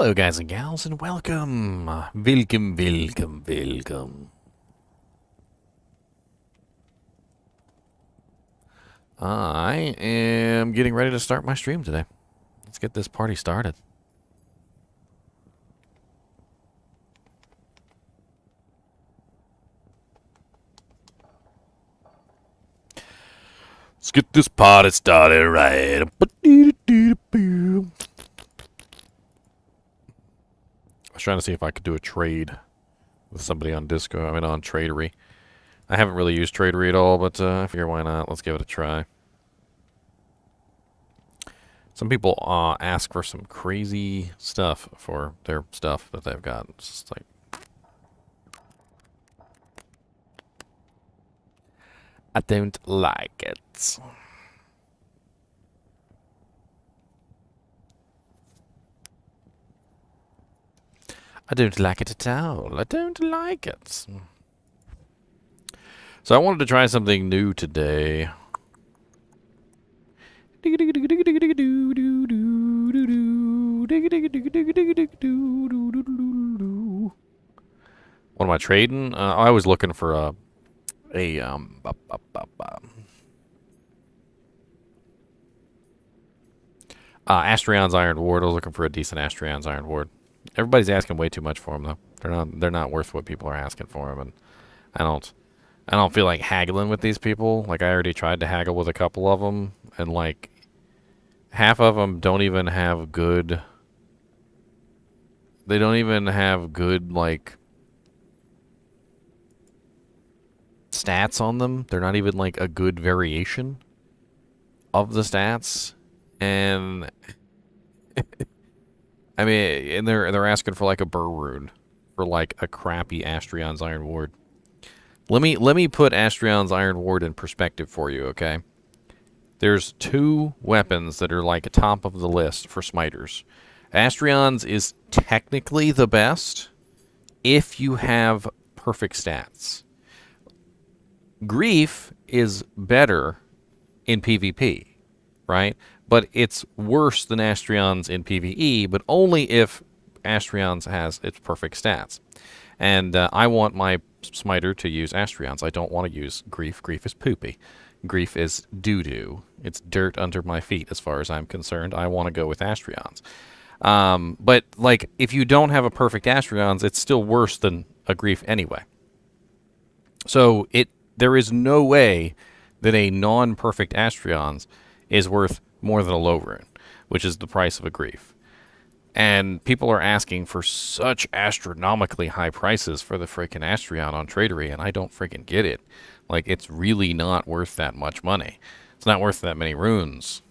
Hello, guys and gals, and welcome. Welcome. I am getting ready to start my stream today. Let's get this party started. Let's get this party started right. I was trying to see if I could do a trade with somebody on Discord. I mean, on Tradery. I haven't really used Tradery at all, but I figure why not? Let's give it a try. Some people ask for some crazy stuff for their stuff that they've got. It's just like, I don't like it. I don't like it at all. I don't like it. So I wanted to try something new today. What am I trading? I was looking for a Astrion's Iron Ward. I was looking for a decent Astrion's Iron Ward. Everybody's asking way too much for them, though. They're not worth what people are asking for them, and I don't feel like haggling with these people. Like, I already tried to haggle with a couple of them, and like half of them don't even have good. They don't even have good like stats on them. They're not even like a good variation of the stats, and I mean, and they're asking for like a burr rune for like a crappy Astrion's Iron Ward. Let me put Astrion's Iron Ward in perspective for you, okay? There's two weapons that are like top of the list for smiters. Astrion's is technically the best if you have perfect stats. Grief is better in PvP, right? But it's worse than Astrion's in PvE, but only if Astrion's has its perfect stats. And I want my smiter to use Astrion's. I don't want to use Grief. Grief is poopy. Grief is doo-doo. It's dirt under my feet as far as I'm concerned. I want to go with Astrion's. But, like, if you don't have a perfect Astrion's, it's still worse than a Grief anyway. So there is no way that a non-perfect Astrion's is worth more than a low rune, which is the price of a Grief. And people are asking for such astronomically high prices for the freaking Astrion on Tradery, and I don't freaking get it. Like, it's really not worth that much money. It's not worth that many runes.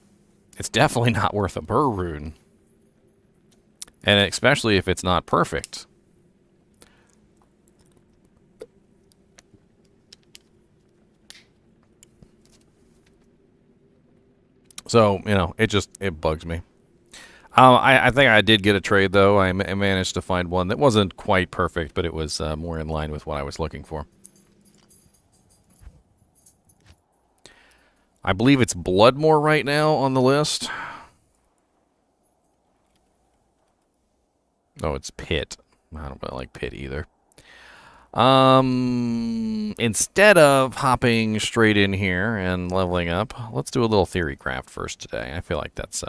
It's definitely not worth a burr rune. And especially if it's not perfect. So, you know, it bugs me. I think I did get a trade, though. I managed to find one that wasn't quite perfect, but it was more in line with what I was looking for. I believe it's Bloodmore right now on the list. Oh, it's Pit. I don't really like Pit either. Instead of hopping straight in here and leveling up, let's do a little theory craft first today. I feel like that's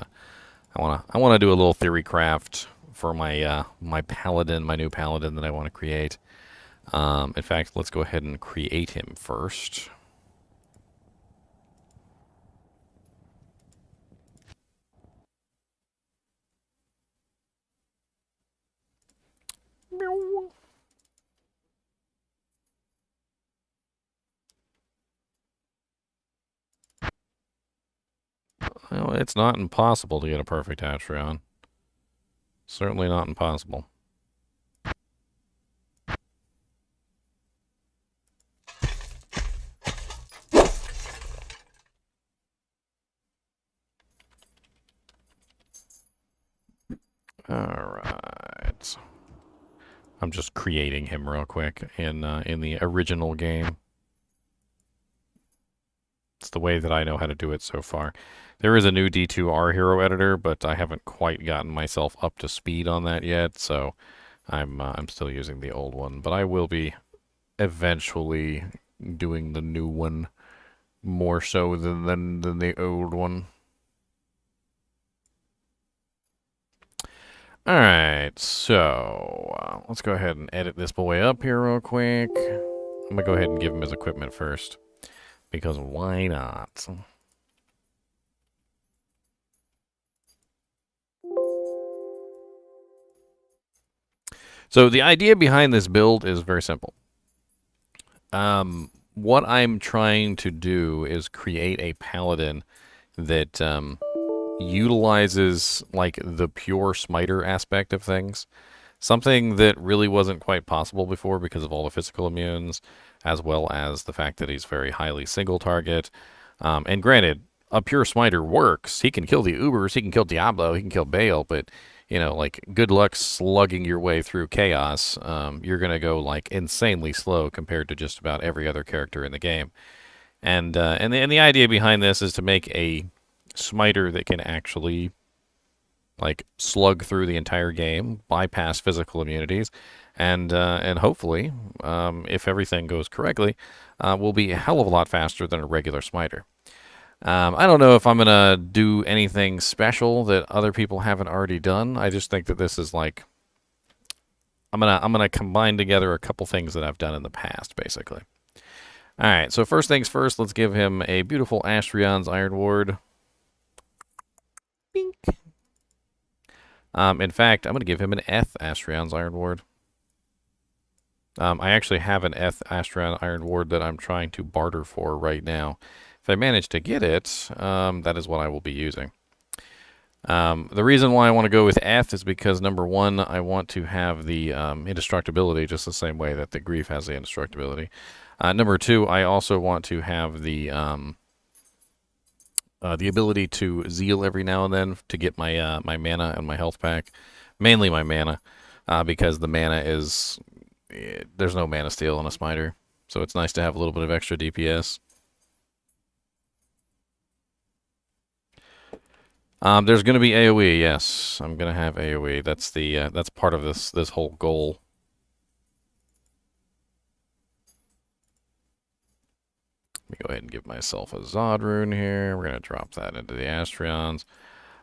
I wanna do a little theory craft for my my Paladin, my new Paladin that I want to create. In fact, let's go ahead and create him first. Well, it's not impossible to get a perfect Atrion. Certainly not impossible. Alright. I'm just creating him real quick in the original game. It's the way that I know how to do it so far. There is a new D2R hero editor, but I haven't quite gotten myself up to speed on that yet, so I'm still using the old one. But I will be eventually doing the new one more so than the old one. Alright, so let's go ahead and edit this boy up here real quick. I'm going to go ahead and give him his equipment first, because why not? So the idea behind this build is very simple. What I'm trying to do is create a Paladin that utilizes like the pure smiter aspect of things. Something that really wasn't quite possible before because of all the physical immunes, as well as the fact that he's very highly single target. And granted, a pure smiter works. He can kill the Ubers, he can kill Diablo, he can kill Bale, but you know, like, good luck slugging your way through chaos. You're gonna go like insanely slow compared to just about every other character in the game. And the idea behind this is to make a smiter that can actually like slug through the entire game, bypass physical immunities, and hopefully, if everything goes correctly, will be a hell of a lot faster than a regular smiter. I don't know if I'm gonna do anything special that other people haven't already done. I just think that this is like I'm gonna combine together a couple things that I've done in the past, basically. All right, so first things first, let's give him a beautiful Astrion's Iron Ward. Bink. In fact, I'm going to give him an Eth Astrion's Iron Ward. I actually have an Eth Astrion Iron Ward that I'm trying to barter for right now. If I manage to get it, that is what I will be using. The reason why I want to go with Eth is because, number one, I want to have the indestructibility just the same way that the Grief has the indestructibility. Number two, I also want to have the ability to zeal every now and then to get my my mana and my health pack. Mainly my mana, because the mana is... there's no mana steal on a smiter, so it's nice to have a little bit of extra DPS. There's going to be AoE, yes. I'm going to have AoE. That's the that's part of this whole goal. Let me go ahead and give myself a Zod rune here. We're going to drop that into the Astrions.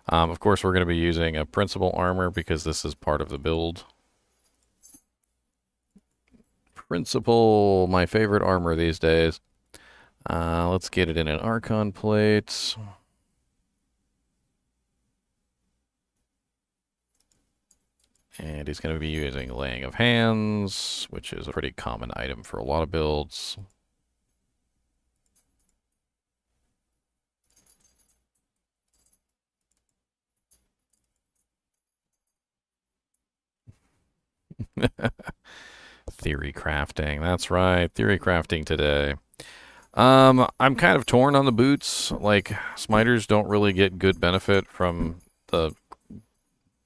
Of course, we're going to be using a principal armor because this is part of the build. Principal, my favorite armor these days. Let's get it in an Archon plate. And he's going to be using Laying of Hands, which is a pretty common item for a lot of builds. Theory crafting, that's right, theory crafting today. I'm kind of torn on the boots. Like, smiters don't really get good benefit from the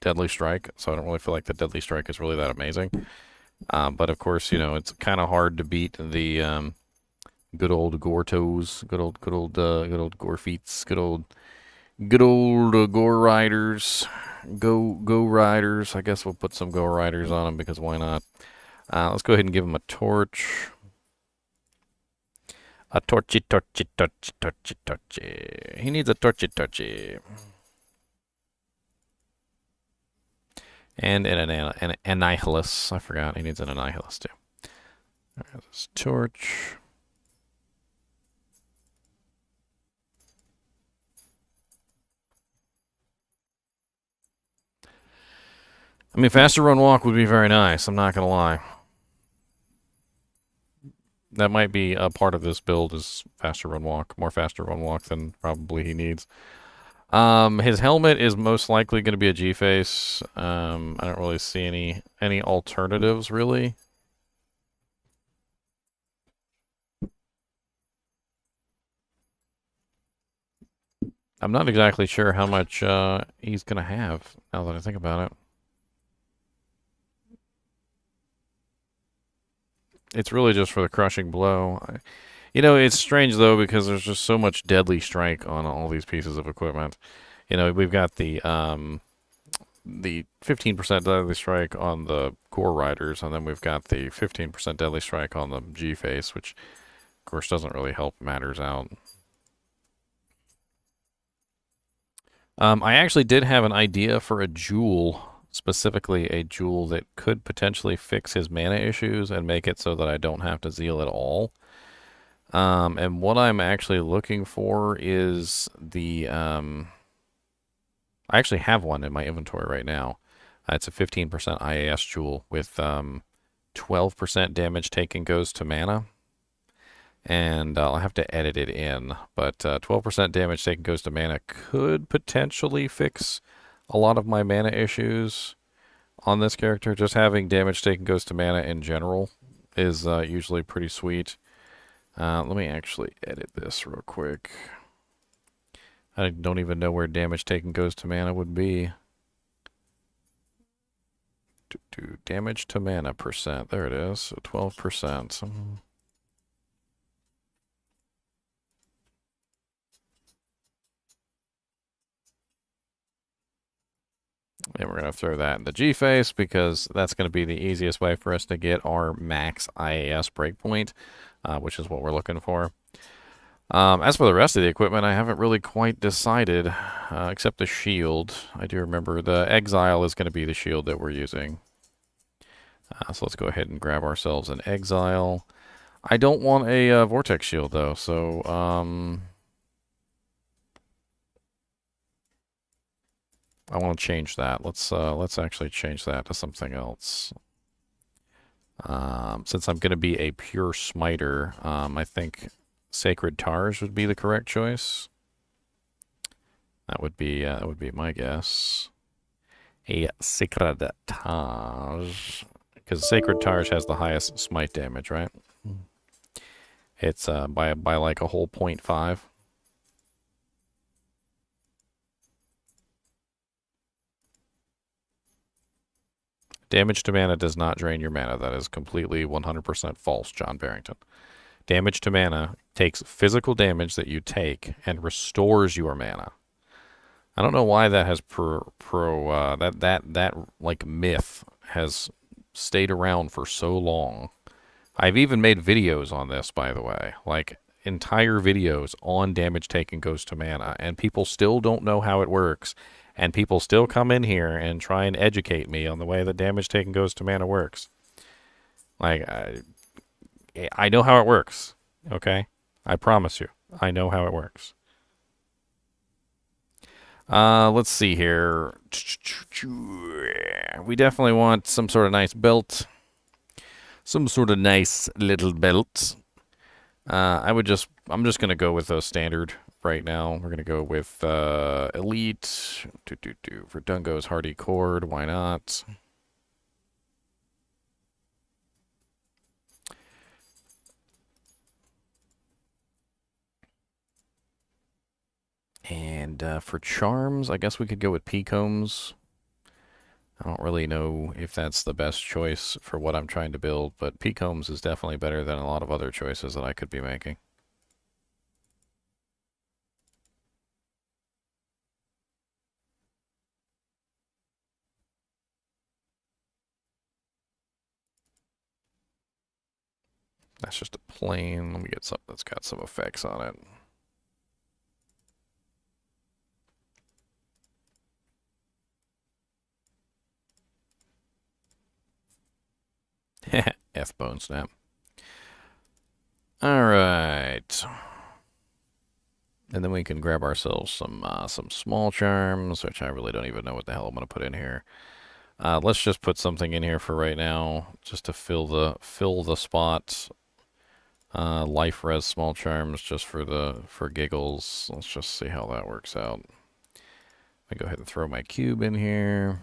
Deadly Strike, so I don't really feel like the Deadly Strike is really that amazing. But of course, you know, it's kind of hard to beat the good old gore toes, good old gore feets, good old gore riders, go riders. I guess we'll put some go riders on them because why not? Let's go ahead and give him a torch. A torchy. He needs a torchy. And an Annihilus. I forgot. He needs an Annihilus too. Alright, this torch. I mean, faster run walk would be very nice. I'm not going to lie. That might be a part of this build is faster run walk. More faster run walk than probably he needs. His helmet is most likely going to be a G-face. I don't really see any alternatives, really. I'm not exactly sure how much he's going to have, now that I think about it. It's really just for the crushing blow. You know, it's strange though because there's just so much deadly strike on all these pieces of equipment. You know, we've got the 15% deadly strike on the core riders, and then we've got the 15% deadly strike on the G face, which of course doesn't really help matters out. I actually did have an idea for a jewel, specifically a jewel that could potentially fix his mana issues and make it so that I don't have to zeal at all. And what I'm actually looking for is I actually have one in my inventory right now. It's a 15% IAS jewel with 12% damage taken goes to mana. And I'll have to edit it in, but 12% damage taken goes to mana could potentially fix a lot of my mana issues on this character. Just having damage taken goes to mana in general is usually pretty sweet. Let me actually edit this real quick. I don't even know where damage taken goes to mana would be. Do damage to mana percent. There it is. So 12%. And we're going to throw that in the G face because that's going to be the easiest way for us to get our max IAS breakpoint, which is what we're looking for. As for the rest of the equipment, I haven't really quite decided, except the shield. I do remember the Exile is going to be the shield that we're using. So let's go ahead and grab ourselves an Exile. I don't want a Vortex shield, though, so... I want to change that. Let's actually change that to something else. Since I'm going to be a pure smiter, I think Sacred Tars would be the correct choice. That would be my guess. A Sacred Tars, because Sacred Tars has the highest smite damage, right? It's by like a whole 0.5. Damage to mana does not drain your mana. That is completely 100% false, John Barrington. Damage to mana takes physical damage that you take and restores your mana. I don't know why that has that like myth has stayed around for so long. I've even made videos on this, by the way, like entire videos on damage taken goes to mana, and people still don't know how it works. And people still come in here and try and educate me on the way that damage taken goes to mana works. Like, I know how it works, okay? I promise you, I know how it works. Let's see here. We definitely want some sort of nice belt. Some sort of nice little belt. I'm just going to go with a standard right now. We're going to go with Elite. For Dungo's Hardy Cord. Why not? And for Charms, I guess we could go with Peacombs. I don't really know if that's the best choice for what I'm trying to build, but Peacombs is definitely better than a lot of other choices that I could be making. That's just a plain. Let me get something that's got some effects on it. F Bone Snap. All right. And then we can grab ourselves some small charms, which I really don't even know what the hell I'm going to put in here. Let's just put something in here for right now, just to fill the spots. Life res small charms just for giggles. Let's just see how that works out. I go ahead and throw my cube in here.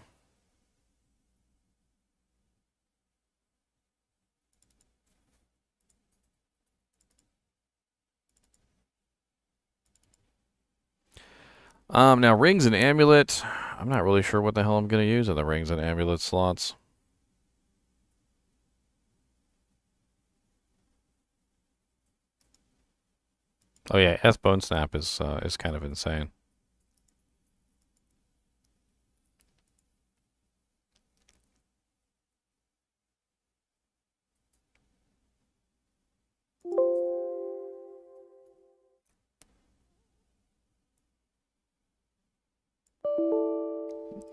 Now rings and amulet. I'm not really sure what the hell I'm going to use in the rings and amulet slots. Oh yeah, S Bone Snap is kind of insane.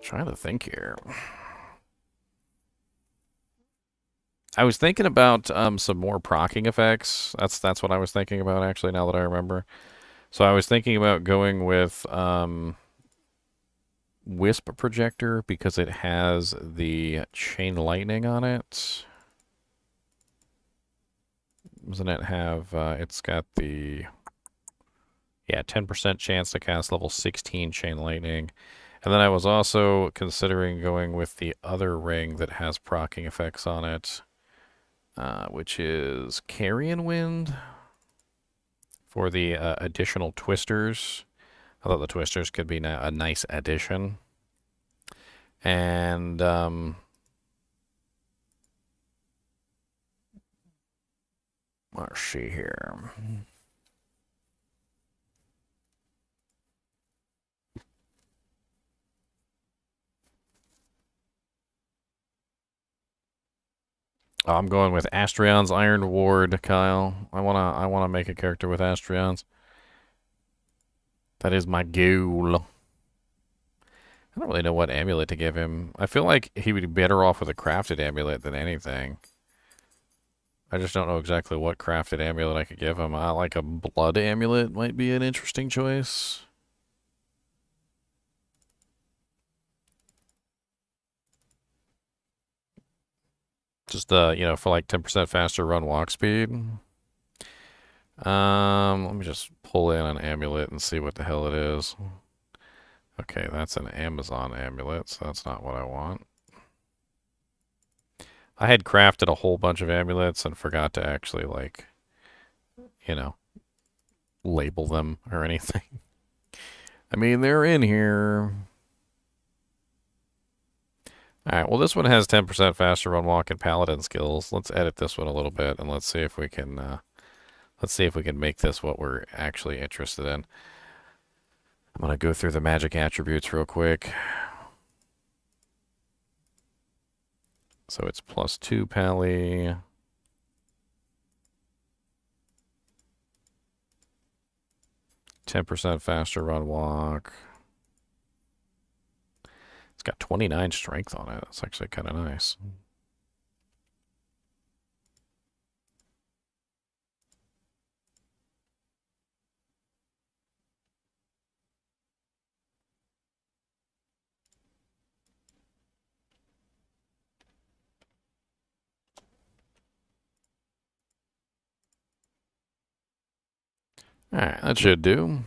Trying to think here. I was thinking about some more procking effects. That's what I was thinking about actually. Now that I remember, so I was thinking about going with Wisp Projector because it has the Chain Lightning on it. Doesn't it have? It's got the 10% chance to cast level 16 Chain Lightning. And then I was also considering going with the other ring that has procking effects on it, which is Carrion Wind for the additional twisters. I thought the twisters could be a nice addition. And let's see here. Oh, I'm going with Astrion's Iron Ward, Kyle. I wanna make a character with Astrion's. That is my goal. I don't really know what amulet to give him. I feel like he would be better off with a crafted amulet than anything. I just don't know exactly what crafted amulet I could give him. I like a blood amulet might be an interesting choice. Just for like 10% faster run walk speed. Let me just pull in an amulet and see what the hell it is. Okay, that's an Amazon amulet, so that's not what I want. I had crafted a whole bunch of amulets and forgot to actually, like, label them or anything. I mean, they're in here. Alright, well this one has 10% faster run walk and paladin skills. Let's edit this one a little bit and let's see if we can make this what we're actually interested in. I'm gonna go through the magic attributes real quick. So it's +2 pally. %10 faster run walk. It's got 29 strength on it. That's actually kind of nice. Alright, that should do.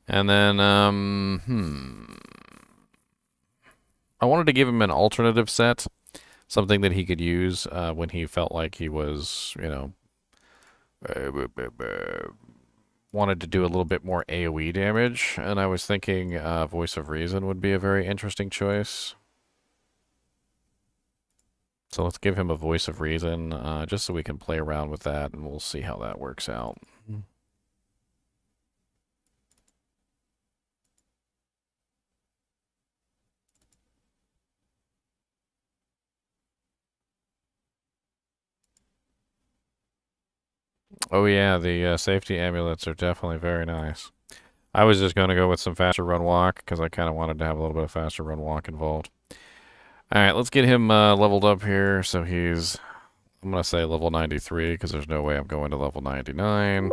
And then, I wanted to give him an alternative set. Something that he could use when he felt like he was, wanted to do a little bit more AoE damage. And I was thinking Voice of Reason would be a very interesting choice. So let's give him a Voice of Reason, just so we can play around with that, and we'll see how that works out. Oh yeah, the safety amulets are definitely very nice. I was just going to go with some faster run walk, because I kind of wanted to have a little bit of faster run walk involved. Alright, let's get him leveled up here, so he's... I'm going to say level 93, because there's no way I'm going to level 99.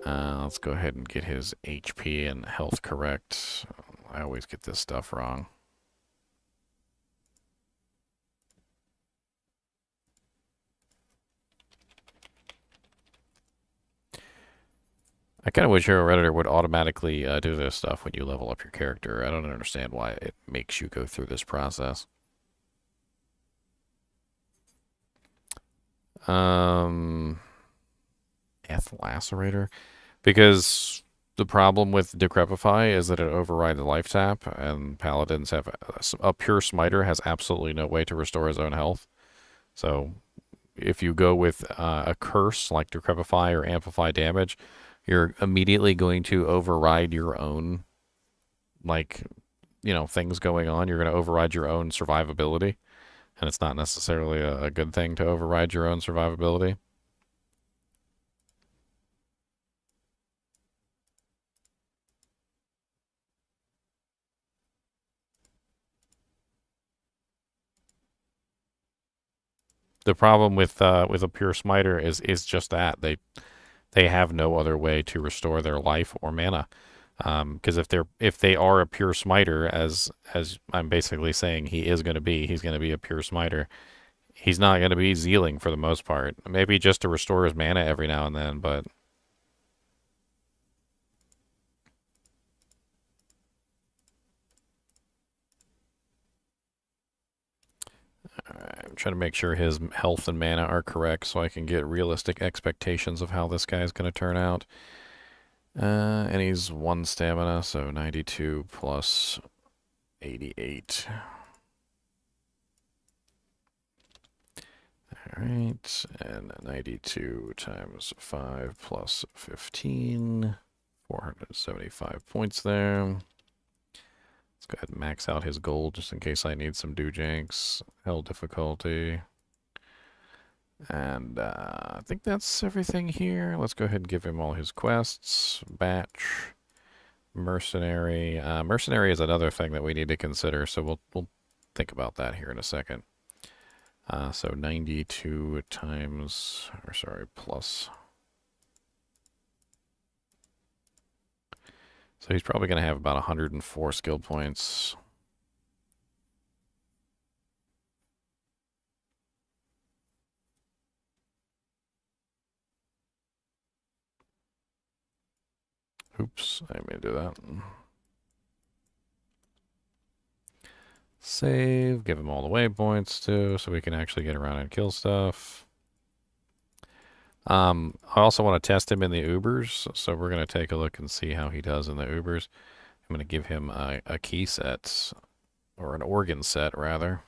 Let's go ahead and get his HP and health correct. I always get this stuff wrong. I kind of wish Hero Redditor would automatically do this stuff when you level up your character. I don't understand why it makes you go through this process. F Lacerator. Because the problem with Decrepify is that it overrides life tap, and Paladins have... A pure Smiter has absolutely no way to restore his own health. So if you go with a curse like Decrepify or Amplify damage, you're immediately going to override your own, like, things going on. You're going to override your own survivability, and it's not necessarily a good thing to override your own survivability. The problem with a pure smiter is just that they have no other way to restore their life or mana. Because if they are a pure smiter, as I'm basically saying he's going to be a pure smiter. He's not going to be zealing for the most part. Maybe just to restore his mana every now and then, but I'm trying to make sure his health and mana are correct so I can get realistic expectations of how this guy's going to turn out. And he's 1 stamina, so 92 plus 88. Alright, and 92 times 5 plus 15. 475 points there. Let's go ahead and max out his gold just in case I need some Doojanks. Hell difficulty. And I think that's everything here. Let's go ahead and give him all his quests. Batch. Mercenary. Mercenary is another thing that we need to consider, so we'll think about that here in a second. So 92 times, or sorry, plus. So he's probably going to have about 104 skill points. Oops, I may do that. Save, give him all the waypoints too, so we can actually get around and kill stuff. I also want to test him in the Ubers, so we're going to take a look and see how he does in the Ubers. I'm going to give him a key set, or an organ set, rather.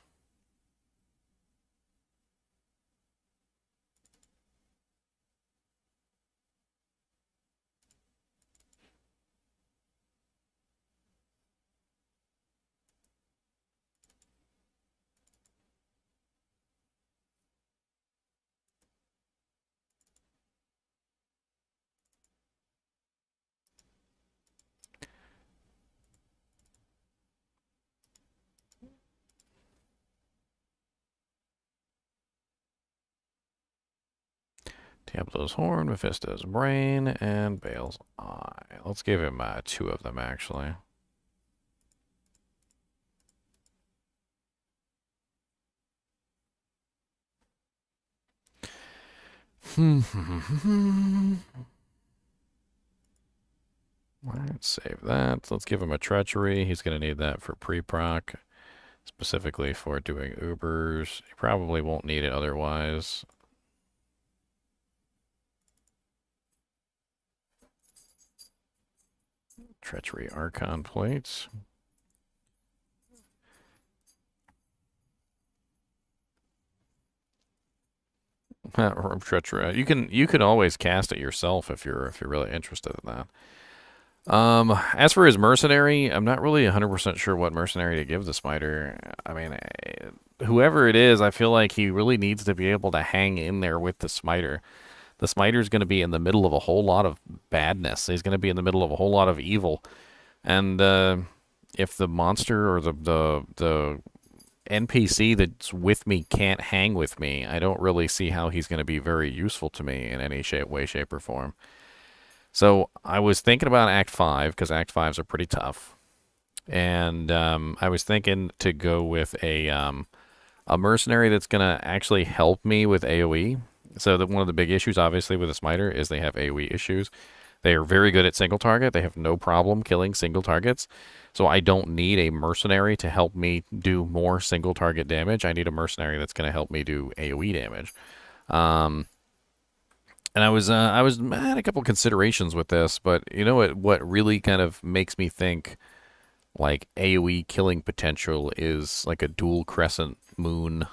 Diablo's Horn, Mephisto's Brain, and Bale's Eye. Let's give him 2 of them, actually. Let's save that. Let's give him a Treachery. He's going to need that for pre-proc, specifically for doing Ubers. He probably won't need it otherwise. Treachery Archon plates. Treachery. You can always cast it yourself if you're really interested in that. As for his Mercenary, I'm not really 100% sure what Mercenary to give the Smiter. I mean, whoever it is, I feel like he really needs to be able to hang in there with the Smiter. The Smiter's going to be in the middle of a whole lot of badness. He's going to be in the middle of a whole lot of evil. And if the monster or the NPC that's with me can't hang with me, I don't really see how he's going to be very useful to me in any way, shape, or form. So I was thinking about Act 5, because Act 5s are pretty tough. And I was thinking to go with a Mercenary that's going to actually help me with AoE. So that one of the big issues, obviously, with a Smiter is they have AoE issues. They are very good at single target. They have no problem killing single targets. So I don't need a Mercenary to help me do more single target damage. I need a Mercenary that's going to help me do AoE damage. And I had a couple considerations with this, but you know what really kind of makes me think like AoE killing potential is like a dual crescent moon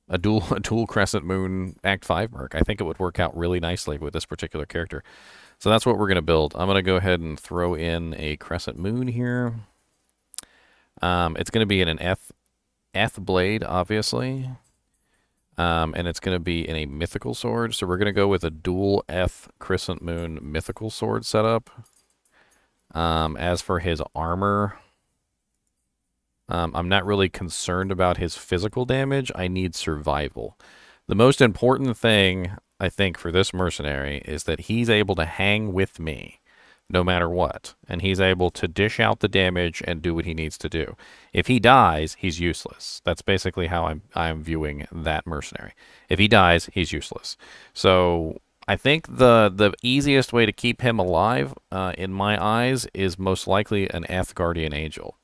a dual crescent moon Act 5 merc. I think it would work out really nicely with this particular character. So that's what we're going to build. I'm going to go ahead and throw in a crescent moon here. It's going to be in an Eth blade, obviously. And it's going to be in a mythical sword. So we're going to go with a dual Eth crescent moon mythical sword setup. As for his armor, I'm not really concerned about his physical damage. I need survival. The most important thing, I think, for this mercenary is that he's able to hang with me no matter what. And he's able to dish out the damage and do what he needs to do. If he dies, he's useless. That's basically how I'm viewing that mercenary. If he dies, he's useless. So I think the easiest way to keep him alive, in my eyes, is most likely an Eth Guardian Angel.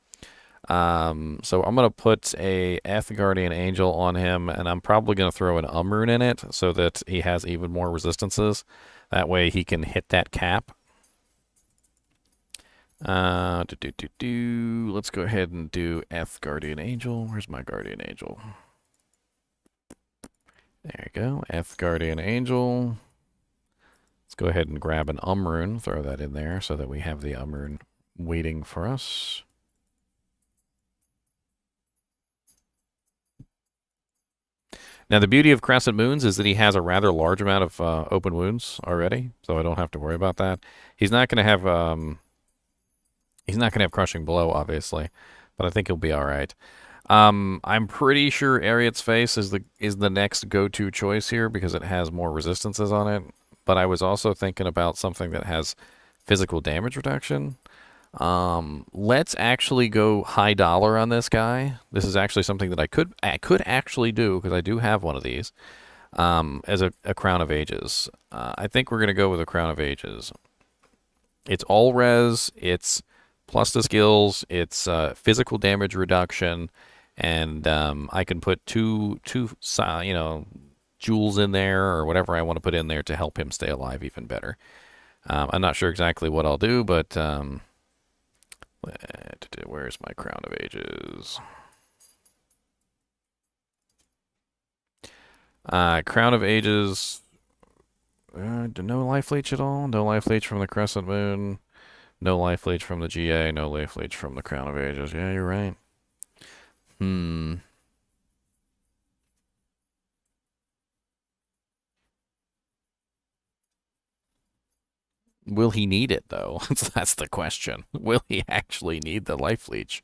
So I'm going to put a Eth Guardian Angel on him, and I'm probably going to throw an Rune in it so that he has even more resistances. That way he can hit that cap. Let's go ahead and do Eth Guardian Angel. Where's my Guardian Angel? There you go, Eth Guardian Angel. Let's go ahead and grab an Rune, throw that in there so that we have the Rune waiting for us. Now, the beauty of Crescent Moons is that he has a rather large amount of open wounds already, so I don't have to worry about that. He's not going to have Crushing Blow, obviously, but I think he'll be all right. I'm pretty sure Ariat's Face is the next go-to choice here because it has more resistances on it. But I was also thinking about something that has physical damage reduction. Let's actually go high dollar on this guy. This is actually something that I could actually do because I do have one of these as a Crown of Ages. I think we're going to go with a Crown of Ages. It's all res, it's plus the skills, it's physical damage reduction, and I can put two jewels in there or whatever I want to put in there to help him stay alive even better. I'm not sure exactly what I'll do, but where's my Crown of Ages? Crown of Ages. No life leech at all? No life leech from the Crescent Moon. No life leech from the GA. No life leech from the Crown of Ages. Yeah, you're right. Will he need it, though? That's the question. Will he actually need the life leech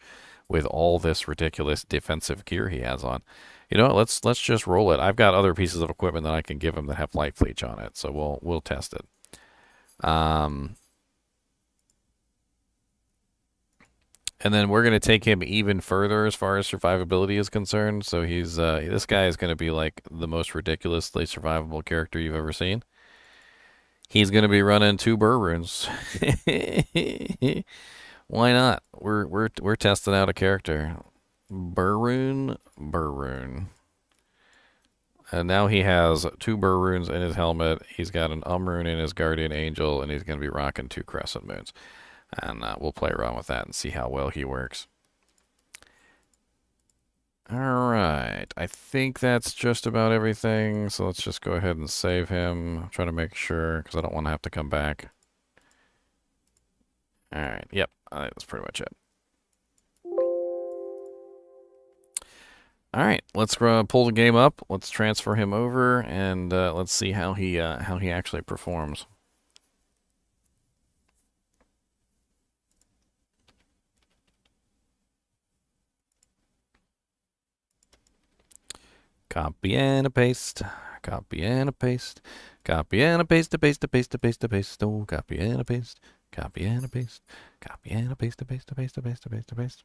with all this ridiculous defensive gear he has on? You know what? Let's just roll it. I've got other pieces of equipment that I can give him that have life leech on it, so we'll test it. And then we're going to take him even further as far as survivability is concerned. So he's this guy is going to be like the most ridiculously survivable character you've ever seen. He's going to be running 2 burr runes. Why not? We're testing out a character. Burr rune. And now he has 2 burr runes in his helmet. He's got an rune in his Guardian Angel, and he's going to be rocking 2 Crescent Moons. And we'll play around with that and see how well he works. Alright, I think that's just about everything, so let's just go ahead and save him. I'm trying to make sure, because I don't want to have to come back. Alright, yep, that's pretty much it. Alright, let's pull the game up, let's transfer him over, and let's see how he actually performs. Copy and a paste. Copy and a paste. Copy and a paste, a paste, a paste, a paste, a paste. Oh, copy and a paste. Copy and a paste. Copy and a paste, a paste, a paste, a paste, a paste, a paste.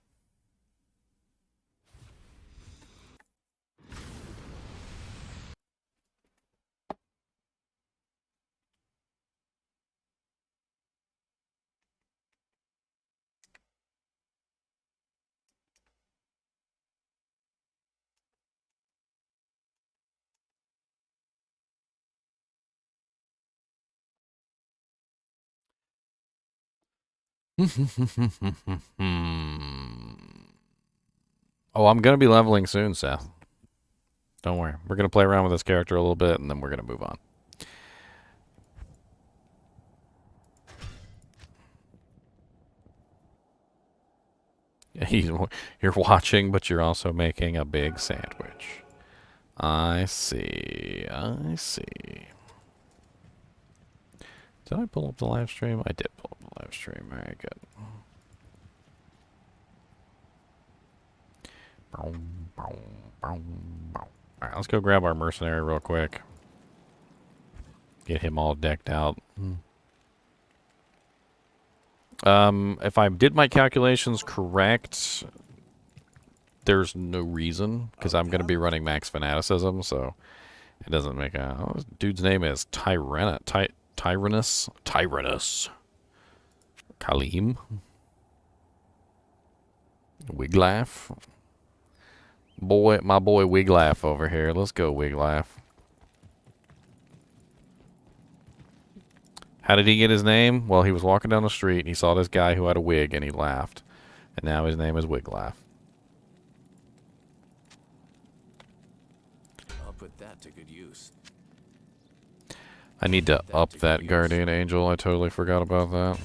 Oh, I'm going to be leveling soon, Seth. Don't worry. We're going to play around with this character a little bit, and then we're going to move on. You're watching, but you're also making a big sandwich. I see. I see. Did I pull up the live stream? I did pull up the live stream. Very good. Alright, let's go grab our mercenary real quick. Get him all decked out. If I did my calculations correct, there's no reason, because I'm going to be running max fanaticism, so it doesn't make a... Oh, this dude's name is Tyrannus. Kaleem. Wiglaff. My boy Wiglaff over here. Let's go, Wiglaff. How did he get his name? Well, he was walking down the street, and he saw this guy who had a wig, and he laughed. And now his name is Wiglaff. I'll put that to good use. I need to up that Guardian Angel. I totally forgot about that.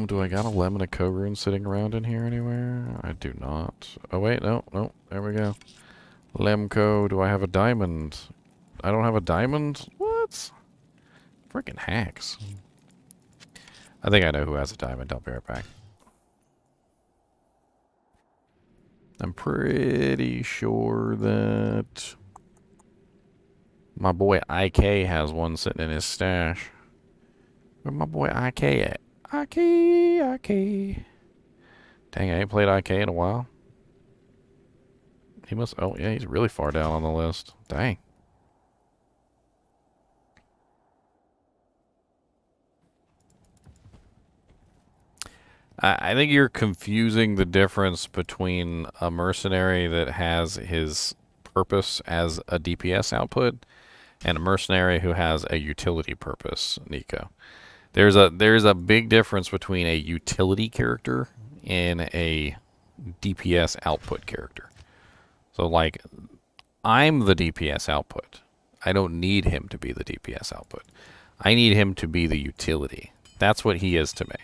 Do I got a Lemonico rune sitting around in here anywhere? I do not. Oh, wait, no, there we go. Lemco, do I have a diamond? I don't have a diamond? What? Freaking hacks. I think I know who has a diamond. I'll be right back. I'm pretty sure that my boy IK has one sitting in his stash. Where my boy IK at? IK. Dang, I ain't played IK in a while. He must... Oh, yeah, he's really far down on the list. Dang. I think you're confusing the difference between a mercenary that has his purpose as a DPS output and a mercenary who has a utility purpose, Nico. There's a big difference between a utility character and a DPS output character. So, like, I'm the DPS output. I don't need him to be the DPS output. I need him to be the utility. That's what he is to me.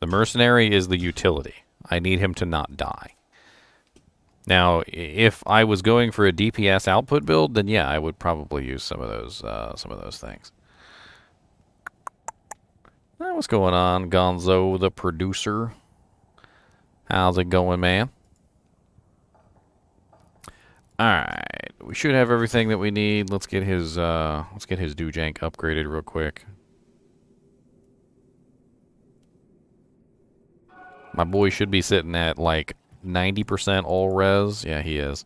The mercenary is the utility. I need him to not die. Now, if I was going for a DPS output build, then yeah, I would probably use some of those things. What's going on, Gonzo, the producer? How's it going, man? All right, we should have everything that we need. Let's get his Dujank upgraded real quick. My boy should be sitting at like 90% all res. Yeah, he is.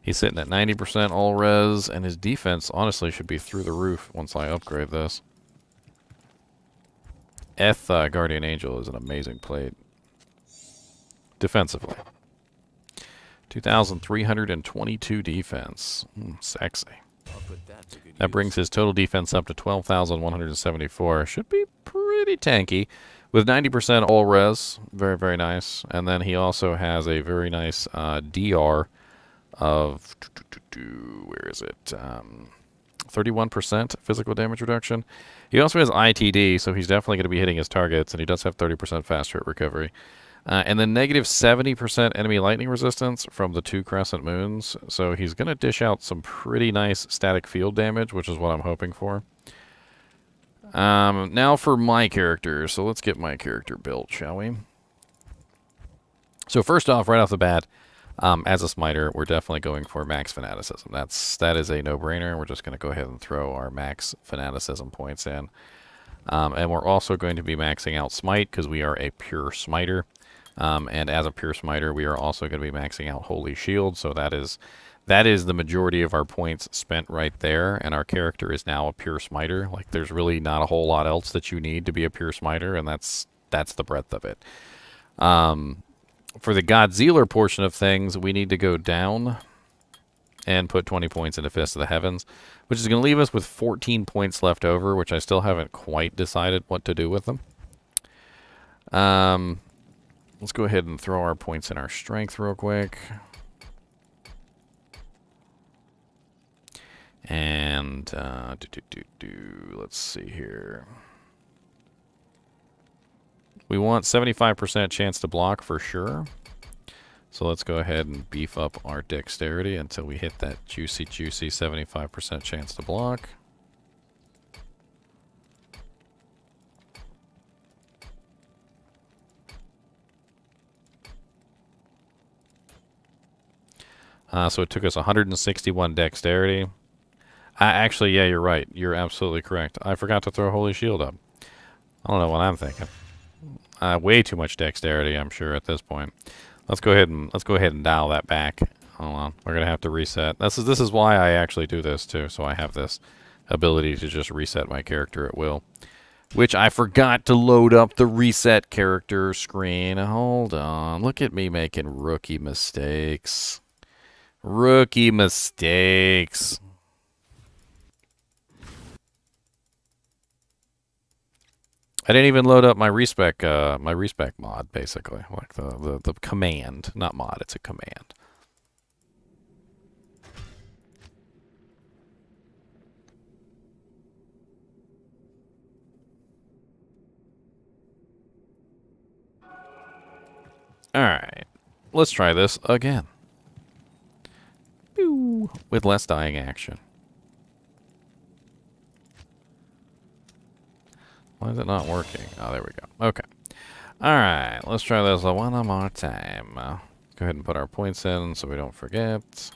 He's sitting at 90% all res, and his defense honestly should be through the roof once I upgrade this. Guardian Angel is an amazing plate. Defensively. 2,322 defense. Sexy. That brings his total defense up to 12,174. Should be pretty tanky. With 90% all res, very, very nice. And then he also has a very nice DR of, where is it? 31% physical damage reduction. He also has ITD, so he's definitely going to be hitting his targets, and he does have 30% fast hit recovery. And then negative 70% enemy lightning resistance from the 2 crescent moons. So he's going to dish out some pretty nice static field damage, which is what I'm hoping for. Now for my character. So let's get my character built, shall we? So first off, right off the bat, as a smiter, we're definitely going for max fanaticism. That is a no-brainer. We're just going to go ahead and throw our max fanaticism points in. And we're also going to be maxing out smite because we are a pure smiter. And as a pure smiter, we are also going to be maxing out holy shield. So that is the majority of our points spent right there, and our character is now a pure smiter. Like, there's really not a whole lot else that you need to be a pure smiter, and that's the breadth of it. For the Godzilla portion of things, we need to go down and put 20 points into Fist of the Heavens, which is going to leave us with 14 points left over, which I still haven't quite decided what to do with them. Let's go ahead and throw our points in our strength real quick. And let's see here. We want 75% chance to block for sure. So let's go ahead and beef up our dexterity until we hit that juicy 75% chance to block. So it took us 161 dexterity. Actually, yeah, you're right. You're absolutely correct. I forgot to throw Holy Shield up. I don't know what I'm thinking. Way too much dexterity, I'm sure, at this point. Let's go ahead and dial that back. Hold on. We're gonna have to reset. This is why I actually do this too, so I have this ability to just reset my character at will. Which I forgot to load up the reset character screen. Hold on. Look at me making rookie mistakes. Rookie mistakes. I didn't even load up my respec mod, basically, like the command, not mod. It's a command. All right, let's try this again. Pew, with less dying action. Why is it not working? Oh, there we go. Okay. Alright, let's try this one more time. Go ahead and put our points in so we don't forget.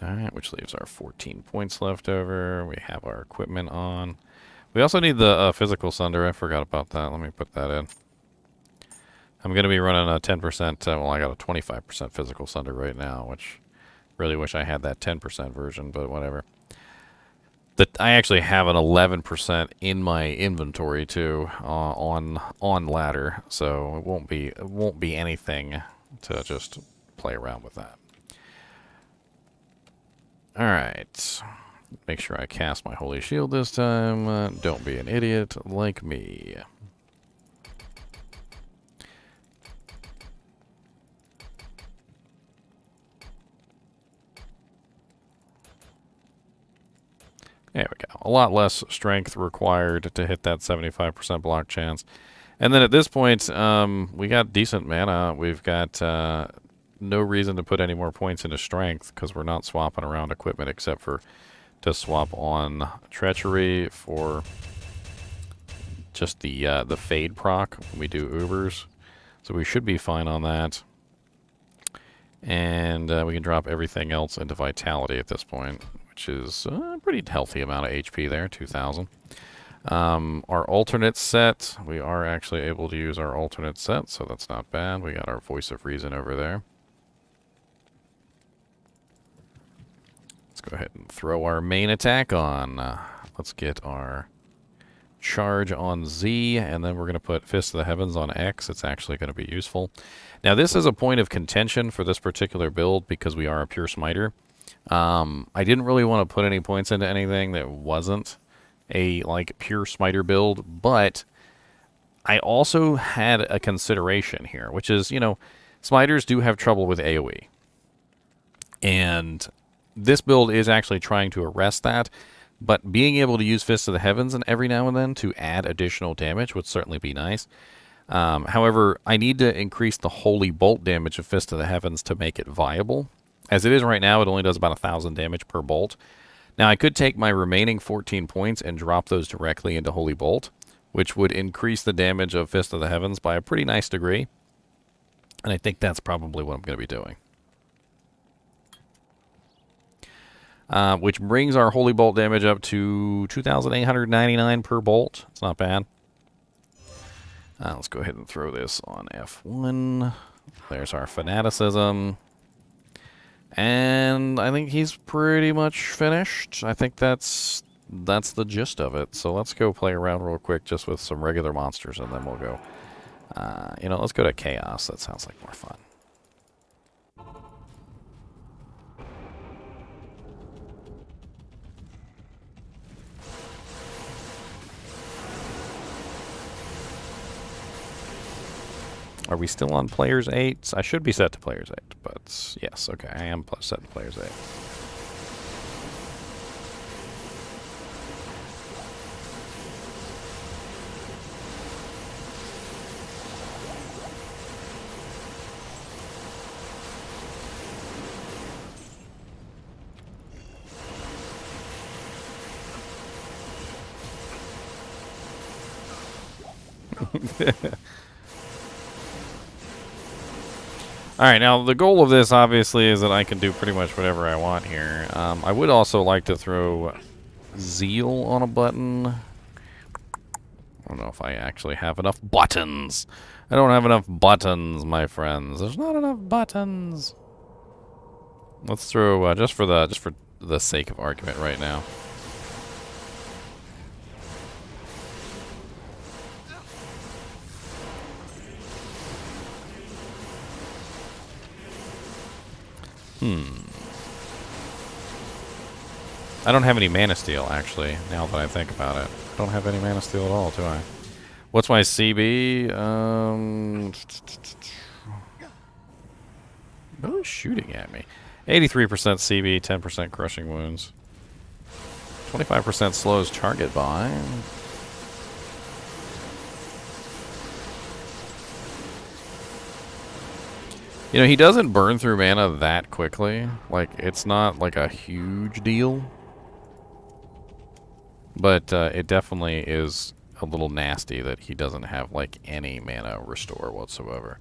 Alright, which leaves our 14 points left over. We have our equipment on. We also need the physical sunder. I forgot about that. Let me put that in. I'm going to be running a 10%, well, I got a 25% physical sunder right now, which really wish I had that 10% version, but whatever. I actually have an 11% in my inventory too, on ladder, so it won't be anything to just play around with that. All right. Make sure I cast my Holy Shield this time. Don't be an idiot like me. There we go. A lot less strength required to hit that 75% block chance. And then at this point, we got decent mana. We've got no reason to put any more points into strength because we're not swapping around equipment except for to swap on treachery for just the fade proc when we do Ubers. So we should be fine on that. And we can drop everything else into vitality at this point, which is a pretty healthy amount of HP there, 2,000. Our alternate set, we are actually able to use our alternate set, so that's not bad. We got our Voice of Reason over there. Let's go ahead and throw our main attack on. Let's get our charge on Z, and then we're going to put Fist of the Heavens on X. It's actually going to be useful. Now, this is a point of contention for this particular build because we are a pure smiter. I didn't really want to put any points into anything that wasn't a pure smiter build, but I also had a consideration here, which is, smiters do have trouble with AoE. And this build is actually trying to arrest that, but being able to use Fist of the Heavens and every now and then to add additional damage would certainly be nice. However, I need to increase the Holy Bolt damage of Fist of the Heavens to make it viable. As it is right now, it only does about 1,000 damage per bolt. Now, I could take my remaining 14 points and drop those directly into Holy Bolt, which would increase the damage of Fist of the Heavens by a pretty nice degree. And I think that's probably what I'm going to be doing. Which brings our Holy Bolt damage up to 2,899 per bolt. It's not bad. Let's go ahead and throw this on F1. There's our Fanaticism. And I think he's pretty much finished. I think that's the gist of it. So let's go play around real quick just with some regular monsters, and then we'll go You know, let's go to Chaos. That sounds like more fun. Are we still on Players 8? I should be set to Players 8, but yes, okay, I am set to Players 8. Alright, now the goal of this obviously is that I can do pretty much whatever I want here. I would also like to throw Zeal on a button. I don't know if I actually have enough buttons. I don't have enough buttons, my friends. There's not enough buttons. Let's throw just for the sake of argument right now. I don't have any Mana Steel, actually, now that I think about it. I don't have any Mana Steel at all, do I? What's my CB? Who's shooting at me? 83% CB, 10% crushing wounds. 25% slows target by. You know, he doesn't burn through mana that quickly. Like, it's not like a huge deal. But it definitely is a little nasty that he doesn't have, like, any mana restore whatsoever.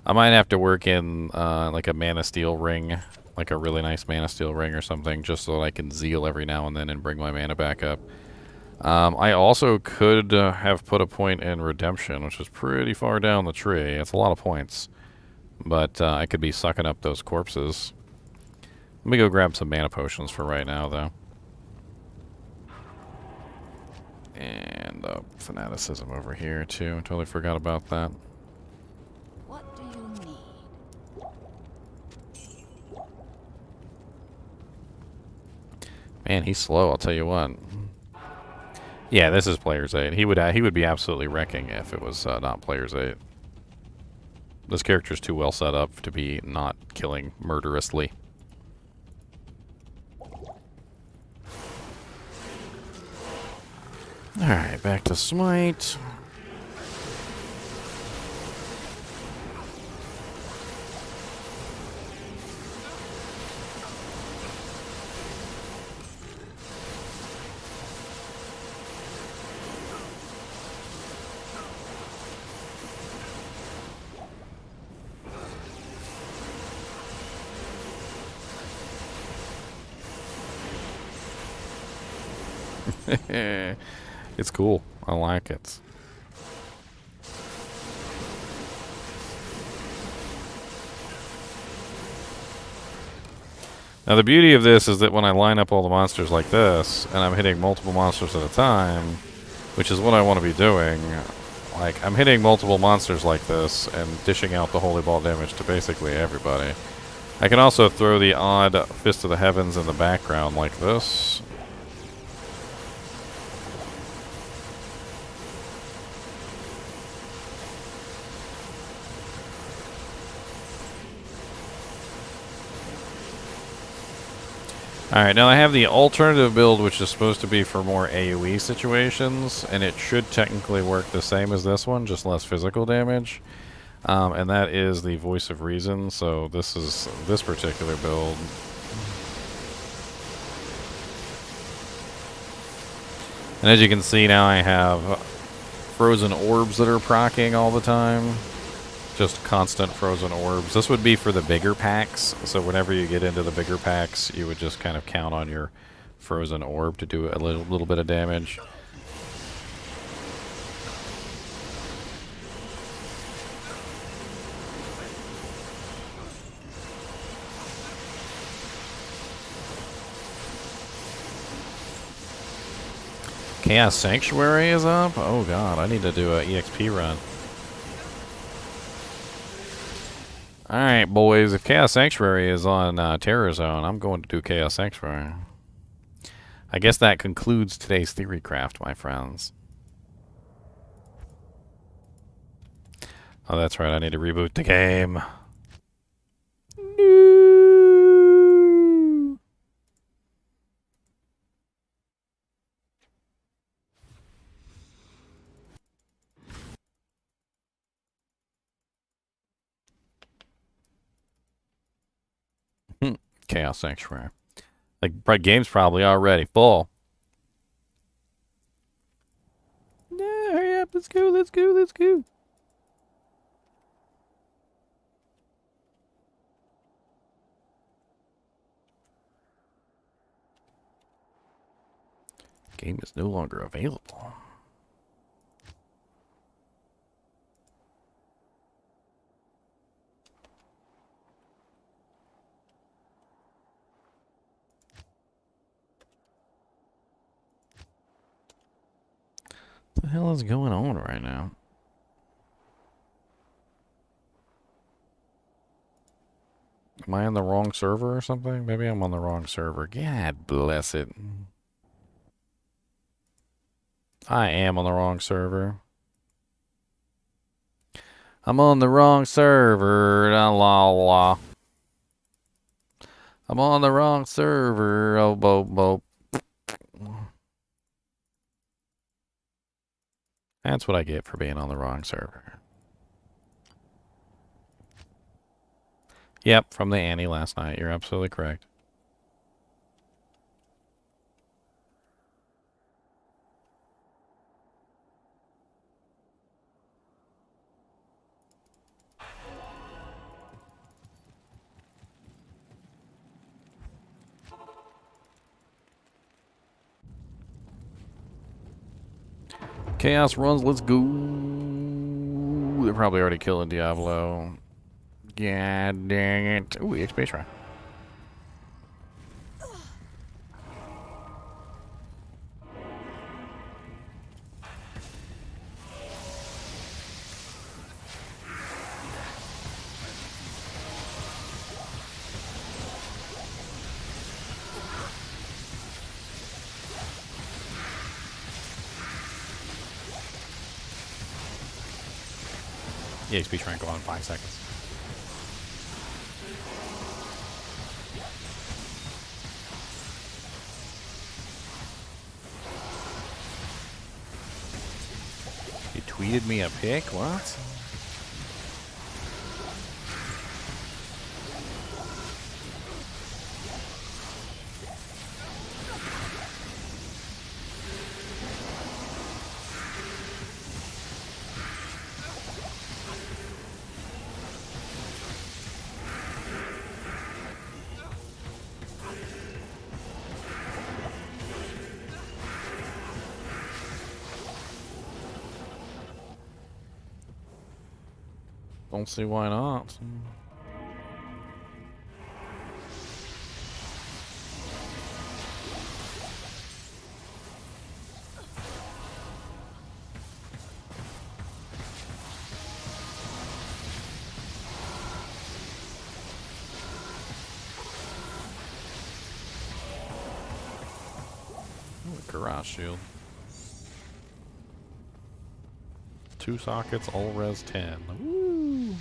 I might have to work in, like, a Mana Steel ring. Like a really nice Mana Steel ring or something, just so that I can Zeal every now and then and bring my mana back up. I also could have put a point in Redemption, which is pretty far down the tree. It's a lot of points. But I could be sucking up those corpses. Let me go grab some mana potions for right now, though. And fanaticism over here, too. Totally forgot about that. What do you need? Man, he's slow, I'll tell you what. Yeah, this is Players 8. He would be absolutely wrecking if it was not Players 8. This character's too well set up to be not killing murderously. Alright, back to Smite. It's cool. I like it. Now the beauty of this is that when I line up all the monsters like this, and I'm hitting multiple monsters at a time, which is what I want to be doing, like I'm hitting multiple monsters like this and dishing out the holy ball damage to basically everybody. I can also throw the odd Fist of the Heavens in the background like this. Alright, now I have the alternative build, which is supposed to be for more AoE situations, and it should technically work the same as this one, just less physical damage. And that is the Voice of Reason, so this is this particular build. And as you can see now, I have frozen orbs that are proccing all the time. Just constant frozen orbs. This would be for the bigger packs, so whenever you get into the bigger packs, you would just kind of count on your frozen orb to do a little bit of damage. Chaos Sanctuary is up? Oh god, I need to do an EXP run. Alright, boys. If Chaos Sanctuary is on Terror Zone, I'm going to do Chaos Sanctuary. I guess that concludes today's theory craft, my friends. Oh, that's right. I need to reboot the game. No. Chaos Sanctuary. Like, game's probably already full. No, hurry up. Let's go, let's go, let's go. Game is no longer available. What the hell is going on right now? Am I on the wrong server or something? Maybe I'm on the wrong server. God bless it. I am on the wrong server. I'm on the wrong server. La la la. I'm on the wrong server. Oh, bo bo. That's what I get for being on the wrong server. Yep, from the Annie last night. You're absolutely correct. Chaos runs, let's go. They're probably already killing Diablo. God dang it. Ooh, XP try. The XP try and go on in 5 seconds. You tweeted me a pic? What? Don't see why not. Ooh, garage shield. 2 sockets, all res 10. Woo!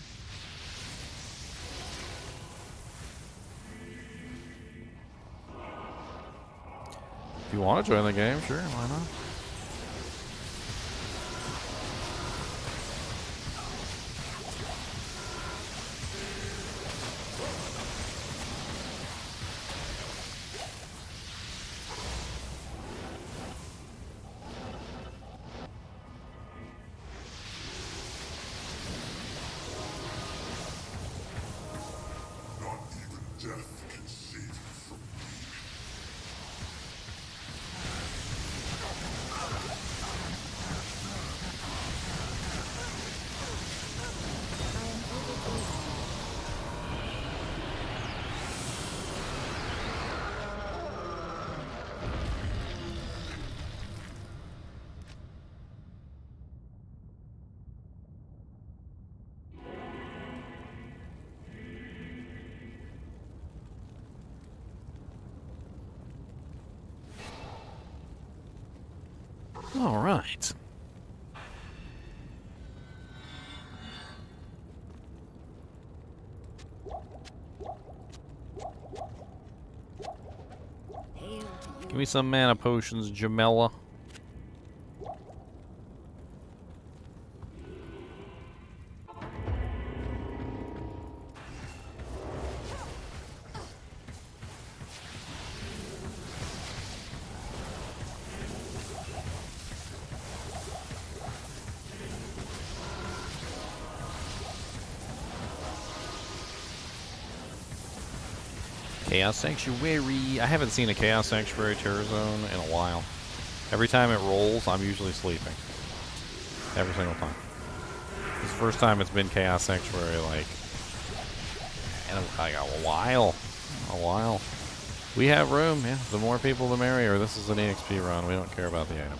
If you want to join the game, sure, why not? All right. Hail to you. Give me some mana potions, Jamela. Chaos Sanctuary. I haven't seen a Chaos Sanctuary Terror Zone in a while. Every time it rolls, I'm usually sleeping. Every single time. This is the first time it's been Chaos Sanctuary, like, in a while. A while. We have room, yeah. The more people, the merrier. This is an EXP run. We don't care about the items.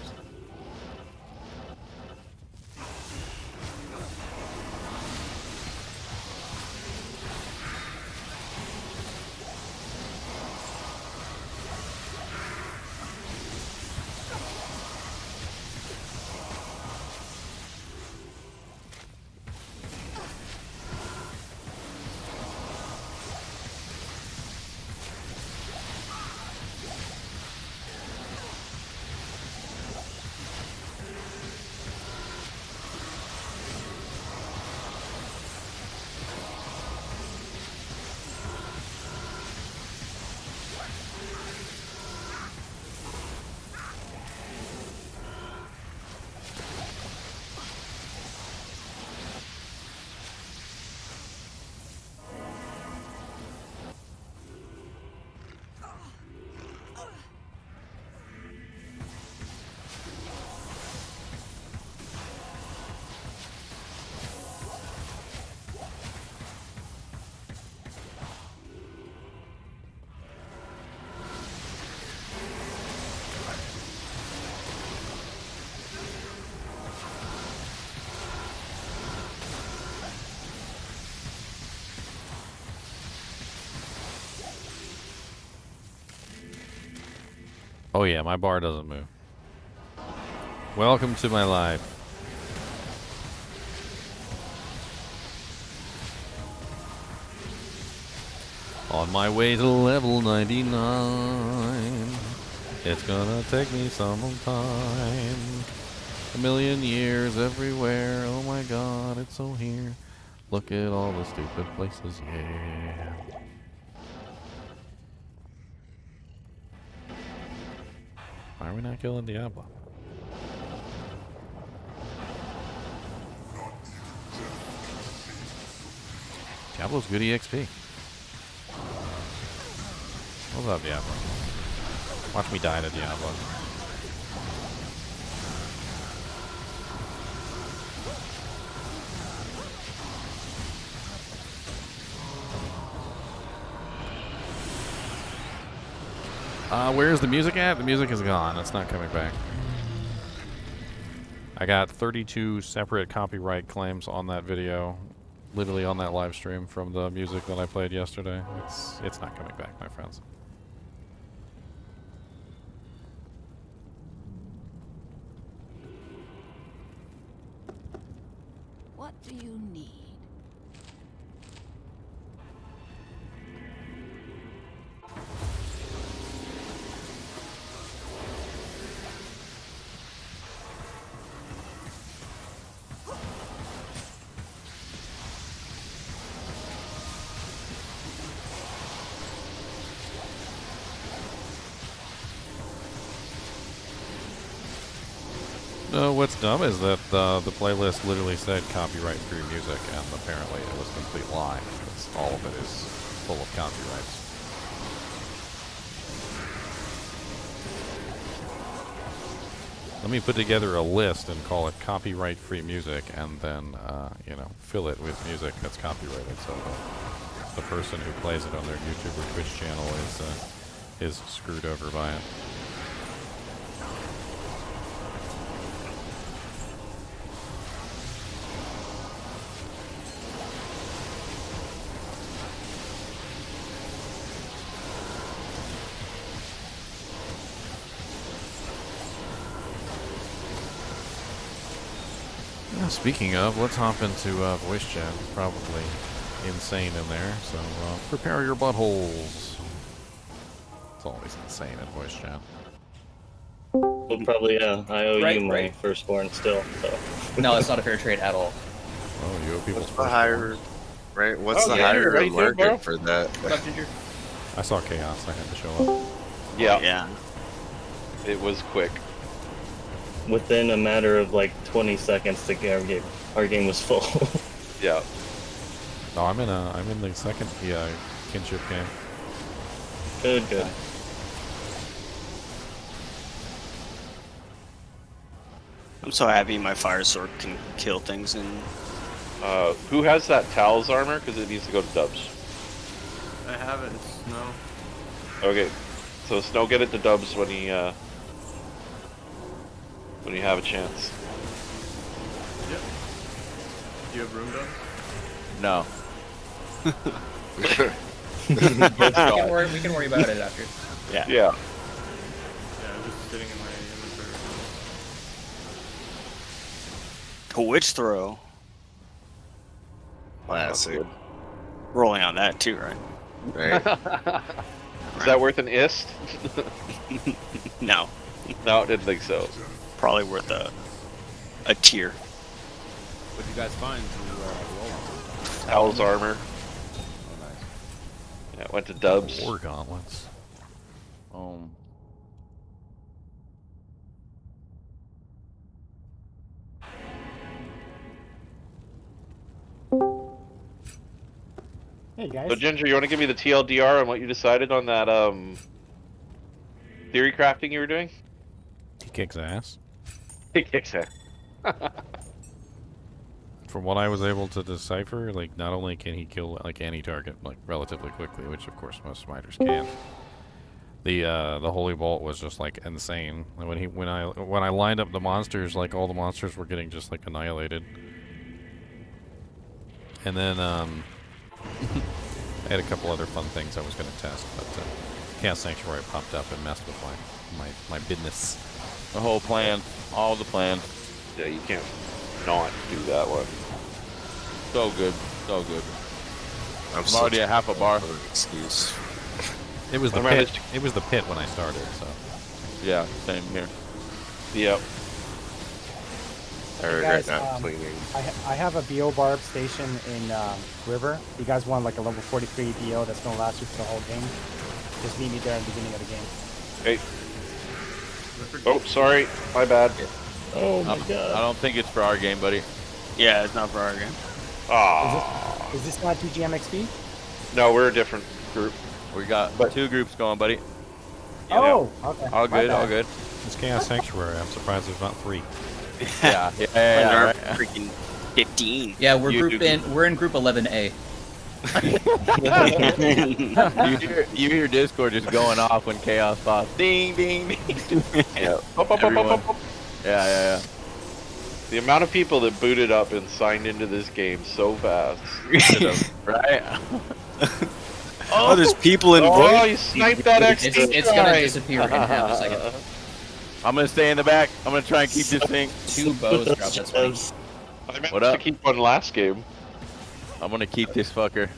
Oh yeah, my bar doesn't move. Welcome to my life. On my way to level 99. It's gonna take me some time. A million years everywhere. Oh my god, it's so here. Look at all the stupid places, yeah. Why are we not killing Diablo? Diablo's good EXP. What's up, Diablo? Watch me die to Diablo. Where's the music at? The music is gone. It's not coming back. I got 32 separate copyright claims on that video, literally on that live stream from the music that I played yesterday. It's not coming back, my friends. What do you need? No, what's dumb is that the playlist literally said copyright-free music, and apparently it was a complete lie, because all of it is full of copyrights. Let me put together a list and call it copyright-free music, and then, you know, fill it with music that's copyrighted, so the person who plays it on their YouTube or Twitch channel is screwed over by it. Speaking of, let's hop into voice chat. It's probably insane in there, so prepare your buttholes. It's always insane in voice chat. Well, probably, yeah. I owe Right, you my right. firstborn still, so. No, it's not a fair trade at all. Oh, you owe people. What's the higher, right? What's the yeah, higher you're right, market bro. for that? What's up, Ginger? I saw chaos. I had to show up. Yeah, Yeah. it was quick. Within a matter of like 20 seconds, our game was full. Yeah. No, I'm in the second kinship game. Good, good. I'm so happy my fire sword can kill things and Who has that Tal's armor? Because it needs to go to Dubs. I have it. It's Snow. Okay. So Snow, get it to Dubs when you have a chance. Yep. Do you have room, Doug? No. We can worry about it after. Yeah. Yeah, I'm just sitting in my inventory. a witch throw. Classic. Rolling on that too, right? Right. Is that worth an ist? No, No, didn't think so. probably worth a tier. What did you guys find to roll on? Tal's armor. Oh, nice. Yeah, went to Dubs. War gauntlets. Hey guys. So Ginger, you want to give me the TLDR on what you decided on that theory crafting you were doing? He kicks ass. He kicks it. From what I was able to decipher, like not only can he kill like any target like relatively quickly, which of course most smiters can. The holy bolt was just like insane. When I lined up the monsters, like all the monsters were getting just like annihilated. And then I had a couple other fun things I was going to test, but Chaos Sanctuary popped up and messed with my business. The whole plan. All the plan. Yeah, you can't not do that one. So good. So good. I'm I'm already at half a bar. Excuse. It was the I pit. managed- It was the pit when I started. So Yeah, same here. Yep. I regret guys, not cleaning. I have a BO barb station in River. You guys want like a level 43 BO that's gonna last you for the whole game? Just meet me there at the beginning of the game. Hey. Oh, sorry. My bad. Oh my I god. don't think it's for our game, buddy. Yeah, it's not for our game. Ah. Is this not 2GMXP? No, we're a different group. We got But- 2 groups going, buddy. Oh, okay. All My good, all bad. good. it's Chaos Sanctuary. I'm surprised there's not 3. Yeah, yeah, There are right. freaking 15. Yeah, we're You do- we're in group 11A. You hear Discord just going off when chaos pops. Ding, ding, ding. Yeah. Up, up, up, Everyone. up, up. Yeah. The amount of people that booted up and signed into this game so fast. Right? Oh, there's people in Oh, voice. you sniped that It's XP gonna guy. disappear in half a second. I'm gonna stay in the back. I'm gonna try and keep this thing. 2 bows dropped. That's funny. I managed What to up? keep one last game. I'm gonna keep this fucker.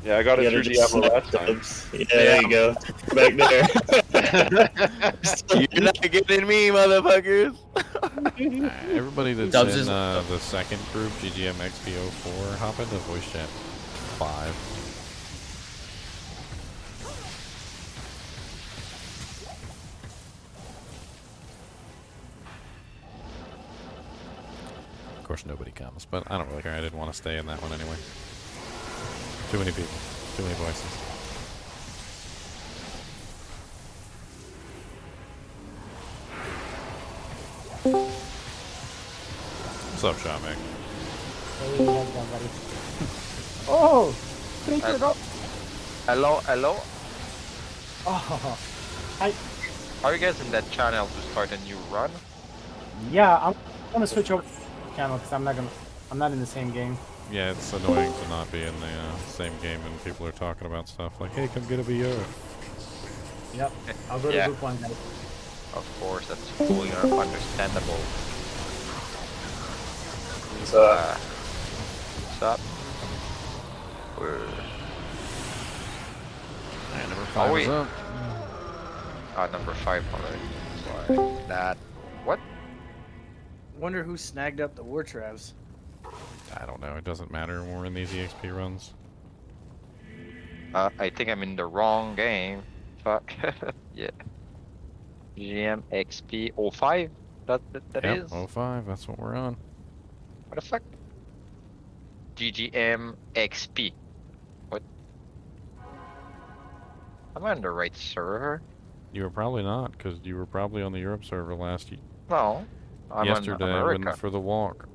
Yeah, I got You it gotta through just Diablo snap last time. Dubs. Yeah, there you go. Back there. You're not getting me, motherfuckers. Everybody that's Dubs in is- the second group, GGMXBO4, hop into voice chat 5. Of course, nobody comes, but I don't really care. I didn't want to stay in that one anyway. Too many people, too many voices. What's up, Shot Mac? Hey, how's it going, buddy? Oh, thank you. Hello. Oh, hi. Are you guys in that channel to start a new run? Yeah, I'm gonna switch over to the channel because I'm not in the same game. Yeah, it's annoying to not be in the same game and people are talking about stuff like, hey, come get a VO. Yep. I'll go to Yeah. group 1, guys. Of course, that's fully understandable. What's up? We're... And number Are 5 we? is up. Number 5 already. That's why. That. What? Wonder who snagged up the war traps. I don't know. It doesn't matter when we're in these EXP runs. I think I'm in the wrong game. Fuck. Yeah. GMXP 05? That Yep, is? 05. That's what we're on. What the fuck? GGMXP. What? Am I on the right server? You were probably not, because you were probably on the Europe server No. I'm yesterday on America. for the walk.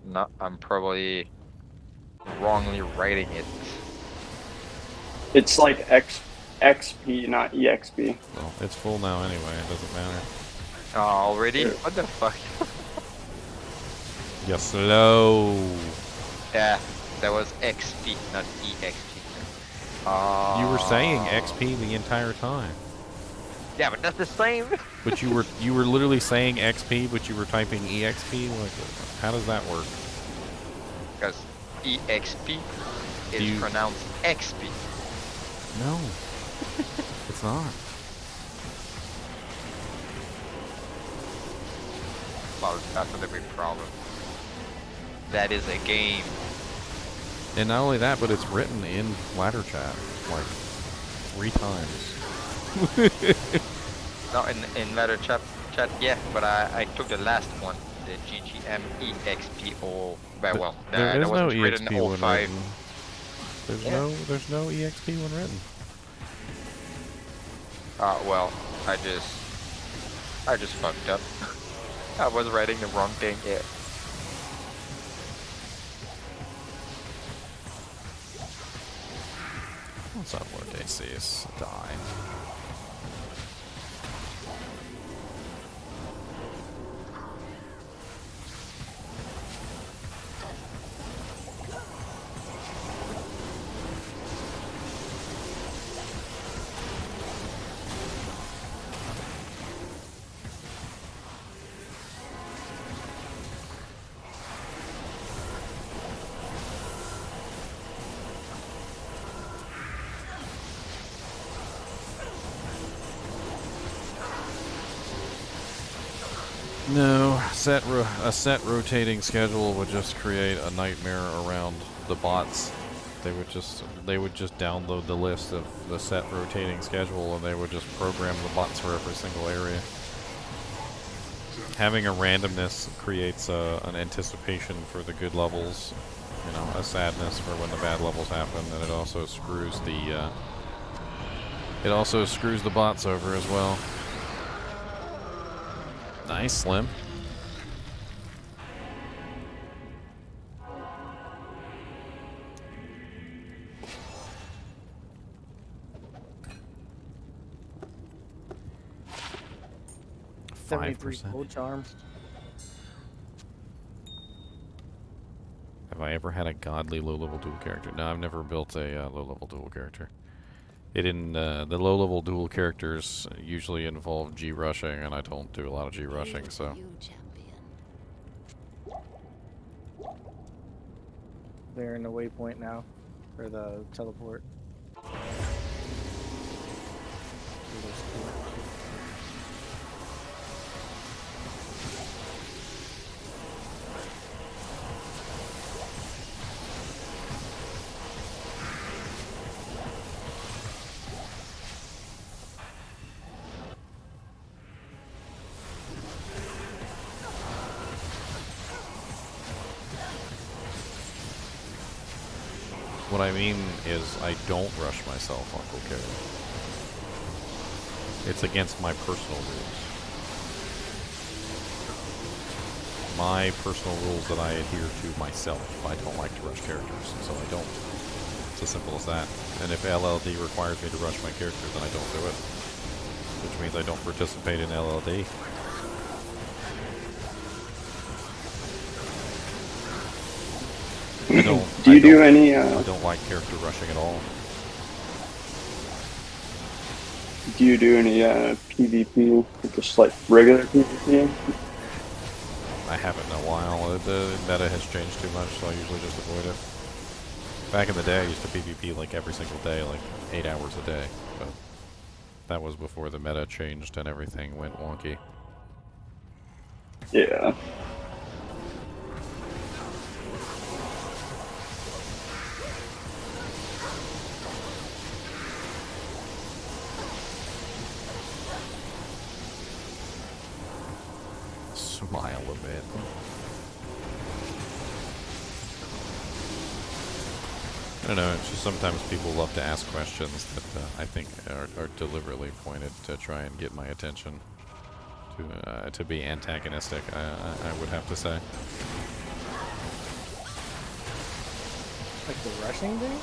No, I'm probably wrongly writing it. It's like XP, not EXP. Well, it's full now anyway. It doesn't matter. Oh, already? Yeah. What the fuck? You're slow. Yeah, that was XP, not EXP. You were saying XP the entire time. Yeah, but that's the same. But you were literally saying XP, but you were typing EXP. Like, how does that work? Because EXP is You- pronounced XP. No, it's not. Well, that's the big problem. That is a game. And not only that, but it's written in ladder chat like 3 times. No, in letter chat, yeah, but I took the last one, the GGMEXP or well, There that is no wasn't written EXP one 05. written. There's no EXP one written. Well, I just fucked up. I was writing the wrong thing. Yeah. What's up, Lord Dacius? Die. No, a set rotating schedule would just create a nightmare around the bots. They would just download the list of the set rotating schedule and they would just program the bots for every single area. Having a randomness creates an anticipation for the good levels, you know, a sadness for when the bad levels happen, and it also screws the bots over as well. Nice, Slim. Gold charm. Have I ever had a godly low-level dual character? No, I've never built a low-level dual character. The low-level dual characters usually involve G-rushing, and I don't do a lot of G-rushing, so... They're in the waypoint now, for the teleport. What I mean is I don't rush myself, Uncle K. It's against my personal rules. My personal rules that I adhere to myself. I don't like to rush characters, so I don't. It's as simple as that. And if LLD requires me to rush my character, then I don't do it. Which means I don't participate in LLD. I don't like character rushing at all. Do you do any PvP, just like regular PvP? I I haven't in a while. The meta has changed too much, so I usually just avoid it. Back in the day, I used to PvP like every single day, like 8 hours a day. But that was before the meta changed and everything went wonky. Yeah. Smile a bit. I don't know, it's just sometimes people love to ask questions that I think are deliberately pointed to try and get my attention. To be antagonistic, I would have to say. Like the rushing thing?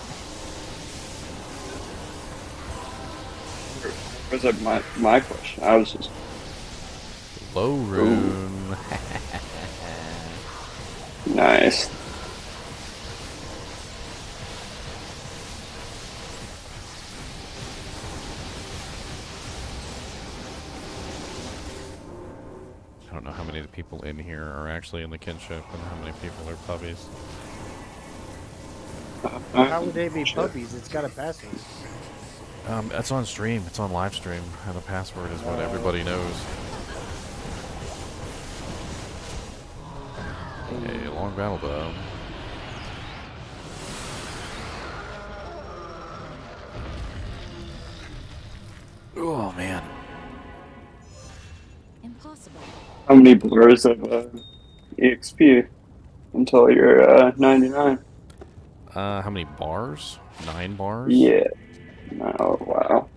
Was that my question? I was just Low rune. nice. I don't know how many of the people in here are actually in the kinship and how many people are puppies. How would they be puppies? It's got a password. It's on stream. It's on live stream. And the password is what everybody knows. Hey, long battle bow. Oh man. Impossible. How many blurs of EXP until you're 99? How many bars? 9 bars? Yeah. Oh, wow.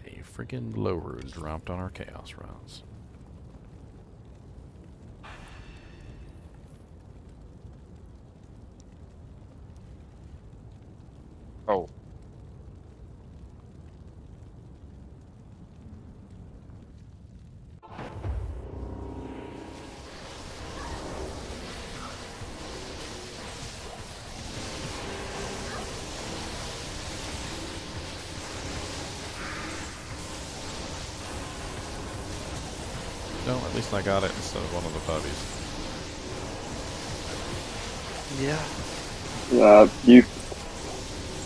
A freaking low rune dropped on our chaos rounds. Oh. No, at least I got it instead of one of the puppies. Yeah.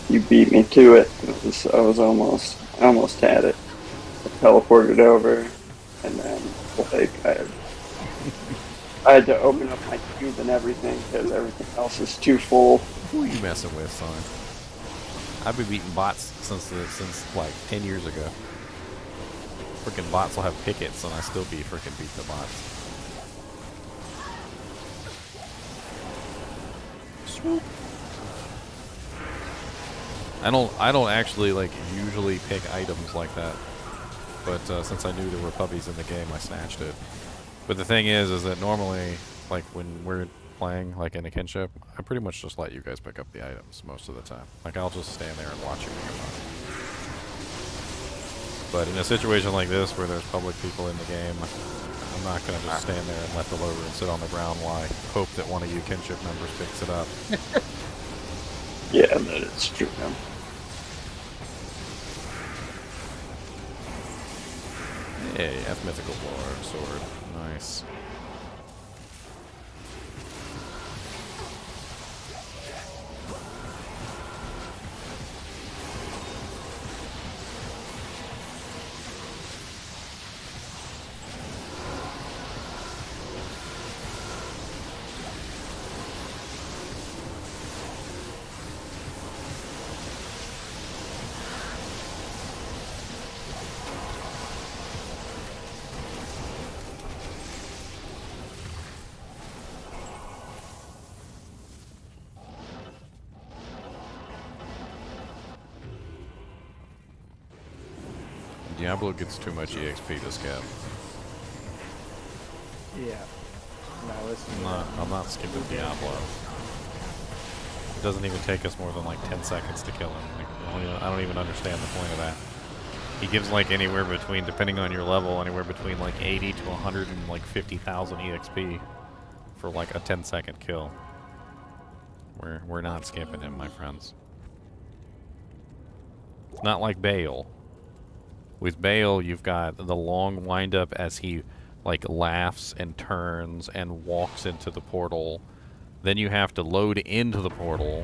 You beat me to it. I was almost had it. I teleported over, and then like I had to open up my cube and everything because everything else is too full. Who are you messing with, son? I've been beating bots since like 10 years ago. Freaking bots will have pickets, and I still beat the bots. Swoop. I don't actually like usually pick items like that, but since I knew there were puppies in the game, I snatched it. But the thing is that normally, like when we're playing like in a kinship, I pretty much just let you guys pick up the items most of the time. Like I'll just stand there and watch you pick them up. But in a situation like this where there's public people in the game, I'm not gonna just stand there and let the low rune sit on the ground while I hope that one of you kinship members picks it up. Yeah, that is true. Hey, F mythical bar sword. Nice. Diablo gets too much EXP to skip. Yeah. No, listen. I'm not skipping Diablo. It doesn't even take us more than like 10 seconds to kill him. Like, I don't even understand the point of that. He gives like anywhere between, depending on your level, anywhere between like 80 to 150,000 EXP for like a 10-second kill. We're not skipping him, my friends. It's not like Bale. With Bale, you've got the long windup as he like laughs and turns and walks into the portal. Then you have to load into the portal,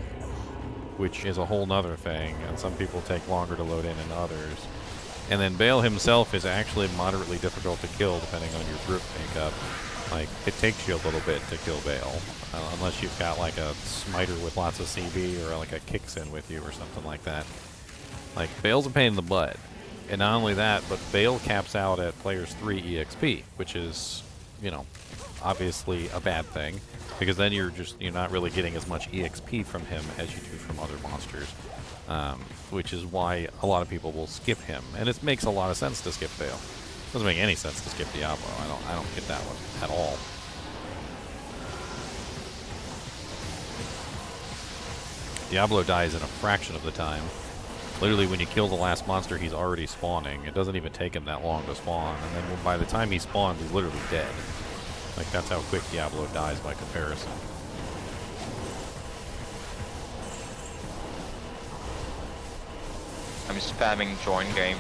which is a whole nother thing, and some people take longer to load in than others. And then Bale himself is actually moderately difficult to kill depending on your group makeup. Like, it takes you a little bit to kill Bale, unless you've got like a smiter with lots of CB or like a Kixin with you or something like that. Like, Bale's a pain in the butt. And not only that, but Bale caps out at players 3 EXP, which is, you know, obviously a bad thing, because then you're not really getting as much EXP from him as you do from other monsters, which is why a lot of people will skip him. And it makes a lot of sense to skip Bale. It doesn't make any sense to skip Diablo. I don't get that one at all. Diablo dies in a fraction of the time. Literally, when you kill the last monster, he's already spawning. It doesn't even take him that long to spawn, and then by the time he spawns, he's literally dead. Like, that's how quick Diablo dies by comparison. I'm spamming join game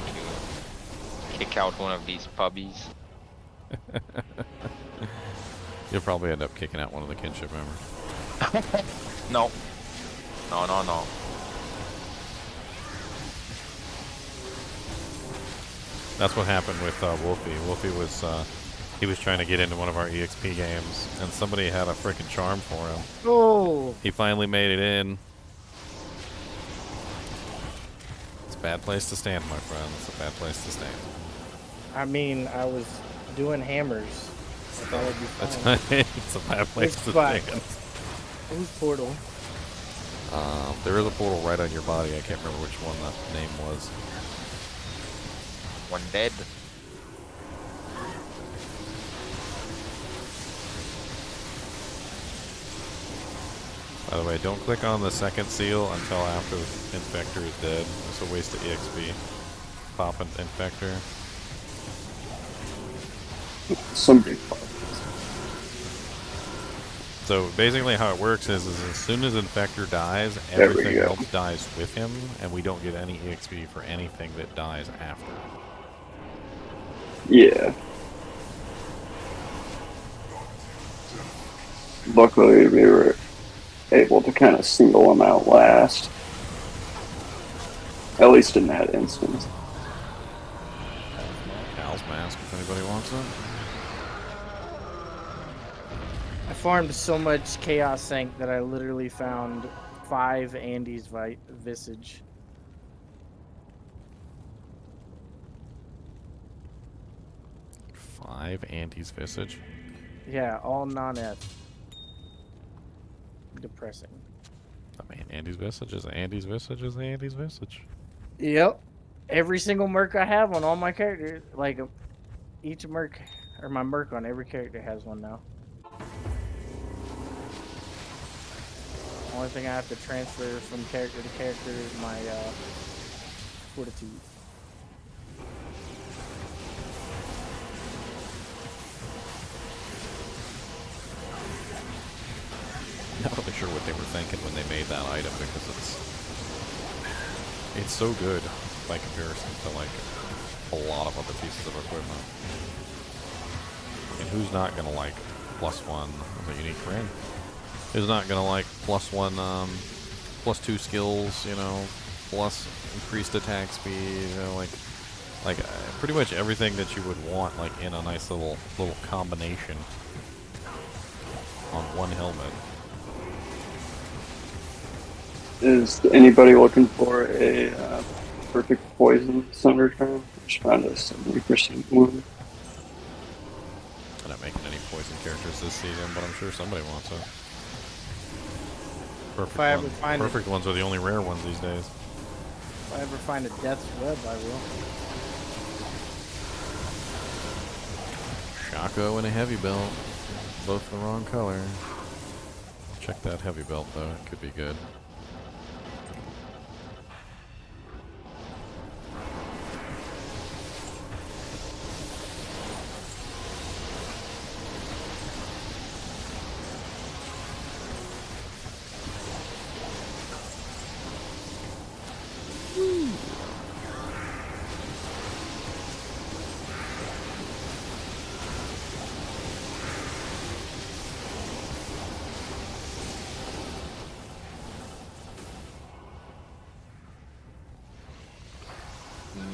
to kick out one of these puppies. You'll probably end up kicking out one of the Kinship members. No. No. That's what happened with Wolfie. Wolfie was he was trying to get into one of our EXP games, and somebody had a freaking charm for him. Oh! He finally made it in. It's a bad place to stand, my friend. It's a bad place to stand. I mean, I was doing hammers. I thought it'd be fine. It's a bad place to Spot. stand. Who's portal? There is a portal right on your body. I can't remember which one the name was. One dead. By the way, don't click on the second seal until after the Infector is dead. It's a waste of EXP. Pop an Infector. Somebody. So basically how it works is as soon as Infector dies, There we everything go. else dies with him, and we don't get any EXP for anything that dies after. Yeah. Luckily, we were able to kind of single them out last. At least in that instance. Cal's Mask, if anybody wants it. I farmed so much Chaos Sank that I literally found 5 Andy's Visage. Five Andy's Visage. Yeah, all non-F. Depressing. I mean, Andy's Visage is Andy's Visage is Andy's Visage. Yep. Every single merc I have on all my characters, like each merc, or my merc on every character has one now. Only thing I have to transfer from character to character is my fortitude. Not really sure what they were thinking when they made that item, because it's so good by comparison to like a lot of other pieces of equipment. And who's not gonna like +1 as a unique ring? Who's not gonna like +1, +2 skills, you know, plus increased attack speed, you know, like pretty much everything that you would want, like in a nice little combination on one helmet. Is anybody looking for a perfect poison Thunder Charm? Just found a 70% wound. I'm not making any poison characters this season, but I'm sure somebody wants it. If I ever find Perfect ones are the only rare ones these days. If I ever find a Death's Web, I will. Shaco and a heavy belt. Both the wrong color. Check that heavy belt though, it could be good.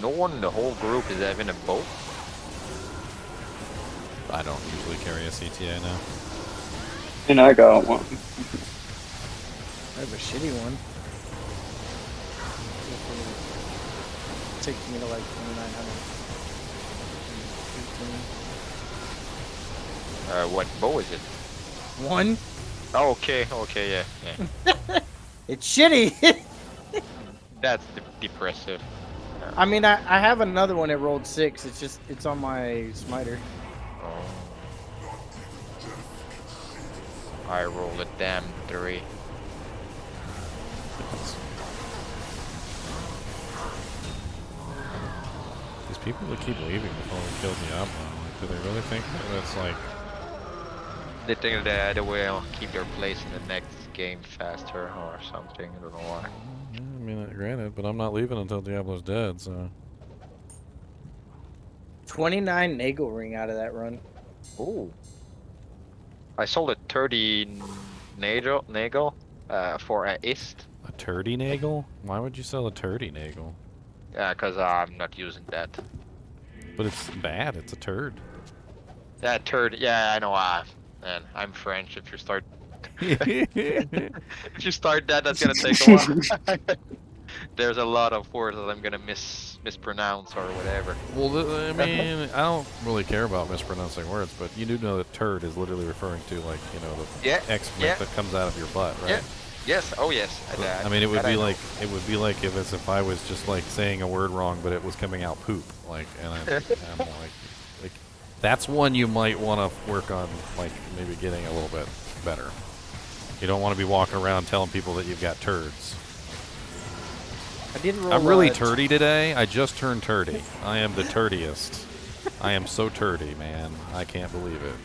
no one in the whole group is having a boat? I don't usually carry a CTA now. And I got one. I have a shitty one. It takes me to like 2,900. What bow is it? One? Oh, okay, yeah. It's shitty. That's depressive. I mean, I have another one that rolled 6. It's on my smiter. Oh. I rolled a damn 3. These people that keep leaving before we kill Diablo, do they really think that it's like... They think that they will keep their place in the next game faster or something. I don't know why. I mean, granted, but I'm not leaving until Diablo's dead, so... 29 Nagel ring out of that run. Ooh. I sold a 30 Nagel for a ist. A turdy nagel? Why would you sell a turdy nagel? Yeah, because I'm not using that. But it's bad, it's a turd. That turd, yeah, I know. Man, I'm French. If you start, if you start that, that's gonna take a while. There's a lot of words that I'm gonna mispronounce or whatever. Well, I mean, I don't really care about mispronouncing words, but you do know that turd is literally referring to, like, you know, the excrement that comes out of your butt, right? Yeah. Yes. Oh, yes. I mean, it would be like if I was just like saying a word wrong, but it was coming out poop, like, and I'm like, that's one you might want to work on, like maybe getting a little bit better. You don't want to be walking around telling people that you've got turds. I did roll. I'm really turdy today. I just turned turdy. I am the turdiest. I am so turdy, man. I can't believe it.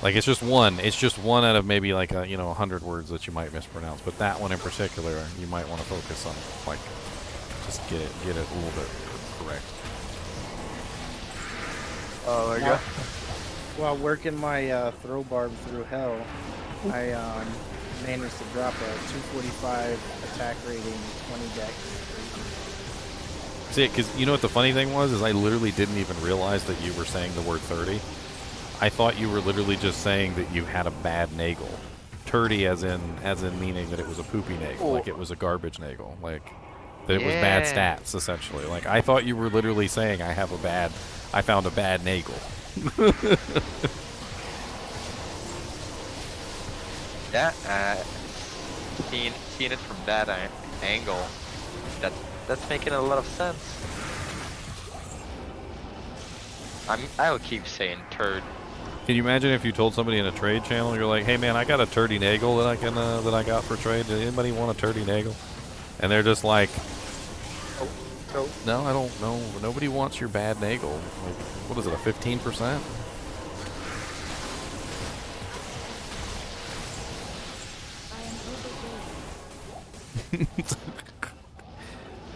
Like, it's just one. It's just one out of maybe like 100 words that you might mispronounce. But that one in particular, you might want to focus on, like, just get it a little bit correct. Oh my god. While working my throw barb through hell, I managed to drop a 245 attack rating, 20 dex. See, because you know what the funny thing was, is I literally didn't even realize that you were saying the word 30. I thought you were literally just saying that you had a bad nagel. Turdy as in meaning that it was a poopy nagel, like it was a garbage nagel, like that it was bad stats, essentially. Like, I thought you were literally saying I found a bad nagel. Yeah, seeing it from that angle, that's making a lot of sense. I'll keep saying turd. Can you imagine if you told somebody in a trade channel, you're like, "Hey man, I got a turdy nagel that I got for trade. Does anybody want a turdy nagel?" And they're just like, "No, I don't know. Nobody wants your bad nagel." Like, what is it, a 15%?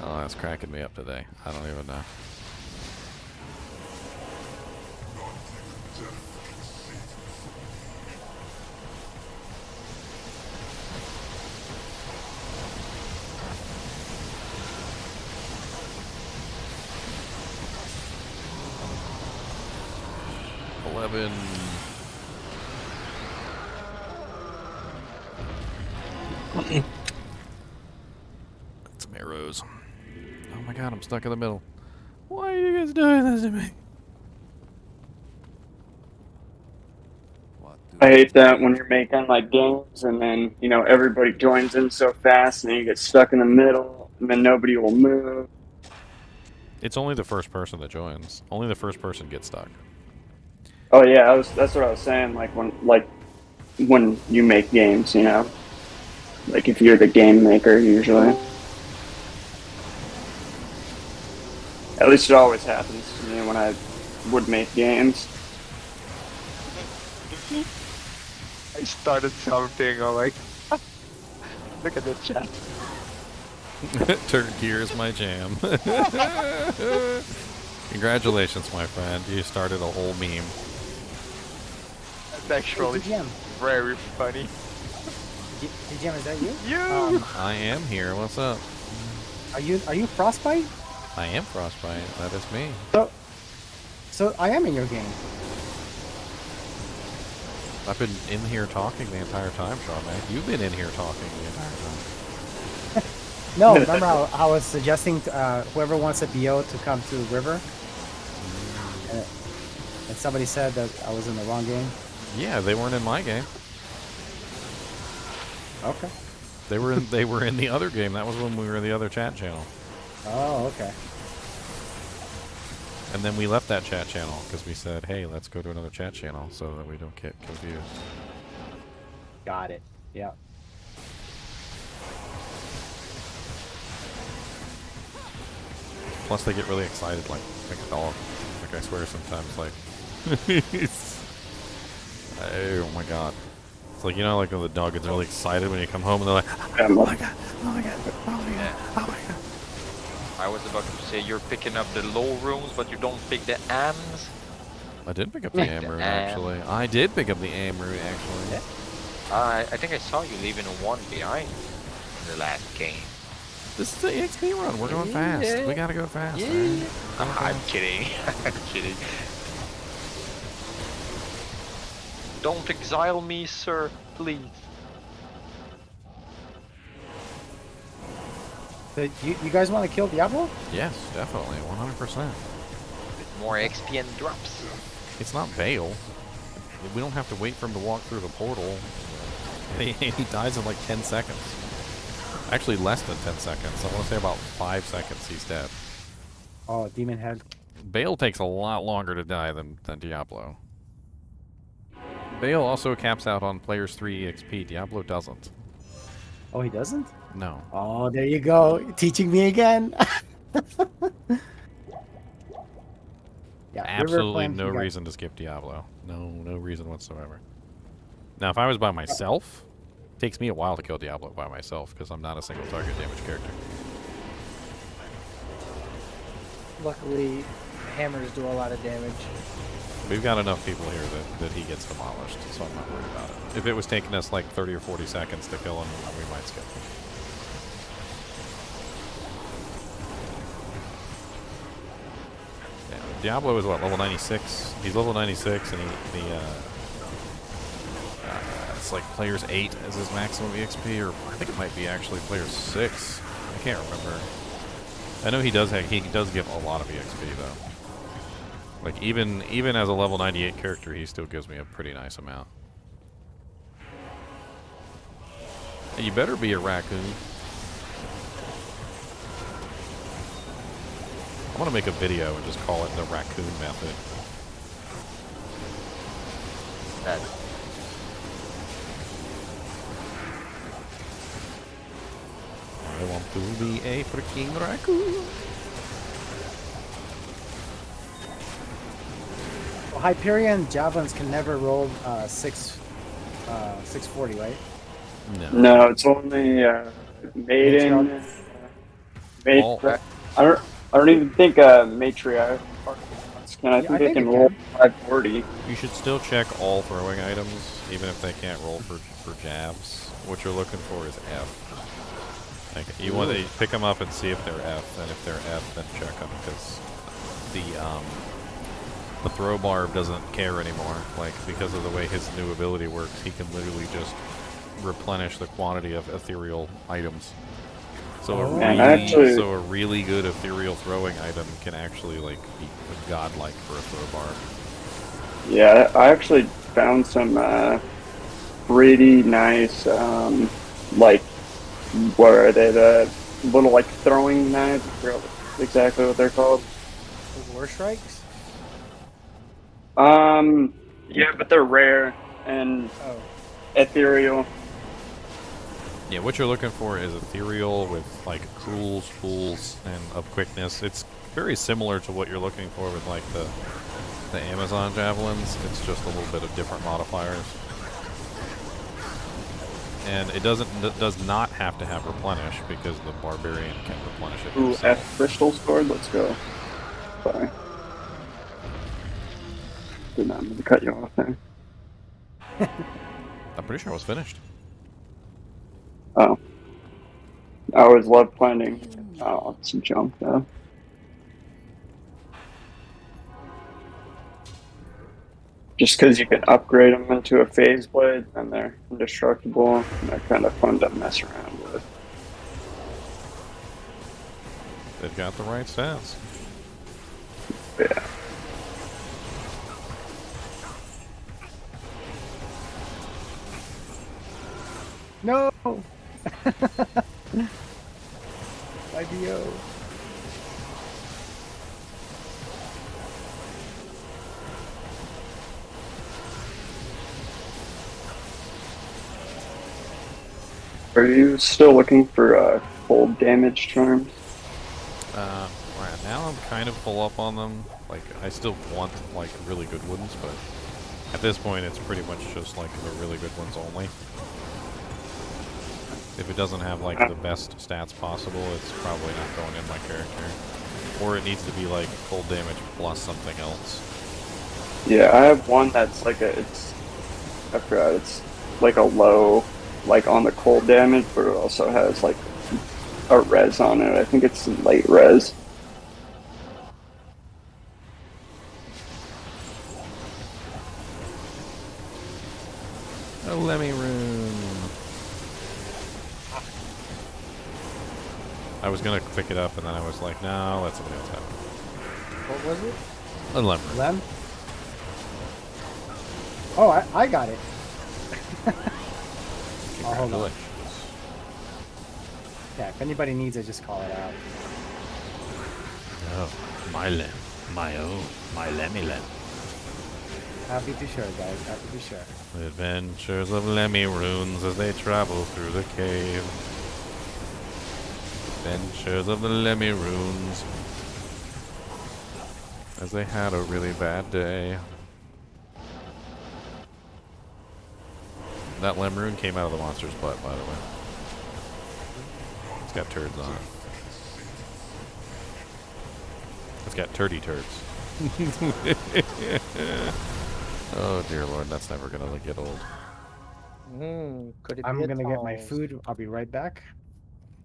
Oh, that's cracking me up today. I don't even know. Some arrows. Oh my god, I'm stuck in the middle. Why are you guys doing this to me? I hate that when you're making like games and then, you know, everybody joins in so fast and then you get stuck in the middle and then nobody will move. It's only the first person that joins. Only the first person gets stuck. Oh yeah, that's what I was saying, like when you make games, you know. Like if you're the game maker usually. At least it always happens to me when I would make games. I started something, I'm like, look at the chat. Turd gear is my jam. Congratulations, my friend. You started a whole meme. That's actually very funny. Jam, is that you? You! I am here. What's up? Are you Frostbite? I am Frostbite. That is me. So I am in your game. I've been in here talking the entire time, Sean, man. You've been in here talking the entire time. No, remember how I was suggesting whoever wants a BO to come to River? And somebody said that I was in the wrong game? Yeah, they weren't in my game. Okay. They were in the other game. That was when we were in the other chat channel. Oh, okay. And then we left that chat channel because we said, hey, let's go to another chat channel so that we don't get confused. Got it. Yeah. Plus, they get really excited, like a dog. Like, I swear sometimes, like... oh my god. It's like, you know, like when the dog gets really excited when you come home and they're like, oh my god, oh my god, oh my god, oh my god. I was about to say you're picking up the low rooms, but you don't pick the AMs. I did pick up the AM rune, actually. I did pick up the AM rune, actually. Yeah. I think I saw you leaving a 1 behind in the last game. This is the EXP run. We're going fast. We gotta go fast. Yeah. I'm kidding. I'm kidding. Don't exile me, sir, please. So you guys want to kill Diablo? Yes, definitely. 100%. With more XP and drops. It's not Bale. We don't have to wait for him to walk through the portal. He dies in like 10 seconds. Actually, less than 10 seconds. I want to say about 5 seconds he's dead. Oh, Demon Head. Bale takes a lot longer to die than Diablo. Bale also caps out on players 3 EXP. Diablo doesn't. Oh, he doesn't? No. Oh, there you go. Teaching me again. Yeah, absolutely no reason to skip Diablo. No reason whatsoever. Now, if I was by myself, it takes me a while to kill Diablo by myself because I'm not a single target damage character. Luckily, hammers do a lot of damage. We've got enough people here that he gets demolished, so I'm not worried about it. If it was taking us like 30 or 40 seconds to kill him, we might skip him. Yeah, Diablo is what, level 96? He's level 96, and it's like players 8 as his maximum EXP, or I think it might be actually players 6. I can't remember. I know he does give a lot of EXP though. Like even as a level 98 character, he still gives me a pretty nice amount. And you better be a raccoon. I want to make a video and just call it the raccoon method. I want to be a freaking raccoon. Well, Hyperion javelins can never roll 640, right? No, it's only maiden. I don't even think matriarch can. I think they can roll 540. You should still check all throwing items, even if they can't roll for jabs. What you're looking for is F. Like you want to pick them up and see if they're F, and if they're F, then check them because the throw barb doesn't care anymore. Like because of the way his new ability works, he can literally just replenish the quantity of ethereal items. So a really good ethereal throwing item can actually like be godlike for a throw barb. Yeah, I actually found some pretty nice like what are they, the little like throwing knives? I forgot exactly what they're called. The war strikes? Yeah, but they're rare and ethereal. Yeah, what you're looking for is ethereal with like cruel spools and of quickness. It's very similar to what you're looking for with like the Amazon javelins. It's just a little bit of different modifiers. And it does not have to have replenish because the barbarian can replenish it. Ooh, F crystal sword. Let's go. Sorry. Did not mean to cut you off there. I'm pretty sure I was finished. Oh. I always love planning. Oh, some junk though. just because you can upgrade them into a phase blade, and they're indestructible, and they're kind of fun to mess around with. They've got the right stats. Yeah. No! IDO. Are you still looking for cold damage charms? Right now I'm kind of full up on them. Like, I still want, like, really good ones, but at this point it's pretty much just, like, the really good ones only. If it doesn't have, like, the best stats possible, it's probably not going in my character. Or it needs to be, like, cold damage plus something else. Yeah, I have one that's like I forgot, it's like a low, like on the cold damage, but it also has like a res on it. I think it's late res. A Lemmy Rune. I was gonna pick it up, and then I was like, no, let somebody else have it. What was it? A Lemmy Rune. Lem? Oh, I got it. Oh, hold on. Yeah, if anybody needs it, just call it out. Oh, my Lem. My own. My Lemmy Lem. Happy to share, guys. Happy to share. The adventures of Lemmy Runes as they travel through the cave. Adventures of the Lemmy Runes as they had a really bad day. That Lem Rune came out of the monster's butt, by the way. It's got turds on it. It's got turdy turds. Oh dear lord, that's never gonna get old. Could it I'm be a gonna get my tall? food. I'll be right back.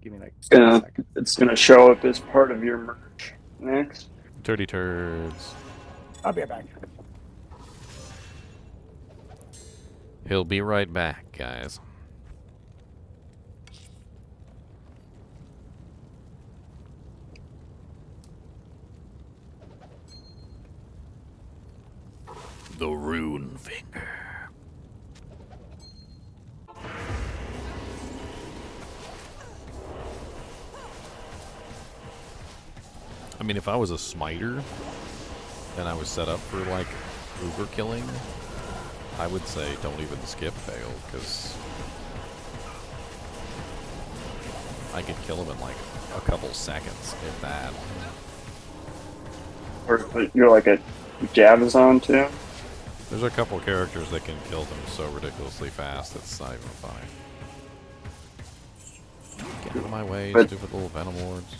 Give me like It's 10 gonna, seconds. it's gonna show up as part of your merch next. Turdy turds. I'll be right back. He'll be right back, guys. The Rune Finger. I mean, if I was a smiter and I was set up for like uber killing, I would say don't even skip fail, because I could kill him in like a couple seconds, if that. Or you're like a Javazon too. There's a couple characters that can kill them so ridiculously fast it's not even funny. Get out of my way, But stupid little venom lords.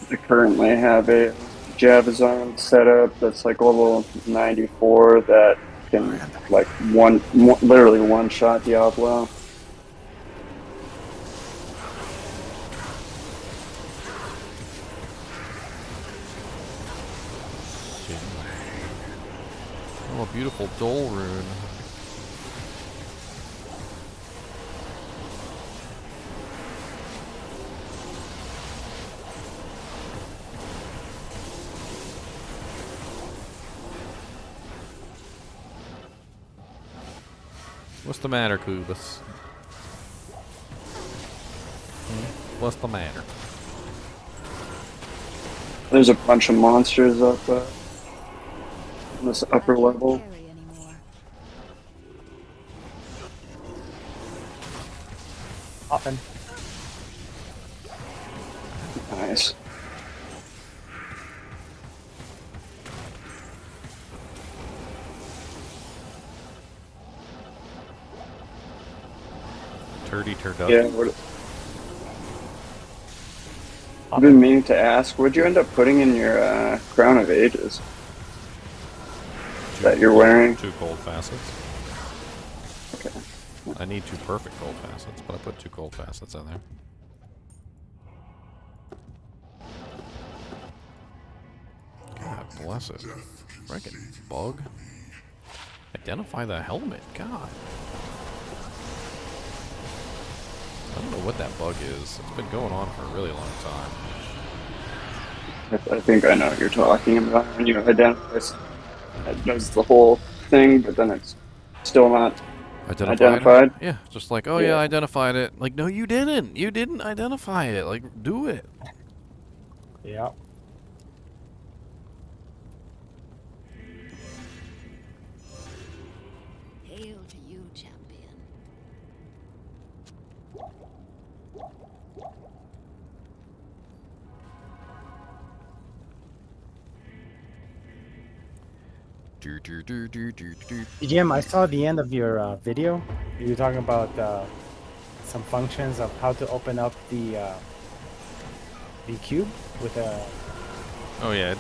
I currently have a Javazon setup that's like level 94 that can like literally one shot Diablo. Oh, a beautiful Dole Rune. What's the matter, Kubus? What's the matter? There's a bunch of monsters up in this upper level. Often. Nice. Turdy turducken. Yeah. I've been meaning to ask, what'd you end up putting in your Crown of Ages that you're wearing? 2 gold facets. Okay. I need 2 perfect gold facets, but I put 2 gold facets in there. God bless it. Frickin' bug. Identify the helmet. God. I don't know what that bug is. It's been going on for a really long time. I think I know what you're talking about. When you identify, it does the whole thing, but then it's still not identified. Yeah, just like, oh yeah, I identified it. Like, no, you didn't. You didn't identify it. Like, do it. Yeah. Hail to you, champion. Jim, I saw the end of your video. You were talking about some functions of how to open up the cube with a. Oh yeah,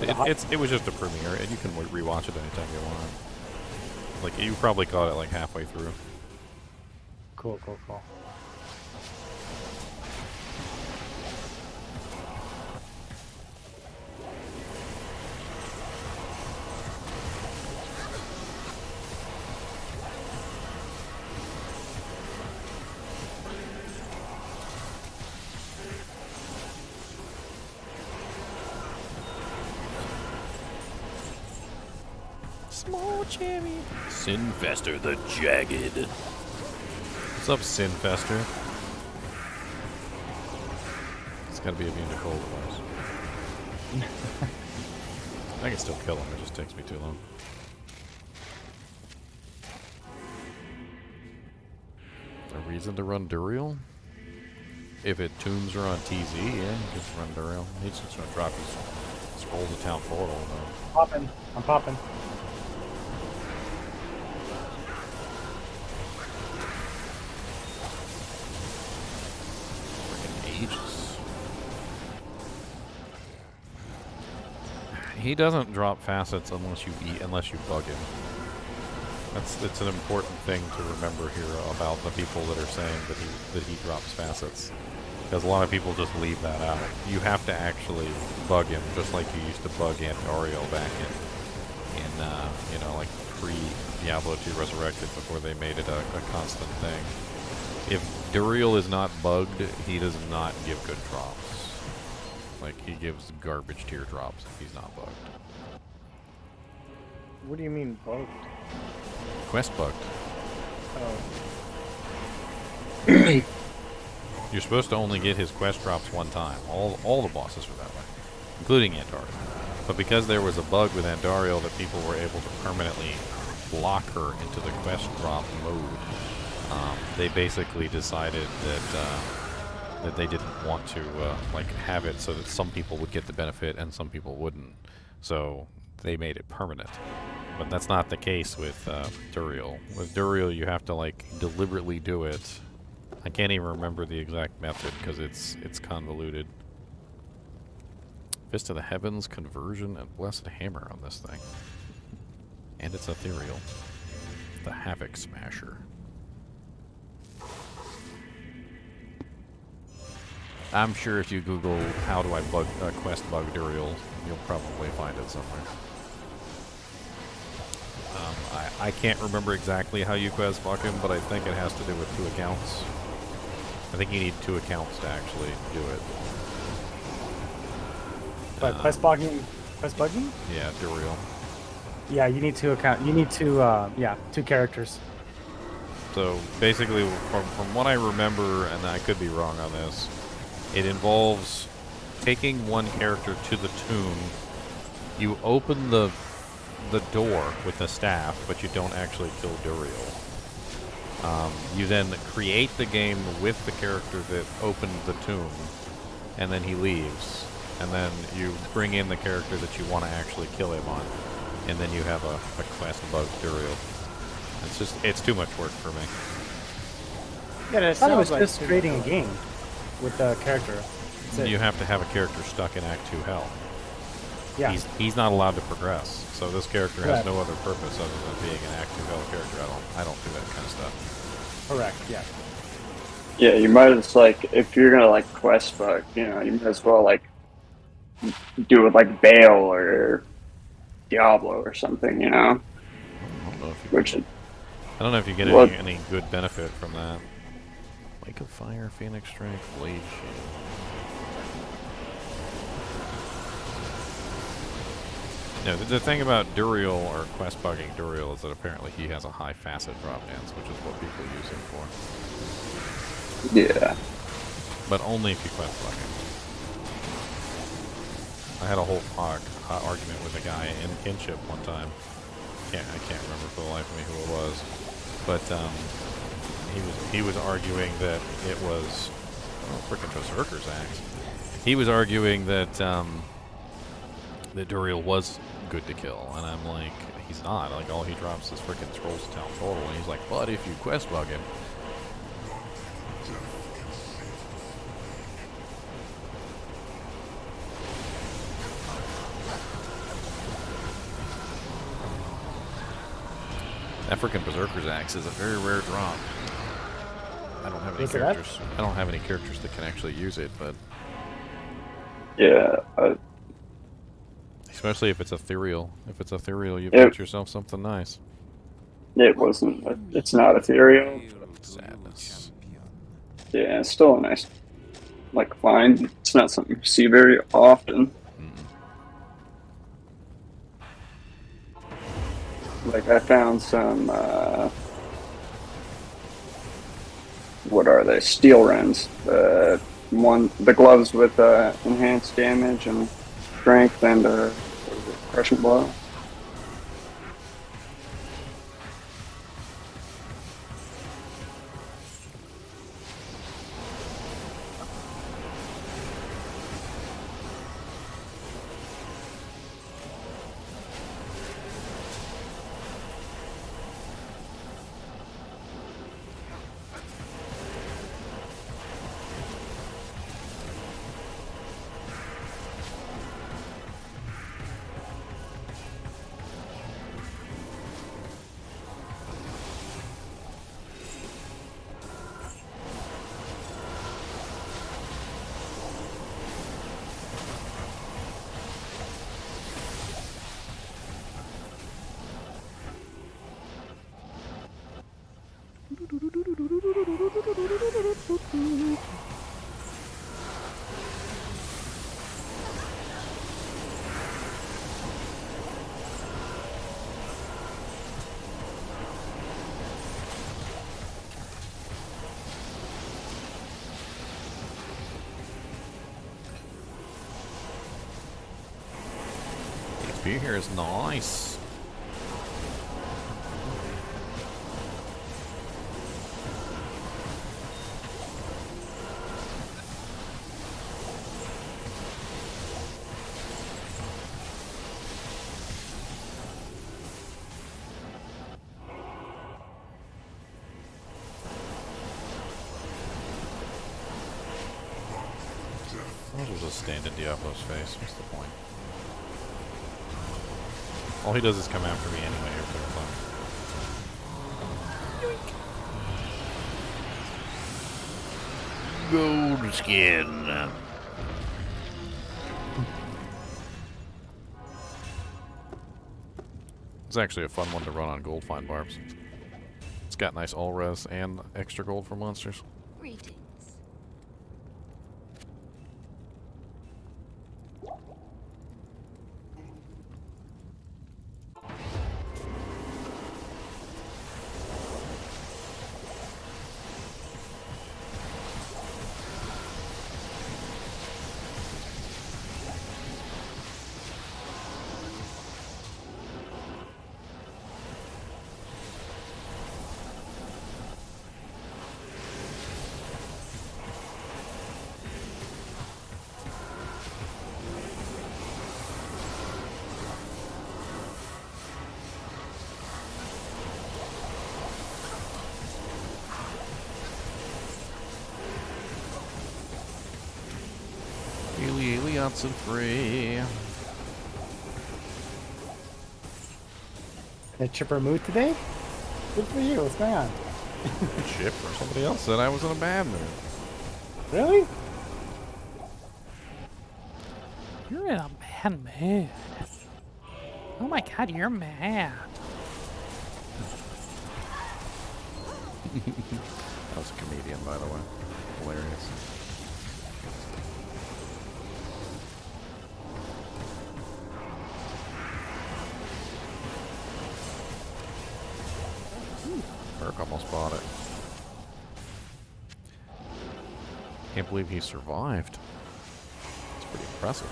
it was just a premiere, and you can rewatch it anytime you want. Like, you probably caught it like halfway through. Cool. Small cherry. Sinfester the Jagged. What's up, Sinfester? It's gotta be immune to cold otherwise. I can still kill him, it just takes me too long. A reason to run Duriel? If it tombs her on TZ, yeah, you can run Duriel. He's just gonna drop his scroll to town portal though. I'm popping. Ages. He doesn't drop facets unless you bug him. It's an important thing to remember here about the people that are saying that he drops facets, because a lot of people just leave that out. You have to actually bug him, just like you used to bug Antario back in like pre-Diablo 2 Resurrected, before they made it a constant thing. If Duriel is not bugged, he does not give good drops. Like, he gives garbage teardrops if he's not bugged. What do you mean bugged? Quest bugged. Oh. You're supposed to only get his quest drops one time. All the bosses are that way, including Antario. But because there was a bug with Antario that people were able to permanently block her into the quest drop mode, they basically decided that they didn't want to like have it so that some people would get the benefit and some people wouldn't. So they made it permanent. But that's not the case with Duriel. With Duriel, you have to like deliberately do it. I can't even remember the exact method because it's convoluted. Fist of the Heavens, Conversion, and Blessed Hammer on this thing. And it's ethereal. The Havoc Smasher. I'm sure if you Google how do I bug quest bug Duriel, you'll probably find it somewhere. I can't remember exactly how you quest bug him, but I think it has to do with 2 accounts. I think you need 2 accounts to actually do it. But quest bugging? Yeah, Duriel. Yeah, you need 2 account. You need 2 2 characters. So basically, from what I remember, and I could be wrong on this, it involves taking one character to the tomb. You open the door with the staff, but you don't actually kill Duriel. You then create the game with the character that opened the tomb, and then he leaves. And then you bring in the character that you want to actually kill him on, and then you have a quest bug Duriel. It's too much work for me. Yeah, I thought it was just creating a game with the character. You have to have a character stuck in Act 2 hell. Yeah. He's not allowed to progress, so this character has no other purpose other than being an Act 2 hell character. I don't do that kind of stuff. Correct, yeah. Yeah, you might as like, if you're gonna like quest bug, you might as well like do it like Bale or Diablo or something, you know. Which I don't know if you get What? any good benefit from that. Wake of Fire, Phoenix Strength, Blade Shield. Yeah, the thing about Duriel, or quest bugging Duriel, is that apparently he has a high facet drop dance, which is what people use him for. Yeah. But only if you quest bug him. I had a whole argument with a guy in Kinship one time. I can't remember for the life of me who it was, but he was arguing that it was frickin' Berserker's Axe. He was arguing that that Duriel was good to kill, and I'm like, he's not. Like, all he drops is frickin' Trolls Town total, and he's like, but if you quest bug him. That frickin' Berserker's Axe is a very rare drop. I don't have any characters. I don't have any characters that can actually use it, but Yeah. especially if it's ethereal. If it's ethereal, you've got yourself something nice. It wasn't. It's not ethereal. Sadness. Yeah, it's still a nice, like, find. It's not something you see very often. Like, I found some, what are they? Steel Rends. The gloves with enhanced damage and strength and what is it? Crushing blow. XP here is nice. I'll just stand in Diablo's face. What's the point? All he does is come after me anyway every time. Gold skin. It's actually a fun one to run on gold find barbs. It's got nice all res and extra gold for monsters. Greetings. And free. A chipper mood today? Good for you. What's going on? Chip or somebody else said I was in a bad mood. Really? You're in a bad mood. Oh my god, you're mad. That was a comedian, by the way. Hilarious. Burke almost bought it. Can't believe he survived. It's pretty impressive.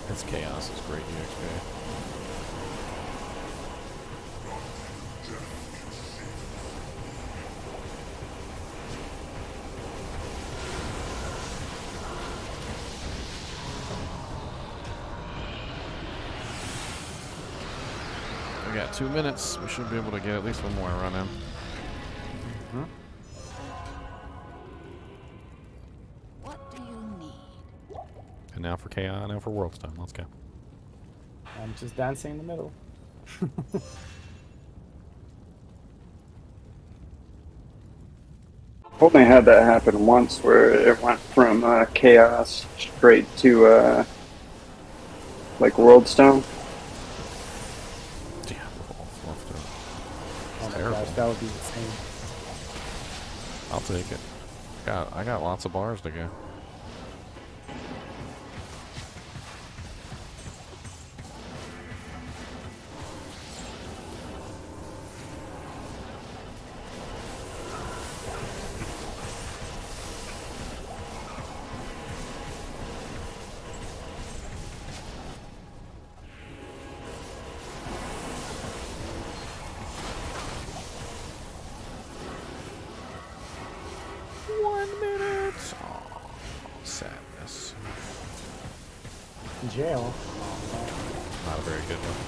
This chaos is great EXP. We got 2 minutes. We should be able to get at least one more run in. What do you need? And now for chaos, now for World's Time. Let's go. I'm just dancing in the middle. Only had that happen once where it went from chaos straight to like world stone. Yeah, Oh my terrible. gosh, that would be insane. I'll take it. I got lots of bars to go. Sadness. Jail. Not a very good one.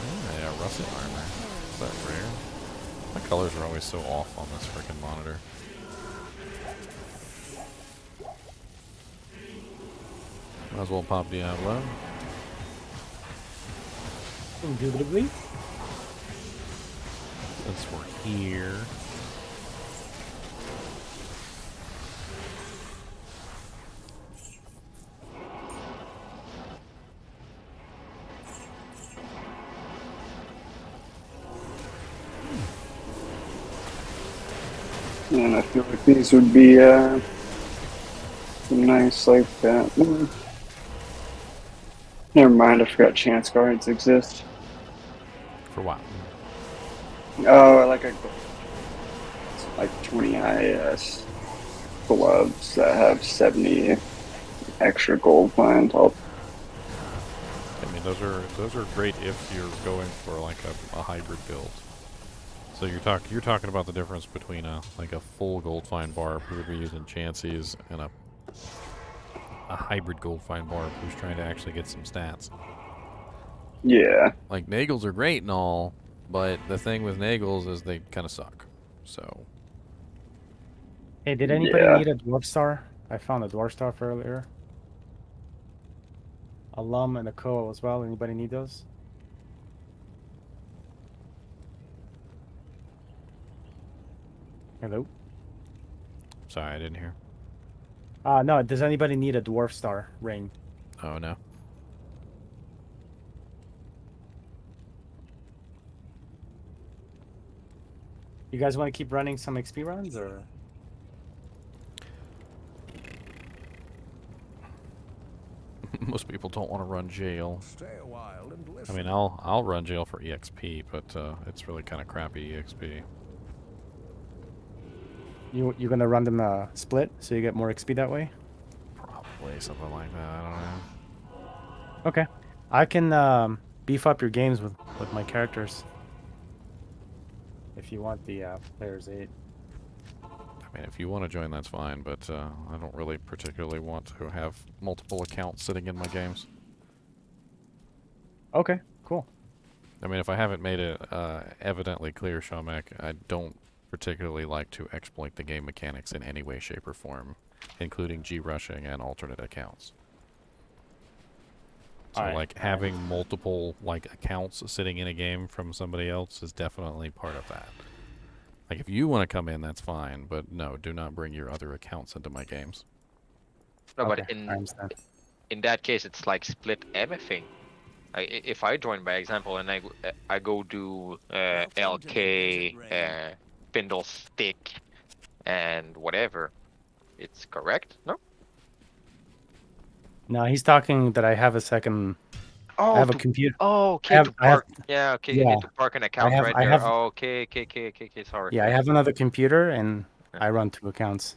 Oh, yeah, russet armor. Is that rare? My colors are always so off on this freaking monitor. Might as well pop Diablo. Indubitably. Since we're here. And I feel like these would be some nice, like, never mind, I forgot chance cards exist. For what? Oh, like 20 IS gloves that have 70 extra gold coins. I mean, those are great if you're going for like a hybrid build. So you're talking about the difference between a full gold fine barb who would be using chances and a hybrid gold fine barb who's trying to actually get some stats. Yeah. Like Nagels are great and all, but the thing with Nagels is they kind of suck. So. Hey, did anybody need a dwarf star? I found a dwarf star for earlier. A lum and a coal as well. Anybody need those? Hello? Sorry, I didn't hear. No, does anybody need a dwarf star ring? Oh, no. You guys want to keep running some XP runs, or? Most people don't want to run jail. Stay a while and I listen. mean, I'll run jail for EXP, but it's really kind of crappy EXP. You're gonna run them split so you get more XP that way? Probably something like that. I don't know. Okay, I can beef up your games with my characters if you want the players 8. I mean, if you want to join, that's fine, but I don't really particularly want to have multiple accounts sitting in my games. Okay, cool. I mean, if I haven't made it evidently clear, Shamek, I don't particularly like to exploit the game mechanics in any way, shape, or form, including G-rushing and alternate accounts. So, like, having multiple, like, accounts sitting in a game from somebody else is definitely part of that. Like, if you want to come in, that's fine, but no, do not bring your other accounts into my games. No, but in that case, it's like split everything. If I join by example and I go do LK, spindle stick, and whatever, it's correct, no? No, he's talking that I have a second. Oh, I have a computer. Oh, okay, to park. Yeah, okay, you need to park an account right there. Oh, okay, sorry. Yeah, I have another computer and I run 2 accounts.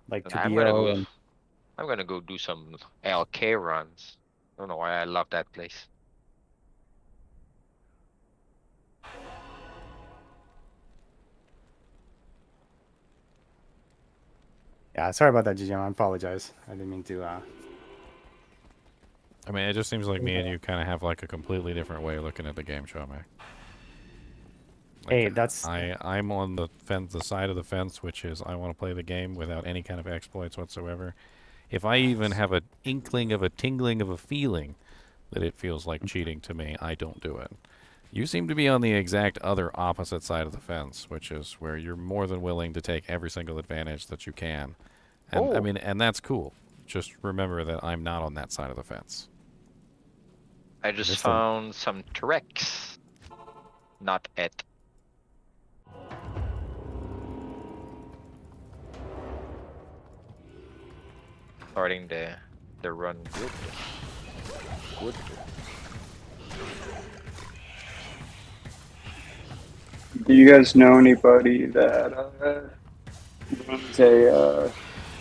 Like to BO and... I'm gonna go do some LK runs. I don't know why I love that place. Yeah, sorry about that, GGM. I apologize. I didn't mean to. I mean, it just seems like me and you kind of have like a completely different way of looking at the game, Shome. Like, hey, that's... I'm on the fence, the side of the fence, which is I want to play the game without any kind of exploits whatsoever. If I even have an inkling of a tingling of a feeling that it feels like cheating to me, I don't do it. You seem to be on the exact other opposite side of the fence, which is where you're more than willing to take every single advantage that you can. And I mean, and that's cool. Just remember that I'm not on that side of the fence. I just found some tricks. Not it. Starting the run good. Good. Do you guys know anybody that runs a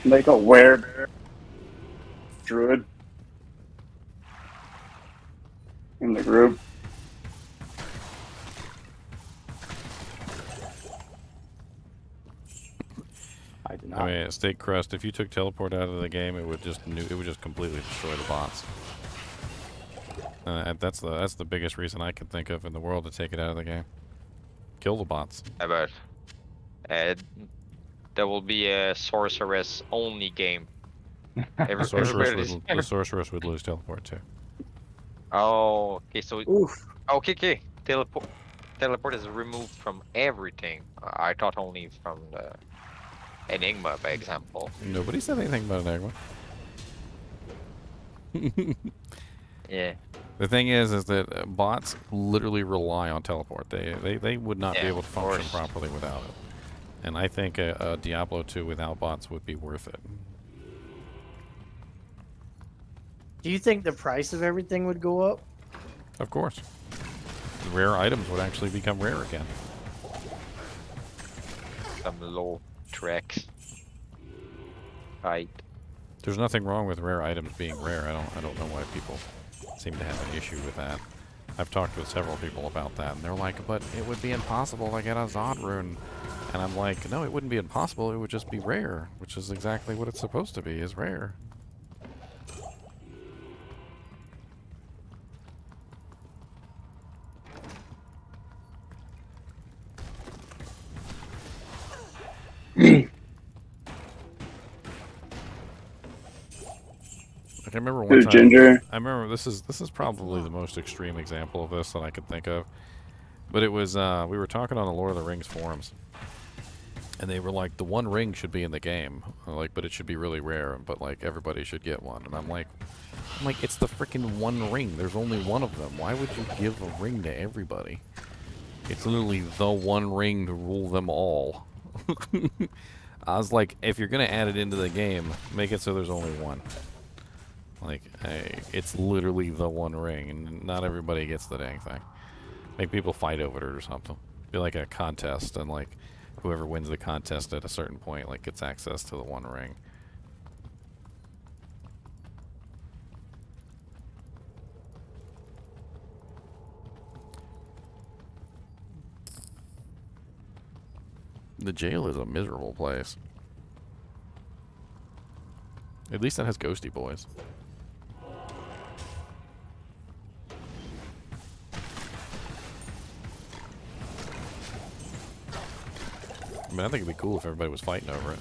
like a werebear druid in the group? I do not. I mean, Steak Crust, if you took teleport out of the game, it would just completely destroy the bots. That's the biggest reason I can think of in the world to take it out of the game. Kill the bots. How about there will be a sorceress only game. The sorceress would lose teleport too. Oh, okay. So oof. Okay. Teleport is removed from everything. I thought only from the Enigma, by example. Nobody said anything about Enigma. Yeah. The thing is that bots literally rely on teleport. They would not be able to function properly without it. And I think a Diablo 2 without bots would be worth it. Do you think the price of everything would go up? Of course. Rare items would actually become rare again. Some low tracks. Right. There's nothing wrong with rare items being rare. I don't know why people seem to have an issue with that. I've talked with several people about that, and they're like, but it would be impossible to get a Zod rune. And I'm like, no, it wouldn't be impossible, it would just be rare, which is exactly what it's supposed to be, is rare. I remember one time. Ginger. I remember this is probably the most extreme example of this that I could think of. But it was we were talking on the Lord of the Rings forums, and they were like, the one ring should be in the game, like, but it should be really rare, but like everybody should get one. And I'm like, it's the freaking one ring. There's only one of them. Why would you give a ring to everybody? It's literally the one ring to rule them all. I was like, if you're gonna add it into the game, make it so there's only one. Like, it's literally the one ring, and not everybody gets the dang thing. Make people fight over it or something. Be like a contest, and like, whoever wins the contest at a certain point, like, gets access to the one ring. The jail is a miserable place. At least it has ghosty boys. I mean, I think it'd be cool if everybody was fighting over it.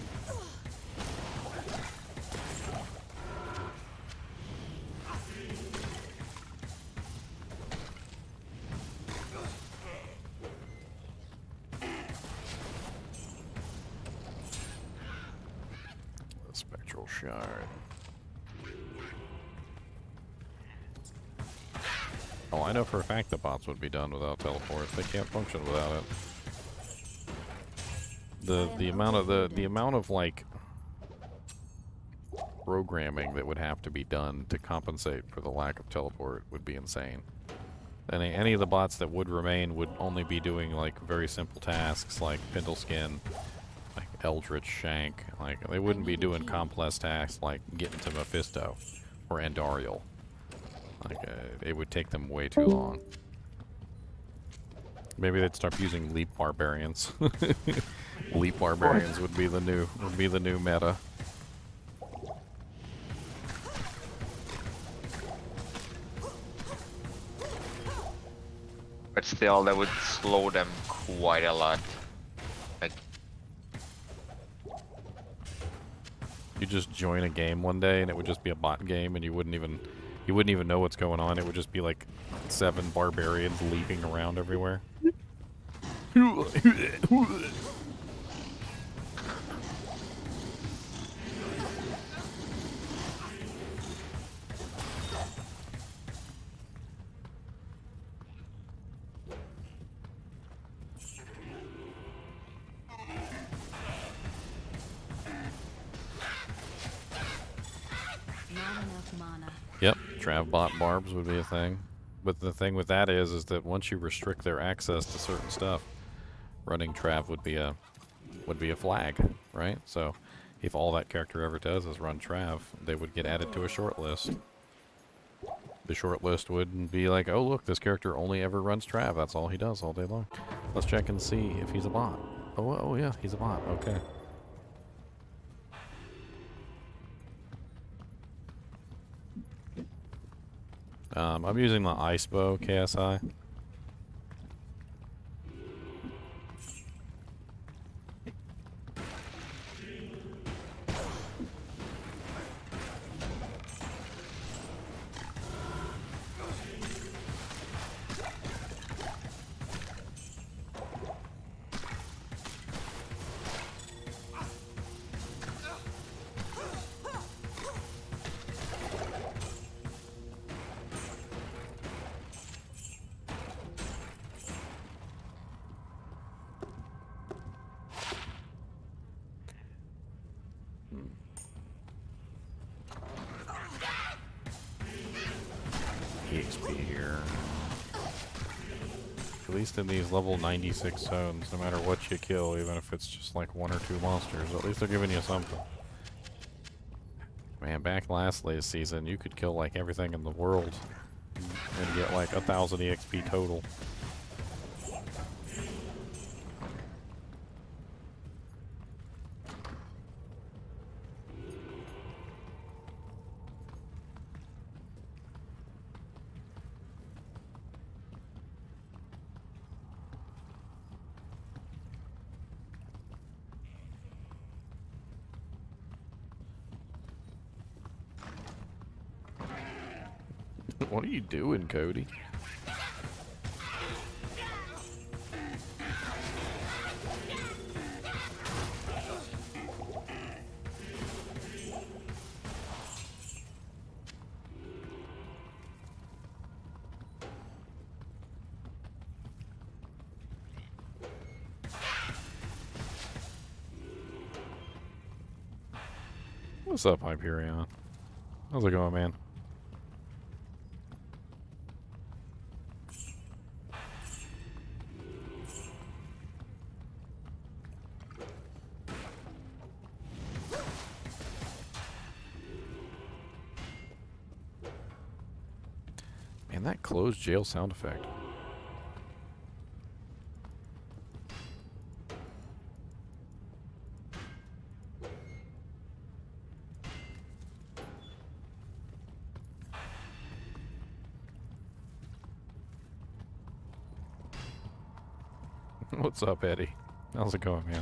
The spectral shard. Oh, I know for a fact the bots would be done without teleports. They can't function without it. The amount of like programming that would have to be done to compensate for the lack of teleport would be insane. Any of the bots that would remain would only be doing like very simple tasks like Pindle Skin, like Eldritch Shank. Like they wouldn't be doing complex tasks like getting to Mephisto or Andariel. Like it would take them way too long. Maybe they'd start using Leap Barbarians. Leap Barbarians would be the new meta. But still, that would slow them quite a lot. Like, you just join a game one day and it would just be a bot game and you wouldn't even know what's going on. It would just be like 7 barbarians leaping around everywhere. Not enough mana. Yep, Travbot barbs would be a thing. But the thing with that is that once you restrict their access to certain stuff, running Trav would be a flag, right? So if all that character ever does is run Trav, they would get added to a short list. The short list would be like, oh look, this character only ever runs Trav. That's all he does all day long. Let's check and see if he's a bot. Oh yeah, he's a bot. Okay. I'm using the Ice Bow KSI. EXP here. At least in these level 96 zones, no matter what you kill, even if it's just like 1 or 2 monsters, at least they're giving you something. Man, back last season, you could kill like everything in the world and get like 1,000 EXP total. What are you doing, Cody? What's up, Hyperion? How's it going, man? And that closed jail sound effect. What's up, Eddie? How's it going, man?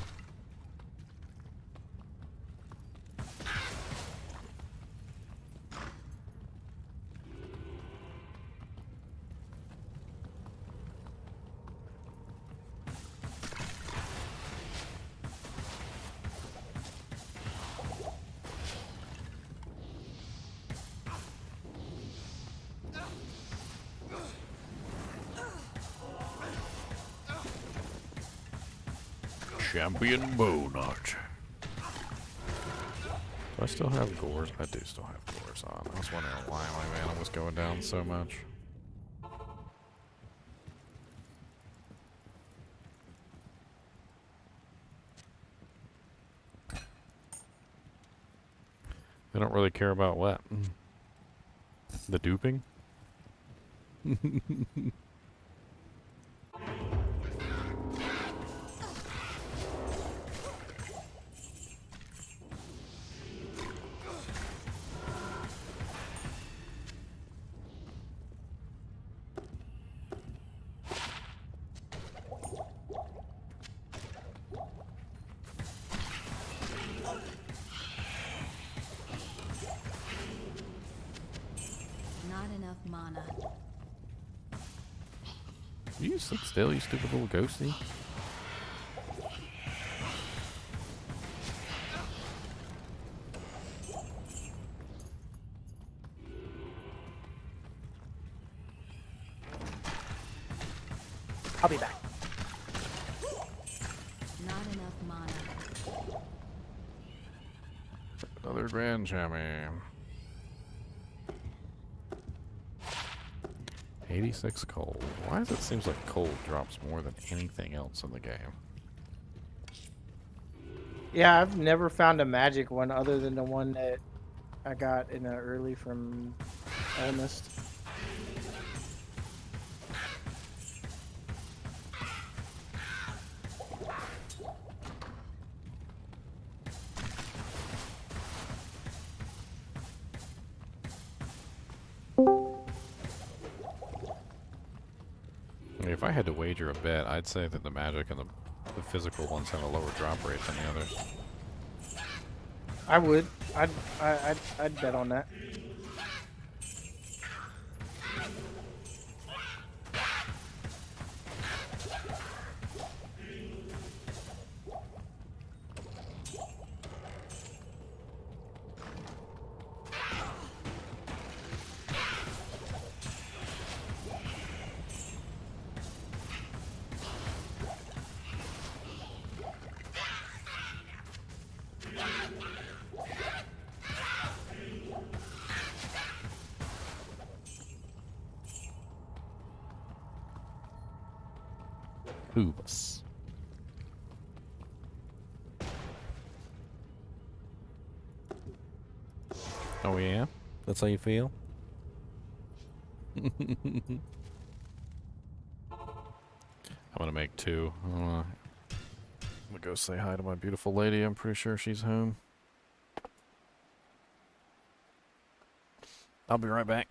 Champion Bonut. Do I still have gores? I do still have gores on. I was wondering why my mana was going down so much. They don't really care about what? The duping? Not enough mana. You sit still, you stupid little ghosty. I'll be back. Not enough mana. Another grand champion. 86 cold. Why does it seems like cold drops more than anything else in the game? Yeah, I've never found a magic one other than the one that I got in the early from Almost. If I had to wager a bet, I'd say that the magic and the physical ones have a lower drop rate than the others. I would. I'd bet on that. Hoobus. Oh yeah? That's how you feel? I'm gonna make two. I'm gonna go say hi to my beautiful lady. I'm pretty sure she's home. I'll be right back.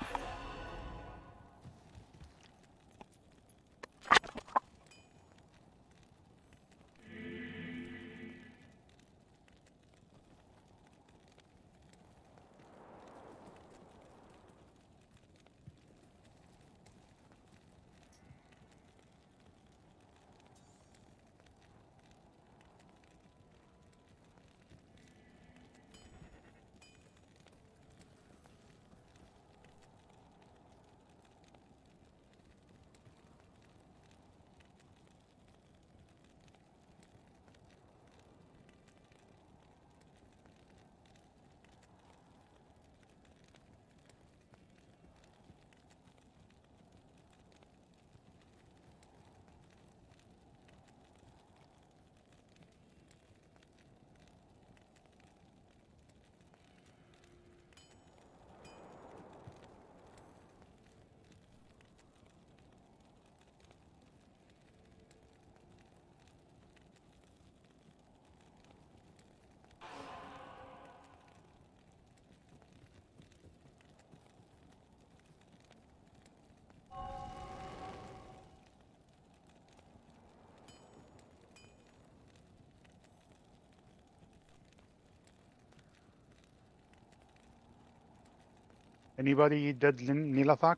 Anybody did Nilathak?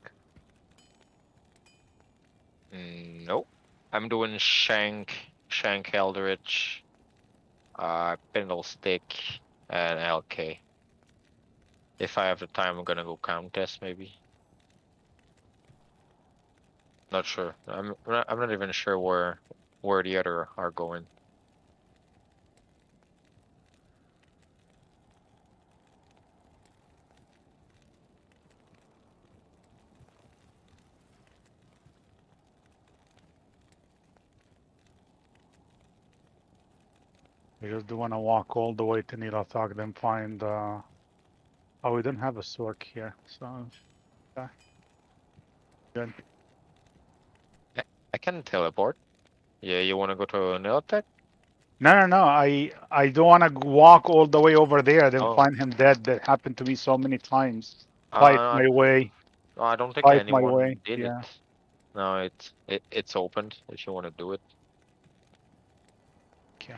Nope. I'm doing Shank Eldritch, Pendle Stick, and LK. If I have the time, I'm gonna go Countess maybe. Not sure. I'm not even sure where the other are going. I just do want to walk all the way to Nilathog, then find. Oh, we don't have a Sork here, so. Okay. Good. I can teleport. Yeah, you wanna go to Neotech? No. I don't want to walk all the way over there, then Oh. find him dead. That happened to me so many times. Fight Uh, my way. no, I don't think Fight my anyone way. did Yeah. it. No, it's opened if you wanna do it. Okay.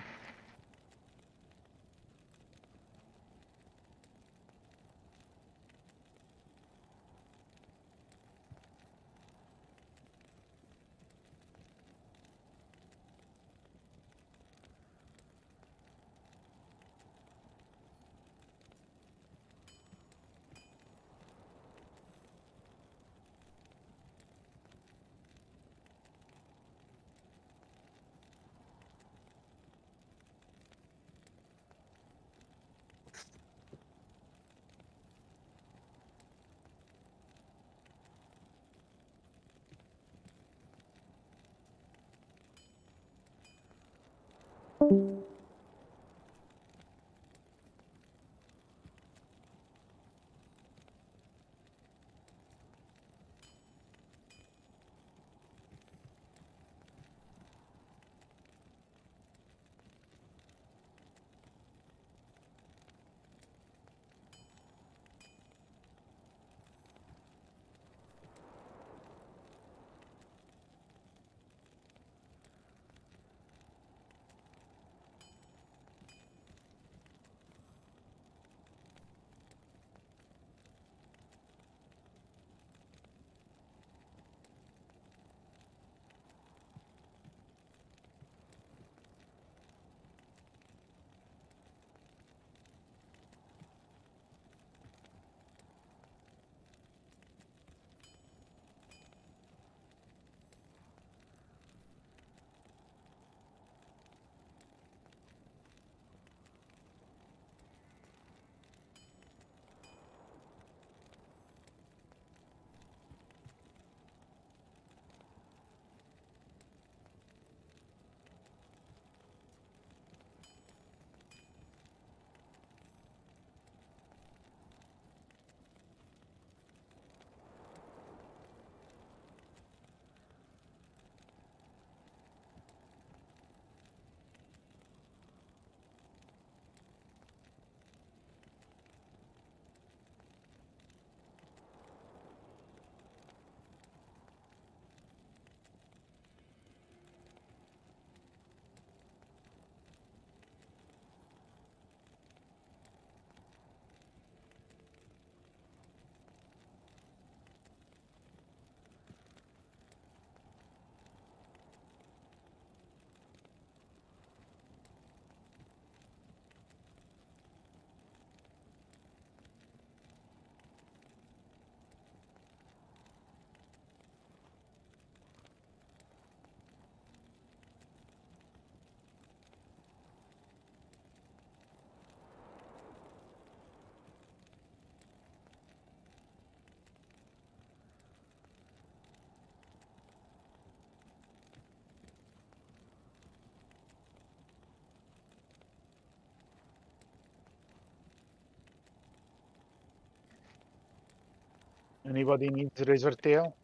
Anybody needs razor tail?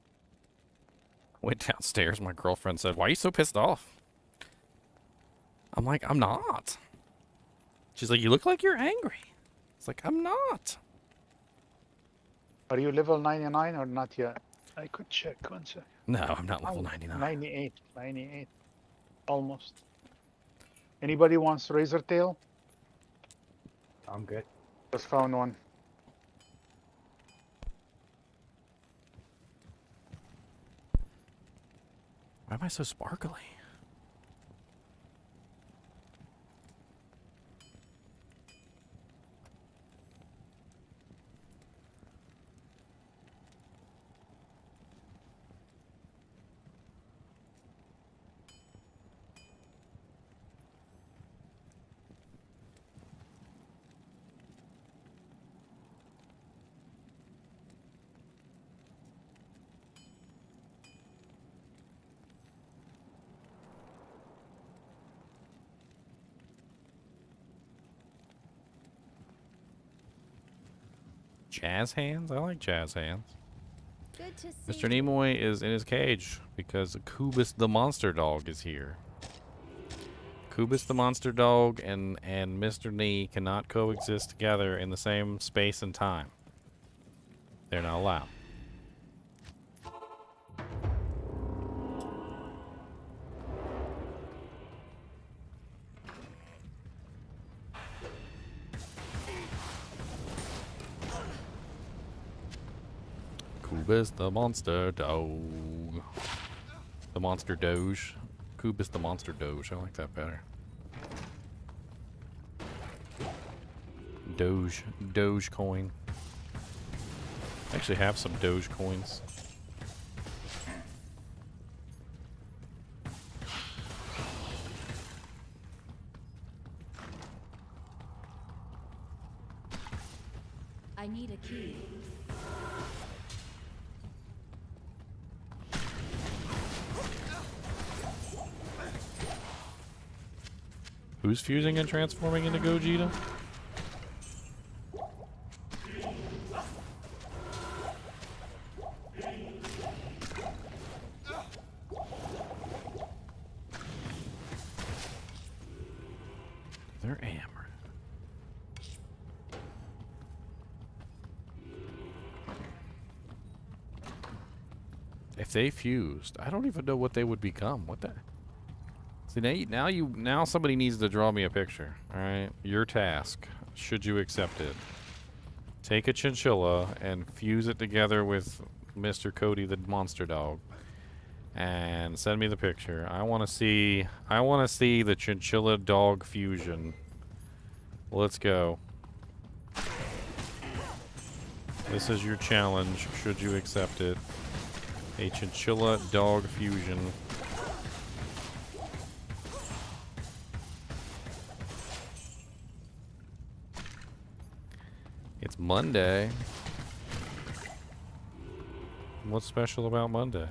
Went downstairs. My girlfriend said, "Why are you so pissed off?" I'm like, "I'm not." She's like, "You look like you're angry." It's like, "I'm not." Are you level 99 or not yet? I could check one sec. No, I'm not level 99. 98. Almost. Anybody wants razor tail? I'm good. Just found one. Why am I so sparkly? Jazz hands? I like jazz hands. Good to see Mr. Nimoy is in his cage because Kubus the monster dog is here. Kubus the monster dog and Mr. Nee cannot coexist together in the same space and time. They're not allowed. Kubus the monster dog. The monster doge. Kubus the monster doge. I like that better. Doge coin. I actually have some Doge coins. I need a key. Who's fusing and transforming into Gogeta? They're hammered. If they fused, I don't even know what they would become. What the? See, now somebody needs to draw me a picture. All right, your task. Should you accept it? Take a chinchilla and fuse it together with Mr. Cody the monster dog, and send me the picture. I want to see the chinchilla dog fusion. Let's go. This is your challenge. Should you accept it? A chinchilla dog fusion. It's Monday. What's special about Monday?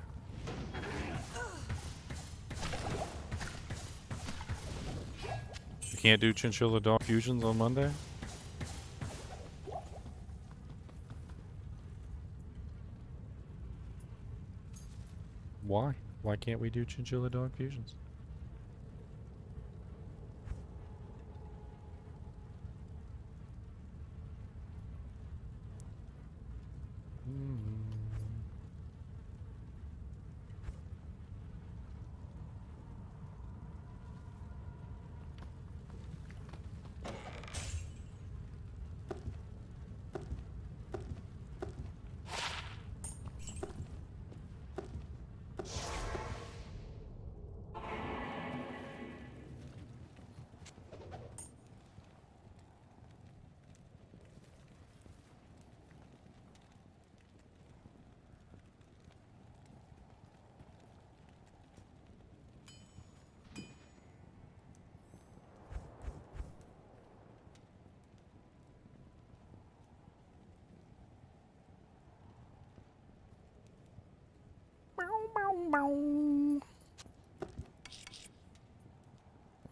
You can't do chinchilla dog fusions on Monday? Why? Why can't we do chinchilla dog fusions?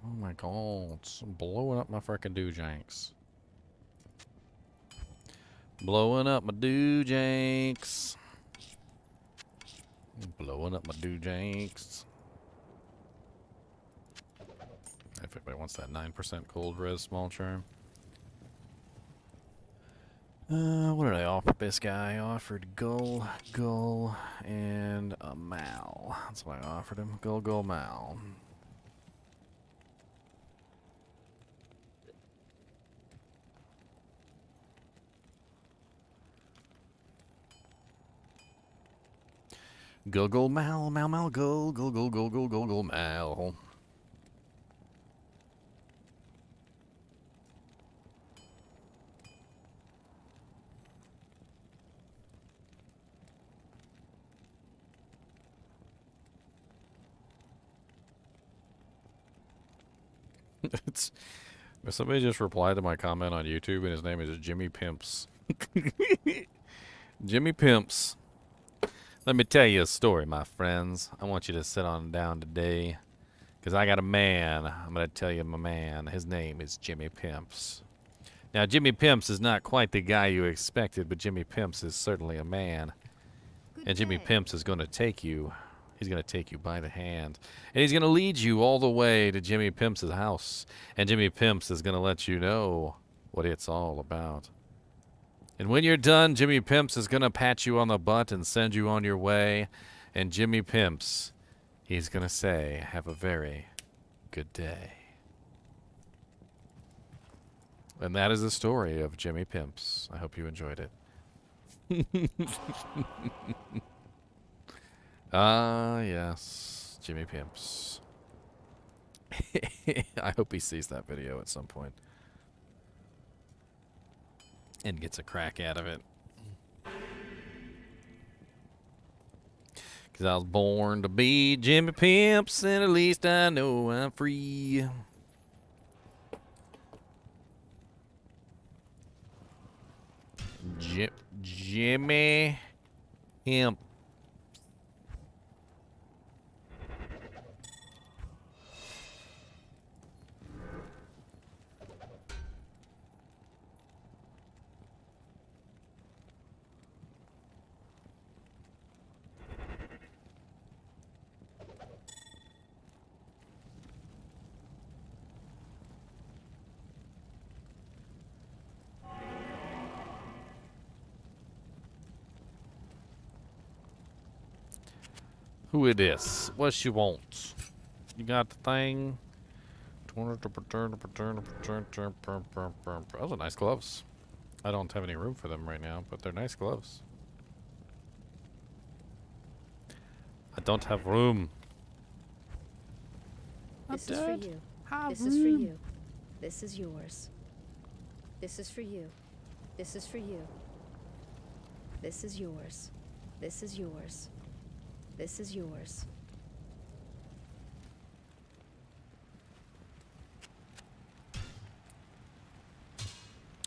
Oh my god, it's blowing up my freaking doojanks. Blowing up my doojanks. Blowing up my doojanks. If anybody wants that 9% cold res small charm. What did I offer this guy? I offered Gull, and a Mal. That's what I offered him. Gull, Mal. Go, Mal, go, Mal. It's somebody just replied to my comment on YouTube, and his name is Jimmy Pimps. Jimmy Pimps. Let me tell you a story, my friends. I want you to sit on down today, because I got a man. I'm going to tell you my man. His name is Jimmy Pimps. Now, Jimmy Pimps is not quite the guy you expected, but Jimmy Pimps is certainly a man. And Jimmy Pimps is going to take you. He's going to take you by the hand. And he's going to lead you all the way to Jimmy Pimps' house. And Jimmy Pimps is going to let you know what it's all about. And when you're done, Jimmy Pimps is going to pat you on the butt and send you on your way. And Jimmy Pimps, he's going to say, have a very good day. And that is the story of Jimmy Pimps. I hope you enjoyed it. Ah, yes. Jimmy Pimps. I hope he sees that video at some point. And gets a crack out of it. Because I was born to be Jimmy Pimps, and at least I know I'm free. Jimmy Pimp. Who it is? What she wants? You got the thing? Those are nice gloves. I don't have any room for them right now, but they're nice gloves. I don't have room. This is for you. This is for you. This is yours. This is for you. This is for you. This is yours. This is yours. This is yours.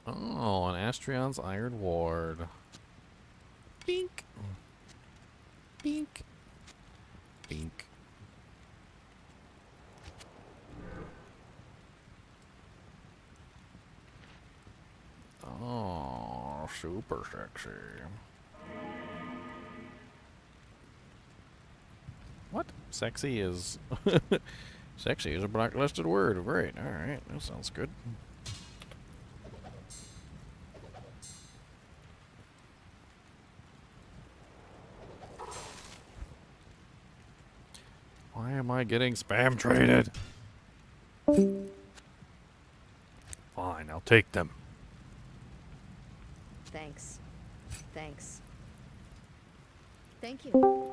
Oh, an Astrion's Iron Ward. Bink. Bink. Bink. Oh, super sexy. What? Sexy is... Sexy is a blacklisted word. Great. Alright, that sounds good. Why am I getting spam traded? Fine, I'll take them. Thanks. Thanks. Thank you.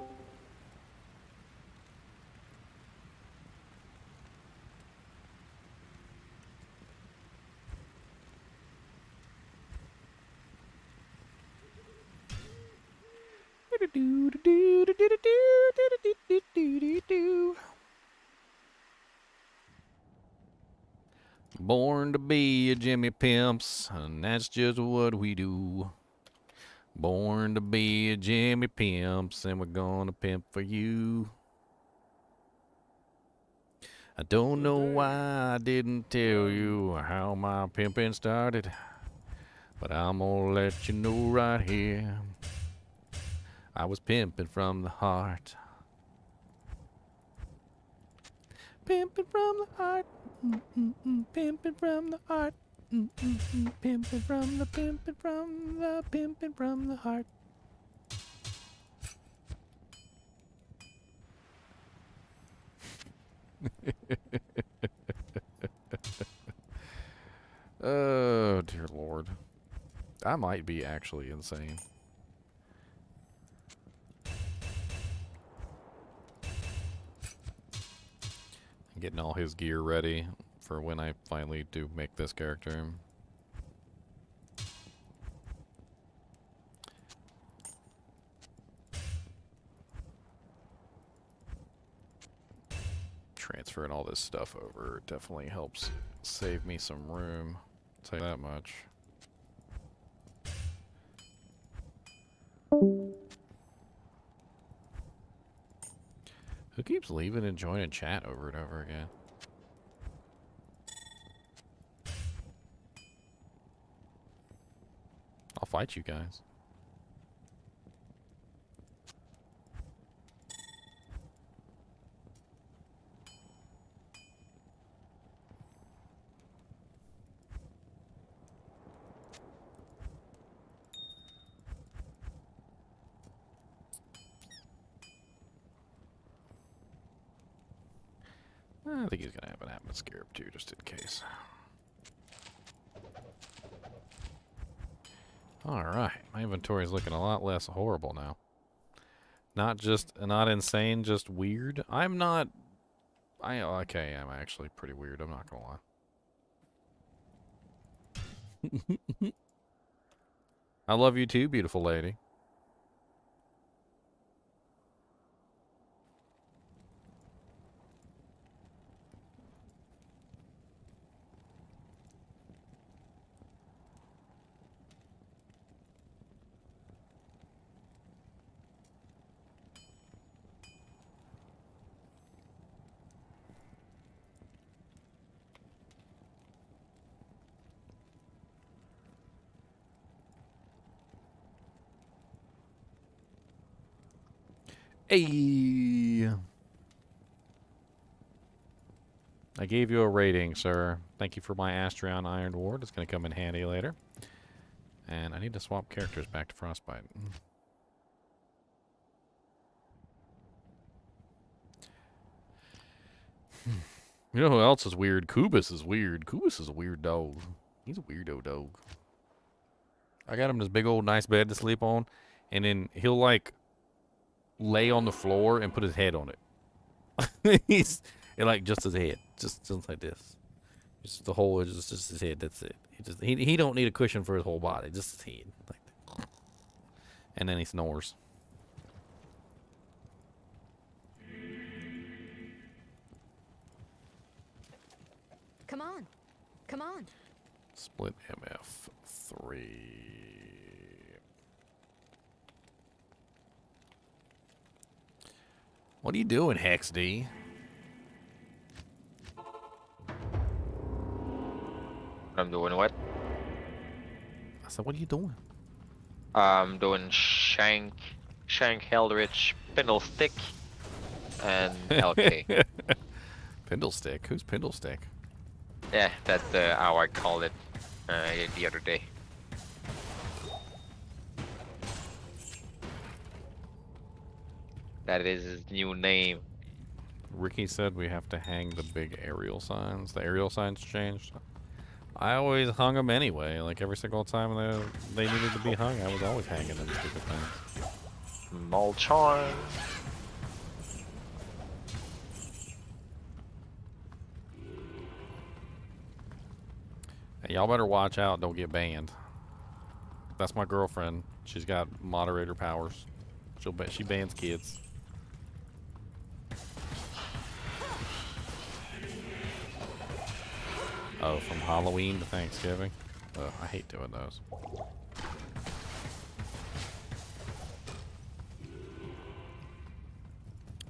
Born to be a Jimmy Pimps, and that's just what we do. Born to be a Jimmy Pimps, and we're gonna pimp for you. I don't know why I didn't tell you how my pimping started, but I'm gonna let you know right here. I was pimping from the heart. Pimping from the heart. Pimping from the heart. Pimping from the pimping from the heart. Oh, dear Lord. I might be actually insane. Getting all his gear ready for when I finally do make this character. Transferring all this stuff over definitely helps save me some room. I'll tell you that much. Who keeps leaving and joining chat over and over again? fight you guys. I think he's going to have an atmosphere too, just in case. Alright, my inventory is looking a lot less horrible now. Not insane, just weird. I'm actually pretty weird, I'm not gonna lie. I love you too, beautiful lady. Hey! I gave you a rating, sir. Thank you for my Astrion Iron Ward. It's going to come in handy later. And I need to swap characters back to Frostbite. You know who else is weird? Kubus is weird. Kubus is a weird dog. He's a weirdo dog. I got him this big old nice bed to sleep on, and then he'll like lay on the floor and put his head on it. He's like just his head, just like this. Just the whole, just his head. That's it. He don't need a cushion for his whole body, just his head. Like that. And then he snores. Come on. Come on. Split MF3. What are you doing, Hex D? I'm doing what? I said, what are you doing? I'm doing Shank Eldritch, Spindlestick, and LK. Spindlestick? Who's Spindlestick? Yeah, that's how I called it the other day. That is his new name. Ricky said we have to hang the big aerial signs. The aerial signs changed. I always hung them anyway. Like every single time they needed to be hung, I was always hanging them stupid things. Molcharn. Hey, y'all better watch out. Don't get banned. That's my girlfriend. She's got moderator powers. She bans kids. Oh, from Halloween to Thanksgiving? Ugh, I hate doing those.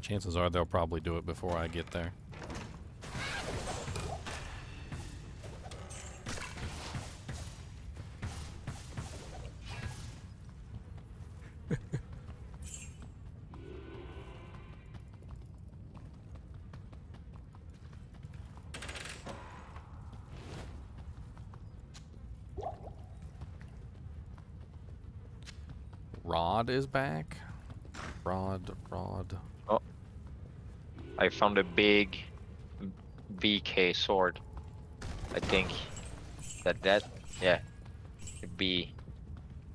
Chances are they'll probably do it before I get there. Rod is back. Rod. Oh, I found a big VK sword. I think that yeah, it'd be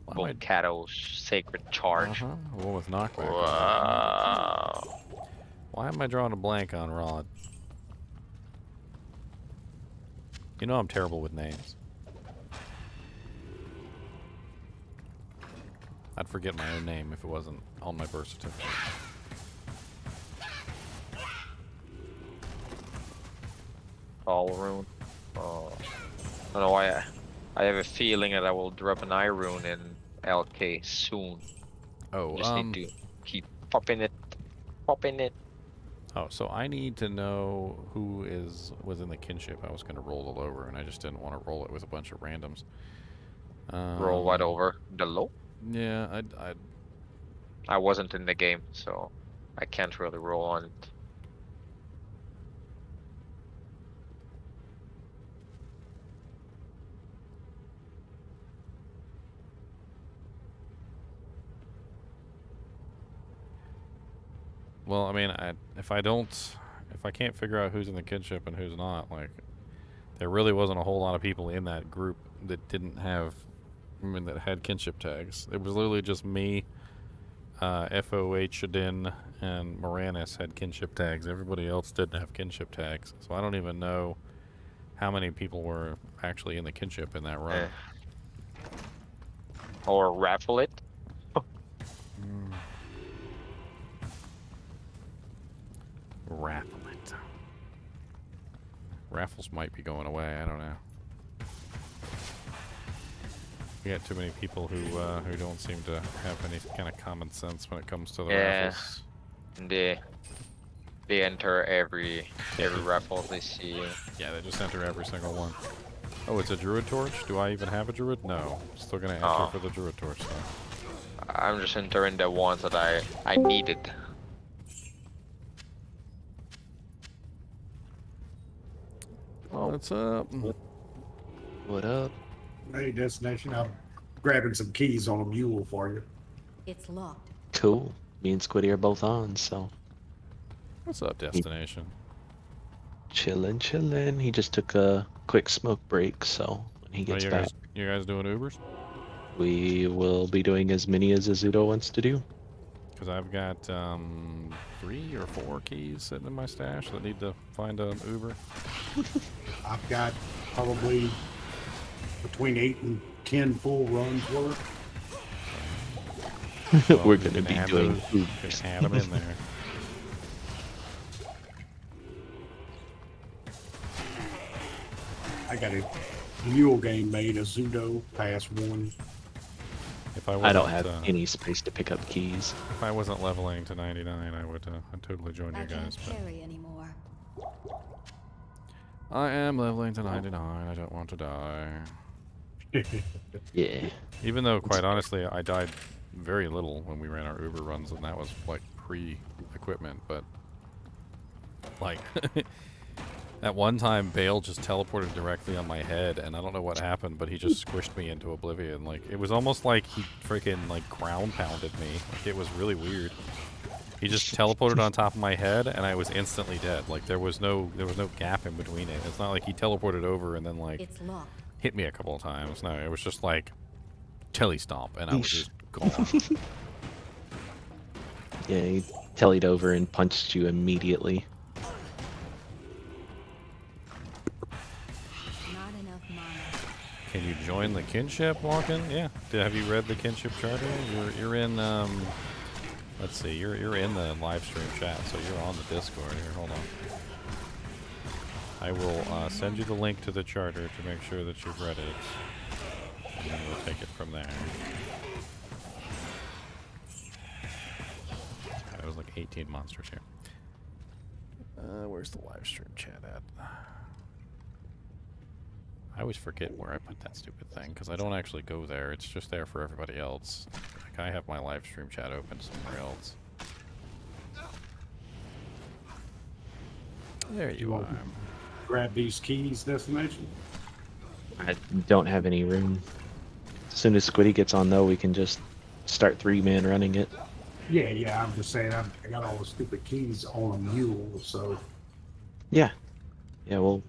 Volcato's sacred charge. One with knockback. Wow. Why am I drawing a blank on Rod? You know I'm terrible with names. I'd forget my own name if it wasn't on my birth certificate. All rune. Oh, I don't know why. I have a feeling that I will drop an eye rune in LK soon. Oh, just need to keep popping it. Oh, so I need to know who was in the kinship. I was going to roll it over, and I just didn't want to roll it with a bunch of randoms. Roll what over? The low? Yeah, I wasn't in the game, so I can't really roll on it. Well, I mean, if I can't figure out who's in the kinship and who's not, like, there really wasn't a whole lot of people in that group that didn't have, I mean, that had kinship tags. It was literally just me, FOH, Shadin, and Moranis had kinship tags. Everybody else didn't have kinship tags. So I don't even know how many people were actually in the kinship in that run. Or raffle it. Raffle it. Raffles might be going away. I don't know. We got too many people who don't seem to have any kind of common sense when it comes to the raffles. They enter every raffle they see. Yeah, they just enter every single one. Oh, it's a druid torch? Do I even have a druid? No. Still gonna enter for the druid torch though. I'm just entering the ones that I needed. What's up? What up? Hey, Destination, I'm grabbing some keys on a mule for you. It's locked. Cool. Me and Squiddy are both on, so. What's up, Destination? Chillin'. He just took a quick smoke break, so when he gets back. You guys doing Ubers? We will be doing as many as Azudo wants to do. Because I've got 3 or 4 keys sitting in my stash that need to find an Uber. I've got probably between 8 and 10 full runs worth. Well, we're going to be doing Ubers. Add them in there. I got a mule game made, a Zudo pass 1. If I don't have any space to pick up keys. If I wasn't leveling to 99, I would I'd totally join you guys. I can't carry anymore. I am leveling to 99. I don't want to die. Yeah. Even though, quite honestly, I died very little when we ran our Uber runs, and that was like pre-equipment. But like that one time, Bale just teleported directly on my head, and I don't know what happened, but he just squished me into oblivion. Like it was almost like he freaking like ground pounded me. Like it was really weird. He just teleported on top of my head, and I was instantly dead. Like there was no gap in between it. It's not like he teleported over and then like hit me a couple of times. No, it was just like telly stomp, and I was just gone. Yeah, he tellied over and punched you immediately. Can you join the Kinship, Walken? Yeah. Have you read the Kinship charter? You're in let's see, you're in the live stream chat, so you're on the Discord here. Hold on. I will send you the link to the charter to make sure that you've read it, and then we'll take it from there. That was like 18 monsters here. Where's the live stream chat at? I always forget where I put that stupid thing, because I don't actually go there. It's just there for everybody else. Like, I have my live stream chat open somewhere else. There you are. Grab these keys, Destination. I don't have any room. As soon as Squiddy gets on, though, we can just start 3-man running it. Yeah, I'm just saying, I got all the stupid keys on a mule, so... Yeah, we'll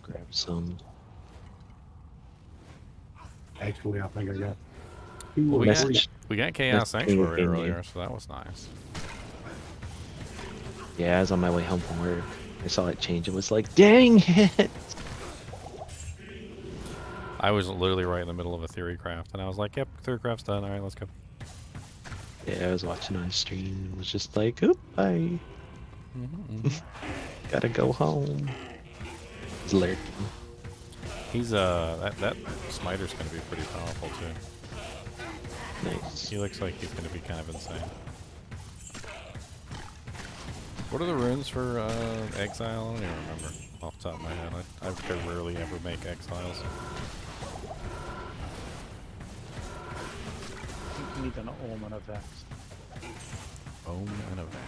grab some. Actually, I think I got Well, two. we got Chaos Sanctuary earlier, so that was nice. Yeah, I was on my way home from work. I saw it change. It was like, dang it! I was literally right in the middle of a theory craft, and I was like, yep, theory craft's done. All right, let's go. Yeah, I was watching on stream. It was just like, oop, bye. Gotta go home. He's lurking. He's that smiter's gonna be pretty powerful too. Nice. He looks like he's gonna be kind of insane. What are the runes for exile? I don't even remember off the top of my head. I rarely ever make exiles. need an Ohm and a Vex. Ohm and a Vex.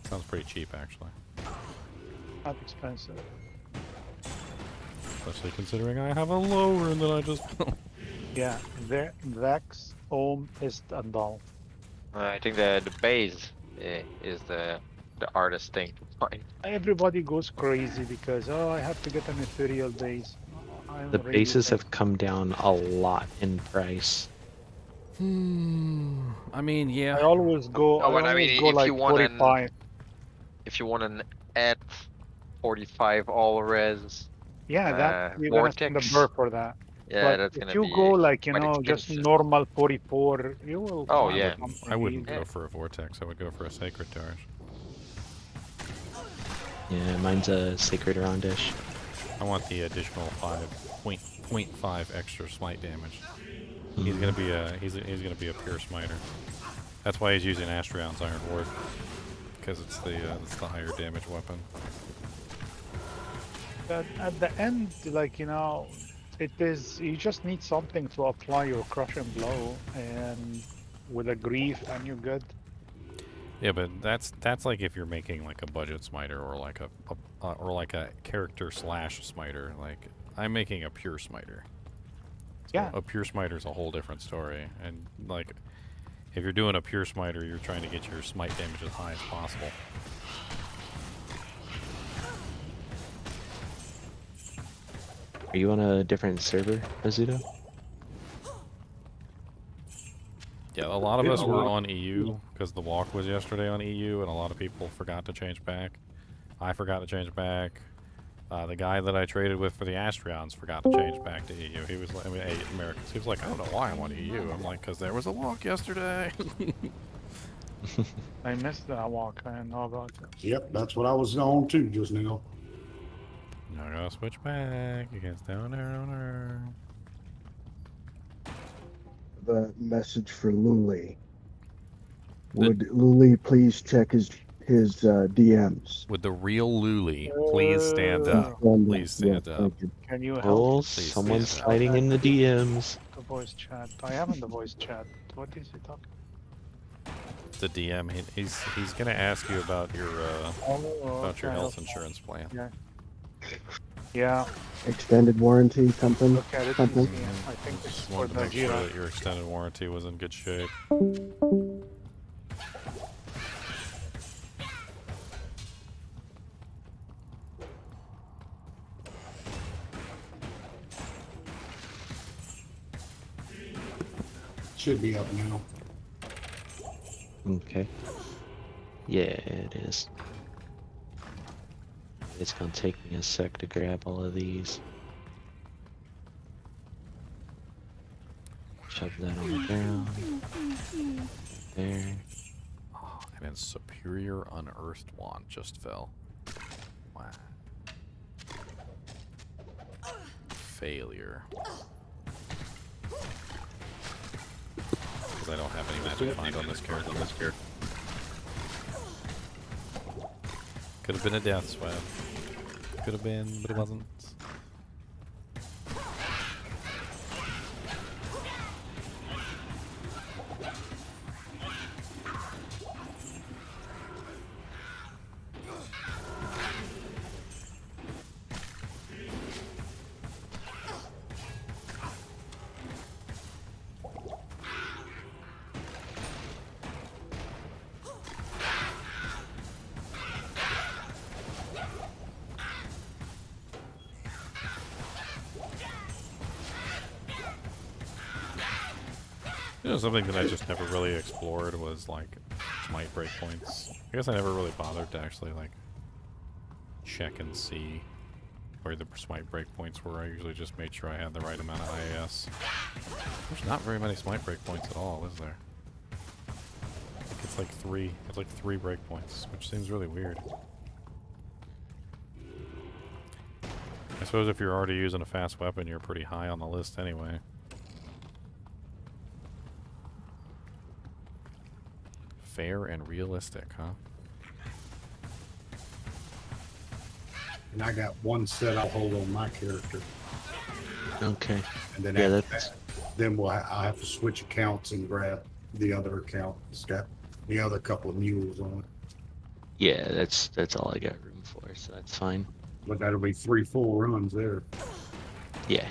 Sounds pretty cheap, actually. Not expensive. Especially considering I have a low rune that I just built. Yeah, Vex, Ohm is a doll. I think the base is the hardest thing to find. Everybody goes crazy because, oh, I have to get an ethereal base. The bases have come down a lot in price. I mean, yeah. I always go. No, but I always mean, go if like you want 45. if you want an at 45 all res, Yeah, that you're gonna spend a vortex. burr for that. Yeah, But that's if gonna you be go like quite just expensive. normal 44, you will. Oh, find yeah. something I wouldn't easy. go for a vortex. I would go for a sacred torch. Yeah, mine's a Sacred Rondish. I want the additional 0.5 extra smite damage. He's gonna be a he's gonna be a pure smiter. That's why he's using Astrion's Iron Ward, because it's the higher damage weapon. But at the end, like it is. You just need something to apply your crushing blow, and with a grief, and you're good. Yeah, but that's like if you're making like a budget smiter or like a character slash smiter. Like I'm making a pure smiter. So Yeah. a pure smiter is a whole different story, and like if you're doing a pure smiter, you're trying to get your smite damage as high as possible. Are you on a different server, Azuto? Yeah, a lot of us were on EU because the walk was yesterday on EU, and a lot of people forgot to change back. I forgot to change back. The guy that I traded with for the Astrions forgot to change back to EU. He was like, I mean, Americans. He was like, I don't know why I'm on EU. I'm like, because there was a walk yesterday. I missed that walk. I didn't know about it. Yep, that's what I was on too just now. I gotta switch back. You guys down there. The message for Luli. Would Luli please check his DMs? Would the real Luli please stand up? Please stand up. Can you help? Oh, Please someone's stand up. sliding in the DMs. The voice chat. I am in the voice chat. What is he talking? The DM. He's gonna ask you about your about your okay. health insurance plan. Yeah. Yeah. Extended warranty, something? Look at it. Something? Yeah, I think this is Just for wanted to make sure Najira. that your extended warranty was in good shape. Should be up now. Okay. Yeah, it is. It's gonna take me a sec to grab all of these. Shove that on the ground. There. Oh, and then Superior Unearthed Wand just fell. Wow. Failure. Because I don't have any magic find on this character. Could have been a death sweat. Could have been, but it wasn't. You know, something that I just never really explored was like smite breakpoints. I guess I never really bothered to actually like check and see where the smite breakpoints were. I usually just made sure I had the right amount of IAS. There's not very many smite breakpoints at all, is there? I think it's like three. It's like 3 breakpoints, which seems really weird. I suppose if you're already using a fast weapon, you're pretty high on the list anyway. Fair and realistic, huh? And I got one set I'll hold on my character. Okay. And then Yeah, after that's then I'll have to switch accounts and grab the other account. It's got the other couple of mules on it. Yeah, that's all I got room for, so that's fine. But that'll be 3 full runs there. Yeah.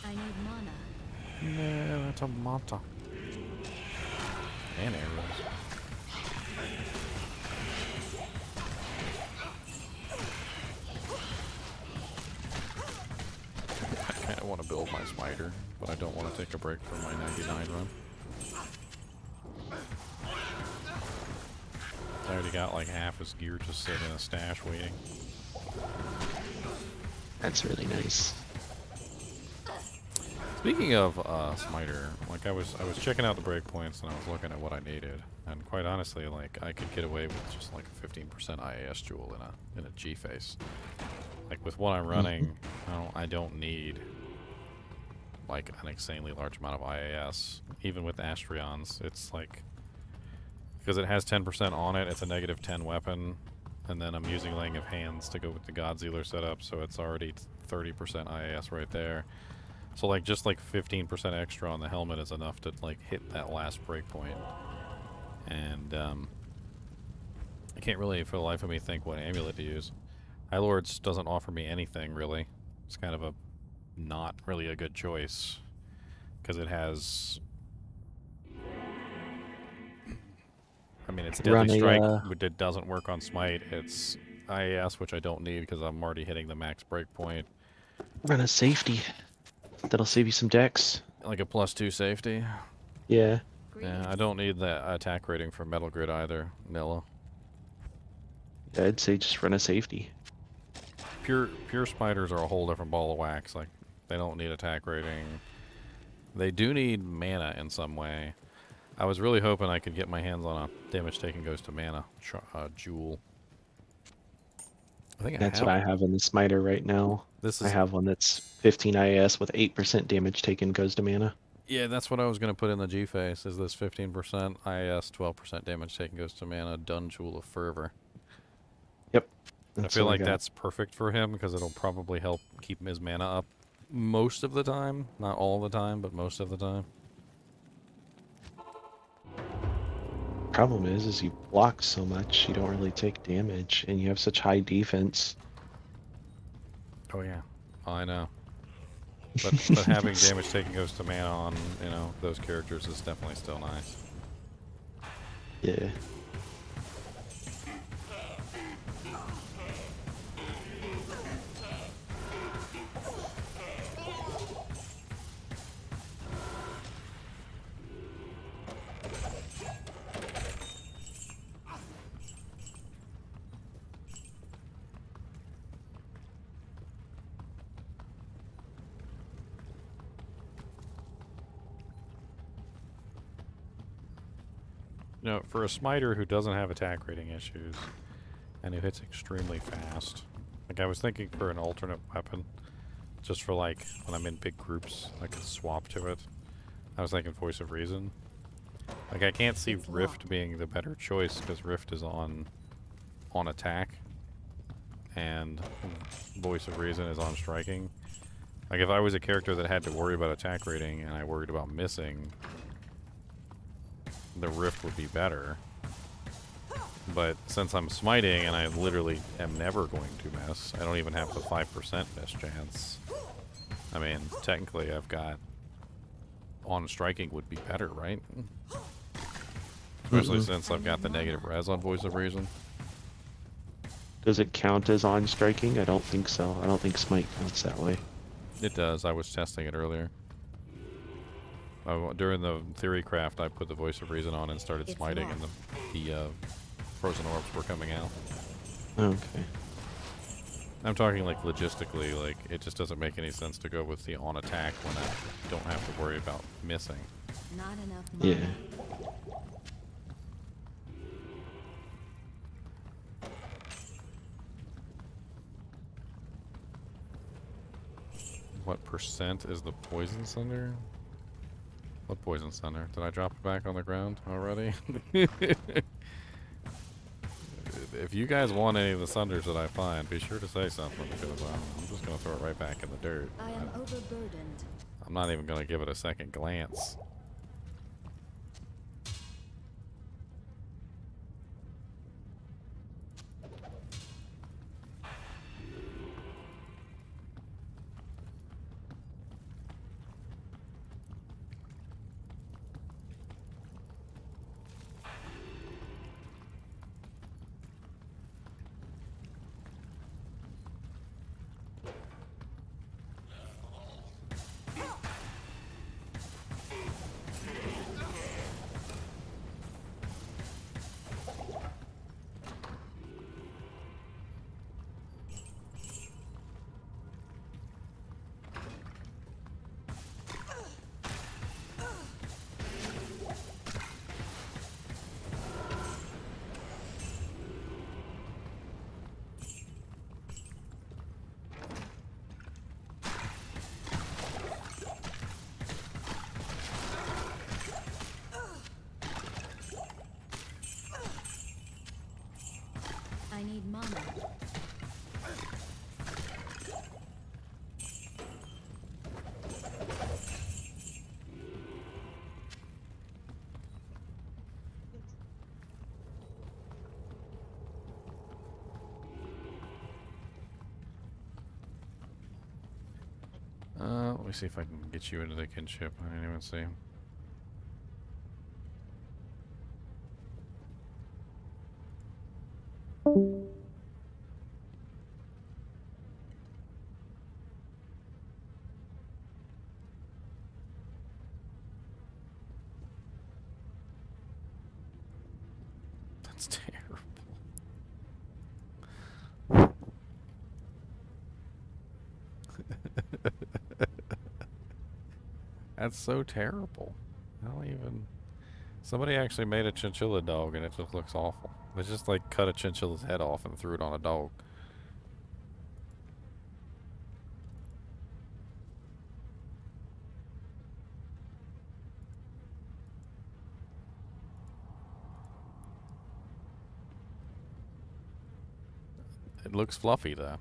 I need mana. Yeah, that's a mata. And arrows. I kind of want to build my smiter, but I don't want to take a break from my 99 run. I already got like half his gear just sitting in a stash waiting. That's really nice. Speaking of smiter, like I was checking out the breakpoints and I was looking at what I needed, and quite honestly, like I could get away with just like a 15% IAS jewel in a G face. Like with what I'm running, I don't need like an insanely large amount of IAS. Even with Astrions, it's like because it has 10% on it, it's a -10 weapon, and then I'm using Laying of Hands to go with the Godzilla setup, so it's already 30% IAS right there. So like just like 15% extra on the helmet is enough to like hit that last breakpoint. And I can't really for the life of me think what amulet to use. High Lords doesn't offer me anything really. It's kind of a not really a good choice because it has. I mean, it's Deadly Strike, but it doesn't work on Smite. It's IAS, which I don't need because I'm already hitting the max breakpoint. Run a safety. That'll save you some dex. Like a +2 safety? Yeah. Yeah, I don't need that attack rating for Metal Grid either, Nilla. Yeah, I'd say just run a safety. Pure spiders are a whole different ball of wax. Like, they don't need attack rating. They do need mana in some way. I was really hoping I could get my hands on a damage taken goes to mana jewel. I think That's what I have in the smiter right now. I have one that's 15 IAS with 8% damage taken goes to mana. Yeah, that's what I was going to put in the G face. Is this 15% IAS, 12% damage taken goes to mana, Dun Jewel of Fervor. Yep. I feel like that's perfect for him because it'll probably help keep his mana up most of the time. Not all the time, but most of the time. Problem is you block so much, you don't really take damage, and you have such high defense. Oh yeah, I know. But having damage taken goes to mana on, you know, those characters is definitely still nice. Yeah. You know, for a smiter who doesn't have attack rating issues and who hits extremely fast, like I was thinking for an alternate weapon, just for like when I'm in big groups, I could swap to it. I was thinking Voice of Reason. Like I can't see Rift being the better choice because Rift is on attack, and Voice of Reason is on striking. Like if I was a character that had to worry about attack rating and I worried about missing, the Rift would be better. But since I'm smiting and I literally am never going to miss, I don't even have the 5% miss chance. I mean, technically I've got on striking would be better, right? Especially since I've got the negative res on Voice of Reason. Does it count as on striking? I don't think so. I don't think smite counts that way. It does. I was testing it earlier. During the theory craft, I put the Voice of Reason on and started It's smiting, and the frozen orbs were coming out. Okay. I'm talking like logistically, like it just doesn't make any sense to go with the on attack when I don't have to worry about missing. Not enough mana. Yeah. What percent is the poison cinder? What poison cinder? Did I drop it back on the ground already? If you guys want any of the cinders that I find, be sure to say something, because I'm just going to throw it right back in the dirt. I am overburdened. I'm not even going to give it a second glance. I need mana. Let me see if I can get you into the kinship. I didn't even see. That's terrible. That's so terrible. I don't even... Somebody actually made a chinchilla dog and it just looks awful. They just like cut a chinchilla's head off and threw it on a dog. It looks fluffy though.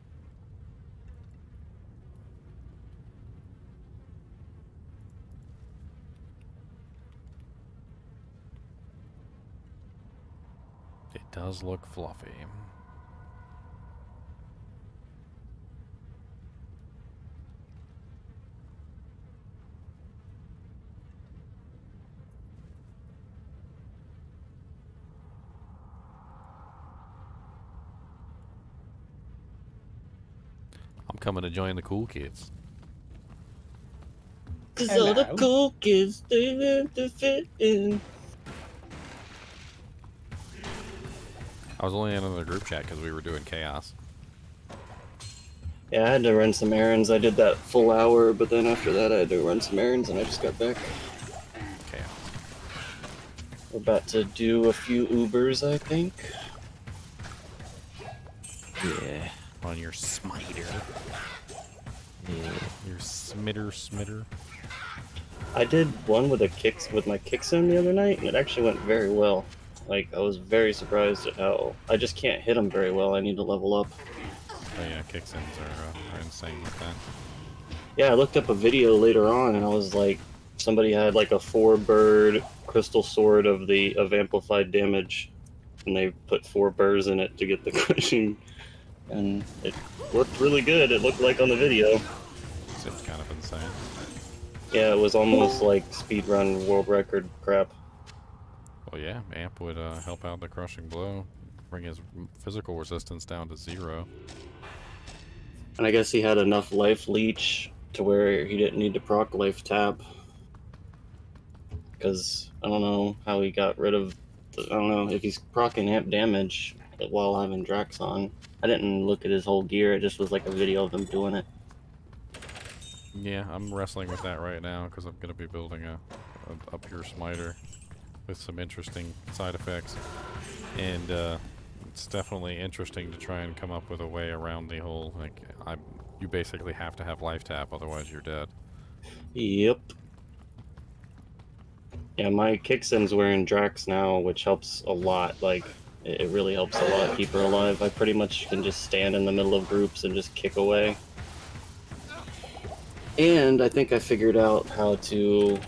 It does look fluffy. I'm coming to join the cool kids. Cause all the cool kids, they live to fit in. I was only in the group chat because we were doing chaos. Yeah, I had to run some errands. I did that full hour, but then after that I had to run some errands and I just got back. Chaos. We're about to do a few Ubers, I think. Yeah. On your smiter. Yeah. Your smitter. I did one with my kick sim the other night, and it actually went very well. Like, I was very surprised at how I just can't hit them very well. I need to level up. Oh yeah, kick-sims are insane with that. Yeah, I looked up a video later on, and I was like, somebody had like a 4-bird crystal sword of amplified damage, and they put 4 burrs in it to get the crushing, and it worked really good. It looked like on the video. Seems kind of insane. Yeah, it was almost like speedrun world record crap. Well, yeah, amp would help out the crushing blow, bring his physical resistance down to 0. And I guess he had enough life leech to where he didn't need to proc life tap. because I don't know how he got rid of. I don't know if he's proccing amp damage while having Drax on. I didn't look at his whole gear. It just was like a video of him doing it. Yeah, I'm wrestling with that right now because I'm going to be building a pure smiter with some interesting side effects. And it's definitely interesting to try and come up with a way around the whole, like, you basically have to have life tap, otherwise you're dead. Yep. Yeah, my Kixen's wearing Drax now, which helps a lot. Like, it really helps a lot keep her alive. I pretty much can just stand in the middle of groups and just kick away. And I think I figured out how to,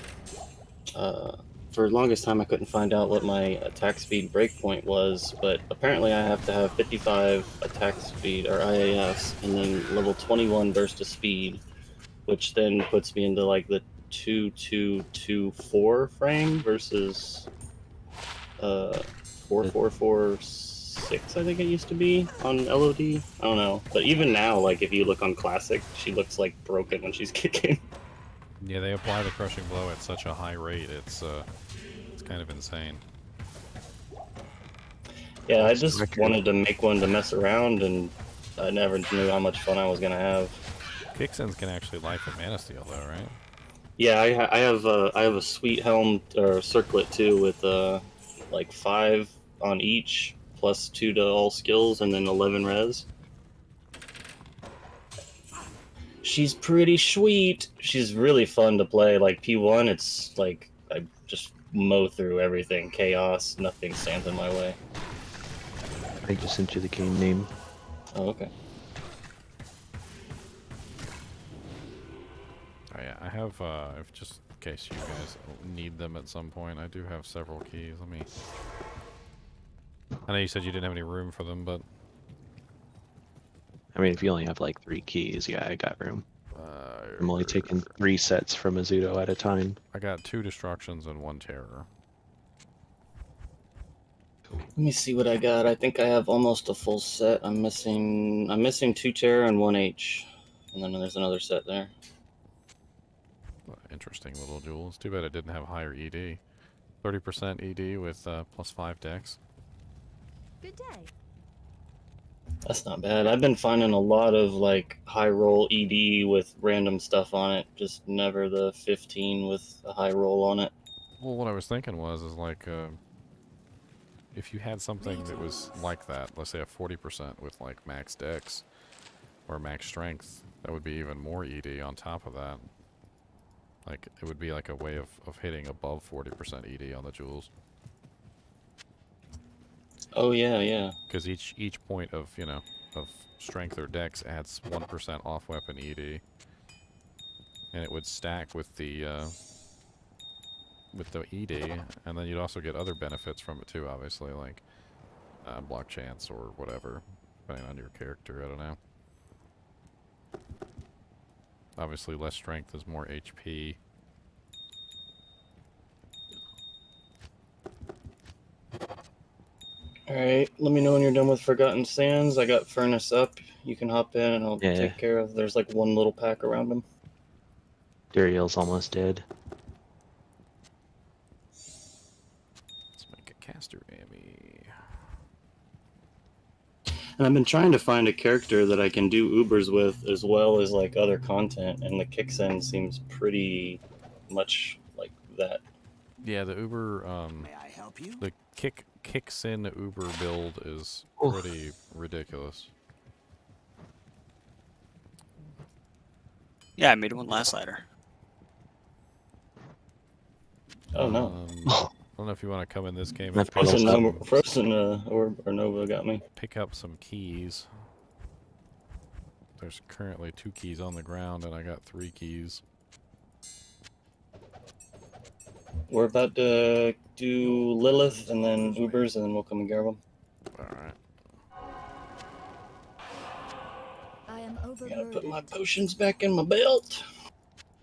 for the longest time I couldn't find out what my attack speed breakpoint was, but apparently I have to have 55 attack speed, or IAS, and then level 21 burst of speed, which then puts me into like the 2224 frame versus 4446, I think it used to be on LOD. I don't know, but even now, like if you look on classic, she looks like broken when she's kicking. Yeah, they apply the crushing blow at such a high rate. It's kind of insane. Yeah, I just wanted to make one to mess around, and I never knew how much fun I was gonna have. Kicksins can actually life at Mana Steel, though, right? Yeah, I have a sweet helm or circlet too with like 5 on each, plus 2 to all skills, and then 11 res. She's pretty sweet. She's really fun to play. Like P1, it's like I just mow through everything. Chaos, nothing stands in my way. I just sent you the game name. Oh, okay. Oh, yeah, I have, if just in case you guys need them at some point, I do have several keys. Let me... I know you said you didn't have any room for them, but... I mean, if you only have like 3 keys, yeah, I got room. I'm only taking 3 sets from Azuto at a time. I got 2 destructions and 1 terror. Let me see what I got. I think I have almost a full set. I'm missing 2 terror and 1 H, and then there's another set there. Interesting little jewels. Too bad it didn't have higher ED. 30% ED with plus 5 dex. Good day. That's not bad. I've been finding a lot of like high roll ED with random stuff on it, just never the 15 with a high roll on it. Well, what I was thinking was like if you had something that was like that, let's say a 40% with like max dex or max strength, that would be even more ED on top of that. Like it would be like a way of hitting above 40% ED on the jewels. Oh yeah, yeah. Because each point of, you know, of strength or dex adds 1% off weapon ED, and it would stack with the ED, and then you'd also get other benefits from it too. Obviously, like block chance or whatever, depending on your character. I don't know. Obviously, less strength is more HP. Alright, let me know when you're done with Forgotten Sands. I got Furnace up. You can hop in and I'll take care of. There's like one little pack around them. Duriel's almost dead. Let's make a caster Amy. And I've been trying to find a character that I can do Ubers with as well as like other content, and the Kixen seems pretty much like that. Yeah, the Uber, May I help you? the kicks in Uber build is pretty ridiculous. Yeah, I made one last ladder. Oh no. I don't know if you want to come in this game. Frozen or Nova got me. Pick up some keys. There's currently 2 keys on the ground, and I got 3 keys. We're about to do Lilith and then Ubers, and then we'll come and grab them. Alright. I am Gotta overburdened. put my potions back in my belt.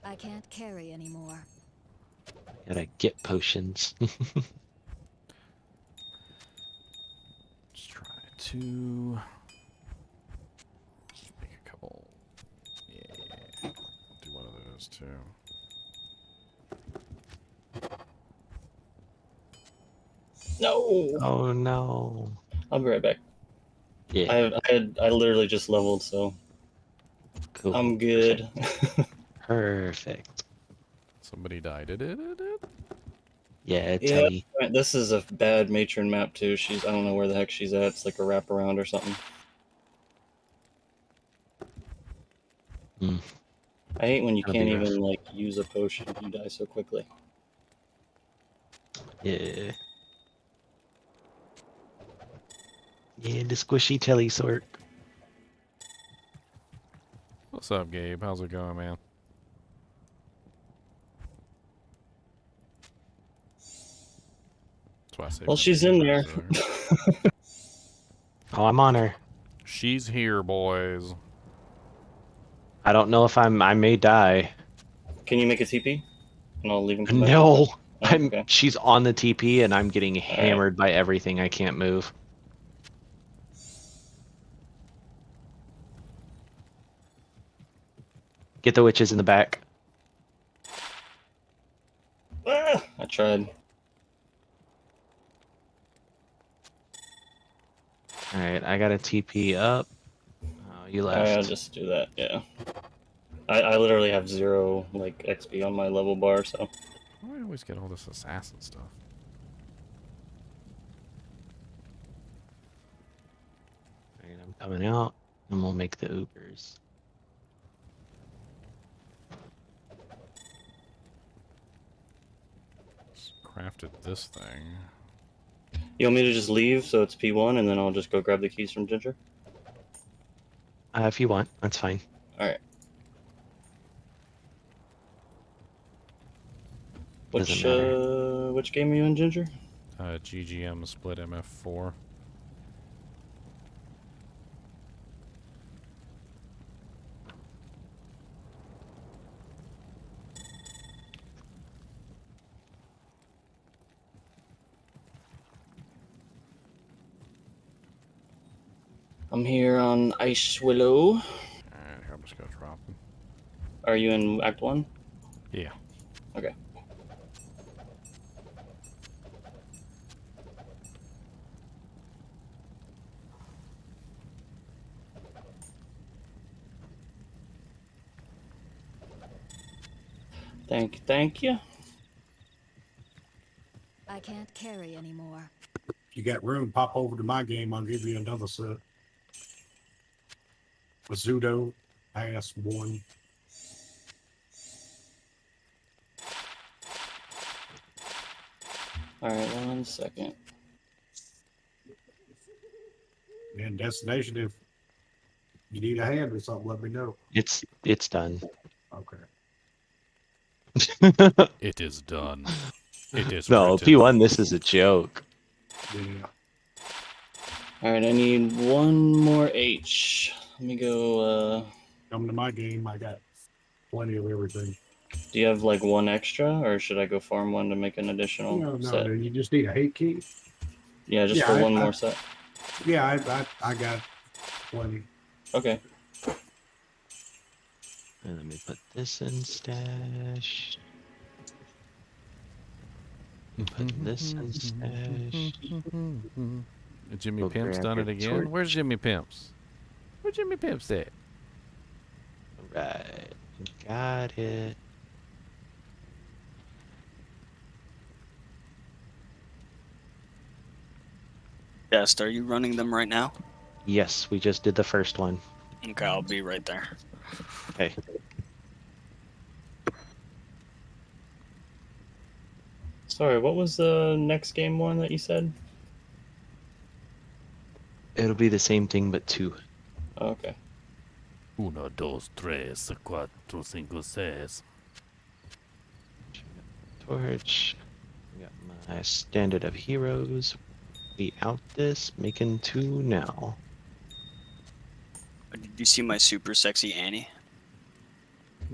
I can't carry anymore. Gotta get potions. Let's try to make a couple. Yeah. Do one of those too. No. Oh no. I'll be right back. Yeah. I literally just leveled, so Cool. I'm good. Perfect. Somebody died. Yeah, Yeah, Telly. this is a bad matron map too. I don't know where the heck she's at. It's like a wraparound or something. Hmm. I hate when you That'll can't be rough. even like use a potion. You die so quickly. Yeah. Yeah, the squishy Telly sort. What's up, Gabe? How's it going, man? That's why I say. Well, she's in there. Oh, I'm on her. She's here, boys. I don't know if I may die. Can you make a TP? And I'll leave him. Come back. No. Oh, okay. She's on the TP and I'm getting hammered by everything. I can't move. Get the witches in the back. Ah, I tried. Alright, I got a TP up. Oh, you left. I'll just do that. Yeah. I literally have 0 like XP on my level bar, so. Why do I always get all this assassin stuff? Alright, I'm coming out and we'll make the Ubers. Crafted this thing. You want me to just leave so it's P1 and then I'll just go grab the keys from Ginger? If you want, that's fine. Alright. Which game are you in, Ginger? GGM split MF4. I'm here on Ice Willow. Alright, I'm just gonna drop them. Are you in Act 1? Yeah. Okay. Thank you. I can't carry anymore. If you got room, pop over to my game. I'll give you another set. A Zudo, pass 1. Alright, 1 second. And destination, if you need a hand or something, let me know. It's done. Okay. It is done. It is No, written. P1, this is a joke. Yeah. Alright, I need 1 more H. Let me go, Come to my game. I got plenty of everything. Do you have like 1 extra, or should I go farm 1 to make an additional No, set? you just need a hate key. Yeah, just for 1 more set. Yeah, I got plenty. Okay. And let me put this in stash. Put this in stash. Jimmy Go Pimp's grab done your it again. torch. Where's Jimmy Pimps? Where's Jimmy Pimps at? Right. Got it. Dest, are you running them right now? Yes, we just did the first one. Okay, I'll be right there. Okay. Sorry, what was the next game one that you said? It'll be the same thing, but 2. Oh, okay. 1, 2, 3, 4, 5, 6. Torch. We got my standard of heroes. We out this, making 2 now. Did you see my super sexy Annie?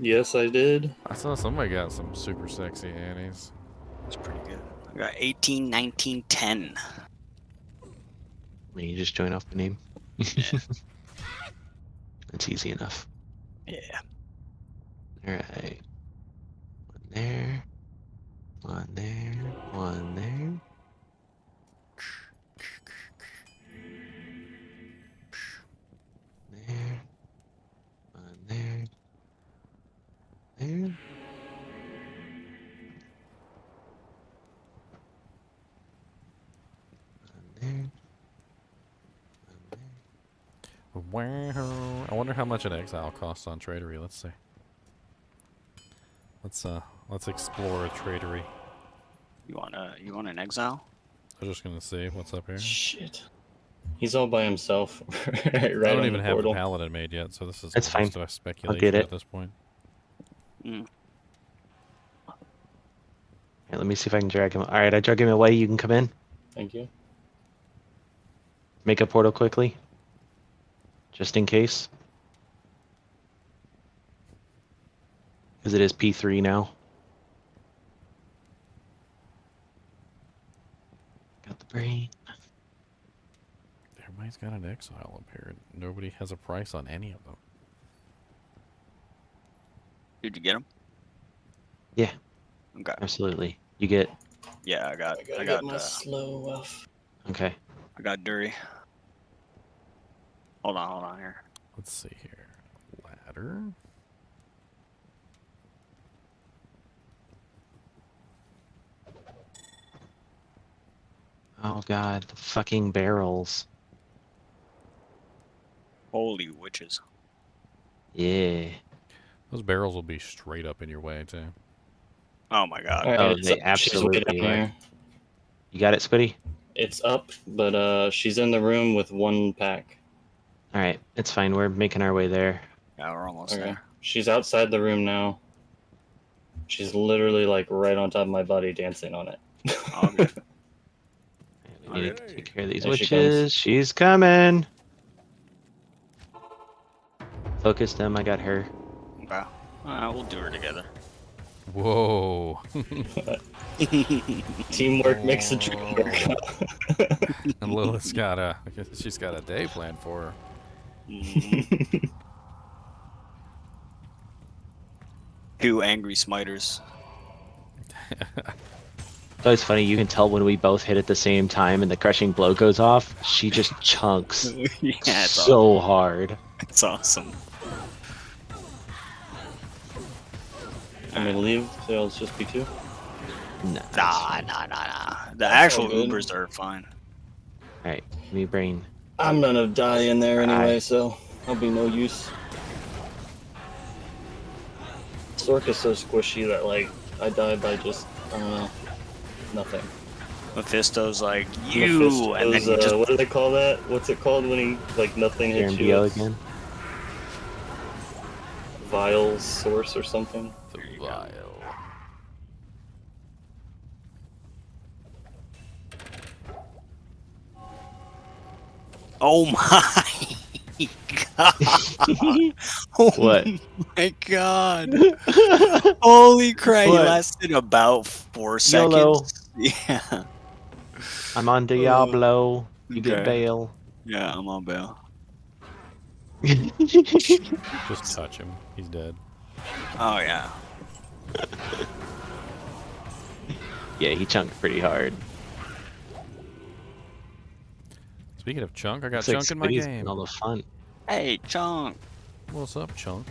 Yes, I did. I saw somebody got some super sexy Annies. It's pretty good. I got 18, 19, 10. You just join off the name. Yeah. It's easy enough. Yeah. Alright. 1 there. 1 there. 1 there. Wow. I wonder how much an exile costs on tradery. Let's see. Let's explore a tradery. You want an exile? I was just gonna see what's up here. Shit. He's all by himself. right I don't on even the have the portal. Paladin made yet, so this is It's fine. just a I'll speculation get it. at this point. Mm. Here, let me see if I can drag him. All right, I drug him away. You can come in. Thank you. Make a portal quickly, just in case, because it is P3 now. Got the brain. Everybody's got an exile up here. Nobody has a price on any of them. Did you get him? Yeah. Okay. Absolutely. You get. Yeah, I got my slow off. Okay. I got Dury. Hold on here. Let's see here. Ladder. Oh god, the fucking barrels. Holy witches. Yeah. Those barrels will be straight up in your way too. Oh my god. All right, Oh, it's they up. She's way absolutely down are. here. You got it, Squiddy? It's up, but she's in the room with one pack. All right, it's fine. We're making our way there. Yeah, we're almost Okay. there. She's outside the room now. She's literally like right on top of my body, dancing on it. All good. We need to take care of these There she witches. She's coming. Focus them. I got her. Okay. We'll do her together. Whoa. Teamwork makes the dream work. And Lilith's she's got a day planned for her. Two angry smiters. It's always funny. You can tell when we both hit at the same time and the crushing blow goes off. She just chunks Yeah, it's so hard. It's awesome. I'm gonna leave, so it'll just be two. Nah. Nah. The That's actual all good. Ubers are fine. Alright, give me brain. I'm gonna die in there anyway, so I'll be no use. Sork is so squishy that like I die by just I don't know, nothing. Mephisto's like you, and then he Mephisto's, just what do they call that? What's it called when he like nothing hits you? BO It's again. Vile source or something. The vial. Oh my god! Oh What? my god! Holy crap! He What? lasted about 4 YOLO. seconds. Yeah. I'm on Diablo. You get Okay. bail. Yeah, I'm on bail. Just touch him. He's dead. Oh yeah. Yeah, he chunked pretty hard. Speaking of chunk, I got Looks like chunk in my Squiddy's game. getting all the fun. Hey, Chunk. What's up, chunk?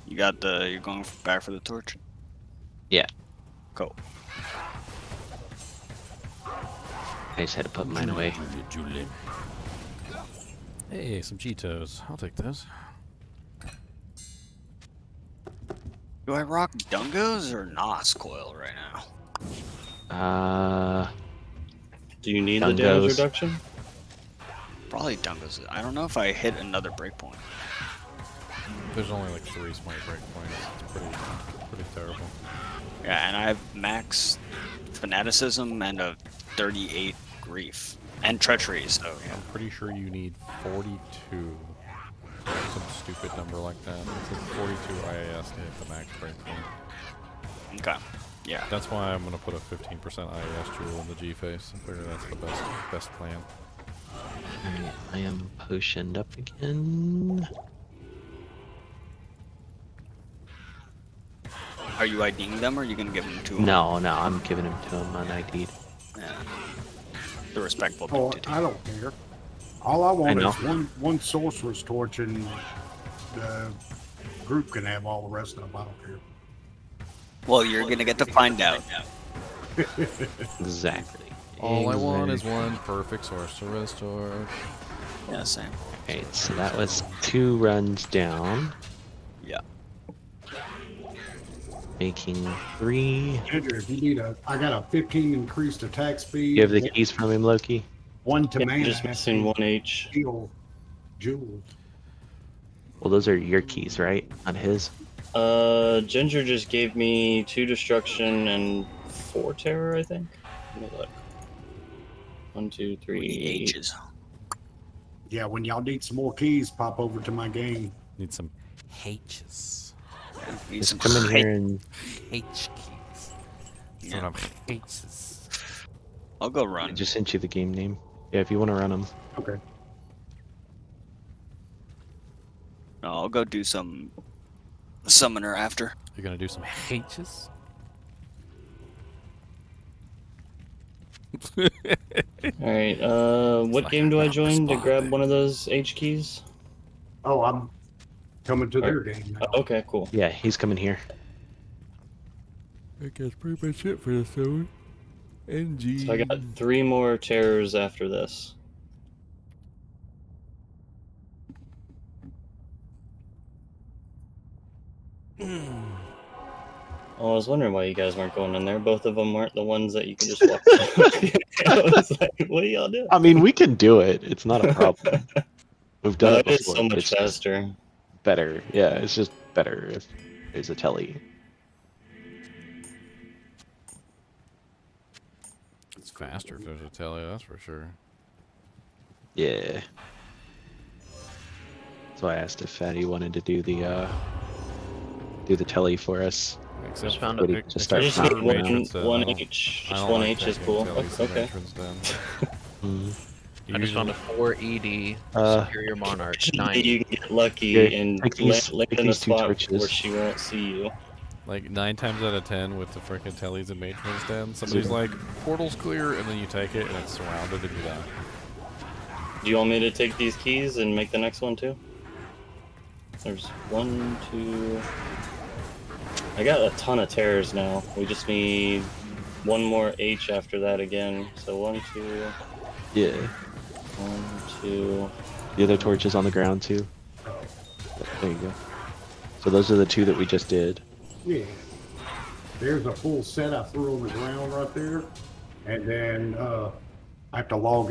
You're going back for the torch? Yeah. Cool. I just had to put mine away. Hey, some Cheetos. I'll take those. Do I rock Dungos or Nos coil right now? Do you need the damage reduction? Probably Dungos. I don't know if I hit another breakpoint. There's only like 3 smite breakpoints. It's pretty terrible. Yeah, and I have max fanaticism and a 38 grief and treachery. So yeah. I'm pretty sure you need 42. Some stupid number like that. It's like 42 IAS to hit the max breakpoint. Okay. Yeah. That's why I'm gonna put a 15% IAS jewel in the G face. I figure that's the best plan. Alright, I am potioned up again. Are you IDing them or are you gonna give them to him? No, I'm giving him to him un-ID'd. Yeah. The respectful Oh, thing to do. I don't care. All I want I is one sorcerer's torch, and the group can have all the rest of them. I don't care. Well, you're gonna get to find out. Exactly. All I want is one perfect source to restore. Yeah, same. Okay, so that was 2 runs down. Yeah. Making 3. Ginger, if you need I got a 15 increased attack speed. You have the keys from him, Loki? 1 to Yeah, mana. just missing 1 H. Heal jewels. Well, those are your keys, right? On his? Ginger just gave me 2 destruction and 4 terror, I think. Let me look. 1, 2, 3. H's. Yeah, when y'all need some more keys, pop over to my game. Need some H's. Need Just some come in here and H keys. Yeah. Some H's. I'll go I run. just sent you the game name. Yeah, if you want to run them. Okay. No, I'll go do some summoner after. You're gonna do some H's? Alright, what game do I join to grab one of those H keys? Oh, I'm coming to their game now. Oh, okay, cool. Yeah, he's coming here. I guess pretty much it for this one. NG. So I got 3 more terrors after this. Oh, I was wondering why you guys weren't going in there. Both of them weren't the ones that you can just walk through. I was like, what do y'all do? I mean, we can do it. It's not a problem. We've done No, it it is before. so much It's just faster. better. Yeah, it's just better if there's a telly. It's faster if there's a telly, that's for sure. Yeah. So I asked if Fatty wanted to do the telly for us. Except Just found a just start I just knocking need around. one H. Just 1 H is cool. Okay. Mm-hmm. I just found a 4 ED Superior Monarch. Usually 9. you can get lucky Here, and take these- land take in a these 2 spot torches. where she won't see you. Like 9 times out of 10 with the freaking tellies and matrons down, somebody's like, portal's clear, and then you take it and it's surrounded and you die. Do you want me to take these keys and make the next one too? There's 1, 2. I got a ton of terrors now. We just need 1 more H after that again. So 1, 2. Yeah. 1, 2. The other torch is on the ground too. There you go. So those are the 2 that we just did. Yeah. There's a full set I threw on the ground right there. And then I have to log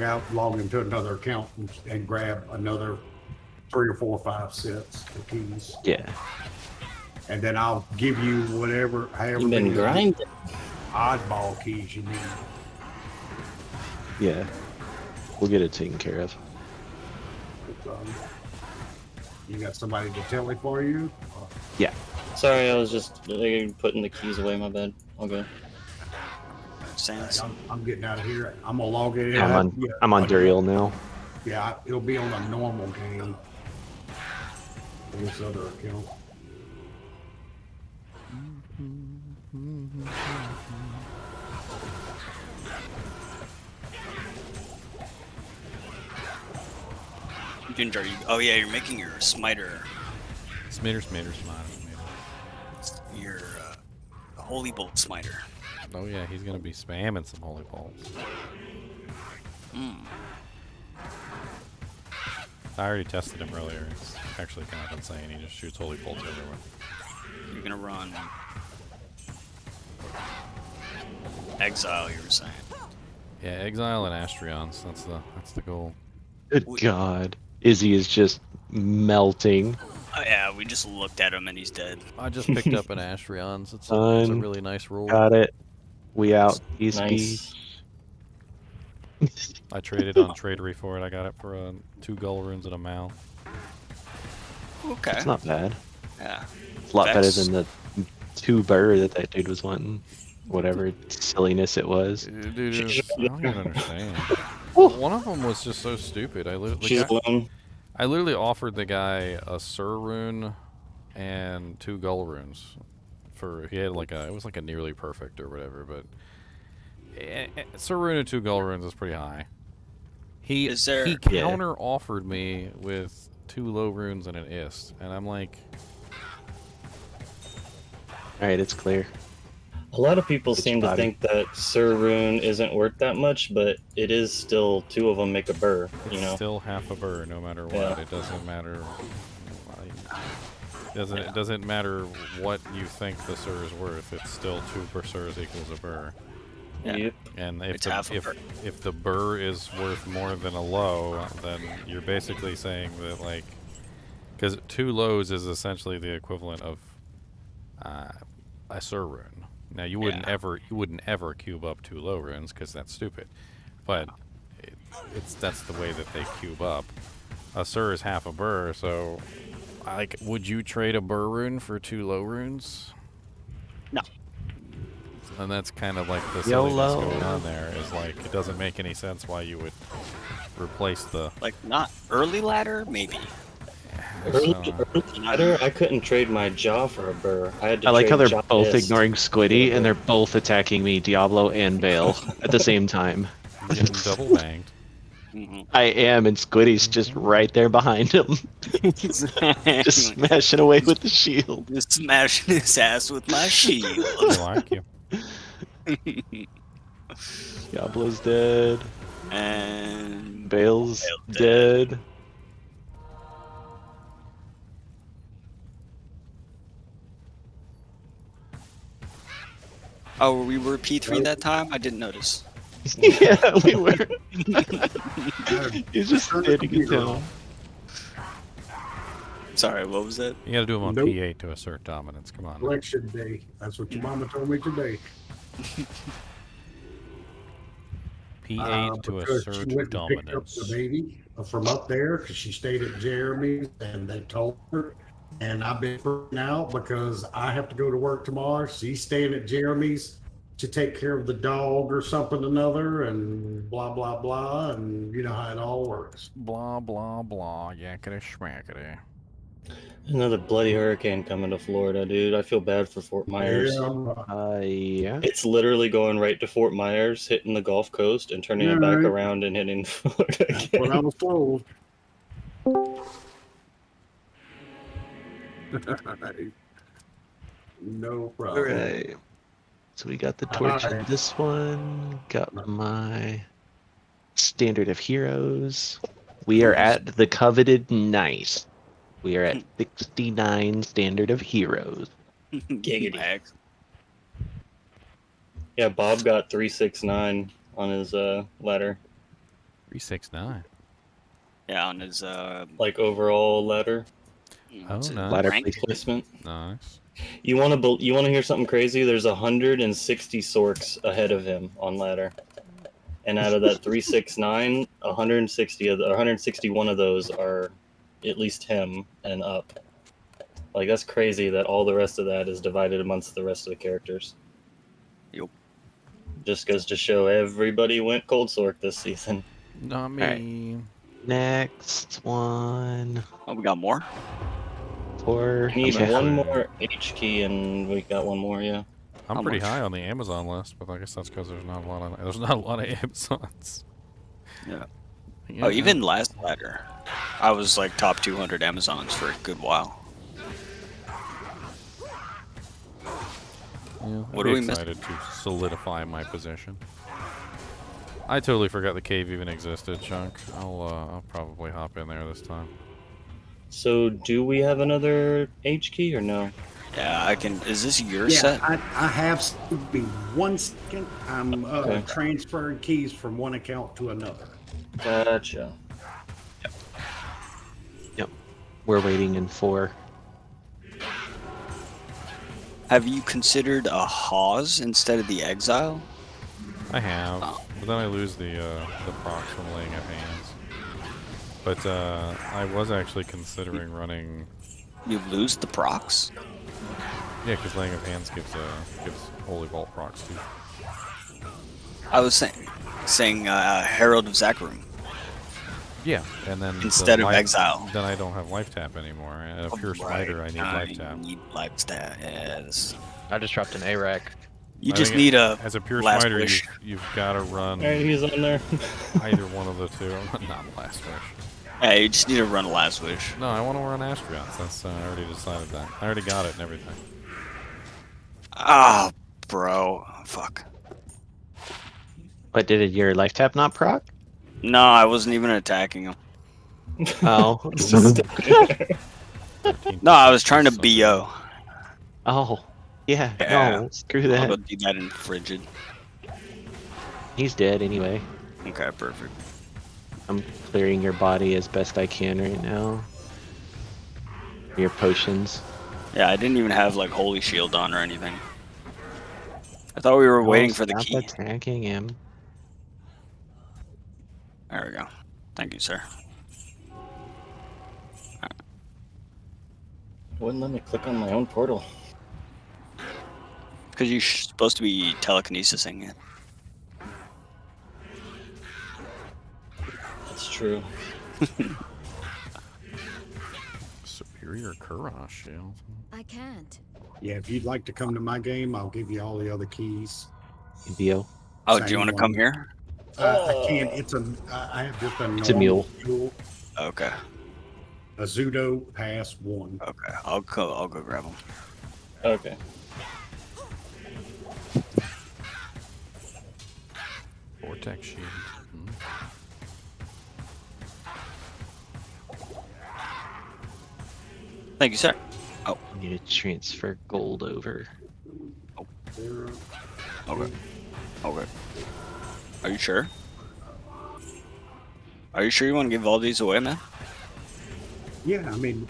into another account and grab another 3 or 4 or 5 sets of keys. Yeah. And then I'll give you however You've been many grinding. oddball keys you need. Yeah. We'll get it taken care of. You got somebody to tell it for you? Yeah. Sorry, I was just putting the keys away. My bad. I'll go. I'm getting out of here. I'm gonna log it in. I'm on Duriel now. Yeah, it'll be on a normal game. On this other account. Ginger, oh yeah, you're making your smiter. Smiter. Your holy bolt smiter. Oh yeah, he's gonna be spamming some holy bolts. I already tested him earlier. It's actually kind of insane. He just shoots holy bolts everywhere. You're gonna run exile. You were saying. Yeah, exile and Astrions. That's the goal. Good God. Izzy is just melting. Oh yeah, we just looked at him and he's dead. I just picked up an Astrions. It's a really nice roll. Got it. We out. East Nice. I traded on Tradery for it. I got it for 2 gull runes and a Mal. Okay. It's not bad. Yeah. It's a lot better Vex. than the 2 burr that dude was wanting. Whatever silliness it was. Dude, I don't even understand. One of them was just so stupid. I literally offered the guy a Sur rune and 2 gull runes. He had it was like a nearly perfect or whatever, but Sur rune and 2 gull runes is pretty high. He counter offered me with 2 low runes and an ist, and I'm like, Alright, it's clear. A lot of people seem to think that Sir Rune isn't worth that much, but it is still 2 of them make a burr. It's you know, still half a burr, no matter what. Yeah. It doesn't matter. It doesn't matter what you think the Sir is worth. It's still 2 Bersirs equals a burr. Yeah. And It's half a burr. if the burr is worth more than a low, then you're basically saying that, like, because 2 lows is essentially the equivalent of a Sir rune. Now you wouldn't ever cube up 2 low runes because that's stupid, but that's the way that they cube up. A Sir is half a burr, so like, would you trade a burr rune for 2 low runes? No. And that's kind of like the silliness YOLO. going on there. Is like, it doesn't make any sense why you would replace the Like, not early ladder, maybe. early ladder, I couldn't trade my jaw for a burr. I had to I like how trade they're jaw both fist. ignoring Squiddy, and they're both attacking me, Diablo and Bale, at the same time. getting double banged. I am, and Squiddy's just right there behind him. Just smashing away with the shield. Just smashing his ass with my shield. I like you. Diablo's dead. And Bale's dead. Oh, we were P3 that time? I didn't notice. Yeah, we were. He's just standing it down. Sorry, what was that? You gotta do them on Nope. P8 to assert dominance. Come on. Election day. That's what your mama told me today. P8 to Because she assert went and picked up dominance. the baby from up there because she stayed at Jeremy's and they told her. And I've been freaking out because I have to go to work tomorrow. She's staying at Jeremy's to take care of the dog or something or another, and blah blah blah, and you know how it all works. Blah blah blah. Yakety schmackety. Another bloody hurricane coming to Florida, dude. I feel bad for Fort Myers. Yeah. It's literally going right to Fort Myers, hitting the Gulf Coast, and turning it back Right. around and hitting Florida That's what I again. was told. No problem. Alright. So we got the torch in Alright. this one. Got my standard of heroes. We are at the coveted nice. We are at 69 standard of heroes. Giggity. Yeah, Bob got 369 on his ladder. 369. Yeah, on his Like overall ladder. Oh, nice. Ladder placement. Nice. You want to hear something crazy? There's 160 Sorks ahead of him on ladder, and out of that 369, 161 of those are at least him and up. Like, that's crazy that all the rest of that is divided amongst the rest of the characters. Yep. Just goes to show everybody went cold Sork this season. Not me. Next one. Oh, we got more? Four. We need Okay. one more H key, and we got one more. Yeah. I'm pretty high on the Amazon list, but I guess that's because there's not a lot of Amazons. Yeah. Yeah. Oh, even last ladder, I was like top 200 Amazons for a good while. Yeah, What I'd do be we miss? excited to solidify my position. I totally forgot the cave even existed, Chunk. I'll probably hop in there this time. So, do we have another H key or no? Yeah, I can. Is this your Yeah, set? I have to be 1 second. I'm Okay. transferring keys from one account to another. Gotcha. Yep. We're waiting in 4. Have you considered a Hawes instead of the Exile? I have, Oh. but then I lose the procs from laying of hands. But I was actually considering running. You lose the procs? Yeah, because laying of hands gives holy bolt procs too. I was saying Herald of Zakarum. Yeah, and then Instead of life- Exile. Then I don't have life tap anymore. And a pure smiter, I need life tap. Need life tap. Yes. I just dropped an ARAC. You I just think need a as a pure last smiter, wish. you've got to run Hey, he's on there. either one of the two. Not last wish. Hey, you just need to run a last wish. No, I want to run Astrions. That's I already decided that. I already got it and everything. Ah, bro. Fuck. What did your life tap not proc? No, I wasn't even attacking him. Oh. No, I was trying to BO. Oh. Yeah. Yeah. No. Screw I'll that. go do that in frigid. He's dead anyway. Okay, perfect. I'm clearing your body as best I can right now. Your potions. Yeah, I didn't even have like holy shield on or anything. I thought we were waiting for the Stop key. attacking him. There we go. Thank you, sir. Wouldn't let me click on my own portal. Because you're supposed to be telekinesising it. That's true. Superior Kurash shield. I can't. Yeah, if you'd like to come to my game, I'll give you all the other keys. Dio. Oh, do you want to come here? I can't. I have just a It's a mule. Okay. A Zudo pass 1. Okay, I'll go grab him. Okay. Vortex shield. Thank you, sir. Oh. I need to transfer gold over. Oh. Okay. Okay. Are you sure? Are you sure you want to give all these away, man? Yeah, I mean,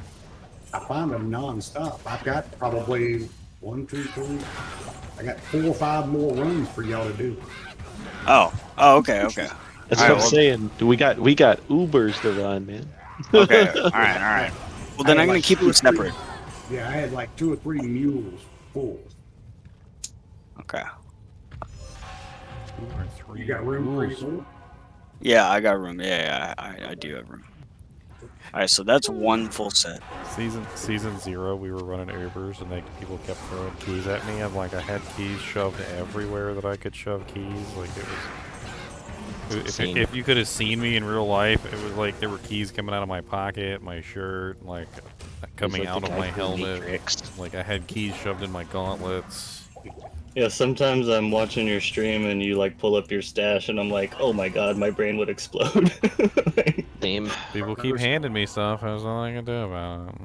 I find them non-stop. I've got probably 1, 2, 3. I got 4 or 5 more runs for y'all to do. Oh. Oh, okay, okay. That's what I'm saying. We got Ubers to run, man. Okay, alright. Well, then I'm going to keep them separate. Yeah, I had like 2 or 3 mules full. Okay. You got room for any more? Yeah, I got room. Yeah, I do have room. Alright, so that's 1 full set. Season 0, we were running Ubers, and people kept throwing keys at me. I'm like, I had keys shoved everywhere that I could shove keys. Like it was. If you could have seen me in real life, it was like there were keys coming out of my pocket, my shirt, like coming like out the of guy my from helmet. Matrix. Like I had keys shoved in my gauntlets. Yeah, sometimes I'm watching your stream and you like pull up your stash and I'm like, oh my god, my brain would explode. Same. People keep handing me stuff. There's nothing I can do about it.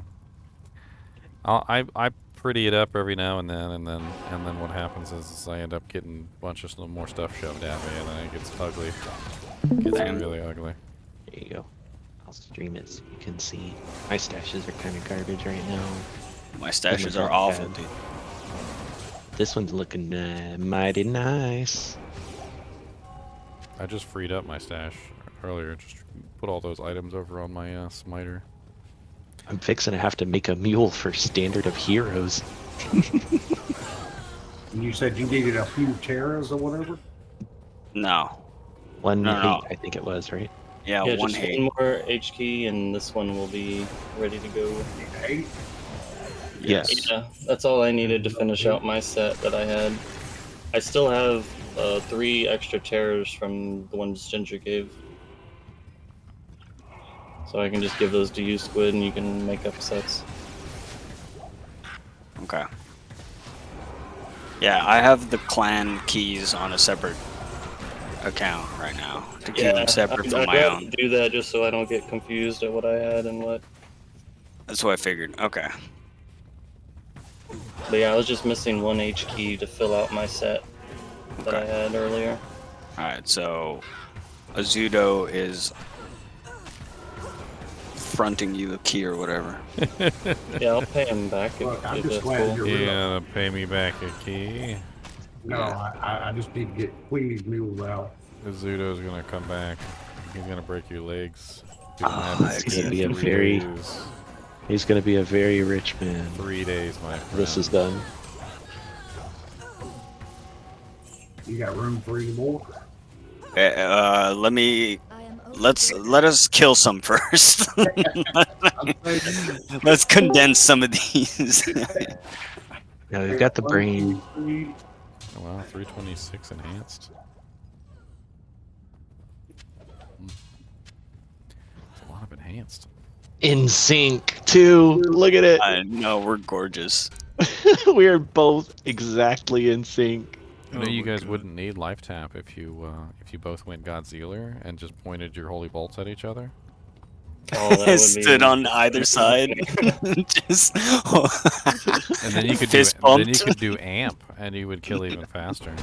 I pretty it up every now and then what happens is I end up getting a bunch of more stuff shoved at me, and then it gets ugly. It gets really ugly. There you go. I'll stream it so you can see. My stashes are kind of garbage right now. My stashes are awful, dude. This one's looking mighty nice. I just freed up my stash earlier. Just put all those items over on my smiter. I'm fixing to have to make a mule for standard of heroes. And you said you needed a few Terras or whatever? No. One No, hate, no. I think it was, right? Yeah, Yeah, one just hate. one more H key and this one will be ready to go. 8? Yes. Yeah, that's all I needed to finish out my set that I had. I still have 3 extra terrors from the ones Ginger gave. So I can just give those to you, Squid, and you can make up sets. Okay. Yeah, I have the clan keys on a separate account right now to keep them separate from I'd my rather own. do that just so I don't get confused at what I had and what. That's what I figured. Okay. But yeah, I was just missing 1 H key to fill out my set that I had earlier. Alright, so Azudo is fronting you a key or whatever. Yeah, I'll pay him back if, Look, I'm if just that's glad cool. you're Yeah, pay me back a key. No, I just need to get Queenie's mules out. Zudo's gonna come back. He's gonna break your legs. He's gonna be a very. He's gonna be a very rich man. 3 days, my friend. This is done. You got room for any more? Let us kill some first. Let's condense some of these. Yeah, we've got the brain. Oh, wow, 326 enhanced. That's a lot of enhanced. In sync too. Look at it. I know, we're gorgeous. We are both exactly in sync. I know you guys wouldn't need life tap if you both went Godzilla and just pointed your holy bolts at each other. Oh, that would Stood on either side. Just And then you could fist do then you bumped. could do amp and you would kill even faster.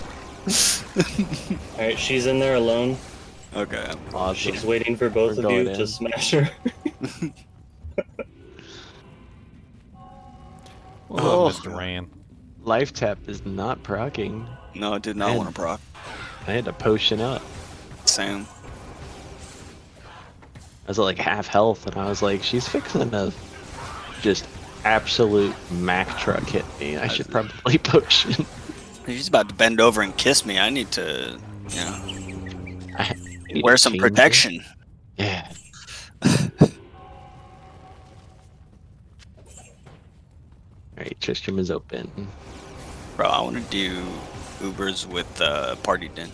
Alright, she's in there alone. Okay. Awesome. She's waiting for both We're of you going to in. smash her. What's Oh. up, Mr. Ran? Life tap is not proccing. No, I did not Man. want to proc. I had to potion up. Same. I was at like half health, and I was like, she's fixing to just absolute Mack truck hit me. I should probably potion. She's about to bend over and kiss me. I need to, you know, I need wear to some change protection. it. Yeah. Alright, Tristram is open. Bro, I want to do Ubers with Party Den.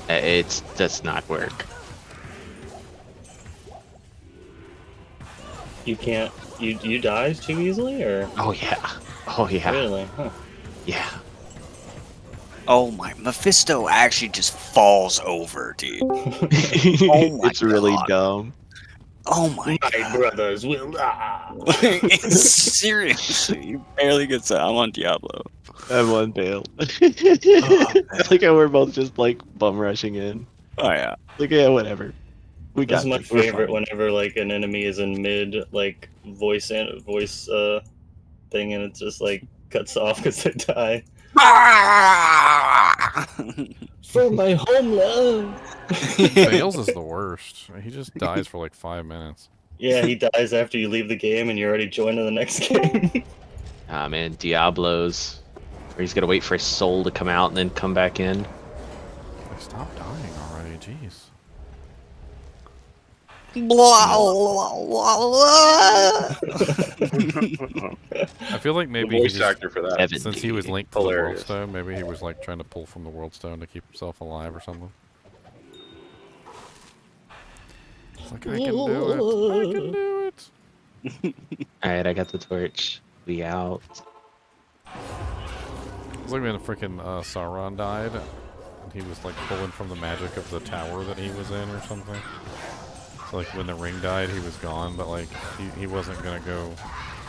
It does not work. You can't. You die too easily, or? Oh yeah. Oh yeah. Really? Huh. Yeah. Oh my, Mephisto actually just falls over, dude. It's really dumb. Oh my God. Brothers will die. Seriously, you barely get to. I'm on Diablo. I'm on bail. Like how we're both just like bum rushing in. Oh yeah. Like yeah, whatever. We got That's my this. We're favorite. fine. Whenever like an enemy is in mid like voice thing, and it just like cuts off because they die. For my homeland. Bales is the worst. He just dies for like 5 minutes. Yeah, he dies after you leave the game, and you're already joining the next game. Ah man, Diablos. Where he's gonna wait for his soul to come out and then come back in. Like, stop dying already, jeez. I feel like maybe voice he just, actor for that. since he was linked to Hilarious. the World Stone, maybe he was like trying to pull from the World Stone to keep himself alive or something. It's like, I can do it. I can do it. Alright, I got the torch. We out. It's like when freaking Sauron died, and he was like pulling from the magic of the tower that he was in or something. So like when the ring died, he was gone, but like he wasn't gonna go.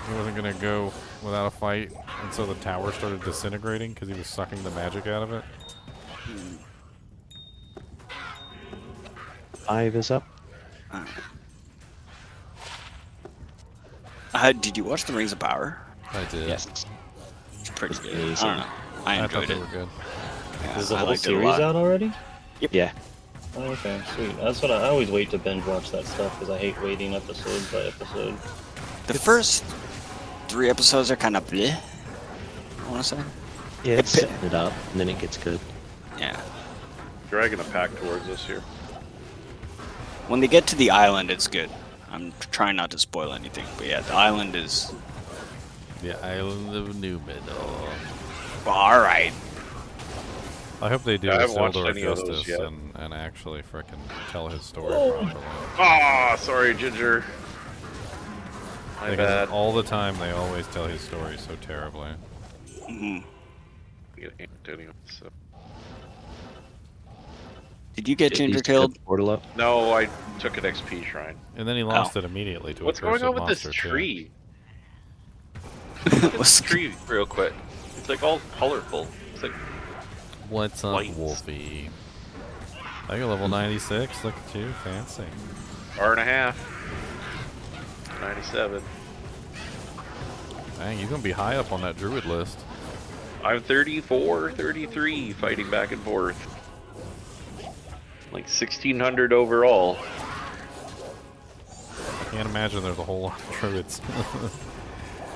He wasn't gonna go without a fight, and so the tower started disintegrating because he was sucking the magic out of it. 5 is up. Did you watch The Rings of Power? I did. Yes. It's pretty good. Amazing. I don't know. I thought enjoyed they it. were good. Yeah, Is the I whole liked it a series lot. out already? Yeah. Oh, okay, sweet. That's what I always wait to binge watch that stuff because I hate waiting episode by episode. The first 3 episodes are kind of bleh, I want to say. Yeah, it's setting it up, and then it gets good. Yeah. Dragging a pack towards us here. When they get to the island, it's good. I'm trying not to spoil anything, but yeah, the island is... The Island of Numenor. Alright. I hope they do Yeah, I a haven't watched Isildur of any of those Justice yet. and actually frickin' tell his story properly. Ah, sorry, Ginger. My Because bad. all the time they always tell his story so terribly. Get Antonio, so. Did you get Did Ginger these killed? cut Portal up? No, I took an XP shrine. And then he lost it immediately to What's a going cursed on with this monster, too. tree? Look at this tree real quick. It's like all colorful. It's like What's up, lights. Wolfie? I got level 96. Look at you, fancy. hour and a half. 97. Dang, you're gonna be high up on that druid list. I'm 34, 33, fighting back and forth. Like 1600 overall. Can't imagine there's a whole lot of druids.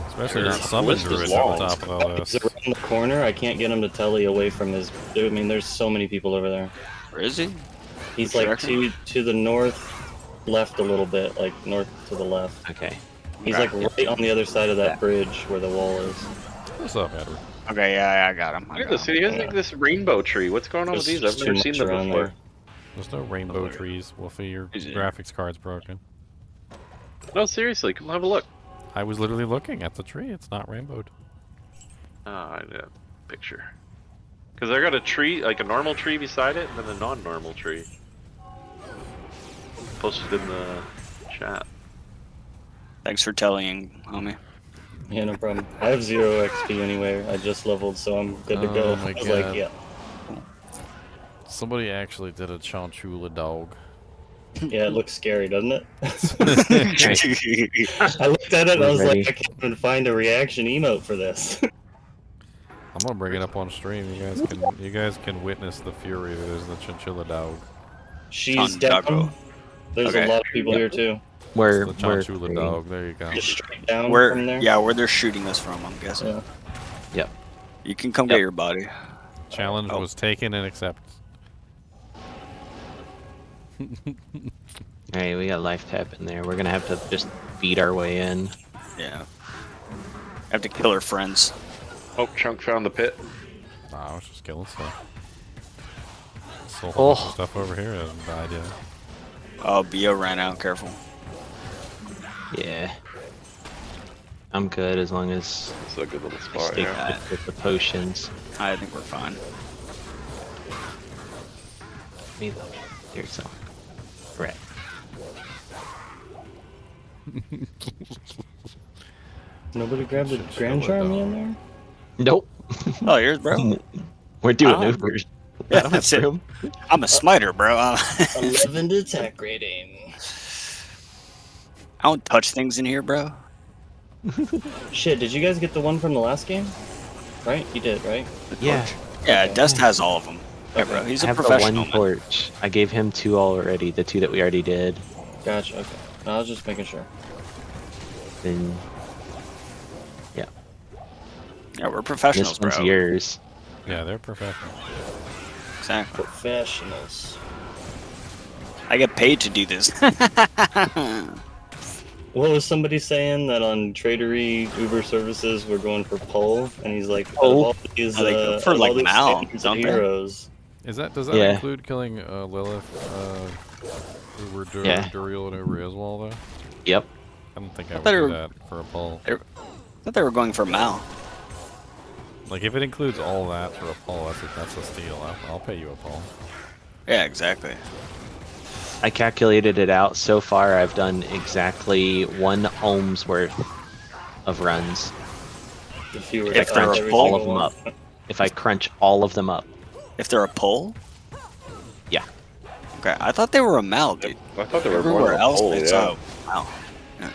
Especially There's- not the summon list is druids long. at the top of all He's this. around the corner. I can't get him to telly away from his. I mean, there's so many people over there. Where is he? He's Which like direction? to the north, left a little bit, like north to the left. Okay. He's like right on the other side of that bridge where the wall is. What's up, Edward? Okay, yeah, I got him. Look at this. He has like this rainbow tree. What's going on with these? I've never seen them before. There's no rainbow trees, Wolfie. Your graphics card's broken. No, seriously, come have a look. I was literally looking at the tree. It's not rainbowed. Oh, I need a picture. Because I got a tree, like a normal tree beside it, and then a non-normal tree. Posted in the chat. Thanks for telling, homie. Yeah, no problem. I have 0 XP anyway. I just leveled, so I'm good to go. Oh my I was God. like, yeah. Somebody actually did a Chinchilla dog. Yeah, it looks scary, doesn't it? I looked at it and I was like, I can't even find a reaction emote for this. I'm gonna bring it up on stream. You guys can witness the fury that is the Chinchilla dog. She's down. There's a lot of people here too. Where? The Chinchilla dog. There you go. Just straight down Where? from there. Yeah, where they're shooting us from, I'm guessing. Yeah. Yep. You can come get your body. Challenge was taken and accepted. Alright, we got life tap in there. We're gonna have to just beat our way in. Yeah. Have to kill our friends. Oh, Chunk found the pit. Nah, I was just killing stuff. Still a whole bunch of stuff over here hasn't died yet. Oh, Bio ran out. Careful. Yeah. I'm good as long as It's a good little I spot stay here. good with the potions. I think we're fine. Me though. Here's some. Right. Nobody grabbed the Grand Charm in there? Nope. Oh, here's bro. We're doing Oh. Ubers. Yeah, that's it. I'm a smiter, bro. 11 attack rating. I don't touch things in here, bro. Shit, did you guys get the one from the last game? Right? You did, right? Yeah. Yeah, Dust has all of them. Yeah, bro. He's I a have the professional. one torch. I gave him 2 already. The 2 that we already did. Gotcha, okay. No, I was just making sure. Then. Yeah. Yeah, we're professionals, This one's bro. yours. Yeah, they're professional. Exactly. Professionals. I get paid to do this. What was somebody saying that on Tradery Uber services we're going for pole? And he's like, Pole? all these, Oh, they go for, all like, these Mal, standards don't of they? heroes. Is that does that Yeah. include killing Lilith, Uber Yeah. Duriel, and Uber Iswal though? Yep. I don't think I I would thought they do were- that for a poll. I thought they were going for Mal. Like if it includes all that for a poll, that's a steal. I'll pay you a poll. Yeah, exactly. I calculated it out. So far, I've done exactly 1 ohm's worth of runs. If you were If to they're crunch a every pole all of single them one. up. If I crunch all of them up. If they're a pole? Yeah. Okay, I thought they were a Mal, dude. I thought they were more Everywhere than a else, pole, it's yeah. a Mal. Yeah.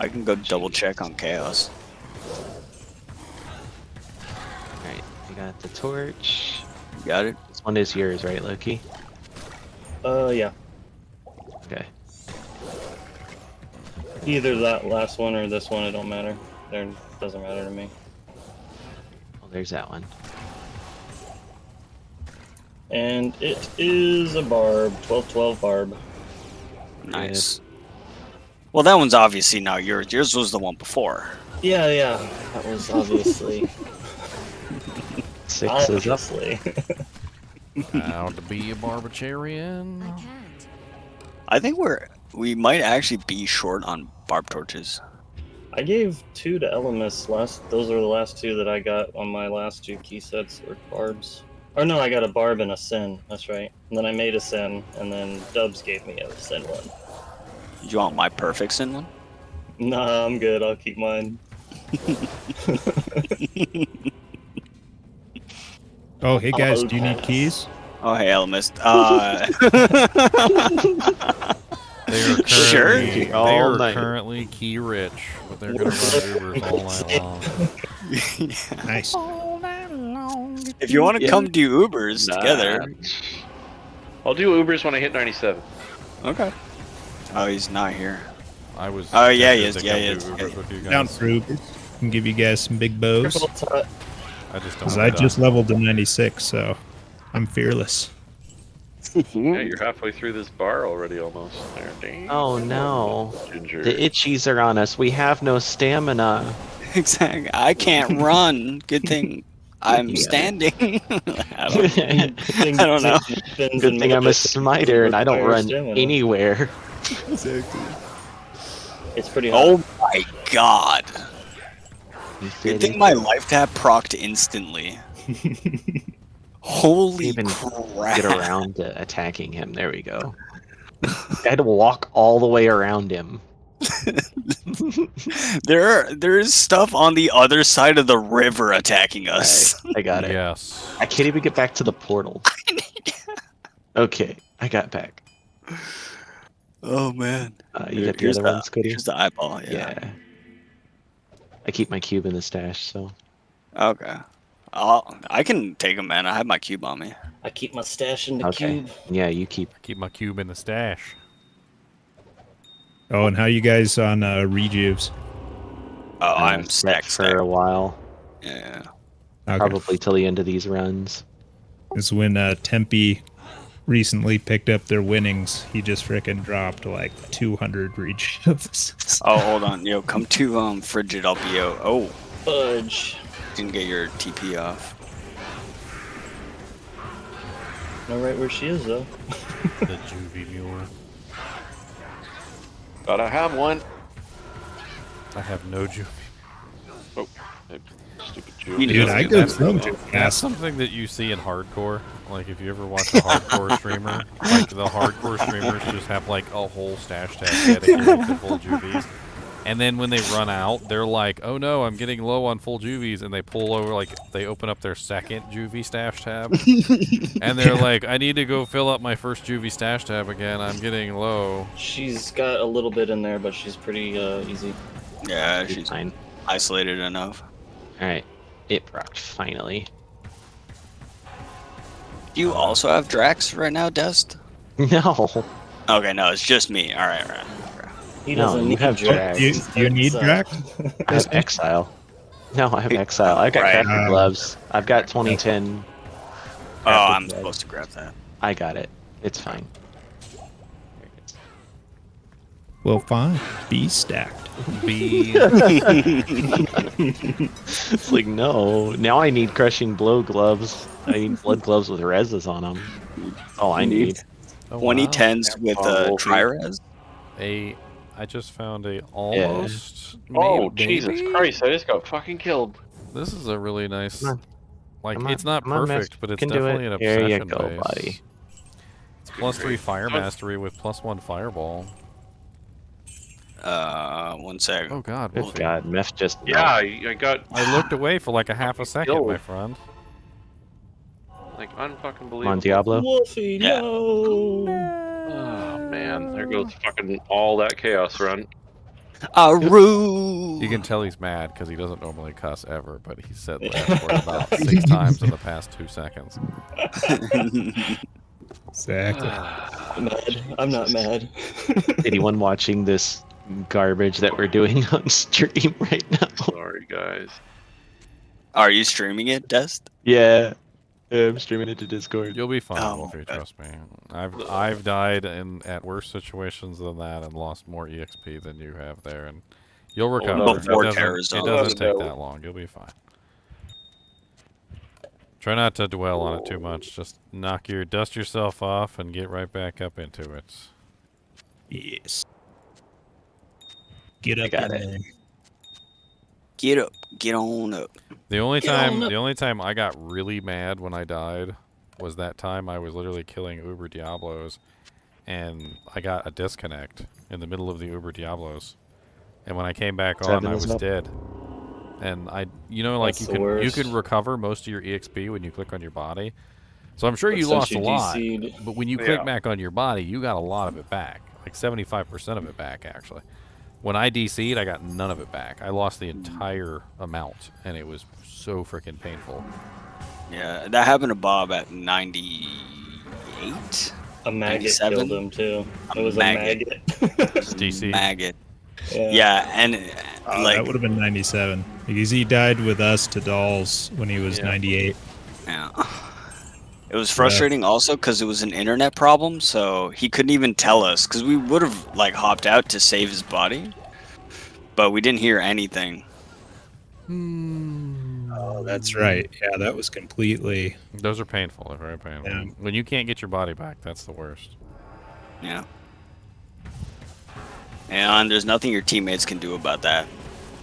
I can go double check on Chaos. Alright, I got the torch. You got it? This one is yours, right, Loki? Yeah. Okay. Either that last one or this one, it don't matter. It doesn't matter to me. Well, there's that one. And it is a barb, 12-12 barb. Nice. Well, that one's obviously now yours. Yours was the one before. Yeah, that was obviously. 6 is up. obviously. How to be a barbarian? I can't. I think we might actually be short on barb torches. I gave 2 to Elemis those are the last 2 that I got on my last 2 key sets were barbs. Or no, I got a barb and a sin, that's right. And then I made a sin, and then Dubs gave me a sin one. Do you want my perfect sin one? Nah, I'm good, I'll keep mine. Oh, hey guys, do you need keys? Oh, hey, Elmist. They are currently, Sure. they All are night. currently key rich, but they're gonna run Ubers all night long. Nice. If you want to Yeah. come do Ubers Nah. together. I'll do Ubers when I hit 97. Okay. Oh, he's not here. I was. Oh, yeah, he tempted is. to Yeah, come he do is. Ubers with you guys. Down for Ubers. Can give you guys some big bows. Triple tot. I just don't. Because have I it just done. leveled to 96, so I'm fearless. Yeah, you're halfway through this bar already almost. There, dang. Oh no. Ginger. The itchies are on us. We have no stamina. Exactly. I can't run. Good thing I'm standing. I don't know. Good thing I'm a smiter and I don't run anywhere. Exactly. It's pretty hot. Oh my god. Good thing my life tap procced instantly. Holy Even crap. get around to attacking him. There we go. I had to walk all the way around him. There's stuff on the other side of the river attacking us. I got it. Yes. I can't even get back to the portal. Okay, I got back. Oh man. You get the Here's other one, Scotty? Here's the eyeball, yeah. I keep my cube in the stash, so. Okay. I can take them, man. I have my cube on me. I keep my stash in the cube. Yeah, you keep. I keep my cube in the stash. Oh, and how you guys on rejuves? Oh, I'm stacked for a while. Yeah. Okay. Probably till the end of these runs. It's when Tempe recently picked up their winnings. He just frickin' dropped like 200 rejuves. Oh, hold on. Yo, come to Frigid. I'll be out. Oh. Fudge. Didn't get your TP off. Know right where she is, though. The juvie mule. But I have one. I have no juvie. Oh, stupid juvie. Dude, I go from That's something that you see in hardcore. Like, if you ever watch a hardcore streamer, like, the hardcore streamers just have, like, a whole stash tab dedicated to full juvies. And then when they run out, they're like, oh no, I'm getting low on full juvies. And they pull over, like, they open up their second juvie stash tab. And they're like, I need to go fill up my first juvie stash tab again. I'm getting low. She's got a little bit in there, but she's pretty easy. Yeah, she's fine. Isolated enough. Alright. It procced, finally. Do you also have Drax right now, Dust? No. Okay, no, it's just me. Alright. He No, doesn't you need have Drax. Drax. You need Drax? I have Exile. No, I have Exile. I've got Right. Crafted Gloves. I've got 2010. Oh, Crafted I'm Gloves. supposed to grab that. I got it. It's fine. Well, fine. Be stacked. Be. It's like, no. Now I need Crushing Blow gloves. I need Blood gloves with reses on them. All I need. 2010s with Tri-Res? I just found a almost. Oh, maybe? Jesus Christ, I just got fucking killed. This is a really nice. Come on. Like, Come on. it's not Come on, perfect, Max. but it's You can do definitely it. an There you obsession go, base. buddy. It's +3 fire mastery with +1 fireball. 1 sec. Oh god, Good Wolfie. God, Meth just. Yeah, I got I looked away for like a half a second, killed. my friend. like unfucking believable. Come on, Diablo. Wolfie, Yeah. no! Oh man, there goes fucking all that chaos run. Aru! You can tell he's mad because he doesn't normally cuss ever, but he said that for about 6 times in the past 2 seconds. Exactly. I'm mad. I'm not mad. Anyone watching this garbage that we're doing on stream right now? Sorry, guys. Are you streaming it, Dust? Yeah. I'm streaming it to Discord. You'll be fine, Oh, Wolfie, okay. trust me. I've died at worse situations than that and lost more EXP than you have there, and you'll recover. Before it terrorism. doesn't take no. that long. You'll be fine. Try not to dwell on it too much. Just dust yourself off and get right back up into it. Yes. Get up got in it. there. Get up. Get on up. The only time I got really mad when I died was that time I was literally killing Uber Diablos, and I got a disconnect in the middle of the Uber Diablos, and when I came back on, I was dead. And like That's the you worst. can recover most of your EXP when you click on your body. So I'm sure But you since lost you a lot, DC'd but when you click back on your body, you got a lot of it back, like 75% of it back actually. When I DC'd, I got none of it back. I lost the entire amount, and it was so freaking painful. Yeah, that happened to Bob at 98? A maggot 97? killed him too. It was maggot. a maggot. DC. Maggot. Yeah. Yeah, and That would have been 97 because he died with us to dolls when he was 98. Yeah. It was frustrating also because it was an internet problem, so he couldn't even tell us because we would have like hopped out to save his body, but we didn't hear anything. Oh, that's right. Yeah, that was completely. Those are painful. They're very painful. Yeah. When you can't get your body back, that's the worst. Yeah. And there's nothing your teammates can do about that.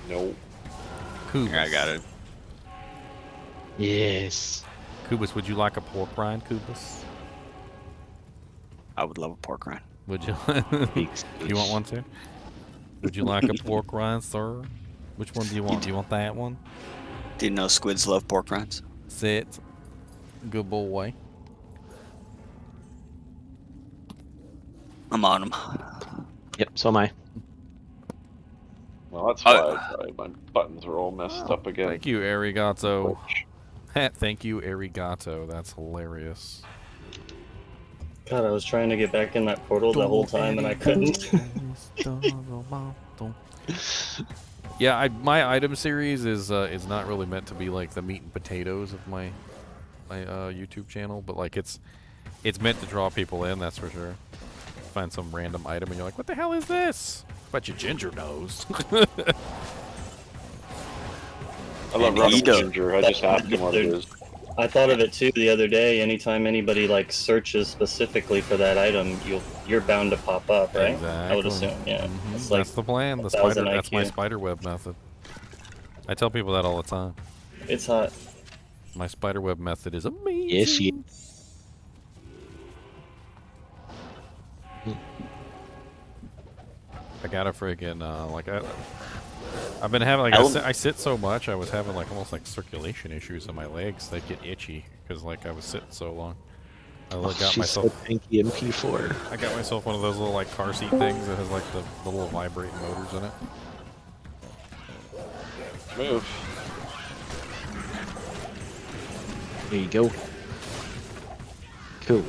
Nope. Kubus. Here, I got it. Yes. Kubus, would you like a pork rind, Kubus? I would love a pork rind. Would you? You want one too? Would you like a pork rind, sir? Which one do you want? Do you want that one? Didn't know squids love pork rinds. Sit. Good boy. I'm on them. Yep, so am I. Well, that's why my buttons are all messed up again. Thank you, Arigato. Thank you, Arigato. That's hilarious. God, I was trying to get back in that portal the whole time and I couldn't. Yeah, my item series is not really meant to be like the meat and potatoes of my YouTube channel, but like it's meant to draw people in. That's for sure. Find some random item and you're like, what the hell is this? Bet you Ginger knows. I love running Ginger. I just asked him what it is. I thought of it too the other day. Anytime anybody like searches specifically for that item, you're bound to pop up, right? Exactly. I would assume, yeah. It's like that's the plan. The 1,000 spider. That's my IQ. spider web method. I tell people that all the time. It's hot. My spider web method is amazing. Yes, yeah. I got a friggin' I've been having I sit so much. I was having like almost like circulation issues in my legs. They get itchy because like I was sitting so long. I got myself so tanky MP4. I got myself one of those little like car seat things that has like the little vibrating motors in it. Move. There you go. Cool.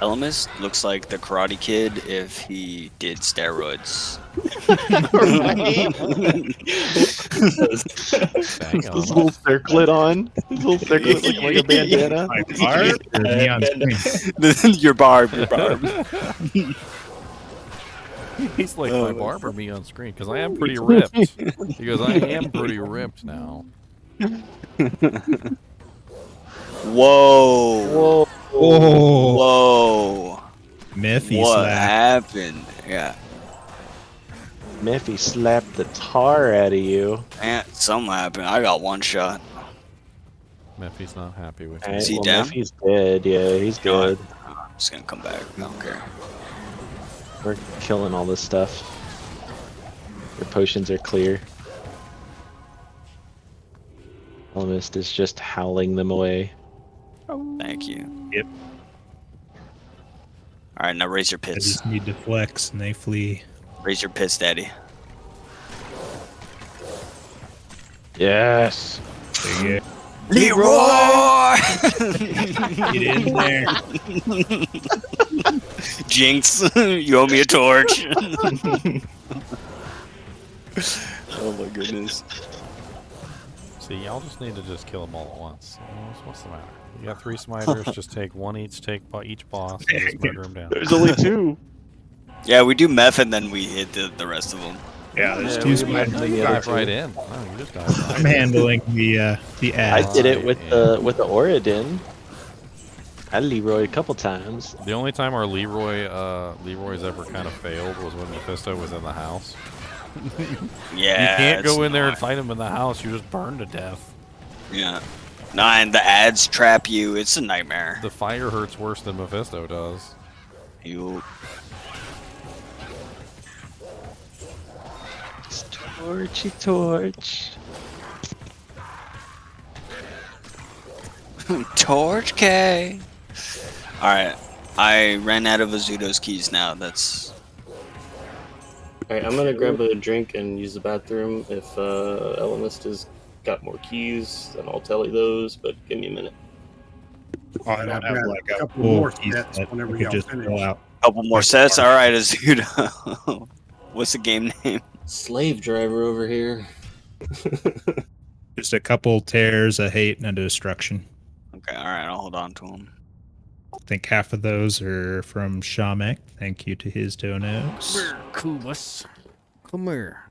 Elemis looks like the Karate Kid if he did steroids. This little circlet on. This little circlet looking like a bandana. My barb or me on screen? Your barb. He's like my barber me on screen because I am pretty ripped. He goes, I am pretty ripped now. Whoa. Whoa. Whoa. Miffy What slap. happened? Yeah. Miffy slapped the tar out of you. Man, something happened. I got one shot. Mephi's not happy with Right, Is he well, down? Miffy's dead. Yeah, he's good. I'm just gonna come back. I don't care. We're killing all this stuff. Your potions are clear. Almost is just howling them away. Thank you. Yep. Alright, now raise your I pits. just need to flex and they flee. Raise your pits, daddy. Yes. There you go. Leroy! Get in there. Jinx, you owe me a torch. Oh my goodness. See, y'all just need to just kill them all at once. What's the matter? You got 3 smiters, just take one each each boss and just murder them down. There's only 2. Yeah, we do meth and then we hit the rest of them. Yeah, there's Yeah, 2 we spiders. might- You dive right in. Oh, you just dive right I'm handling the ad. I did it with the Oradin. I Leroyed a couple times. The only time our Leroy's ever kind of failed was when Mephisto was in the house. Yeah. You can't it's go in there and not- fight him in the house. You just burn to death. Yeah. Nah, and the ads trap you. It's a nightmare. The fire hurts worse than Mephisto does. You. Torchy torch. Torch K. Alright. I ran out of Azudo's keys now. That's. Alright, I'm gonna grab a drink and use the bathroom. If Elemist has got more keys, then I'll tell you those, but give me a minute. Oh, I don't have like a couple full more key sets set. whenever I could y'all just finish. fill out. Couple more sets? Alright, Azudo. What's the game name? Slave driver over here. Just a couple tears, a hate, and a destruction. Okay, alright, I'll hold on to them. I think half of those are from Shamek. Thank you to his donos. Kubus. Come here.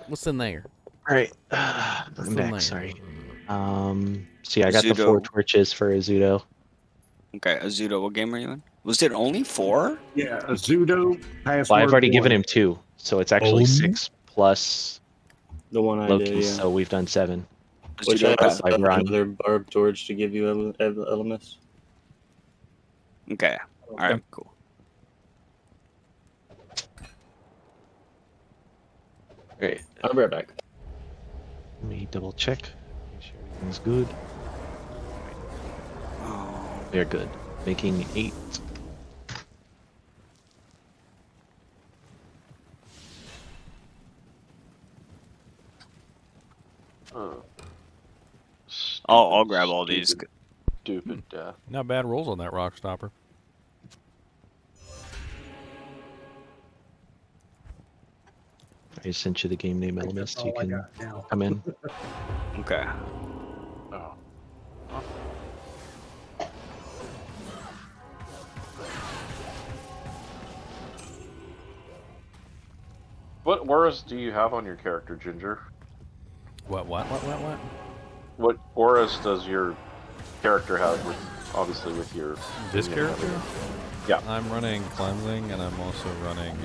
What's in there? Alright. What's I'm in back, there? sorry. So yeah, I got the Azudo. 4 torches for Azudo. Okay, Azudo, what game are you in? Was it only 4? Yeah, a pseudo password. Well, I've already given 1. him 2, so it's actually Oh. 6 plus The one I Loki. did, yeah. So we've done 7. Which I also Like have Ron. another barb torch to give you, Elemis. Okay. All right. Cool. Great. I'll be right back. Let me double check. Make sure everything's good. We're good. Making 8. I'll grab all these. Stupid death. Not bad rolls on that rock stopper. I just sent you the game name elements. You all I can got now. come in. Okay. Oh. What auras do you have on your character, Ginger? What? What auras does your character have? Obviously, with your This character? Yeah. I'm running Cleansing, and I'm also running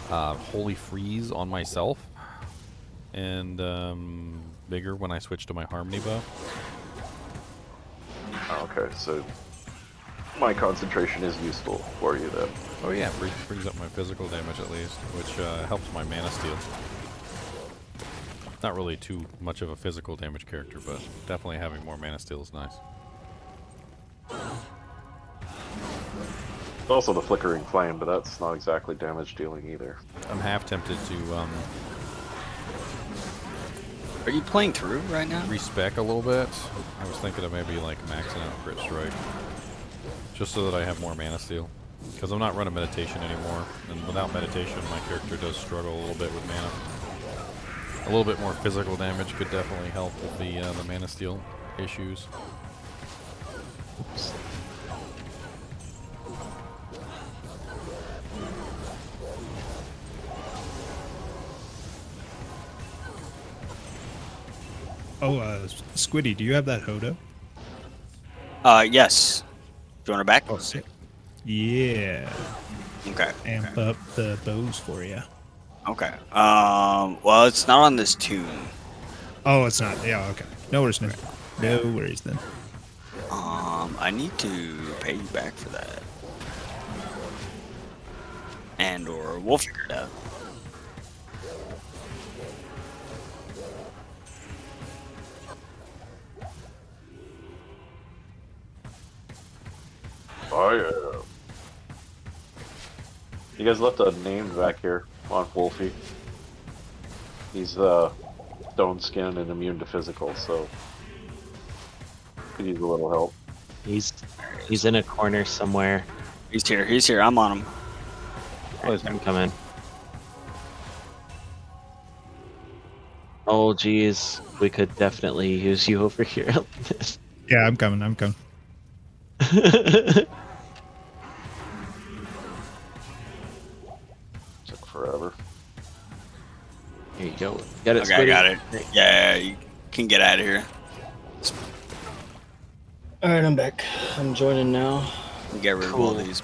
Holy Freeze on myself, and Bigger when I switch to my Harmony bow. Okay, so my concentration is useful for you then. Oh yeah, brings up my physical damage at least, which helps my mana steal. Not really too much of a physical damage character, but definitely having more mana steal is nice. Also the flickering flame, but that's not exactly damage dealing either. I'm half tempted to Are you playing through right now? respec a little bit. I was thinking of maybe like maxing out Crit Strike, just so that I have more mana steal. Because I'm not running meditation anymore, and without meditation, my character does struggle a little bit with mana. A little bit more physical damage could definitely help with the mana steal issues. Oh, Squiddy, do you have that Hodo? Yes. Do you want her back? Oh, sick. Yeah. Okay. Amp up the bows for you. Okay. Well, it's not on this tune. Oh, it's not. Yeah, okay. No worries, no. No worries then. I need to pay you back for that. And or we'll figure it out. Oh yeah. You guys left a name back here on Wolfie. He's stone skinned and immune to physical, so could use a little help. He's in a corner somewhere. He's here. I'm on him. I'm coming. Oh geez, we could definitely use you over here. Yeah, I'm coming. Took forever. Here you go. Get it, Okay, I got it. Yeah, you can get out of here. Alright, I'm back. I'm joining now. Get rid of all these.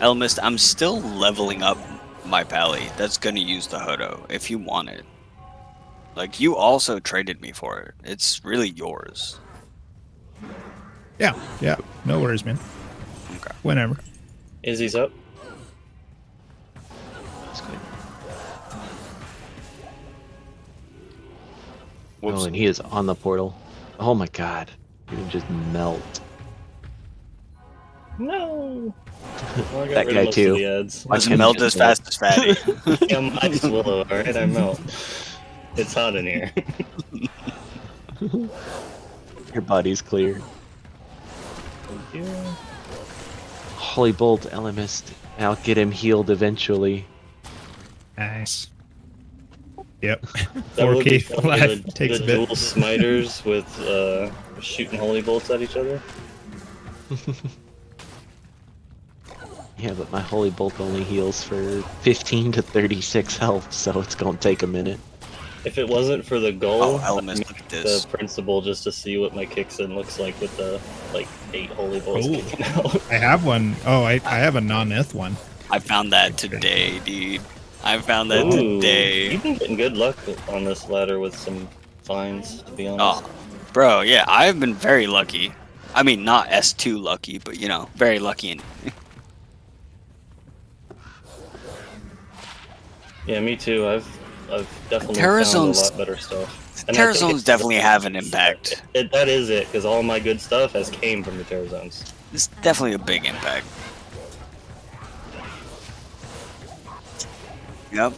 Elmist, I'm still leveling up my pally. That's gonna use the Hodo if you want it. Like, you also traded me for it. It's really yours. Yeah. No worries, man. Okay. Whenever. Izzy's up. Oh, and he is on the portal. Oh my god. You can just melt. No. That guy too. Let's melt as fast as Fatty. I'm Ice Willow, alright? I melt. It's hot in here. Your body's clear. Thank you. Holy Bolt, Elemist. I'll get him healed eventually. Nice. Yep. That would be 4K fun, flat the takes a dual bit. smiters with shooting holy bolts at each other. Yeah, but my Holy Bolt only heals for 15 to 36 health, so it's gonna take a minute. If it wasn't for the goal, Oh, I'd Elmas, make look at this. the principal just to see what my kicks in looks like with the like 8 holy balls Oh, kicking out. I have one. Oh, I have a non-eth one. I found that today, dude. I found that Ooh, today. you've been getting good luck on this ladder with some finds, to be honest. Oh, bro, yeah, I've been very lucky. I mean, not S2 lucky, but you know, very lucky. In Yeah, me too. I've definitely Terra found zones- a lot better stuff. And I Terra think zones it's- definitely have an impact. That is it, because all my good stuff has came from the Terra zones. It's definitely a big impact. Yep.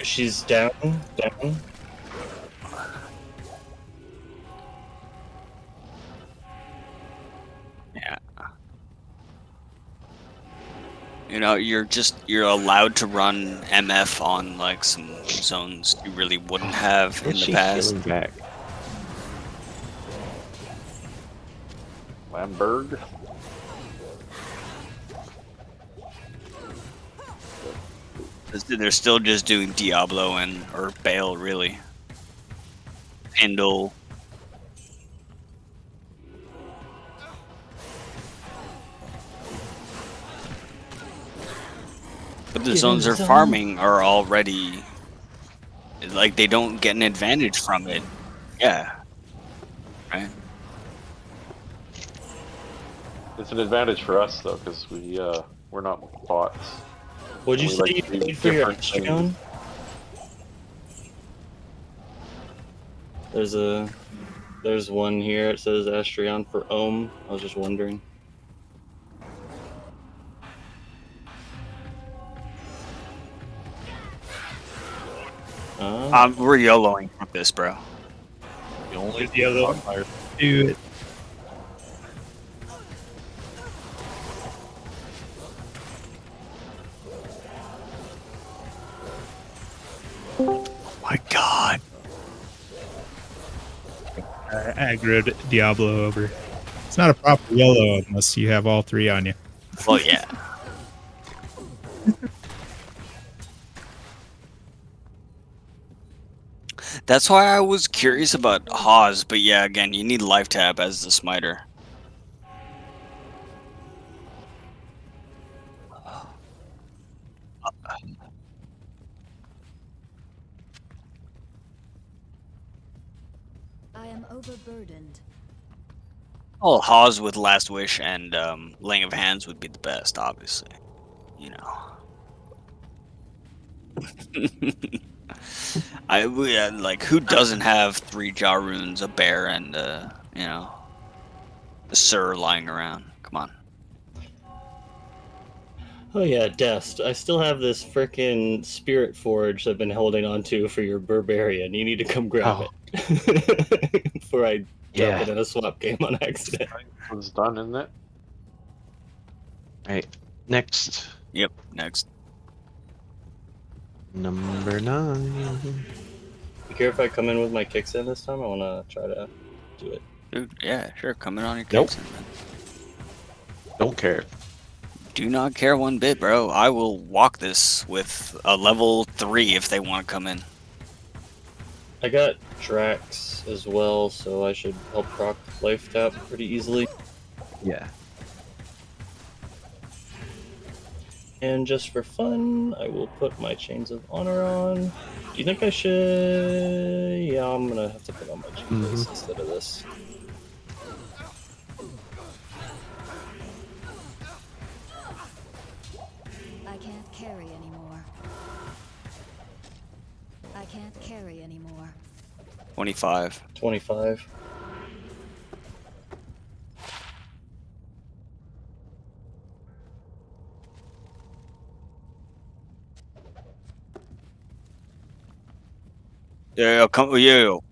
She's down. Yeah. You know, you're allowed to run MF on like some zones you really wouldn't have in the past. Back? Lamberg. They're still just doing Diablo or Bale, really. Handle. But the zones they're farming are already like they don't get an advantage from it. Yeah. Right. It's an advantage for us though, because we're not bots. What'd you We say like you to do paid for your different things. Astrion? There's one here. It says Astrion per ohm. I was just wondering. We're YOLOing from this, bro. The only YOLO. Do it. My God. Aggroed Diablo over. It's not a proper yellow unless you have all 3 on you. Well, yeah. That's why I was curious about Hawes, but yeah, again, you need life tab as the smiter. I am overburdened. Well, Hawes with Last Wish and Laying of Hands would be the best, obviously. You know. Like, who doesn't have 3 Jaw runes, a bear, and you know, a Sir lying around? Come on. Oh yeah, Dest. I still have this frickin' Spirit Forge I've been holding on to for your Barbarian. You need to come grab it. Before I drop it in a swap game on accident. It's done, isn't it? Right. Next. Yep, next. Number 9. You care if I come in with my kicks in this time? I wanna try to do it. Dude, yeah, sure, come in on your Nope. kicks. Man. Don't care. Do not care one bit, bro. I will walk this with a level 3 if they want to come in. I got Drax as well, so I should help proc life tap pretty easily. Yeah. And just for fun, I will put my Chains of Honor on. Do you think I should? Yeah, I'm gonna have to put on my Chains instead of this. I can't carry anymore. I can't carry anymore. 25. 25. Yeah, come, yo.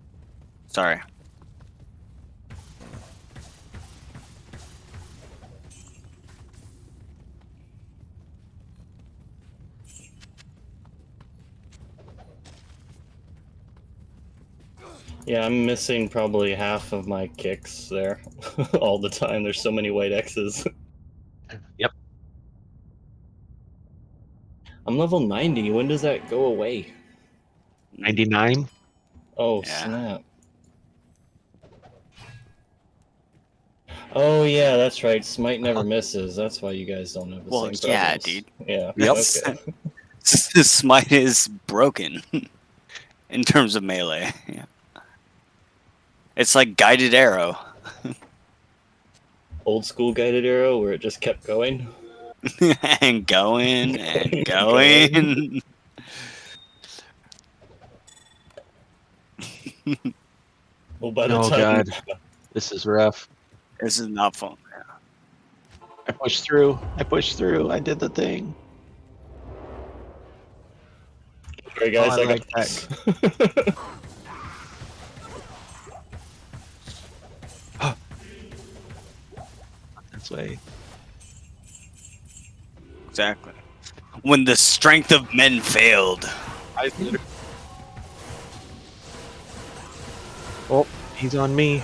Sorry. Yeah, I'm missing probably half of my kicks there all the time. There's so many white X's. Yep. I'm level 90. When does that go away? 99. Oh, snap. Oh, yeah, that's right. Smite never misses. That's why you guys don't have the Well, same yeah, problems. dude. Yeah. Yep. Okay. Smite is broken in terms of melee. Yeah. It's like guided arrow. Old school guided arrow where it just kept going. and going and going. Well, by the Oh time. god, this is rough. This is not fun. I pushed through. I did the thing. Sorry, guys, Oh, I I like got this. This way. Exactly. When the strength of men failed. Oh, he's on me.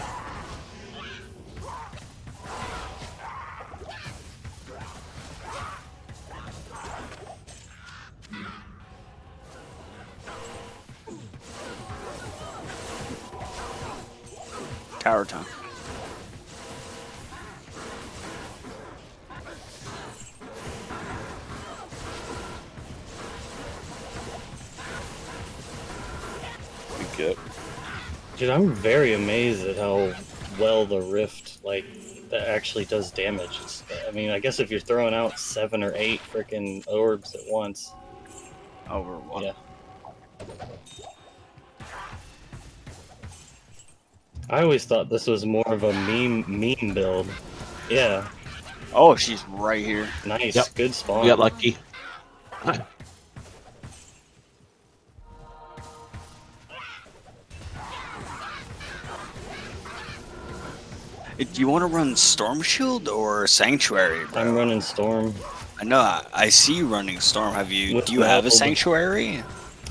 Tower time. Good. Dude, I'm very amazed at how well the Rift, like, that actually does damage. I mean, I guess if you're throwing out 7 or 8 freaking orbs at once. Over one. Yeah. I always thought this was more of a meme build. Yeah. Oh, she's right here. Nice. Yep. Good spawn. We got lucky. Do you want to run Storm Shield or Sanctuary, bro? I'm running Storm. I know. I see you running Storm. Have you? With Do you have a Apple. Sanctuary?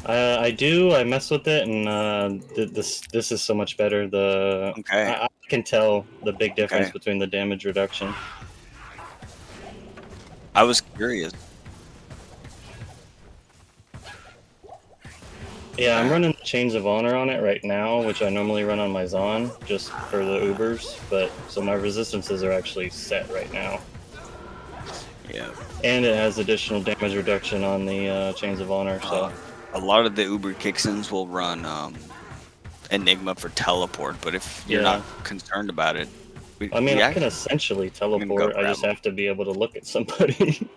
I do. I mess with it, and this is so much better. I can tell the big difference between the damage reduction. I was curious. Yeah, I'm running Chains of Honor on it right now, which I normally run on my Zon, just for the Ubers, but so my resistances are actually set right now. Yeah. And it has additional damage reduction on the Chains of Honor, so... A lot of the Uber Kicksins will run Enigma for teleport, but if you're not concerned about it... I can essentially teleport, I just have to be able to look at somebody.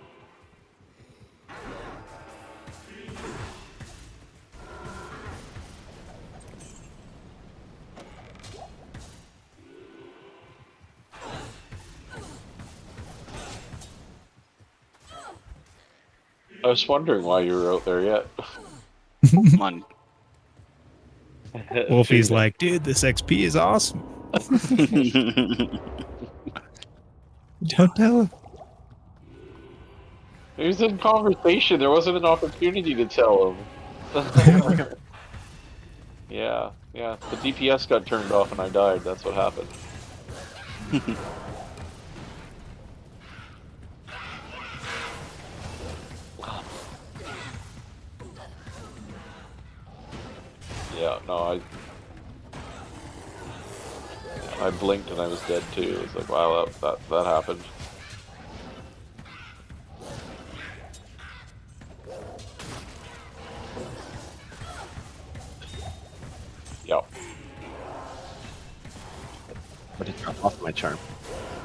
I was wondering why you were out there yet. Come on. Wolfie's like, dude, this XP is awesome. Don't tell him. He was in conversation. There wasn't an opportunity to tell him. Yeah. The DPS got turned off and I died. That's what happened. Yeah, no, I blinked and I was dead too. It's like, wow, that happened. Yeah. But it dropped off my charm.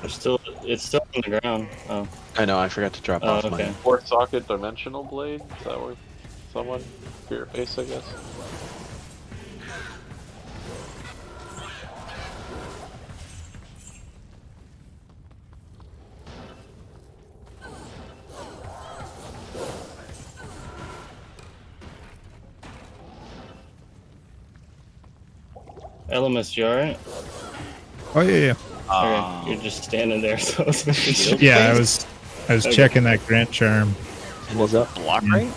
It's still on the ground. Oh. I know, I forgot to drop off mine. Fourth socket dimensional blade? Is that where someone? Spirit base, I guess. Elemis, you alright? Oh yeah. Okay, you're just standing there, so I was making sure. Yeah, I was Okay. checking that Grant charm. Was that block rate?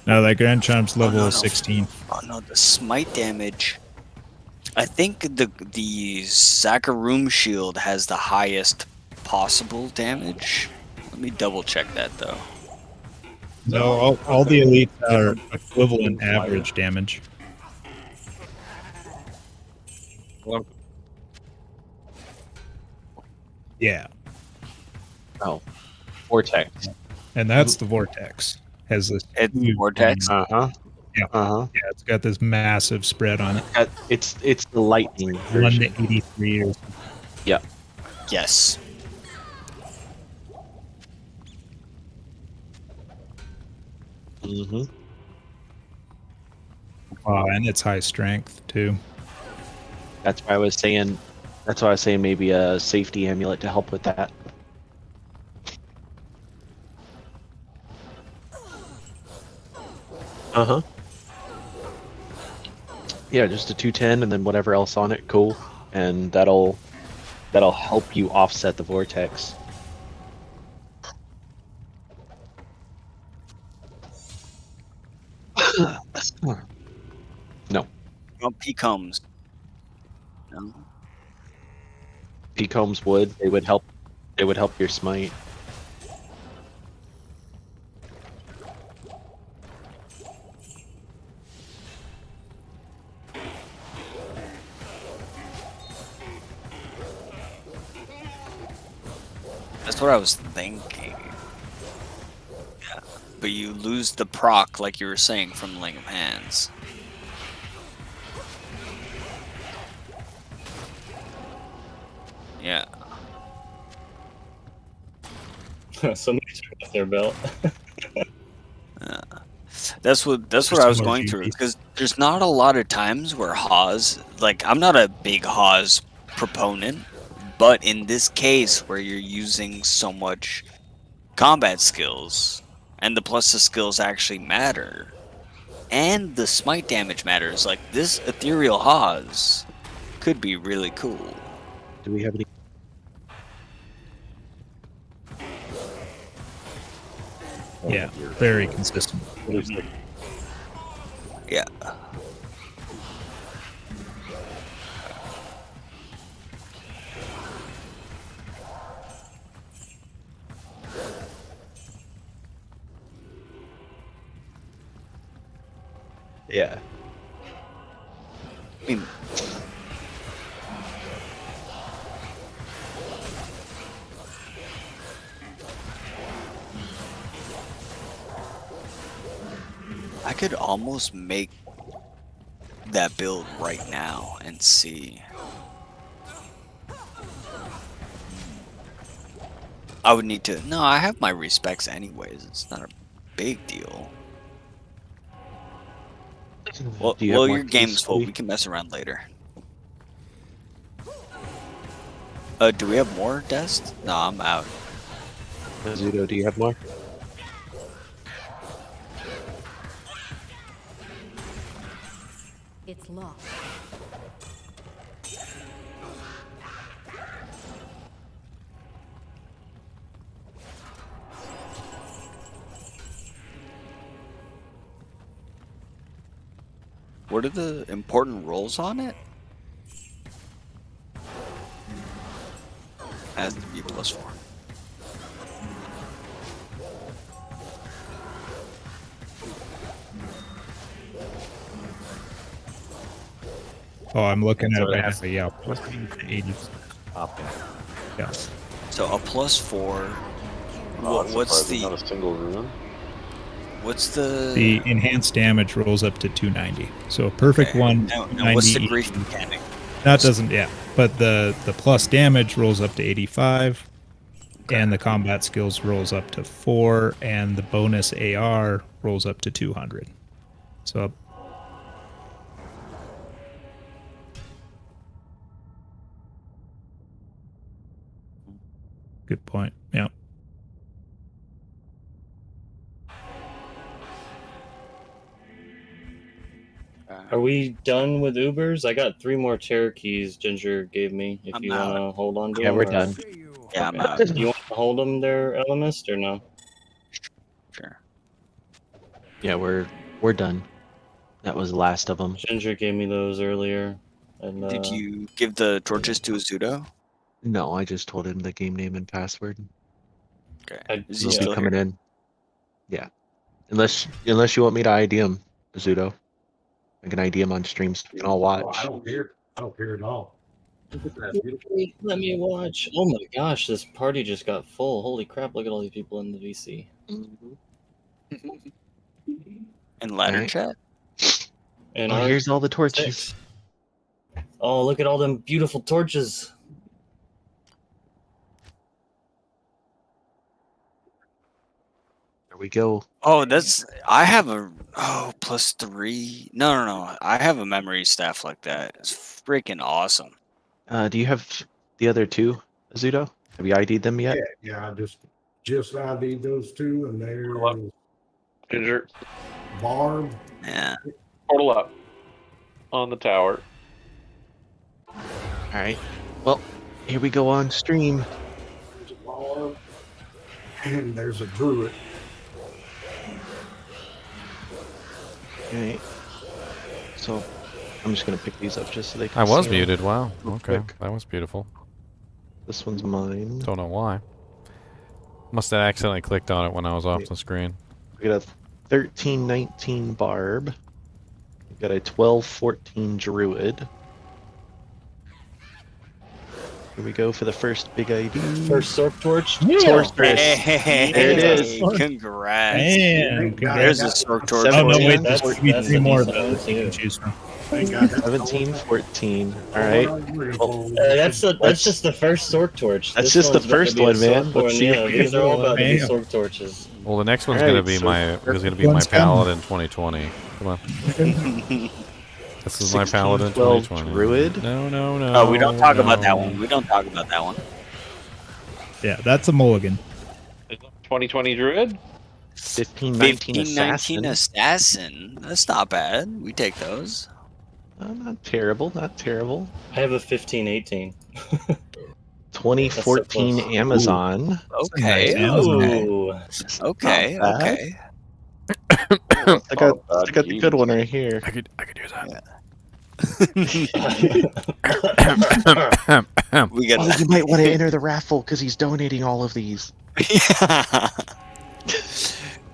No, that Grand Charm's level 16. Oh no, the smite damage. I think the Zakarum shield has the highest possible damage. Let me double check that though. No, all the elites are equivalent average damage. Yeah. Oh, vortex. And that's the vortex. Has this It's huge vortex. line. Uh-huh. Yeah. Uh-huh. Yeah, it's got this massive spread on it. It's the lightning 1 version. to 83 or something. Yeah. Yes. Mm-hmm. And it's high strength too. That's why I was saying. That's why I was saying maybe a safety amulet to help with that. Uh-huh. Yeah, just a 210 and then whatever else on it, cool. And that'll help you offset the vortex. No. No P-combs. No. P-combs would. They would help. They would help your smite. That's what I was thinking. Yeah. But you lose the proc, like you were saying, from Laying of Hands. Yeah. Somebody took off their belt. That's what I was going through, because there's not a lot of times where Haas, like, I'm not a big Haas proponent, but in this case where you're using so much combat skills and the plus the skills actually matter and the smite damage matters, like this ethereal Haas could be really cool. Do we have any? Yeah, very consistent. Yeah. Yeah. I mean, I could almost make that build right now and see. I would need to. No, I have my respecs anyways. It's not a big deal. Well, your game's full. We can mess around later. Do we have more, Dest? No, I'm out. Zudo, do you have more? It's locked. What are the important roles on it? Has to be +4. Oh, I'm looking at it right now. Yeah, plus 80. Yeah. So a +4. Oh, What's surprising, the? not a single rune? What's the? The enhanced damage rolls up to 290. So a perfect one. Now what's the grief mechanic? That doesn't, yeah. But the plus damage rolls up to 85, and the combat skills rolls up to 4, and the bonus AR rolls up to 200. So. Good point. Yeah. Are we done with Ubers? I got 3 more Cherokees Ginger gave me. If you want to hold on to Yeah, them. we're done. Yeah, I'm Okay. out. Do you want to hold them there, Elemist, or no? Sure. Yeah, we're done. That was the last of them. Ginger gave me those earlier. And Did you give the torches to Azudo? No, I just told him the game name and password. Okay. Is he He'll still be coming here? in. Yeah. Unless you want me to ID him, Zudo. I can ID him on streams and I'll I watch. don't care. I don't care at all. Let me watch. Oh my gosh, this party just got full. Holy crap, look at all these people in the VC. In ladder Alright. chat? And Oh, here's all the torches. Oh, look at all them beautiful torches. There we go. Oh, I have a +3. No. I have a memory staff like that. It's freaking awesome. Do you have the other two, Zudo? Have you ID'd them yet? Yeah, I just ID'd those two, and there's Ginger. Barb. Yeah. Portal up. On the tower. Alright. Well, here we go on stream. There's a Barb. And there's a Druid. Okay. So, I'm just gonna pick these up just so they can I was see 'em muted. Wow. real Okay. quick. That was beautiful. This one's mine. Don't know why. Must have accidentally clicked on it when I was off the screen. We got a 13-19 Barb. We got a 12-14 Druid. Here we go for the first big ID. First Sork Torch. Sorceress. Hey, There it is. Congrats. Damn, There's a Sork Torch. Oh no, wait, That's- there's 3 that's a more of decent one, those you too. can choose from. Thank God. 17-14. Alright. That's just the first Sork Torch. That's This just the one's gonna first be a one, man. Sork Let's one, see yeah, if we these get are all more. about to be Damn. Sork Torches. Well, the next one's Alright, gonna be so my one's coming. Paladin 2020. Come on. This is my Paladin 16-12 2020. Druid. No. Oh, we don't talk about that one. We don't talk about that one. Yeah, that's a mulligan. 2020 Druid? 15-19 15-19 Assassin. Assassin. That's not bad. We take those. Not terrible, not terrible. I have a 15-18. 2014 That's so close. Amazon. Okay. Ooh. Okay. Not bad. Okay. I got the good one right here. I could use that. We got. Oh, you might want to enter the raffle because he's donating all of these. We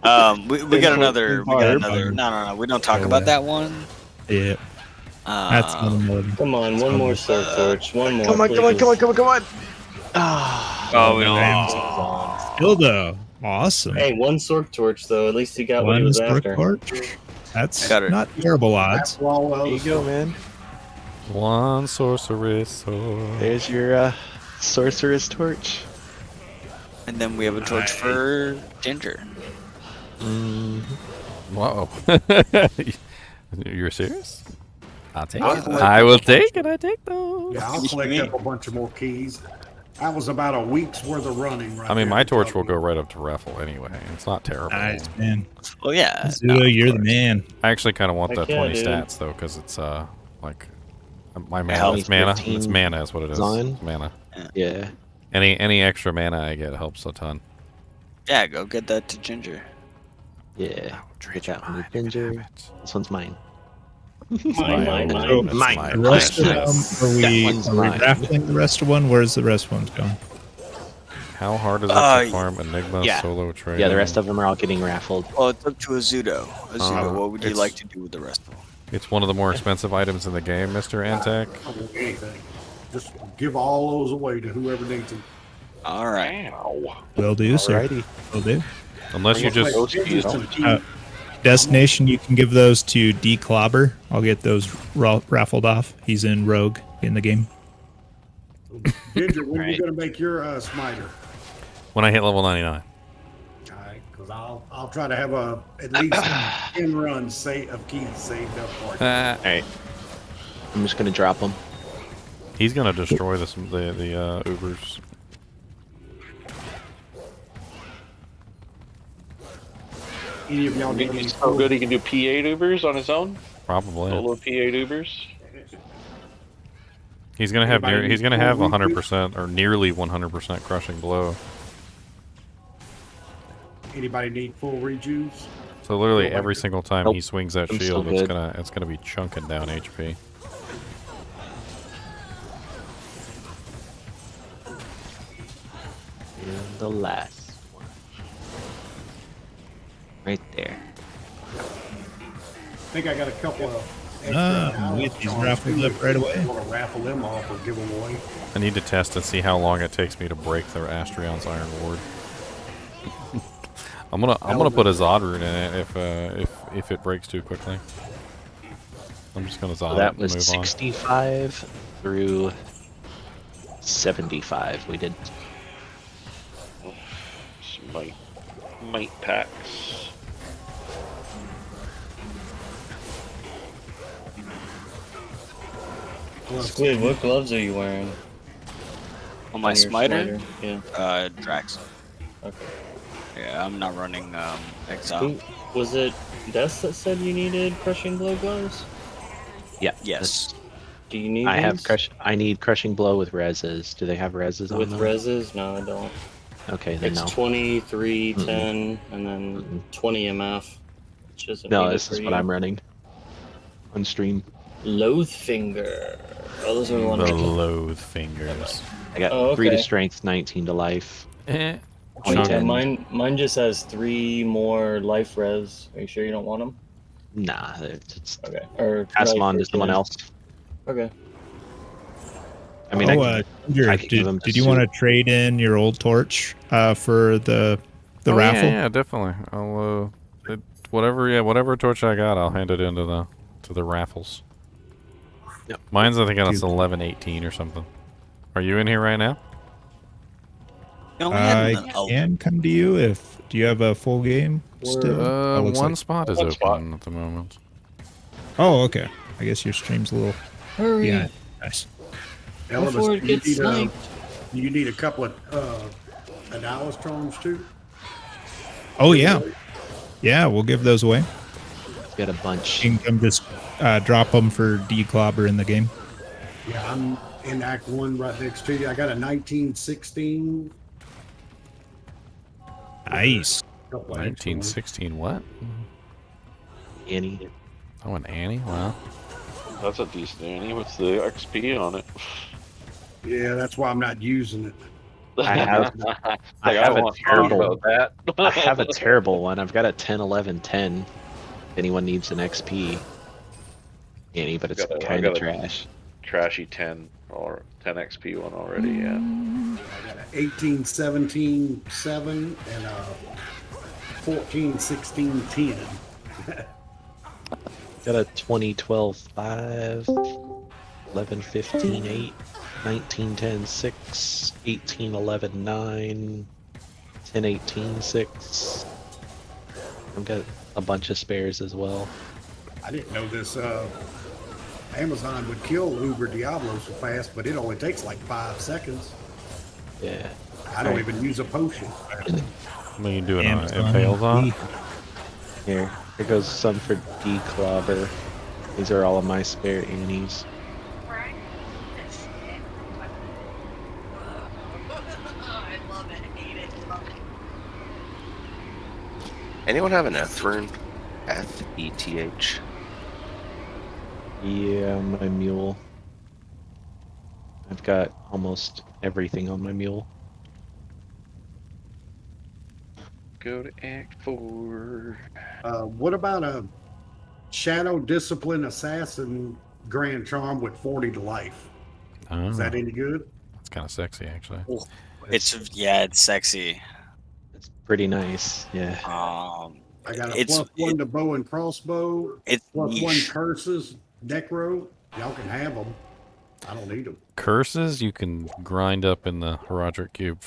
got another. No. We don't talk about that one. Yeah. That's not a mulligan. Come on, one more Sork Torch. One more. Come on. Oh, we don't. Still though, awesome. Hey, one Sork Torch though. At least he got what he One was Sork after. Torch. That's Got it. not terrible odds. There you go, man. One sorceress sword. There's your sorceress torch. And then we have a torch for Ginger. Whoa. You're serious? I'll take I'll it. collect I them. will take it. I take those. Yeah, I'll collect up a bunch of more keys. That was about a week's worth of running right I mean, there. my torch will go right up to raffle anyway. It's not terrible. Nice, man. Oh yeah. Zudo, you're the man. I actually kind of want Heck that yeah, 20 dude. stats though, because it's like my mana. Hell, It's mana. 15 It's mana is what it is. Zon? It's mana. Yeah. Any extra mana I get helps a ton. Yeah, go get that to Ginger. Yeah. Get that one, Ginger. This one's mine. Mine. That's Mine. mine. The rest of them, Nice. are we one's are we mine. raffling the rest of one? Where's the rest ones going? How hard is it to farm Enigma yeah. solo trade? Yeah, the rest of them are all getting raffled. Well, it's up to Azudo. Azudo, what would you it's- like to do with the rest of them? It's one of the more expensive items in the game, Mr. Antec. I don't want anything. Just give all those away to whoever needs them. All right. Will do, sir. Alrighty. Will do. Unless you just Destination, you can give those to D Clobber. I'll get those raffled off. He's in Rogue in the game. Ginger, when are you going to make your smiter? when I hit level 99. All right, because I'll try to have at least 10 runs of keys saved up for you. Alright. I'm just gonna drop them. He's gonna destroy the Ubers. Any of y'all need any He's so good he can do P8 Ubers on his own? Probably. Solo P8 Ubers? He's gonna have Anybody he's need gonna have full 100% or nearly 100% crushing blow. Anybody need full rejuves? So literally every single time he swings that I'm shield, still it's gonna be chunking down HP. the last one. Right there. I think I got a couple of extra we get these raffled up right away. Want to raffle them off or give them away? I need to test and see how long it takes me to break the Astrion's Iron Ward. I'm gonna put a Zod rune in it if it breaks too quickly. I'm just gonna Zod So it that and was move on. 65 through 75. We did. Might packs. Squid, what gloves are you wearing? On my On your smiter? Yeah. Drax. Okay. Yeah, I'm not running Exile. Who, was it Des that said you needed crushing blow gloves? Yeah. Yes. Do you need I these? have I need crushing blow with reses. Do they have reses on With them? reses? No, I don't. Okay, then It's no. 23, 10, and then 20 MF. Which isn't No, needed this for is what you. I'm running on stream. Loathfinger. Oh, those are the ones. The loathe fingers. I got Oh, 3 to okay. strength, 19 to life. Eh. Oh, 20. mine just has 3 more life res. Are you sure you don't want them? Nah, it's Okay. Or pass them life on to res, someone yeah. else. Okay. I mean, Ginger, I could give them did you want to trade in your old torch for the raffle? Yeah, definitely. I'll whatever torch I got, I'll hand it into the raffles. Yep. Mine's I think it's 11-18 or something. Are you in here right now? I can come to you if. Do you have a full game still? Oh, looks One like- spot is open at the moment. Oh, okay. I guess your stream's a little Hurry. behind. Nice. Elvis, Before it gets sniped. you need a couple of Adalis charms too? Oh yeah, yeah. We'll give those away. Got a bunch. You can come just drop them for declobber in the game. Yeah, I'm in Act 1 right next to you. I got a 1916. Nice. 1916 what? Annie. Oh, an Annie? Wow. That's a decent Annie. What's the XP on it? Yeah, that's why I'm not using it. I have I a want to talk terrible about that. I have a terrible one. I've got a 10, 11, 10. If anyone needs an XP, Annie, but it's I kind got of a trash. Trashy 10 or 10 XP one already. Yeah. I got an 18, 17, 7 and a 14, 16, 10. Got a 20, 12, 5, 11, 15, 8, 19, 10, 6, 18, 11, 9, 10, 18, 6. I've got a bunch of spares as well. I didn't know this Amazon would kill Uber Diablo so fast, but it only takes like 5 seconds. Yeah. I don't even use a potion. What are you doing on it? Amazon. Impales on? Here goes some for declobber. These are all of my spare Annies. Anyone have an Eth rune? Eth. Yeah, my mule. I've got almost everything on my mule. Go to Act 4. What about a Shadow Discipline Assassin Grand Charm with 40 to life? Oh, Is that any good? that's kind of sexy, actually. It's sexy. It's pretty nice, yeah. I got a +1 to bow and crossbow. It's +1 curses, necro. Y'all can have them. I don't need them. Curses you can grind up in the Herodric Cube.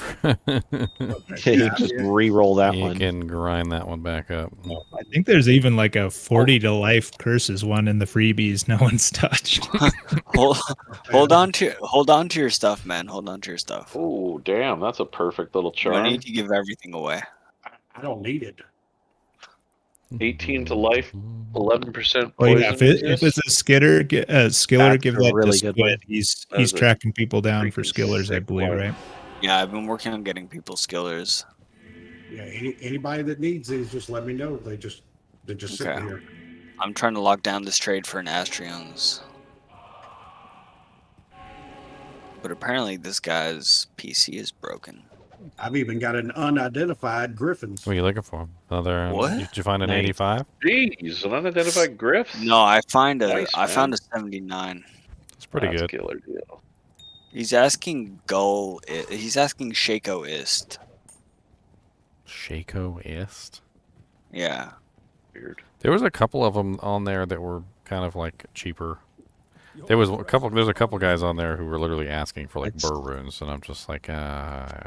You just re-roll that you one. You can grind that one back up. I think there's even like a 40 to life curses one in the freebies no one's touched. hold on to your stuff, man. Hold on to your stuff. Oh, damn, that's a perfect little You charm. need to give everything away. I don't need it. 18 to life, 11% Oh yeah, poison. if it's a skiller, That's give a that really to good one. Squid. He's That is a tracking people down for freaking skillers, I sick believe, one. right? Yeah, I've been working on getting people skillers. Yeah, anybody that needs these, just let me know. They just sit Okay. here. I'm trying to lock down this trade for an Astrion's. But apparently this guy's PC is broken. I've even got an unidentified Griffins. What are you looking for? Another. What? Did you find an Nice. 85? Jeez, an unidentified griff? No, I found Nice, I found man. a 79. It's pretty That's good. Killer deal. He's asking Gull. He's asking Shaco Ist. Shaco Ist. Yeah. Weird. There was a couple of them on there that were kind of like cheaper. There's a couple guys on there who were literally asking for like burr runes, and I'm just like, I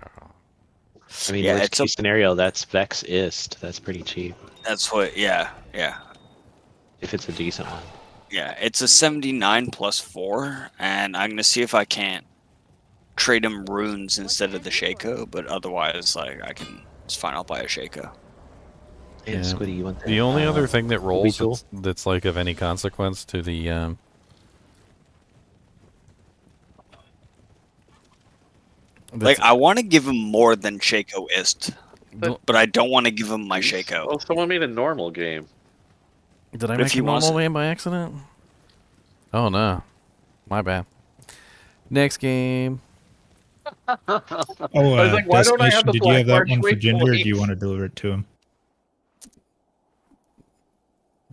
mean, Yeah, worst it's a- case scenario, that's Vex Ist. That's pretty cheap. That's what. Yeah. If it's a decent one. Yeah, it's a 79 plus 4, and I'm gonna see if I can't trade him runes instead of the Shaco, but otherwise, like, it's fine, I'll buy a Shaco. Yeah, Squiddy, you want that? the only other thing that rolls tool? that's like of any consequence to the Like, I want to give him more than Shaco Ist, but I don't want to give him my Shaco. Well, someone made a normal game. Did I But if make he a wants normal it- game by accident? Oh no, my bad. Next game. Oh, I was like, why don't I have Destination, the did you have that Black one for March Ginger, or do you Waypoint? want to deliver it to him?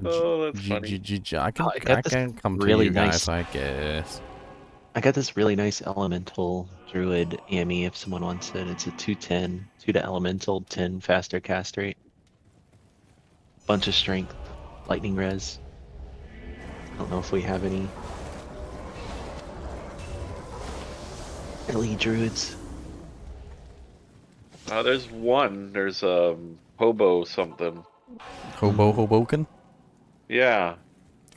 Oh, that's funny. I can, Oh, I got I this can come to really you guys, nice- I guess. I got this really nice elemental druid AME if someone wants it. It's a 210, 2 to elemental, 10 faster cast rate. Bunch of strength, lightning res. I don't know if we have any LE druids. There's one. There's Hobo something. Hoboken? Yeah.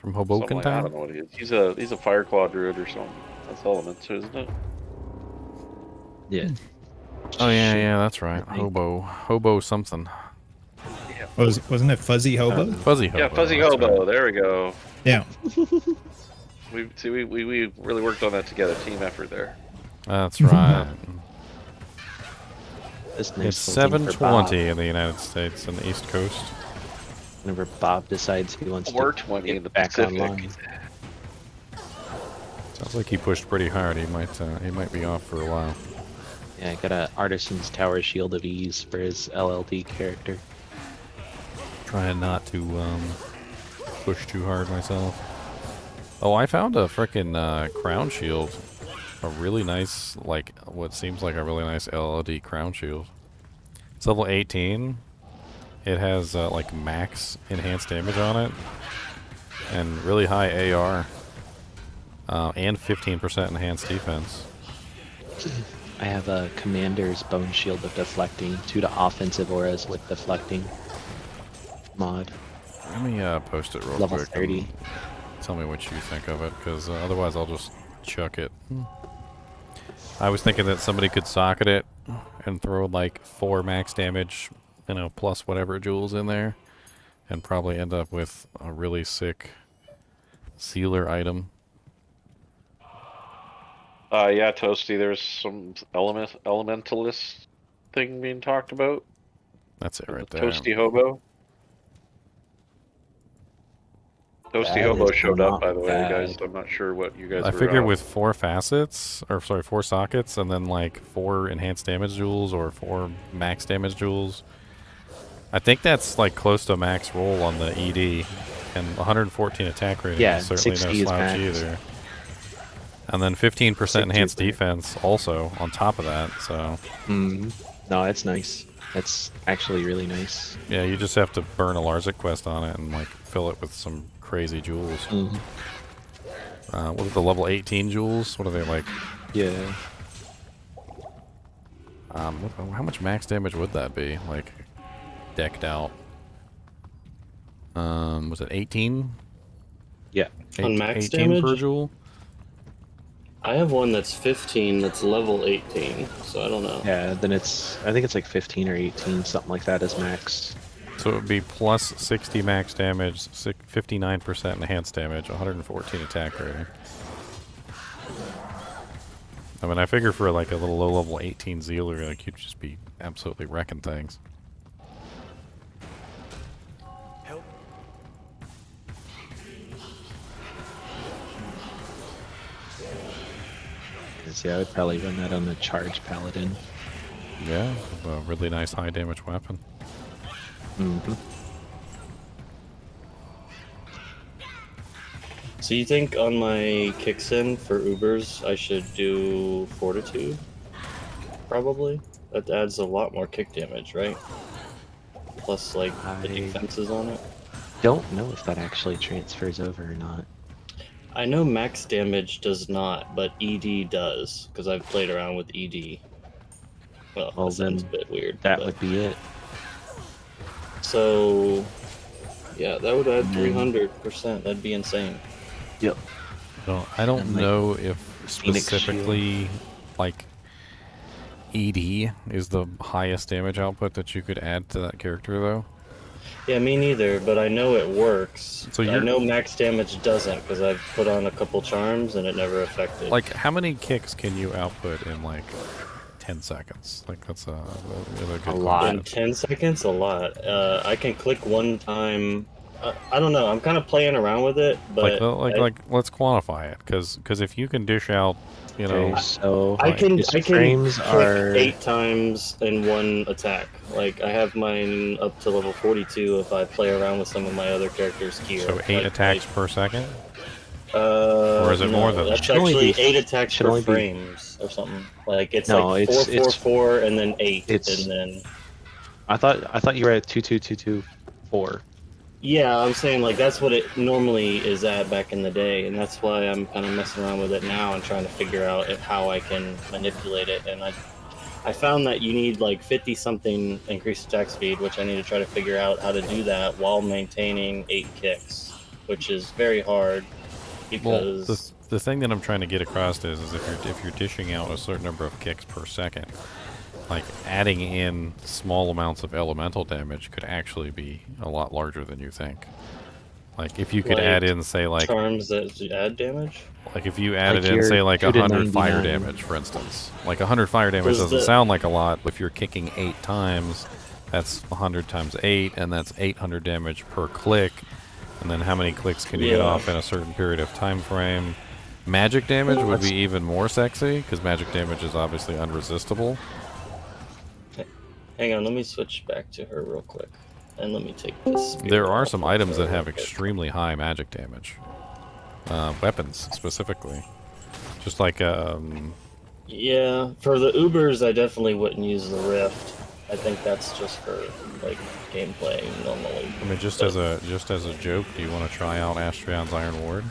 From Hoboken I Town? don't know what he is. He's a Fireclaw druid or something. That's Elements, isn't it? Yeah. Oh yeah, that's right. Hobo something. Wasn't it Fuzzy Hobo? Fuzzy Hobo. Yeah, Fuzzy that's Hobo. right. There we go. Yeah. We really worked on that together. Team effort there. That's right. This nice It's little thing for Bob. 7:20 in the United States and the East Coast. Whenever Bob decides he wants to 4:20 get in the back Pacific. online. Sounds like he pushed pretty hard. He might be off for a while. Yeah, I got a Artisan's Tower Shield of Ease for his LLD character. Trying not to push too hard myself. Oh, I found a frickin' crown shield. A really nice, like, what seems like a really nice LLD crown shield. It's level 18. It has, like, max enhanced damage on it. And really high AR. And 15% enhanced defense. I have a Commander's Bone Shield of Deflecting, 2 to offensive auras with Deflecting mod. Let me post it real Level quick. 30. and Tell me what you think of it, because otherwise I'll just chuck it. I was thinking that somebody could socket it and throw like 4 max damage, plus whatever jewels in there, and probably end up with a really sick sealer item. Yeah, Toasty. There's some elementalist thing being talked about. That's it right there. Toasty Hobo. Toasty That Hobo is showed up, not by the way, bad. guys. I'm not sure what you guys. I were, figure with 4 facets, or sorry, 4 sockets, and then like 4 enhanced damage jewels or 4 max damage jewels. I think that's like close to max roll on the ED, and 114 attack rating Yeah, is certainly 60 no is slouch max. either. And then 15% 60 enhanced is max. defense also on top of that. So No, it's nice. That's actually really nice. yeah, you just have to burn a Larzik quest on it and like fill it with some crazy jewels. What are the level 18 jewels? What are they like? Yeah. How much max damage would that be? Like, decked out. Was it 18? Yeah. On max 18 per damage? jewel? I have one that's 15 that's level 18, so I don't know. Yeah, then I think it's like 15 or 18, something like that as max. So it would be plus 60 max damage, 59% enhanced damage, 114 attack rating. I mean, I figure for like a little low level 18 Zealer, like you'd just be absolutely wrecking things. Yeah, I would probably run that on the charge Paladin. Yeah, a really nice high damage weapon. Mm-hmm. So you think on my kicks in for Ubers, I should do Fortitude? Probably. That adds a lot more kick damage, right? Plus, like, the defenses on it. Don't know if that actually transfers over or not. I know max damage does not, but ED does, because I've played around with ED. Well, that sounds a bit weird. That would be it. So, yeah, that would add 300%. That'd be insane. Yep. I don't know if specifically, like, ED is the highest damage output that you could add to that character, though. Yeah, me neither, but I know it works. So I know max damage doesn't, because I've put on a couple charms and it never affected. Like, how many kicks can you output in, like, 10 seconds? Like, that's a really good lot. In 10 seconds? A lot. I can click one time. I don't know. I'm kind of playing around with it, but... let's quantify it, because if you can dish out, you know... Okay, so I can frames click are 8 times in one attack. Like, I have mine up to level 42 if I play around with some of my other characters' gear. So 8 attacks per second? Or Or is it more than that? That's actually 8 attacks per frames or something. Like, it's like 4, 4, 4, and then 8, and then... I thought you were at 2, 2, 2, 2, 4. Yeah, I'm saying, like, that's what it normally is at back in the day, and that's why I'm kind of messing around with it now and trying to figure out how I can manipulate it. And I found that you need, like, 50-something increased attack speed, which I need to try to figure out how to do that while maintaining 8 kicks, which is very hard, because... Well, the thing that I'm trying to get across is if you're dishing out a certain number of kicks per second, like, adding in small amounts of elemental damage could actually be a lot larger than you think. Like, if you could add in, say, like... charms that add damage? Like, if you added in, say, like, 100 fire damage, for instance. Like, 100 fire damage doesn't sound like a lot, but if you're kicking 8 times, that's 100 times 8, and that's 800 damage per click. And then how many clicks can you get off in a certain period of time frame? Magic damage would be even more sexy, because magic damage is obviously unresistible. Hang on, let me switch back to her real quick. And let me take this. There are some items that have extremely high magic damage. Weapons, specifically. Just like, Yeah, for the Ubers, I definitely wouldn't use the Rift. I think that's just for, like, gameplay normally. I mean, just as a joke, do you want to try out Astrion's Iron Ward?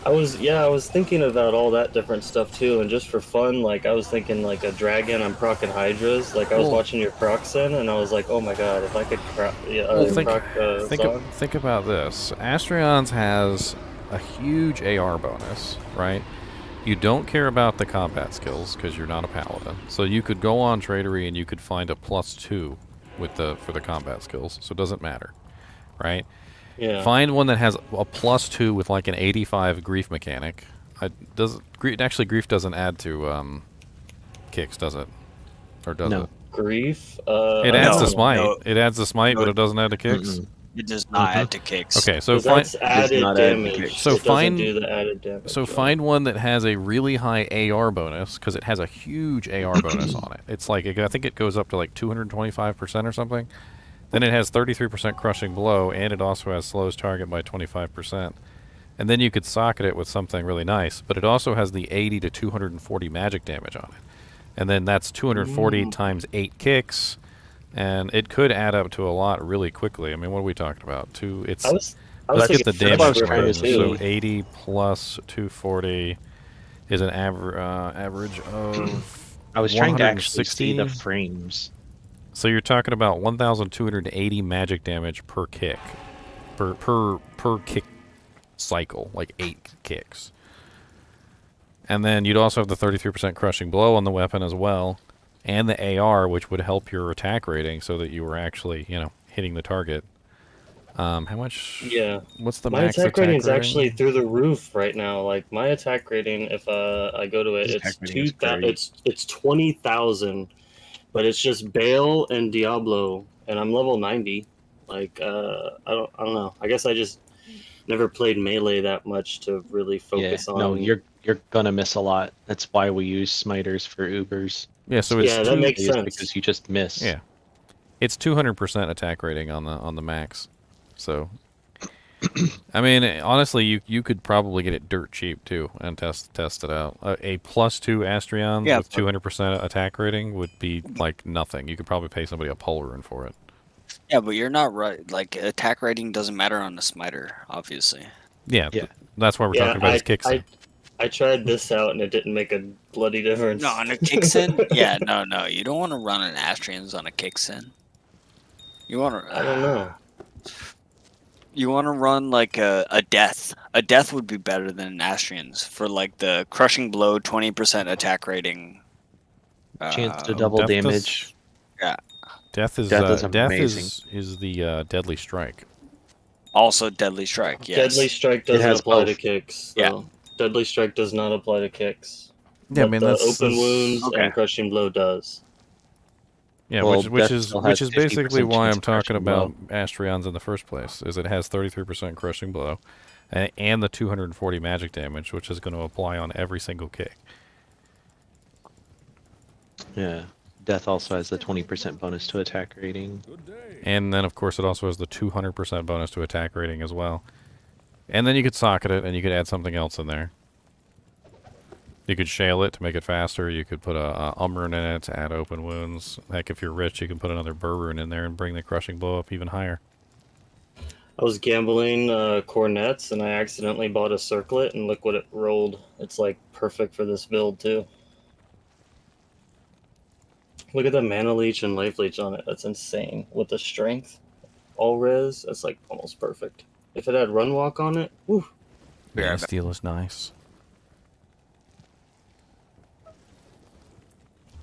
I was thinking about all that different stuff too, and just for fun, like, I was thinking, like, a dragon, I'm procking Hydras. Like, I was watching your proxen, and I was like, oh my god, if I could proc think about this. Astrion's has a huge AR bonus, right? You don't care about the combat skills, because you're not a paladin. So you could go on Tradery and you could find a +2 for the combat skills, so it doesn't matter, right? Yeah. Find one that has a +2 with like an 85 grief mechanic. Actually, grief doesn't add to kicks, does it? Or does it? Grief? It adds to smite. No. It adds to smite, but it doesn't add to kicks. It does not add to kicks. Okay, so that's added damage. So find do the added damage. So find one that has a really high AR bonus, because it has a huge AR bonus on it. It's like, I think it goes up to like 225% or something. Then it has 33% crushing blow, and it also has slows target by 25%. And then you could socket it with something really nice, but it also has the 80 to 240 magic damage on it. And then that's 240 times 8 kicks, and it could add up to a lot really quickly. I mean, what are we talking about? Let's get the damage numbers. So 80 plus 240 is an average of I was trying to actually see the frames. So you're talking about 1,280 magic damage per kick, per kick cycle, like 8 kicks. And then you'd also have the 33% crushing blow on the weapon as well, and the AR, which would help your attack rating so that you were actually, hitting the target. How much? Yeah. What's the my max attack rating? Is actually through the roof right now. Like, my attack rating, if I go to it, it's 2,000. It's 20,000. But it's just Bale and Diablo, and I'm level 90. Like, I don't know. I guess I just never played melee that much to really focus on. No, you're gonna miss a lot. That's why we use smiters for Ubers. Yeah, so it's that makes sense. Because you just miss. Yeah, it's 200% attack rating on the max. So, I mean, honestly, you could probably get it dirt cheap too and test it out. A +2 Astrions with 200% attack rating would be like nothing. You could probably pay somebody a Pulverin for it. Yeah, but you're not right. Like, attack rating doesn't matter on the smiter, obviously. Yeah. That's why we're talking about his kicks. I tried this out and it didn't make a bloody difference. No, on a Kicksin? Yeah, no. You don't want to run an Astrians on a Kicksin. You want to... I don't know. You want to run like a Death. A Death would be better than an Astrians for like the Crushing Blow, 20% attack rating. Chance to double damage. Yeah. Death is amazing. is the Deadly Strike. Also Deadly Strike, yes. Deadly Strike doesn't apply to kicks. So Yeah. Deadly Strike does not apply to kicks. Yeah, I But mean, the that's open wounds and Crushing Blow does. Yeah, Well, which Death is still has basically 50% why chance I'm of talking crushing about Astrions in the first place. Is it has 33% Crushing Blow, and the 240 magic damage, which is going to apply on every single kick. Yeah. Death also has the 20% bonus to attack rating. And then, of course, it also has the 200% bonus to attack rating as well. And then you could socket it, and you could add something else in there. You could shale it to make it faster. You could put a Umrun in it to add open wounds. Heck, if you're rich, you can put another Burrun in there and bring the Crushing Blow up even higher. I was gambling cornets and I accidentally bought a circlet and look what it rolled. It's like perfect for this build too. Look at the mana leech and life leech on it. That's insane. With the strength, all res, that's like almost perfect. If it had run walk on it, woo. Yeah, steel is nice.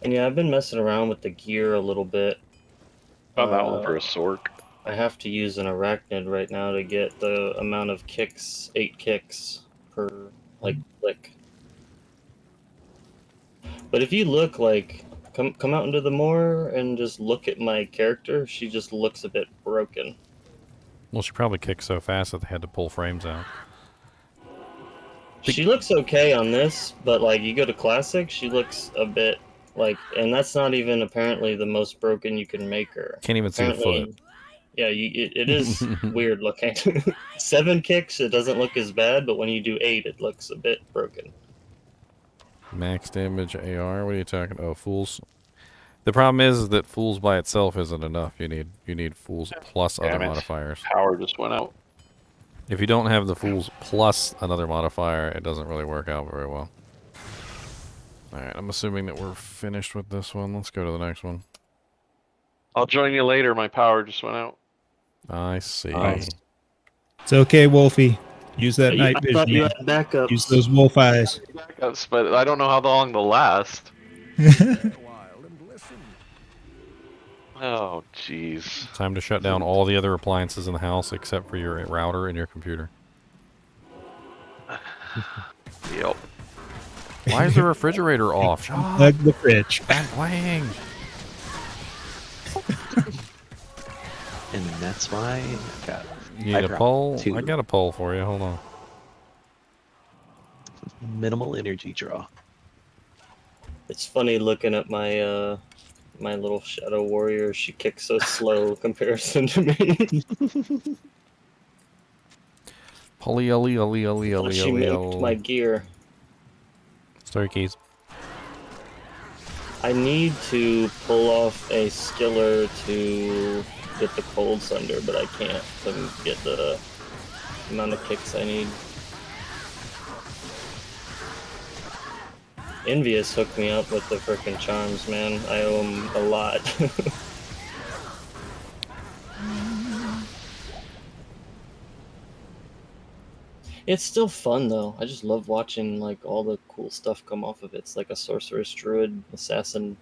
And yeah, I've been messing around with the gear a little bit. Found that one for a sword. I have to use an arachnid right now to get the amount of kicks, 8 kicks per like click. But if you look like come out into the moor and just look at my character, she just looks a bit broken. Well, she probably kicked so fast that they had to pull frames out. She looks okay on this, but like you go to classic, she looks a bit like, and that's not even apparently the most broken you can make her. Can't even see the foot. Yeah, it is weird looking. 7 kicks, it doesn't look as bad, but when you do 8, it looks a bit broken. Max damage AR. What are you talking? Oh, fools. The problem is that fools by itself isn't enough. You need fools plus other modifiers. Power just went out. If you don't have the fools plus another modifier, it doesn't really work out very well. All right, I'm assuming that we're finished with this one. Let's go to the next one. I'll join you later. My power just went out. I see. It's okay, Wolfie. Use that night I thought vision. you man. had backups. Use those wolf eyes. Backups, but I don't know how long they'll last. Oh, jeez. Time to shut down all the other appliances in the house except for your router and your computer. Yep. Why is the refrigerator off? Unplug the fridge. Bad playing. And that's why I got. You need a pole? I got a pole for you. Hold on. Minimal energy draw. It's funny looking at my my little shadow warrior. She kicks so slow comparison to me. She made my gear. Story keys. I need to pull off a skiller to get the cold sunder, but I can't to get the amount of kicks I need. Envious hooked me up with the frickin' charms, man. I owe him a lot. It's still fun though. I just love watching like all the cool stuff come off of it. It's like a sorceress, druid, assassin.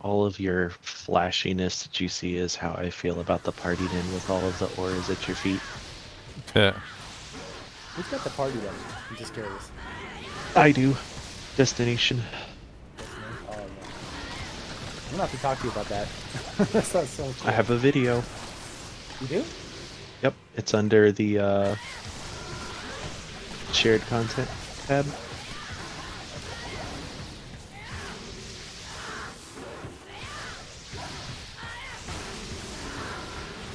All of your flashiness that you see is how I feel about the party den with all of the auras at your feet. Yeah. Who's got the party then? I'm just curious. I do. Destination. Oh, yeah. I'm gonna have to talk to you about that. That sounds so cool. I have a video. You do? Yep. It's under the shared content tab.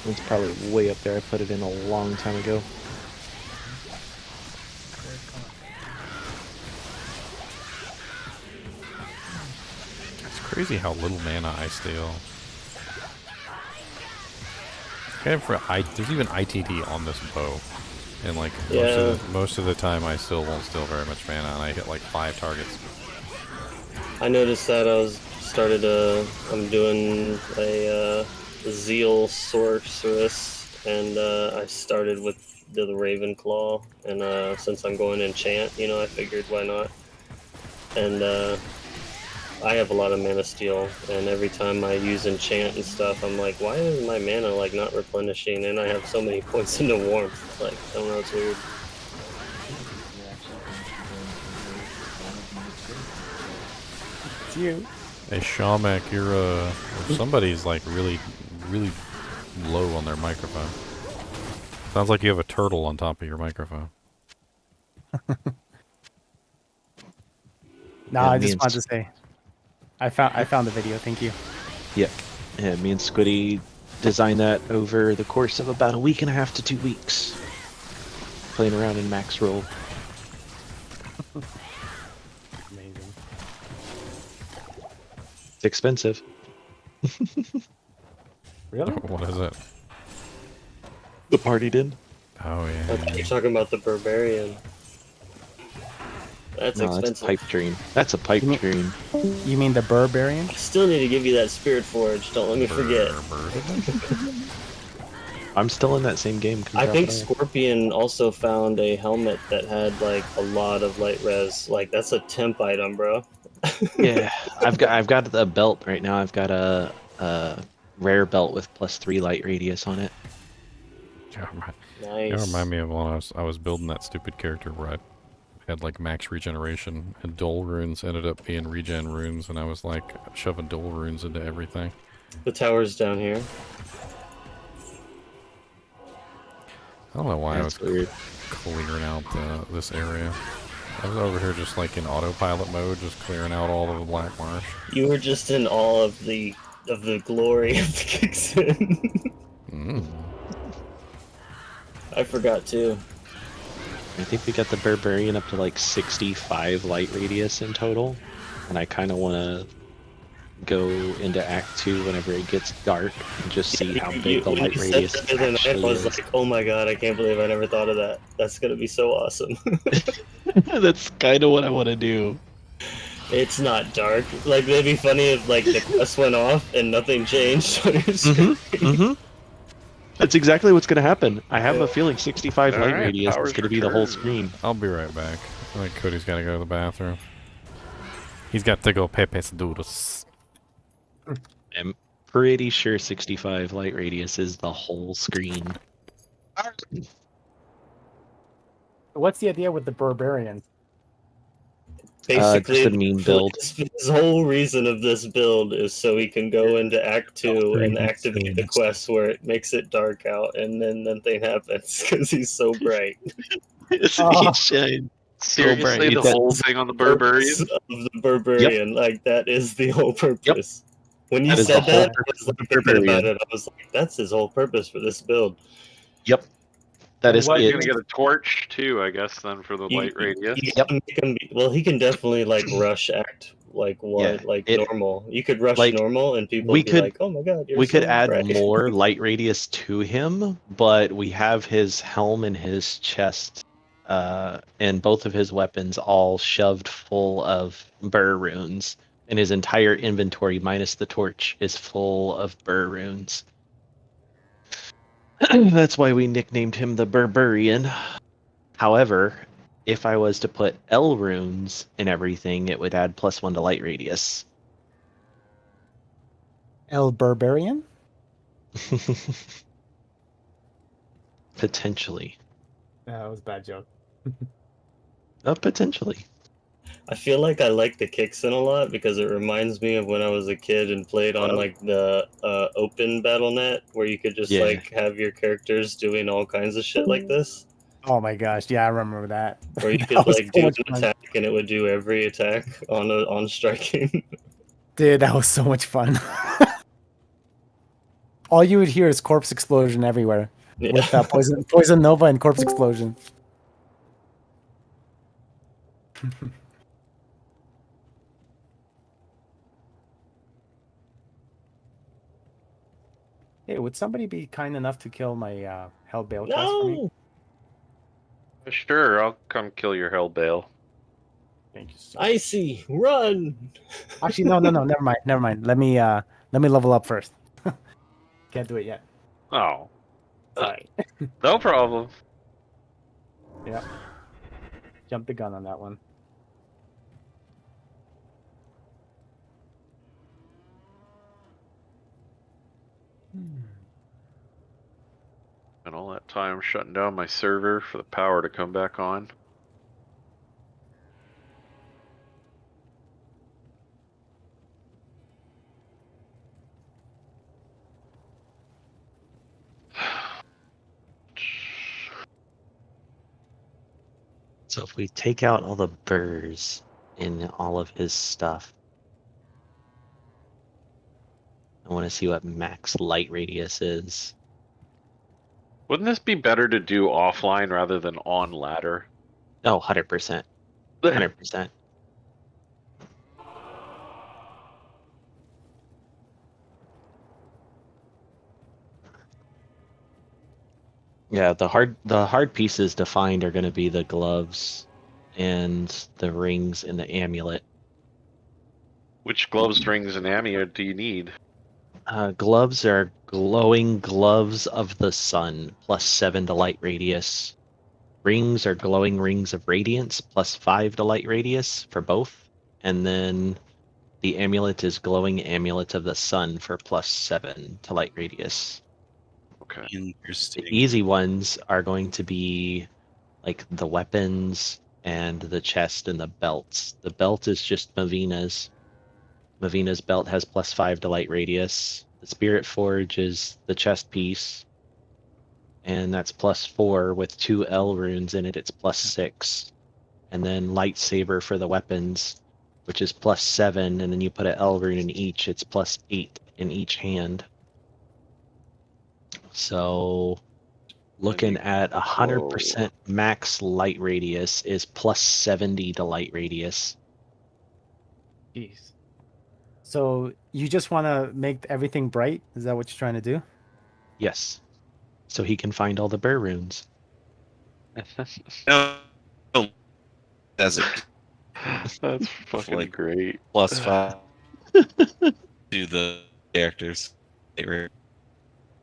It's probably way up there. I put it in a long time ago. It's crazy how little mana I steal. Kind of there's even ITD on this bow, and like most of the time I still won't steal very much mana, and I hit like 5 targets. I noticed that I'm doing a Zeal Sorceress, and I started with the Ravenclaw, and since I'm going enchant, I figured why not. And I have a lot of mana steal, and every time I use enchant and stuff, I'm like, why is my mana like not replenishing? And I have so many points into warmth. Like, I don't know, it's weird. It's you. Hey Shamak, somebody's like really low on their microphone. Sounds like you have a turtle on top of your microphone. No, I just wanted to say, I found the video. Thank you. Yep. Yeah, me and Squiddy designed that over the course of about a week and a half to 2 weeks, playing around in max roll. Amazing. It's expensive. Really? What is it? The party did. Oh yeah. I thought you're talking about the Barbarian. That's expensive. That's a pipe dream. That's a pipe dream. You mean the Barbarian? I still need to give you that Spirit Forge. Don't let me forget. I'm still in that same game. I think Scorpion also found a helmet that had like a lot of light res. Like that's a temp item, bro. Yeah, I've got the belt right now. I've got a rare belt with +3 light radius on it. Nice. You remind me of when I was building that stupid character where I had like max regeneration, and dual runes ended up being regen runes, and I was like shoving dual runes into everything. The tower's down here. I don't know why That's I was weird. clearing out this area. I was over here just like in autopilot mode, just clearing out all of the black marsh. You were just in awe of the glory of the Kixin. I forgot too. I think we got the Barbarian up to like 65 light radius in total, and I kind of want to go into Act 2 whenever it gets dark and just see how big the light radius I was like, oh my god, I can't believe I never thought of that. That's gonna be so awesome. That's kind of what I want to do. It's not dark. Like, it'd be funny if like the quest went off and nothing changed on your screen. That's exactly what's going to happen. I have a feeling 65 light Alright, radius is going to be the whole screen. I'll be right back. I think Cody's got to go to the bathroom. He's got to go pepes doodles. I'm pretty sure 65 light radius is the whole screen. What's the idea with the Barbarian? Basically, just a meme build. His whole reason of this build is so he can go into Act 2 and activate the quest where it makes it dark out, and then nothing happens because he's so bright. He shines so bright. Seriously, the whole thing on the Barbarian? Of the Barbarian, like that is the whole purpose. When you That is said the whole that, I was like, thinking about it. I was like, that's his whole purpose for this build. Yep. That is You're it. gonna get a torch too, I guess, then for the light radius. Well, he can definitely like rush Act like normal. You could rush normal, and people would be like, "Oh my god!" We could so add bright." more light radius to him, but we have his helm and his chest, and both of his weapons all shoved full of burr runes, and his entire inventory minus the torch is full of burr runes. That's why we nicknamed him the Barbarian. However, if I was to put L runes in everything, it would add +1 to light radius. El Barbarian? Potentially. That was a bad joke. Potentially. I feel like I like the Kixin a lot because it reminds me of when I was a kid and played on like the open BattleNet where you could just Yeah. like have your characters doing all kinds of shit like this. Oh my gosh, yeah, I remember that. Where you That could was like so do much an fun. attack and it would do every attack on striking. Dude, that was so much fun. All you would hear is corpse explosion everywhere with poison nova and corpse explosion. Hey, would somebody be kind enough to kill my hell bale quest for me? No. Sure, I'll come kill your hell bale. Thank you so Icy, run! Actually, no, never mind. Let me level up first. Can't do it yet. Oh. Sorry. No problem. Yeah. Jump the gun on that one. And all that time shutting down my server for the power to come back on. So if we take out all the burrs in all of his stuff, I want to see what max light radius is. Wouldn't this be better to do offline rather than on ladder? Oh, 100%. 100%. Yeah, the hard pieces to find are going to be the gloves and the rings and the amulet. Which gloves, rings, and amulet do you need? Gloves are glowing gloves of the sun, +7 to light radius. Rings are glowing rings of radiance, +5 to light radius for both. And then the amulet is glowing amulet of the sun for +7 to light radius. Okay. The easy ones are going to be like the weapons and the chest and the belts. The belt is just Mavina's. Mavina's belt has +5 to light radius. The Spirit Forge is the chest piece, and that's +4 with 2 L runes in it. It's +6. And then lightsaber for the weapons, which is +7, and then you put an L rune in each. It's +8 in each hand. So looking at 100% max light radius is +70 to light radius. Jeez. So you just want to make everything bright? Is that what you're trying to do? Yes. So he can find all the burr runes. No, does it? That's fucking Like, great. +5 to the characters.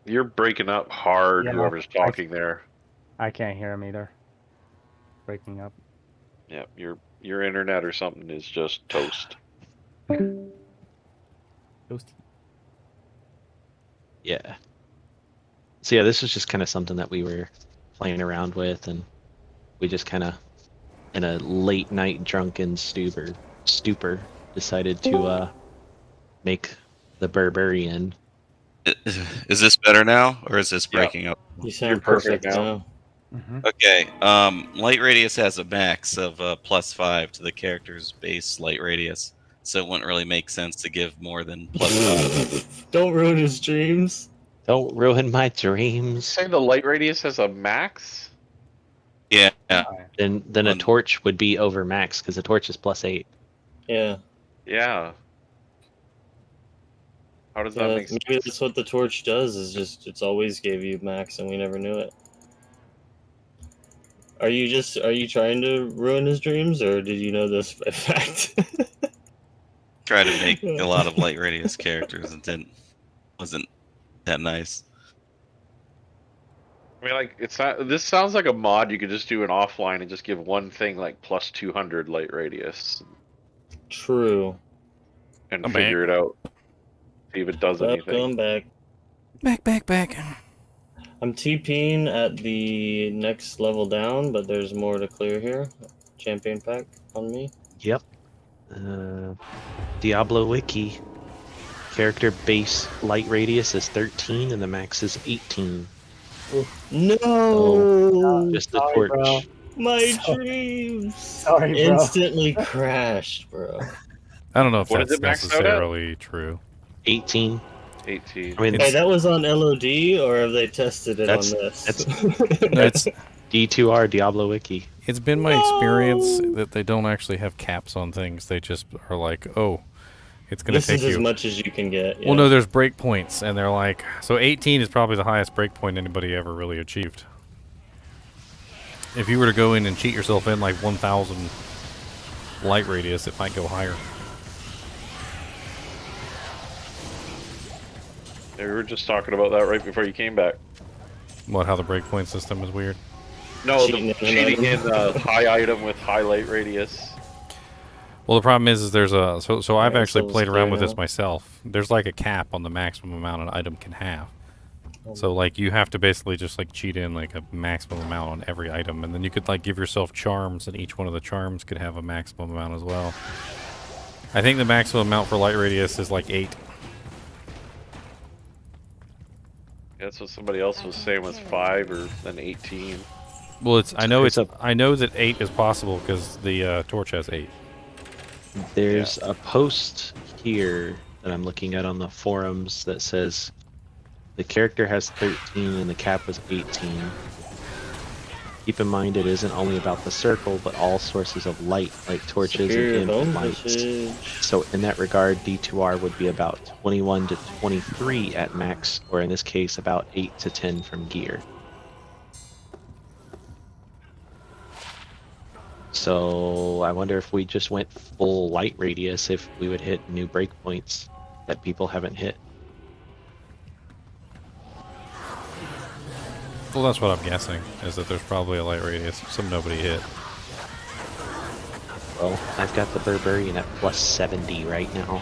You're breaking up hard, Yeah, whoever's talking there. I can't hear him either. Breaking up. Yeah, your internet or something is just toast. Toasty. Yeah. So yeah, this was just kind of something that we were playing around with, and we just kind of, in a late night drunken stupor, decided to make the Berberian. Is this better now, or is this breaking up? You sound perfect now. Okay. Light radius has a max of +5 to the character's base light radius, so it wouldn't really make sense to give more than +5. Don't ruin his dreams. Don't ruin my dreams. Say the light radius has a max? Yeah. Then a torch would be over max because a torch is +8. Yeah. Yeah. How does that make sense? Maybe that's what the torch does. Is just it's always gave you max, and we never knew it. Are you trying to ruin his dreams, or did you know this by fact? Try to make a lot of light radius characters and wasn't that nice. I mean, like, it's not. This sounds like a mod you could just do an offline and just give one thing like +200 light radius. True. And I'm figure it out. See if it does anything. Going back. Back. I'm TPing at the next level down, but there's more to clear here. Champion pack on me. Yep. Diablo Wiki. Character base light radius is 13 and the max is 18. No! So, just the Sorry, torch. bro. My dreams Sorry, bro. instantly crashed, bro. I don't know if What is that's it maxed out at? necessarily true. 18. 18. I mean, Hey, that was on LOD, or have they tested it on this? It's D2R Diablo Wiki. It's been my experience that they don't actually have caps on things. They just are like, oh, it's going to This take is you as much as you can get. Well, no, there's breakpoints, and they're like, so 18 is probably the highest breakpoint anybody ever really achieved. If you were to go in and cheat yourself in like 1,000 light radius, it might go higher. Yeah, we were just talking about that right before you came back. What, how the breakpoint system is weird? No, the cheating in high item with high light radius. Well, the problem is there's a so I've Yeah, actually so played it's around clear with this now. myself. There's like a cap on the maximum amount an item can have. So like you have to basically just like cheat in like a maximum amount on every item, and then you could like give yourself charms, and each one of the charms could have a maximum amount as well. I think the maximum amount for light radius is like 8. That's what somebody else was saying was 5 or then 18. Well, I know that 8 is possible because the torch has 8. There's a post here that I'm looking at on the forums that says the character has 13 and the cap was 18. Keep in mind it isn't only about the circle, but all sources of light, like torches Superior and bone lights. message. So in that regard, D2R would be about 21 to 23 at max, or in this case, about 8 to 10 from gear. So I wonder if we just went full light radius, if we would hit new breakpoints that people haven't hit. Well, that's what I'm guessing, is that there's probably a light radius some nobody hit. Well, I've got the Berberian at plus 70 right now.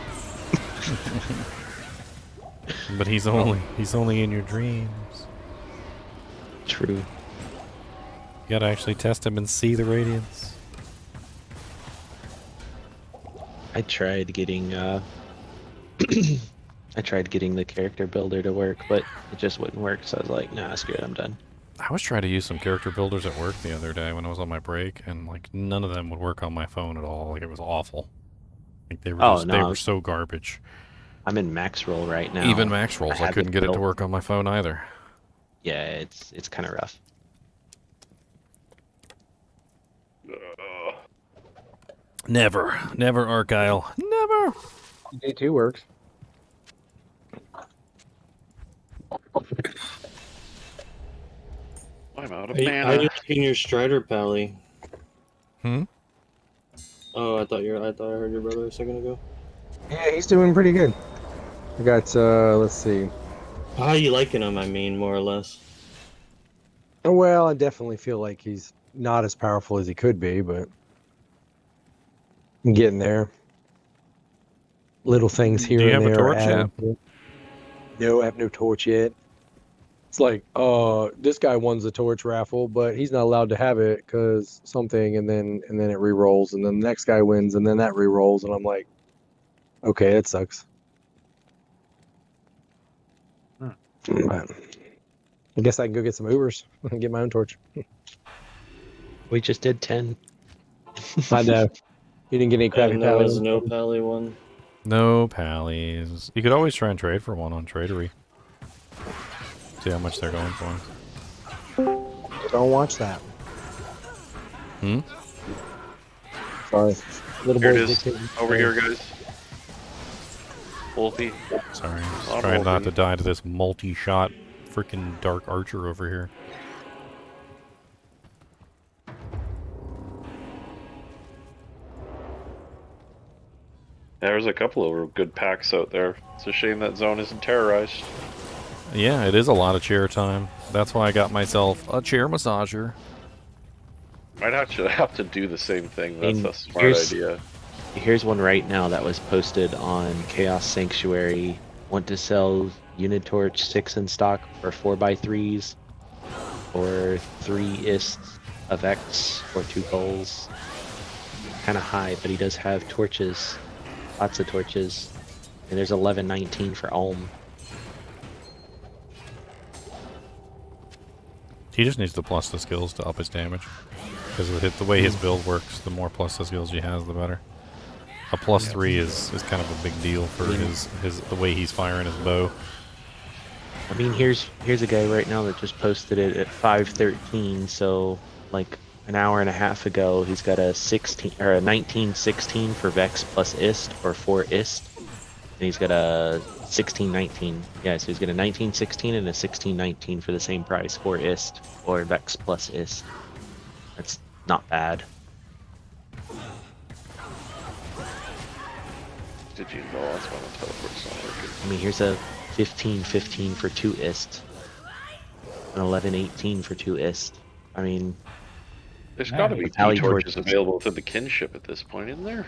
But he's only in your dreams. True. You gotta actually test him and see the radiance. I tried getting I tried getting the character builder to work, but it just wouldn't work, so I was like, nah, screw it, I'm done. I was trying to use some character builders at work the other day when I was on my break, and like none of them would work on my phone at all. Like it was awful. Like they were they were so garbage. I'm in max roll right now. Even max rolls, I couldn't get it to work on my phone either. Yeah, it's kind of rough. Never Argyle. Never. D2 works. I'm out of How mana. you liking your Strider, Pally? Hmm? Oh, I thought I heard your brother a second ago. Yeah, he's doing pretty good. I got, let's see. How you liking him, I mean, more or less? Well, I definitely feel like he's not as powerful as he could be, but I'm getting there. Little things here Do you and have a there. torch yet? No, I have no torch yet. It's like, this guy won the torch raffle, but he's not allowed to have it because something, and then it re-rolls, and then the next guy wins, and then that re-rolls, and I'm like, okay, that sucks. But I guess I can go get some Ubers and get my own torch. We just did 10. I know. You didn't get any crappy And there was Paladin? no Pally one. No pallies. You could always try and trade for one on Tradery. See how much they're going for. Don't watch that. Hmm? Sorry. Little Here it boys is. dictating. Over here, guys. Wolfie. Sorry, I'm just I'm trying not Wolfie. to die to this multi-shot freaking dark archer over here. There's a couple of good packs out there. It's a shame that zone isn't terrorized. Yeah, it is a lot of chair time. That's why I got myself a chair massager. Might actually have to do the same thing. That's And a smart idea. Here's one right now that was posted on Chaos Sanctuary. Want to sell Unitorch 6 in stock for 4x3s, or 3 ists of X, or 2 goals. kind of high, but he does have torches, lots of torches, and there's 1119 for Ulm. He just needs to plus the skills to up his damage. Because the way his build works, the more plus the skills he has, the better. A +3 is kind of a big deal for the way he's firing his bow. I mean, here's a guy right now that just posted it at 513. So like an hour and a half ago, he's got a 16 or a 1916 for Vex plus Ist or 4 Ist, and he's got a 1619. Yeah, so he's got a 1916 and a 1619 for the same price, 4 Ist or Vex plus Ist. That's not bad. Did you know that's why the teleport's not working? I mean, here's a 1515 for 2 Ist, an 1118 for 2 Ist. I mean, There's got to be Alley torches torches. available within the kinship at this point, isn't there?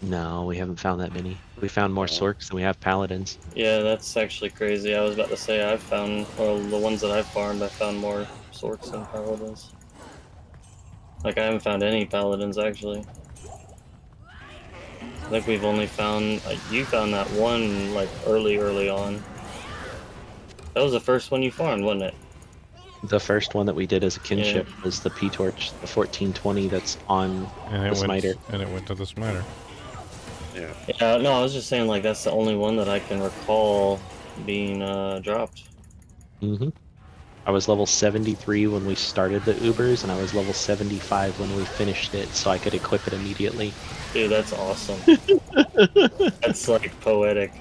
No, we haven't found that many. We found more Sorks than we have Paladins. Yeah, that's actually crazy. I was about to say I've found, well, the ones that I've farmed, I found more Sorks than Paladins. Like, I haven't found any Paladins, actually. I think we've only found, like, you found that one, like, early on. That was the first one you farmed, wasn't it? The first one that we did as a kinship was the P-Torch, the 1420 that's on the Smiter. And it went to the Smiter. Yeah. Yeah, no, I was just saying, like, that's the only one that I can recall being dropped. Mm-hmm. I was level 73 when we started the Ubers, and I was level 75 when we finished it, so I could equip it immediately. Dude, that's awesome. That's, like, poetic.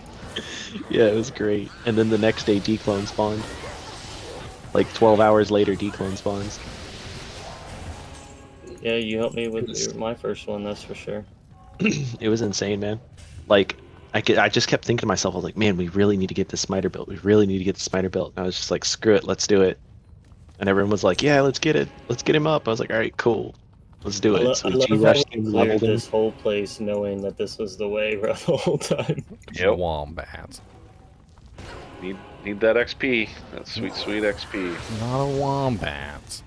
Yeah, it was great. And then the next day, Declone spawned. Like 12 hours later, Declone spawns. Yeah, you helped me with my first one, that's for sure. It was insane, man. Like, I just kept thinking to myself, I was like, man, we really need to get the Smiter built. We really need to get the Smiter built. And I was just like, screw it, let's do it. And everyone was like, yeah, let's get it. Let's get him up. I was like, all right, cool. Let's do it. So I we love how G-rushed we him, cleared leveled him. this whole place knowing that this was the way the whole time. Yep. Wombats. Need that XP. That sweet XP. Not a wombat.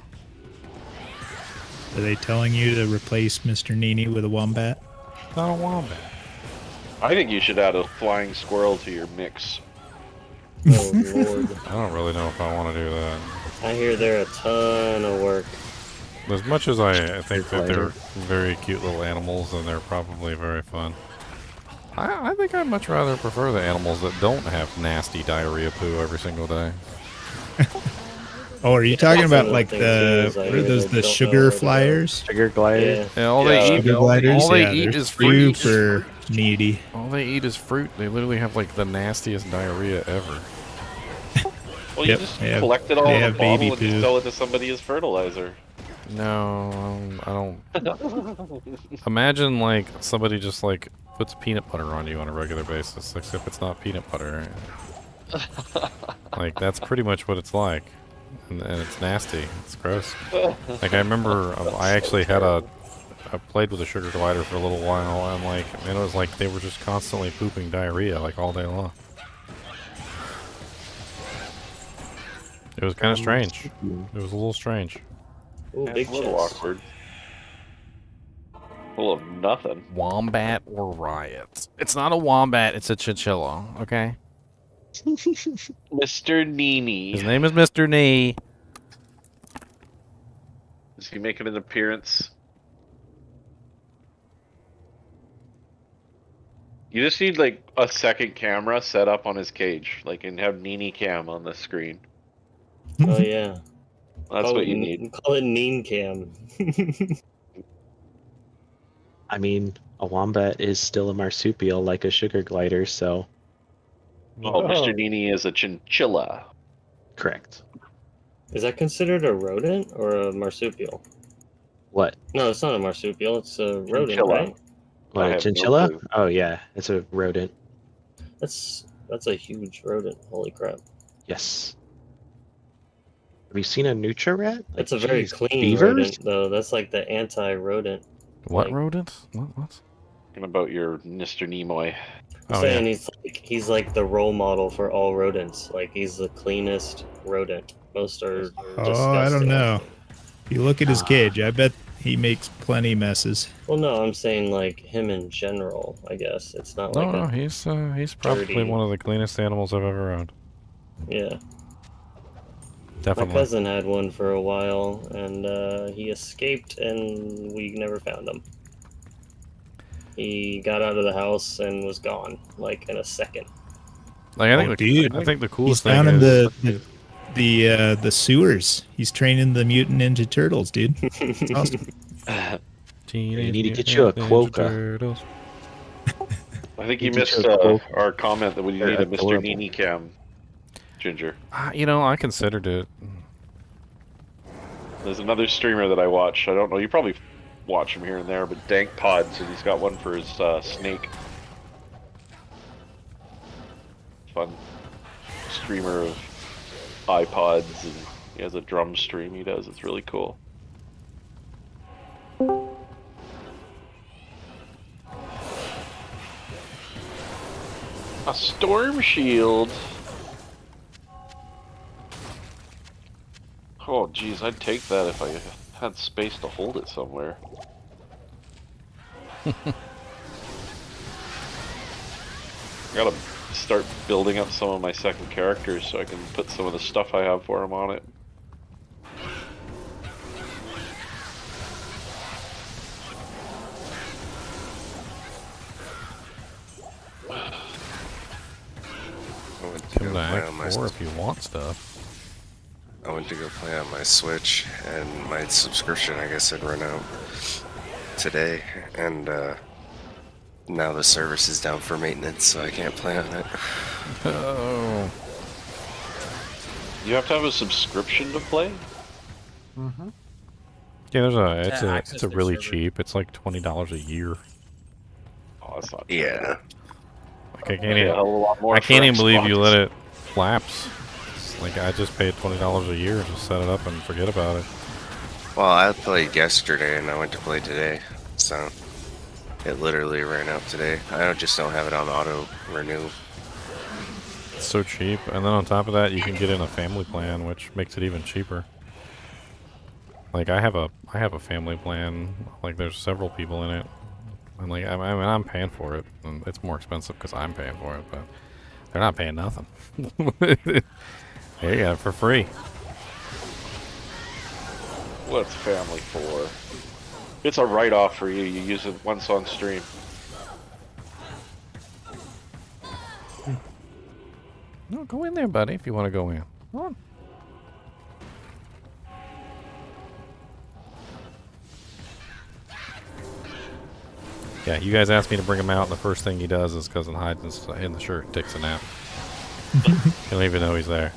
Are they telling you to replace Mr. NiNi with a wombat? Not a wombat. I think you should add a flying squirrel to your mix. Oh lord. I don't really know if I want to do that. I hear they're a ton of work. As much as I think that they're very cute little animals, and they're probably very fun. I think I'd much rather prefer the animals that don't have nasty diarrhea poo every single day. Oh, are you talking about like the what are those, the sugar flyers? Sugar gliders. Yeah, all they eat, Sugar gliders. all they Yeah, eat they're is fruit. super needy. All they eat is fruit. They literally have like the nastiest diarrhea ever. Well, Yep, you just they have- collect it all they in a have baby bottle and you poo. sell it to somebody as fertilizer. No, I don't. Imagine like somebody just like puts peanut butter on you on a regular basis, except it's not peanut butter. Like that's pretty much what it's like, and it's nasty. It's gross. Like I remember, I actually had I played with a sugar glider for a little while, and it was like they were just constantly pooping diarrhea like all day long. It was kind of strange. It was a little strange. Ooh, Yeah, big it's a little chest. awkward. Full of nothing. Wombat or riot? It's not a wombat. It's a chinchilla. Okay. Mr. NiNi. His name is Mr. Nee. Is he making an appearance? You just need like a second camera set up on his cage, like and have NiNi cam on the screen. Oh yeah. That's what you need. Call it Neen Cam. I mean, a wombat is still a marsupial like a sugar glider, so. Oh, Mr. NiNi is a chinchilla. Correct. Is that considered a rodent or a marsupial? What? No, it's not a marsupial. It's a rodent, Chinchilla. right? What, I a have no chinchilla? clue. Oh yeah, it's a rodent. That's a huge rodent. Holy crap! Yes. Have you seen a Nutra rat? That's a very geez, clean beavers? rodent, though. That's like the anti-rodent. What Like- rodent? What? Talking about your Mr. Nimoy. I'm Oh, saying yeah. he's like the role model for all rodents. Like he's the cleanest rodent. Most are disgusting. Oh, I don't know. If you look at his cage, I bet He makes plenty messes. Well, no, I'm saying like him in general. I guess it's not like No, a he's probably dirty- one of the cleanest animals I've ever owned. Yeah. Definitely. My cousin had one for a while, and he escaped, and we never found him. He got out of the house and was gone, like in a second. Like I think, dude, I think the he's coolest down thing in is the sewers. He's training the mutant Ninja Turtles, dude. It's awesome. Teenage You need to Mutant get you a Ninja quokka. Turtles. I think you Did you missed quote- our comment that we They're need a Mr. adorable. NiNi cam, Ginger. You know, I considered it. There's another streamer that I watch. I don't know. You probably watch him here and there, but Dank Pods, and he's got one for his snake. Fun streamer of iPods, and he has a drum stream he does. It's really cool. A storm shield. Oh, geez, I'd take that if I had space to hold it somewhere. Gotta start building up some of my second characters so I can put some of the stuff I have for them on it. I went to Come go to play Act on my 4 if you want stuff. I went to go play on my Switch, and my subscription, I guess, had run out today, and now the service is down for maintenance, so I can't play on it. Oh. You have to have a subscription to play? Mm-hmm. Yeah, there's a To it's access a their really server. cheap. It's like $20 a year. Oh, that's not Yeah. Like I can't Yeah, a even, hell of a lot more I can't for even believe you Xbox. let it lapse. It's like I just paid $20 a year to set it up and forget about it. Well, I played yesterday, and I went to play today, so it literally ran out today. I just don't have it on auto renew. It's so cheap, and then on top of that, you can get in a family plan, which makes it even cheaper. Like I have a family plan. Like there's several people in it, and like I mean I'm paying for it, and it's more expensive because I'm paying for it, but they're not paying nothing. There you go, for free. What's family for? It's a write-off for you. You use it once on stream. No, go in there, buddy, if you want to go in. Come on. Yeah, you guys asked me to bring him out, and the first thing he does is Cousin hides in the shirt and takes a nap. You don't even know he's there.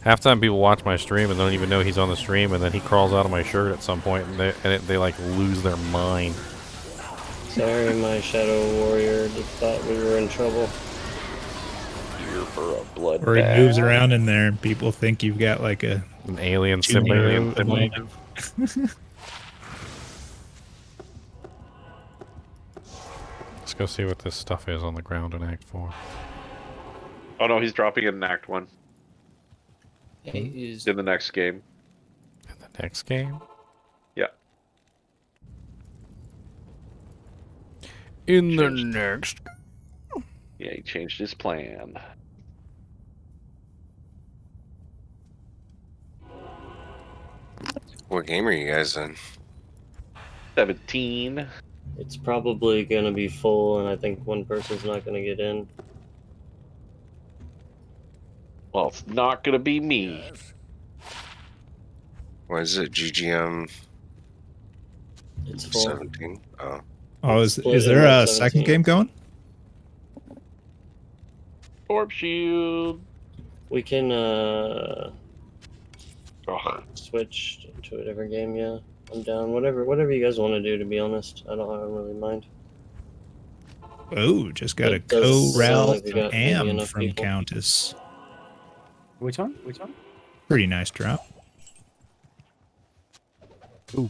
Half the time people watch my stream and don't even know he's on the stream, and then he crawls out of my shirt at some point, and they like lose their mind. Sorry, my shadow warrior. Just thought we were in trouble. Here for a blood Or he bath. moves around in there, and people think you've got like An alien junior symbiote. Let's go see what this stuff is on the ground in Act 4. Oh no, he's dropping it in Act 1. Is In the next game. In the next game? Yeah. In the next. Yeah, he changed his plan. What game are you guys in? 17. It's probably gonna be full, and I think one person's not gonna get in. Well, it's not gonna be me. What is it? GGM It's full. 17? Oh. Oh, is Split there in a 17. second game going? Orb shield. We can Ugh. switch to a different game. Yeah, I'm down. Whatever you guys want to do. To be honest, I don't really mind. Oh, just got a It does sound co-Ralph like we got maybe Am enough from people. Countess. Which one? Which one? Pretty nice drop. Cool.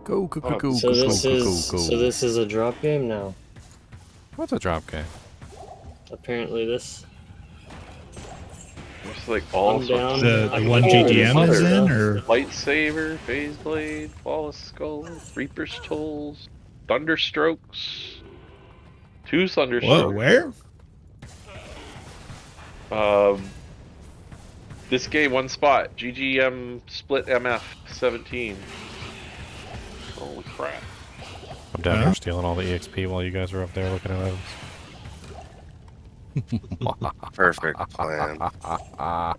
Go. So this is a drop game now. What's a drop game? Apparently this. It's like all I'm sorts down. of The one GGM is in, or lightsaber, phase blade, flawless skull, reaper's tolls, thunderstrokes, 2 thunderstrokes. whoa, where? This game, one spot, GGM split MF 17. Holy crap! I'm down here stealing all the EXP while you guys are up there looking at items. Perfect plan. Get out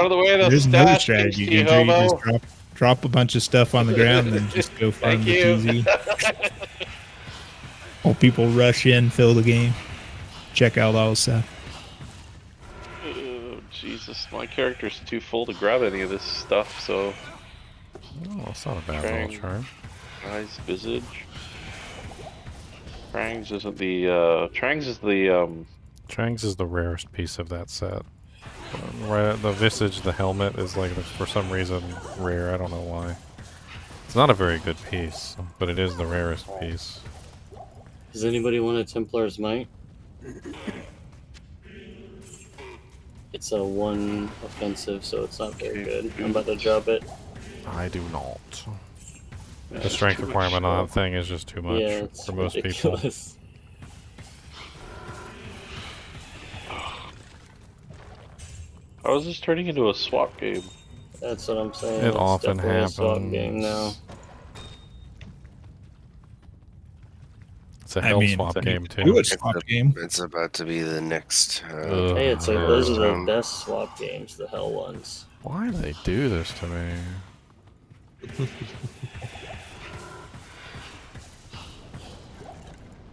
of the way of the There's another stash, strategy you Kingsty can do. You hobo. just drop a bunch of stuff on the ground and then just go find the Thank TZ. While people rush in, fill the game, check out all the stuff. Oh, Jesus, my character's too full to grab any of this stuff, so... Oh, that's not a bad little charm. Eyes, visage. Trangs isn't the, Trangs is the, Trangs is the rarest piece of that set. Right, the visage, the helmet is like, for some reason, rare. I don't know why. It's not a very good piece, but it is the rarest piece. Does anybody want a Templar's Might? It's a 1 offensive, so it's not very good. I'm about to drop it. I do not. Yeah, The strength too much requirement on that stuff. thing is just too much Yeah, it's for most ridiculous. How is this turning into a swap game? That's what I'm saying. It It's often definitely a swap happens. game now. It's a hell swap game too. Do a swap game. It's about to be the next. Hey, it's like those are the best swap games, the hell ones. Why do they do this to me?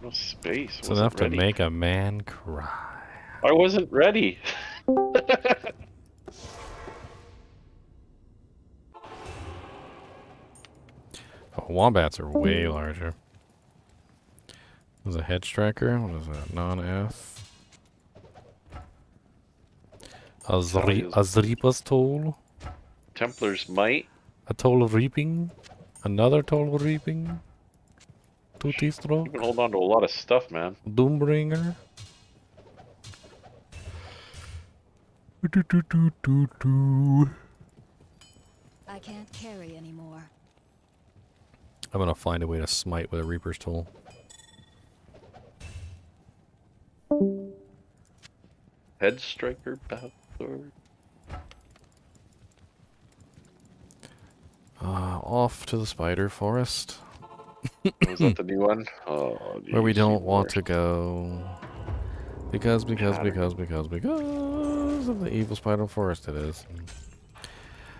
No space. It's wasn't enough ready. to make a man cry. I wasn't ready. Oh, wombats are way larger. There's a head striker. What is that? Non-F. Azripa's toll. Templar's Might. A toll of reaping. Another toll of reaping. 2 T-stroke. You can hold on to a lot of stuff, man. Doombringer. I can't carry anymore. I'm gonna find a way to smite with a Reaper's tool. Head striker, battle sword. Off to the spider forest. Was that the new one? Oh, Where we geez, don't you want were- to go. Because of the evil spider forest it is.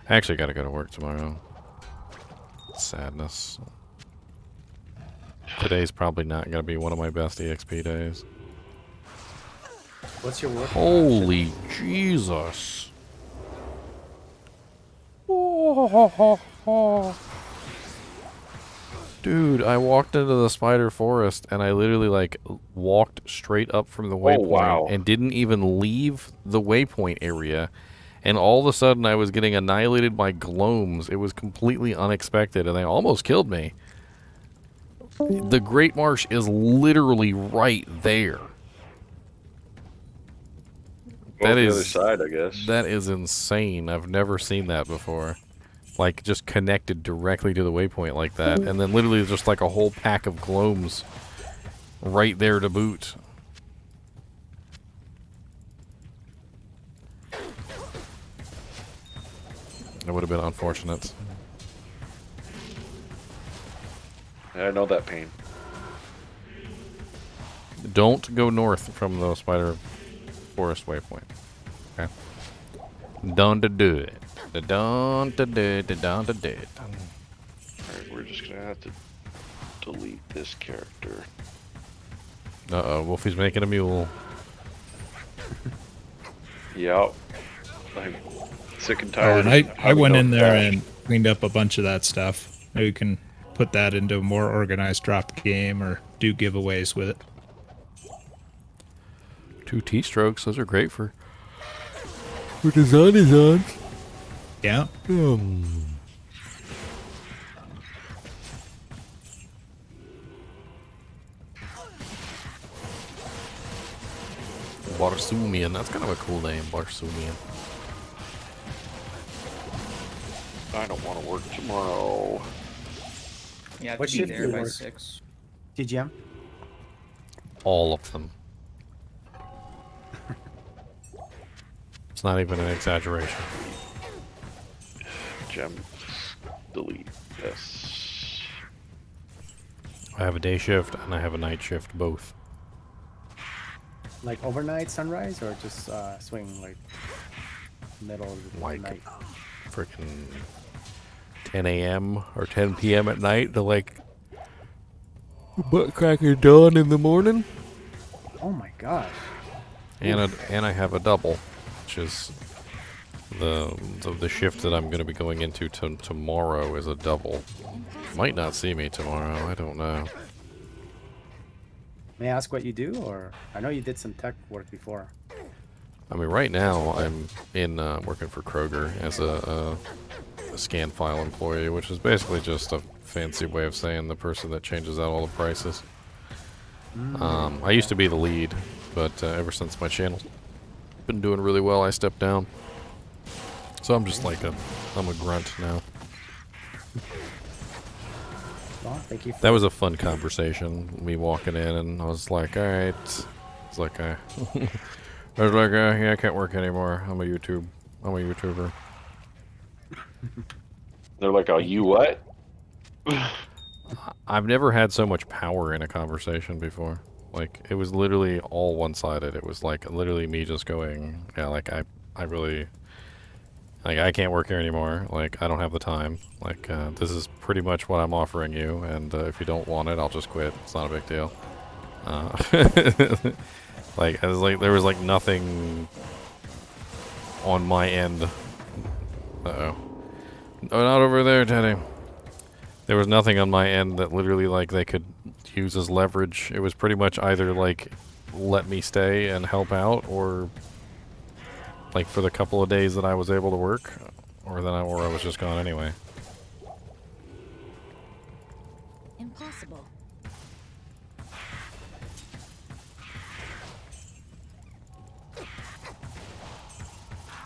I actually gotta go to work tomorrow. Sadness. Today's probably not gonna be one of my best EXP days. What's your work? Holy Jesus. Dude, I walked into the spider forest and I literally like walked straight up from the waypoint wow. and didn't even leave the waypoint area. And all of a sudden I was getting annihilated by gloams. It was completely unexpected and they almost killed me. The Great Marsh is literally right there. Go That on is the other side, I guess. That is insane. I've never seen that before. Like just connected directly to the waypoint like that, and then literally just like a whole pack of gloams right there to boot. That would have been unfortunate. Yeah, I know that pain. Don't go north from the spider forest waypoint. Okay. Don't do it. Don't do it. Don't do it. Alright, we're just gonna have to delete this character. Uh-oh, Wolfie's making a mule. Yep. I'm sick and Oh, tired. and of I having went no in there cash. and cleaned up a bunch of that stuff. Maybe we can put that into a more organized drop game or do giveaways with it. 2 T-strokes, those are great for designs. Yeah. Barsumian, that's kind of a cool name, Barsumian. I don't want to work tomorrow. Yeah, I have What to be shift there do you by work? 6. TGM? All of them. It's not even an exaggeration. Gem. Delete. Yes. I have a day shift and I have a night shift, both. Like overnight sunrise or just swing like middle of the Like night? freaking 10 a.m. or 10 p.m. at night to like butt crack of dawn in the morning. Oh my gosh. And I have a double, which is the shift that I'm going to be going into tomorrow is a double. Might not see me tomorrow. I don't know. May I ask what you do, or I know you did some tech work before. I mean, right now I'm in working for Kroger as a scan file employee, which is basically just a fancy way of saying the person that changes out all the prices. I used to be the lead, but ever since my channel's been doing really well, I stepped down. So I'm just like I'm a grunt now. Well, thank you. That was a fun conversation. Me walking in, and I was like, "All right." It's like I was like, "Yeah, I can't work anymore. I'm a YouTuber." They're like, "Oh, you what?" I've never had so much power in a conversation before. Like, it was literally all one-sided. It was like literally me just going, "Yeah, like I really." Like, I can't work here anymore. Like, I don't have the time. Like, this is pretty much what I'm offering you, and if you don't want it, I'll just quit. It's not a big deal. Like, I was like, there was like nothing on my end. Uh-oh. Oh, not over there, Teddy. There was nothing on my end that literally, like, they could use as leverage. It was pretty much either, like, let me stay and help out, or like for the couple of days that I was able to work, or I was just gone anyway. Impossible.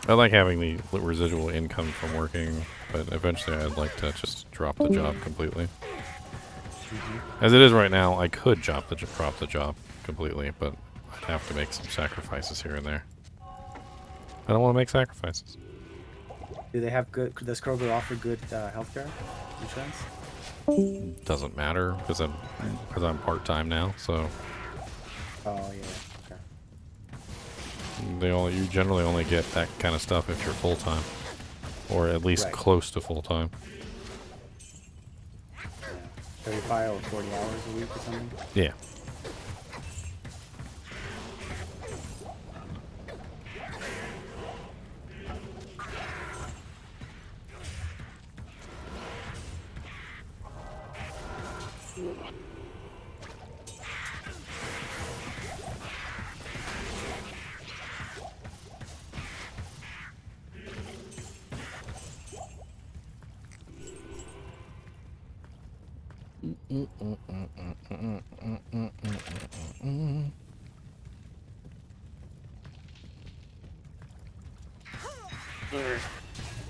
I like having the residual income from working, but eventually I'd like to just drop the job completely. As it is right now, I could drop the job completely, but I'd have to make some sacrifices here and there. I don't want to make sacrifices. Do they have good? Does Kroger offer good healthcare insurance? Doesn't matter because I'm part-time now, so Oh yeah. Okay. you generally only get that kind of stuff if you're full-time, or at least Right. close to full-time. 35 or 40 hours a week or something. Yeah.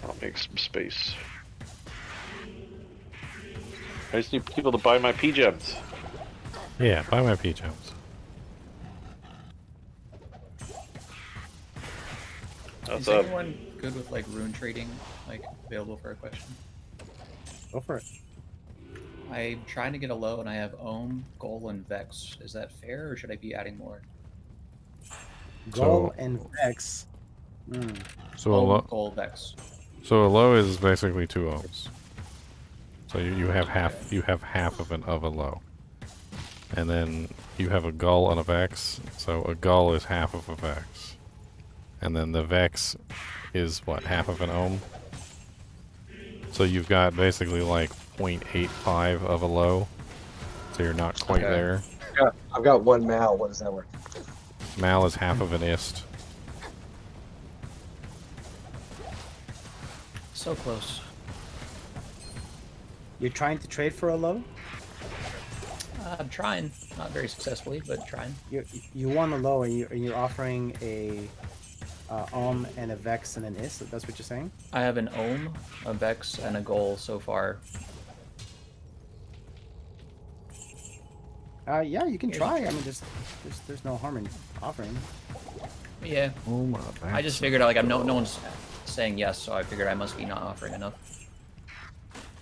I'll make some space. I just need people to buy my P-gems. Yeah, buy my P-gems. What's Is up? anyone good with like rune trading, like available for a question? Go for it. I'm trying to get a low and I have Ohm, Goal, and Vex. Is that fair or should I be adding more? Goal and Vex. So Ohm, Goal, Vex. So a low is basically 2 ohms. So you have half of a low, and then you have a gull and a vex. So a gull is half of a vex, and then the vex is what, half of an ohm. So you've got basically like 0.85 of a low. So you're not quite there. I've got one mal. What does that work? Mal is half of an ist. So close. You're trying to trade for a low? I'm trying, not very successfully, but trying. You want a low, and you're offering and a Vex and an Is. That's what you're saying? I have an Ohm, a Vex, and a Goal so far. Yeah, you can try. I mean, there's no harm in offering. Yeah. Oh my! I just figured like no one's saying yes, so I figured I must be not offering enough.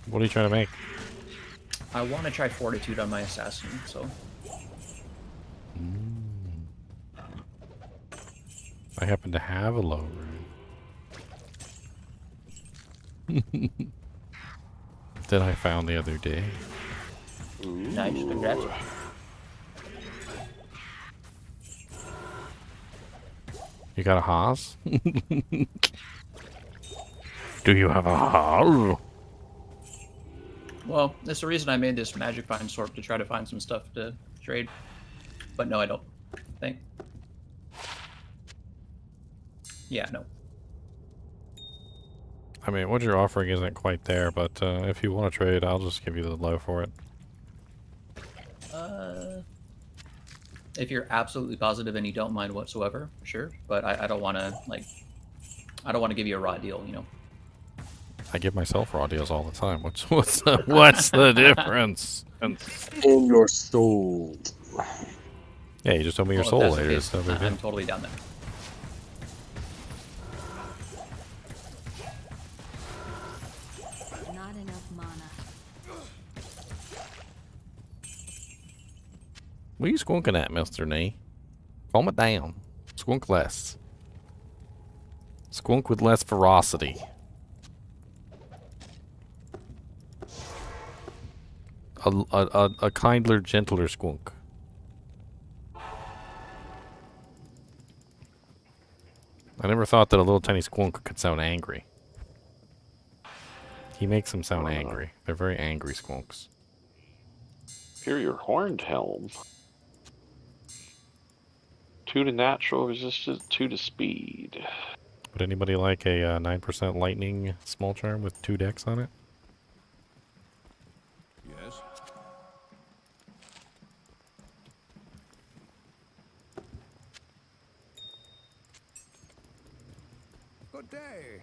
What are you trying to make? I want to try Fortitude on my assassin, so. I happen to have a low rune that I found the other day. Nice, congrats. You got a Haas? Do you have a Haas? Well, that's the reason I made this magic find sort to try to find some stuff to trade. But no, I don't think. Yeah, no. I mean, what you're offering isn't quite there, but if you want to trade, I'll just give you the low for it. If you're absolutely positive and you don't mind whatsoever, sure. But I don't want to I don't want to give you a raw deal, you know. I give myself raw deals all the time. What's the difference? In your soul. Yeah, you just told me your Well, soul if that's the later. case, So no big deal. I'm totally down there. Not enough mana. What are you squonking at, Mr. Knee? Calm it down. Squonk less. Squonk with less ferocity. A kindler, gentler squonk. I never thought that a little tiny squonk could sound angry. He makes them sound angry. They're very angry squonks. Superior Horned Helm. 2 to natural resistance, 2 to speed. Would anybody like a 9% lightning small charm with 2 decks on it? Yes. Good day.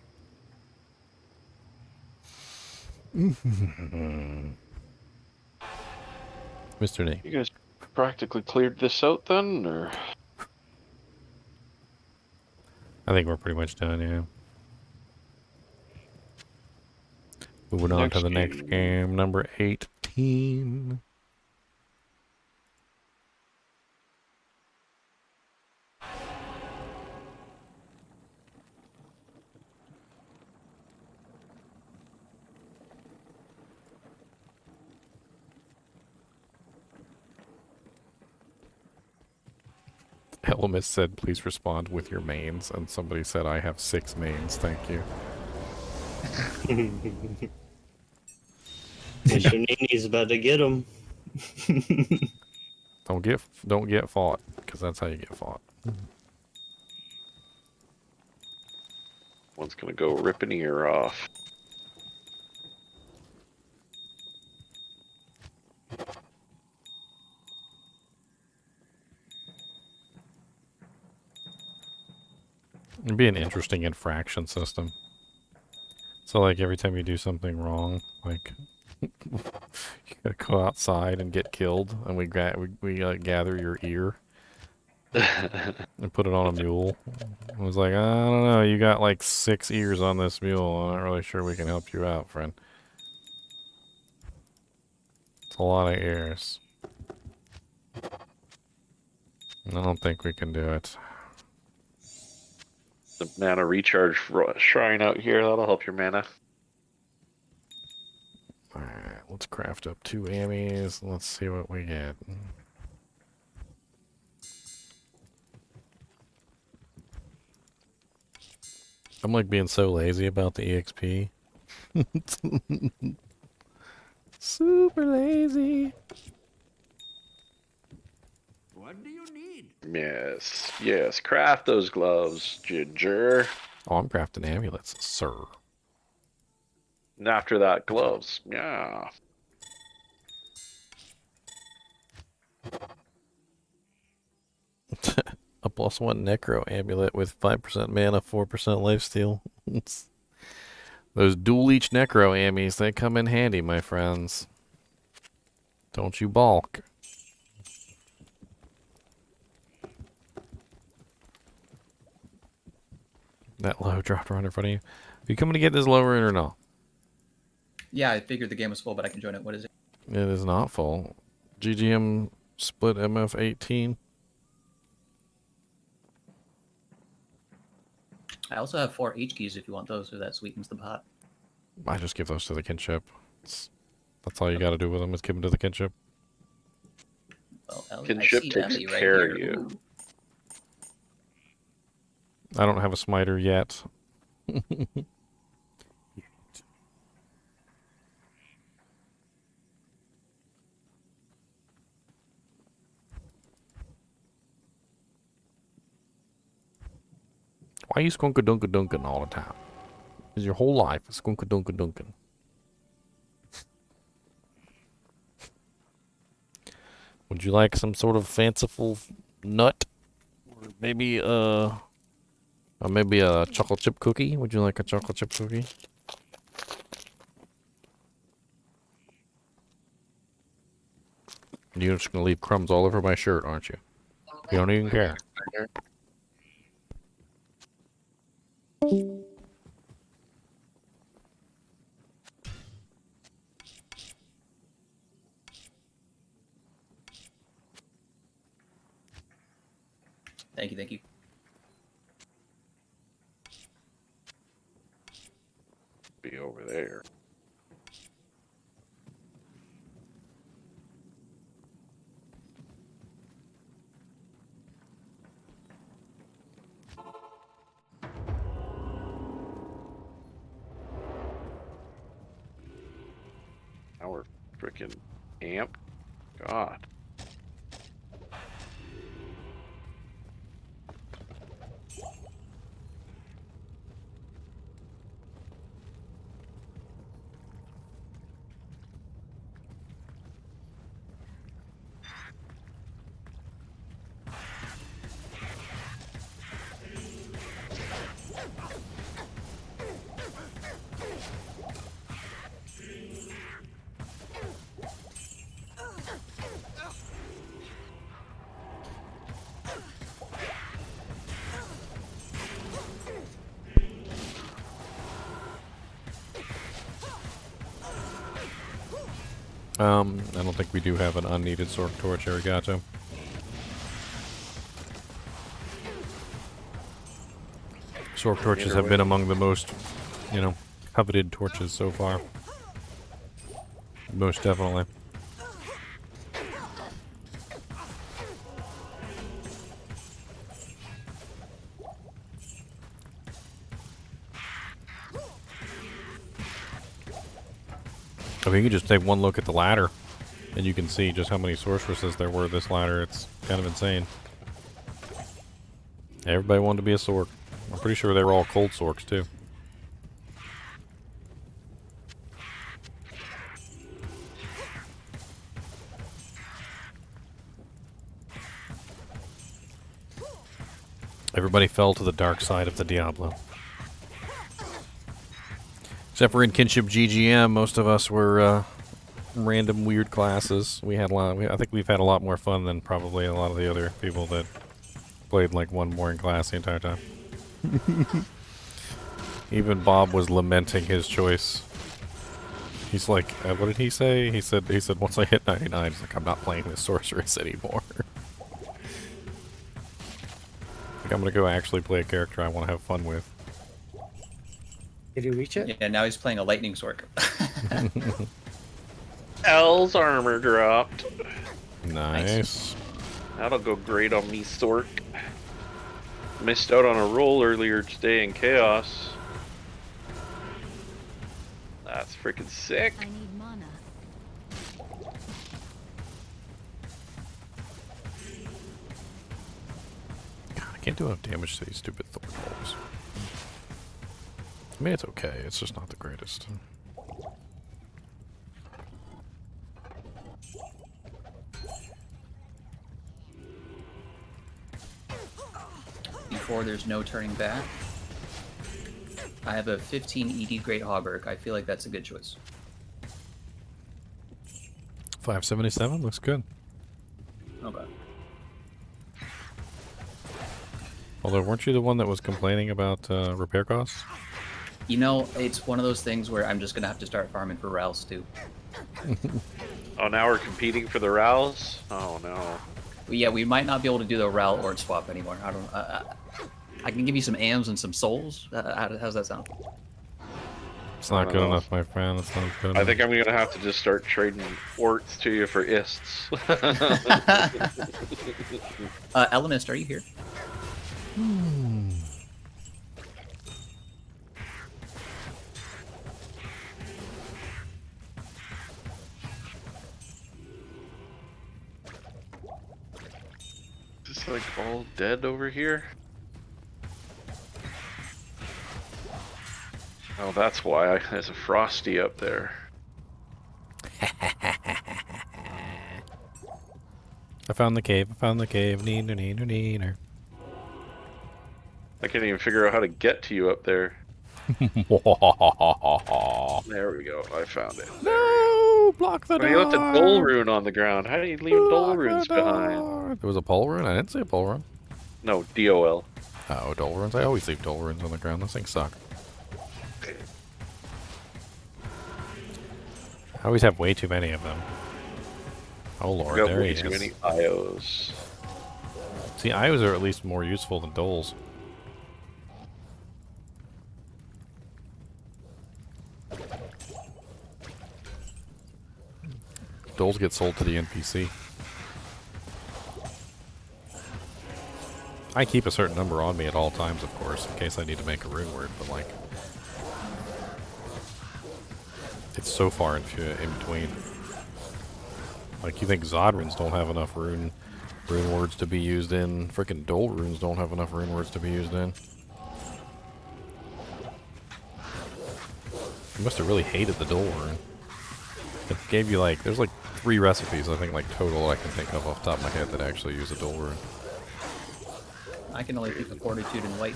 Mr. Knee. You guys practically cleared this out then, or? I think we're pretty much done, yeah. Moving on to the next game, number 18. Elemis said, please respond with your mains, and somebody said, I have 6 mains, thank you. Mr. NiNi's about to get him. Don't get fought, because that's how you get fought. One's gonna go rip an ear off. It'd be an interesting infraction system. So, like, every time you do something wrong, like, you gotta go outside and get killed, and we gather your ear and put it on a mule. I was like, I don't know, you got like 6 ears on this mule. I'm not really sure we can help you out, friend. It's a lot of ears. I don't think we can do it. The mana recharge shrine out here, that'll help your mana. Alright, let's craft up 2 ammies. Let's see what we get. I'm like being so lazy about the EXP. Super lazy. What do you need? Yes, yes, craft those gloves, Ginger. Oh, I'm crafting amulets, sir. And after that, gloves. Yeah. A +1 Necro Amulet with 5% mana, 4% lifesteal. Those dual each Necro Ammies, they come in handy, my friends. Don't you balk. That low dropped right in front of you. Are you coming to get this lower in or not? Yeah, I figured the game was full, but I can join it. What is it? It is not full. GGM split MF 18. I also have 4 H keys if you want those, so that sweetens the pot. I just give those to the Kinship. That's all you got to do with them is give them to the Kinship. Well, Kinship takes care of you. I don't have a smiter yet. Why are you skunk-a-dunk-a-dunkin' all the time? Is your whole life skunk-a-dunk-a-dunkin'? Would you like some sort of fanciful nut? Or maybe a chocolate chip cookie? Would you like a chocolate chip cookie? You're just gonna leave crumbs all over my shirt, aren't you? You don't even care. Thank you, thank you. Be over there. Now we're freaking amped. God. I don't think we do have an unneeded sword torch, Arigato. Sword torches have been among the most, coveted torches so far. Most definitely. I mean, you can just take one look at the ladder, and you can see just how many sorceresses there were this ladder. It's kind of insane. Everybody wanted to be a sorc. I'm pretty sure they were all cold sorcs, too. Everybody fell to the dark side of the Diablo. Except for in Kinship GGM, most of us were random weird classes. We had a lot. I think we've had a lot more fun than probably a lot of the other people that played like one boring class the entire time. Even Bob was lamenting his choice. He's like, what did he say? He said once I hit 99, he's like, I'm not playing this sorceress anymore. Like, I'm gonna go actually play a character I want to have fun with. Did you reach it? Yeah, now he's playing a lightning sorc. L's armor dropped. Nice. That'll go great on me, Sorc. Missed out on a roll earlier today in Chaos. That's freaking sick. I need mana. God, I can't do enough damage to these stupid thorn balls. I mean, it's okay. It's just not the greatest. therefore there's no turning back. I have a 15 ED Great Hauberk. I feel like that's a good choice. 577 looks good. Okay. Although, weren't you the one that was complaining about repair costs? You know, it's one of those things where I'm just gonna have to start farming for Rouse too. Oh, now we're competing for the Rouse? Oh no. Well, yeah, we might not be able to do the Ral Ord swap anymore. I don't. I can give you some AMs and some souls. How's that sound? It's not good enough, my friend. It's not good enough. I think I'm gonna have to just start trading orts to you for ists. Elemist, are you here? Just like all dead over here. Oh, that's why there's a Frosty up there. I found the cave. I found the cave. Neener, neener, neener. I can't even figure out how to get to you up there. There we go. I found it. No! Block the door! You left a Dole Rune on the ground. How do you leave Dole Runes behind? There was a pole rune? I didn't see a pole rune. No, DOL. Oh, Dole runes. I always leave Dole runes on the ground. Those things suck. I always have way too many of them. Oh lord, there he is. Too many IOs. See, IOs are at least more useful than Doles. Doles get sold to the NPC. I keep a certain number on me at all times, of course, in case I need to make a rune word, but like... it's so far in between. Like, you think Zod runes don't have enough rune words to be used in. Frickin' Dole runes don't have enough rune words to be used in. You must have really hated the Dole rune. It gave you like, there's like 3 recipes I think like total I can think of off the top of my head that actually use a Dole rune. I can only think of Fortitude and White.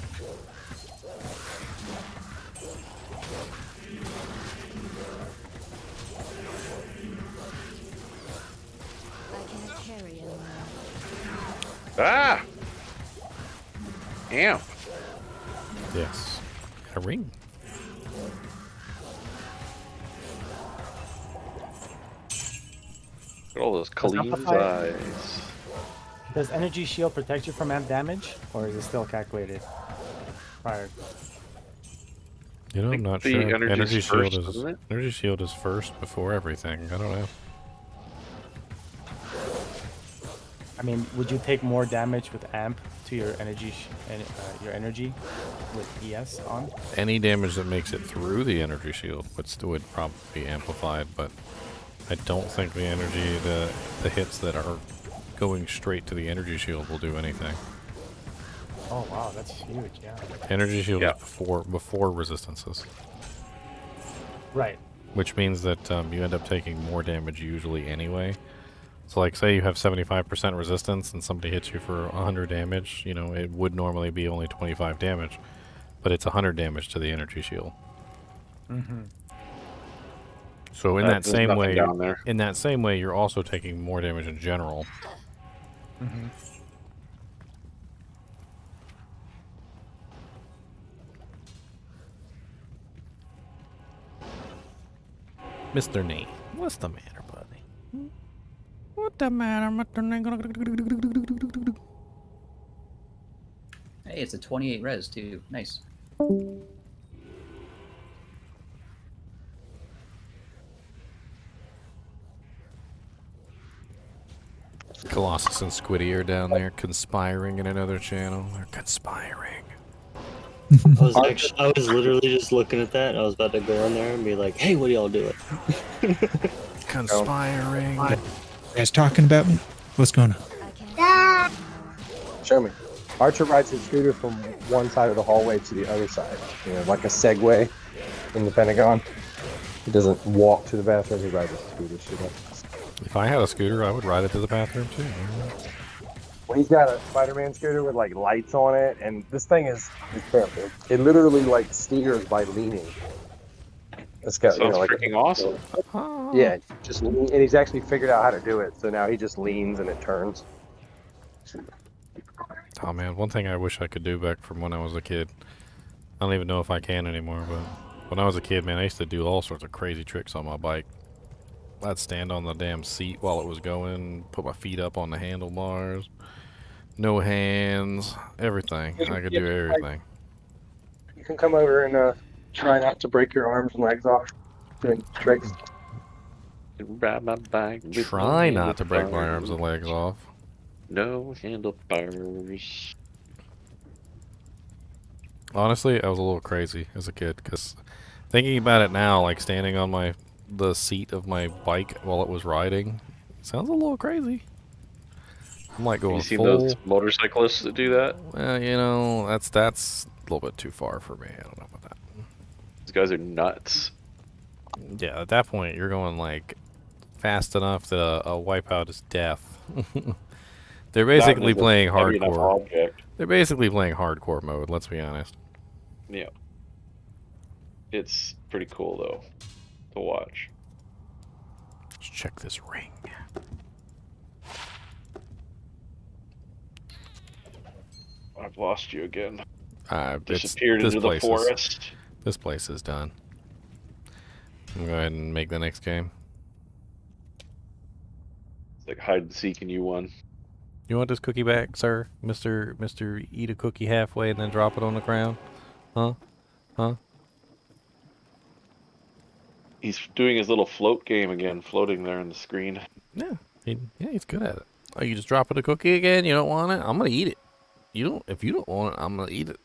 Ah! Damn. Yes. A ring. Look at all those Kaleem's eyes. Does energy shield protect you from amp damage, or is it still calculated prior? You know, I'm not the sure. energy's first, isn't it? Energy shield is first before everything. I don't know. I mean, would you take more damage with amp to your energy, your energy with ES on? Any damage that makes it through the energy shield would probably be amplified, but I don't think the energy, the hits that are going straight to the energy shield will do anything. Oh wow, that's huge, yeah. Energy shield is before resistances. Right. Which means that you end up taking more damage usually anyway. So like say you have 75% resistance and somebody hits you for 100 damage, you know, it would normally be only 25 damage, but it's 100 damage to the energy shield. Mm-hmm. So in that same way, you're also taking more damage in general. Mm-hmm. Mr. Nee, what's the matter, buddy? What the matter, Mr. Nee? Hey, it's a 28 res too. Nice. Colossus and Squiddy are down there conspiring in another channel. They're conspiring. I was literally just looking at that. I was about to go in there and be like, "Hey, what are y'all doing?" Conspiring. You guys talking about me? What's going on? Show me. Archer rides his scooter from one side of the hallway to the other side. You know, like a Segway in the Pentagon. He doesn't walk to the bathroom, he rides his scooter. If I had a scooter, I would ride it to the bathroom too. He's got a Spider-Man scooter with like lights on it, and this thing is terrible. It literally like steers by leaning. It's got Sounds like freaking awesome. yeah, just and he's actually figured out how to do it. So now he just leans and it turns. Oh man, one thing I wish I could do back from when I was a kid. I don't even know if I can anymore, but when I was a kid, man, I used to do all sorts of crazy tricks on my bike. I'd stand on the damn seat while it was going, put my feet up on the handlebars, no hands, everything. I could do everything. You can come over and try not to break your arms and legs off doing tricks. Ride my bike. with Try no not to break my handlebars. arms and legs off. No handlebars. Honestly, I was a little crazy as a kid, because thinking about it now, like standing on the seat of my bike while it was riding, sounds a little crazy. I'm like going Have you seen full. those motorcyclists that do that? Well, you know, that's a little bit too far for me. I don't know about that. These guys are nuts. Yeah, at that point, you're going like fast enough that a wipeout is death. They're basically playing hardcore. They're basically playing hardcore mode. Let's be honest. Yeah. It's pretty cool though to watch. Let's check this ring. I've lost you again. This Disappeared into the forest. This place is done. I'm going to go ahead and make the next game. It's like hide and seek and you won. You want this cookie back, sir? Mr. Eat a cookie halfway and then drop it on the ground? Huh? Huh? He's doing his little float game again, floating there on the screen. Yeah, he's good at it. Oh, you just dropping a cookie again? You don't want it? I'm gonna eat it. If you don't want it, I'm gonna eat it.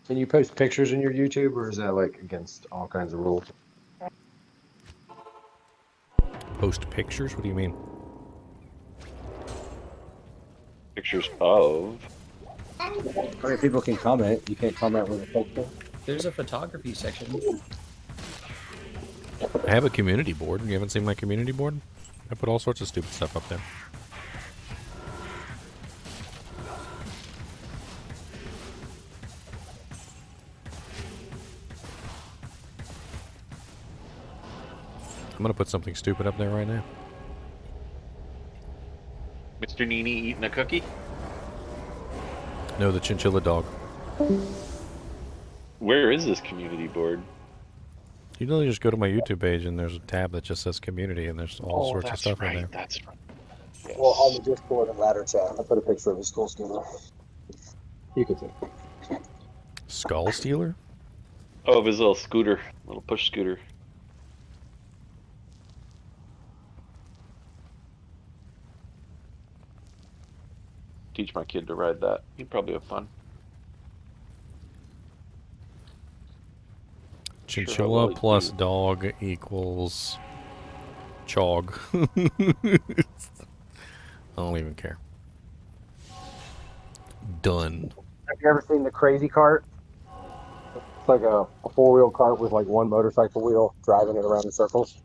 Can you post pictures in your YouTube, or is that like against all kinds of rules? Post pictures? What do you mean? Pictures of. I mean, people can comment. You can't comment with a picture. There's a photography section. I have a community board. You haven't seen my community board? I put all sorts of stupid stuff up there. I'm gonna put something stupid up there right now. Mr. NiNi eating a cookie? No, the Chinchilla dog. Where is this community board? You literally just go to my YouTube page and there's a tab that just says community and there's all sorts of stuff in there. That's right. Yes. Well, on the Discord and ladder chat, I put a picture of his school scooter. You can see. Skull Stealer? Oh, of his little scooter, little push scooter. Teach my kid to ride that. He'd probably have fun. Chinchilla plus dog equals chog. I don't even care. Done. Have you ever seen the crazy cart? It's like a four-wheel cart with like one motorcycle wheel driving it around in circles.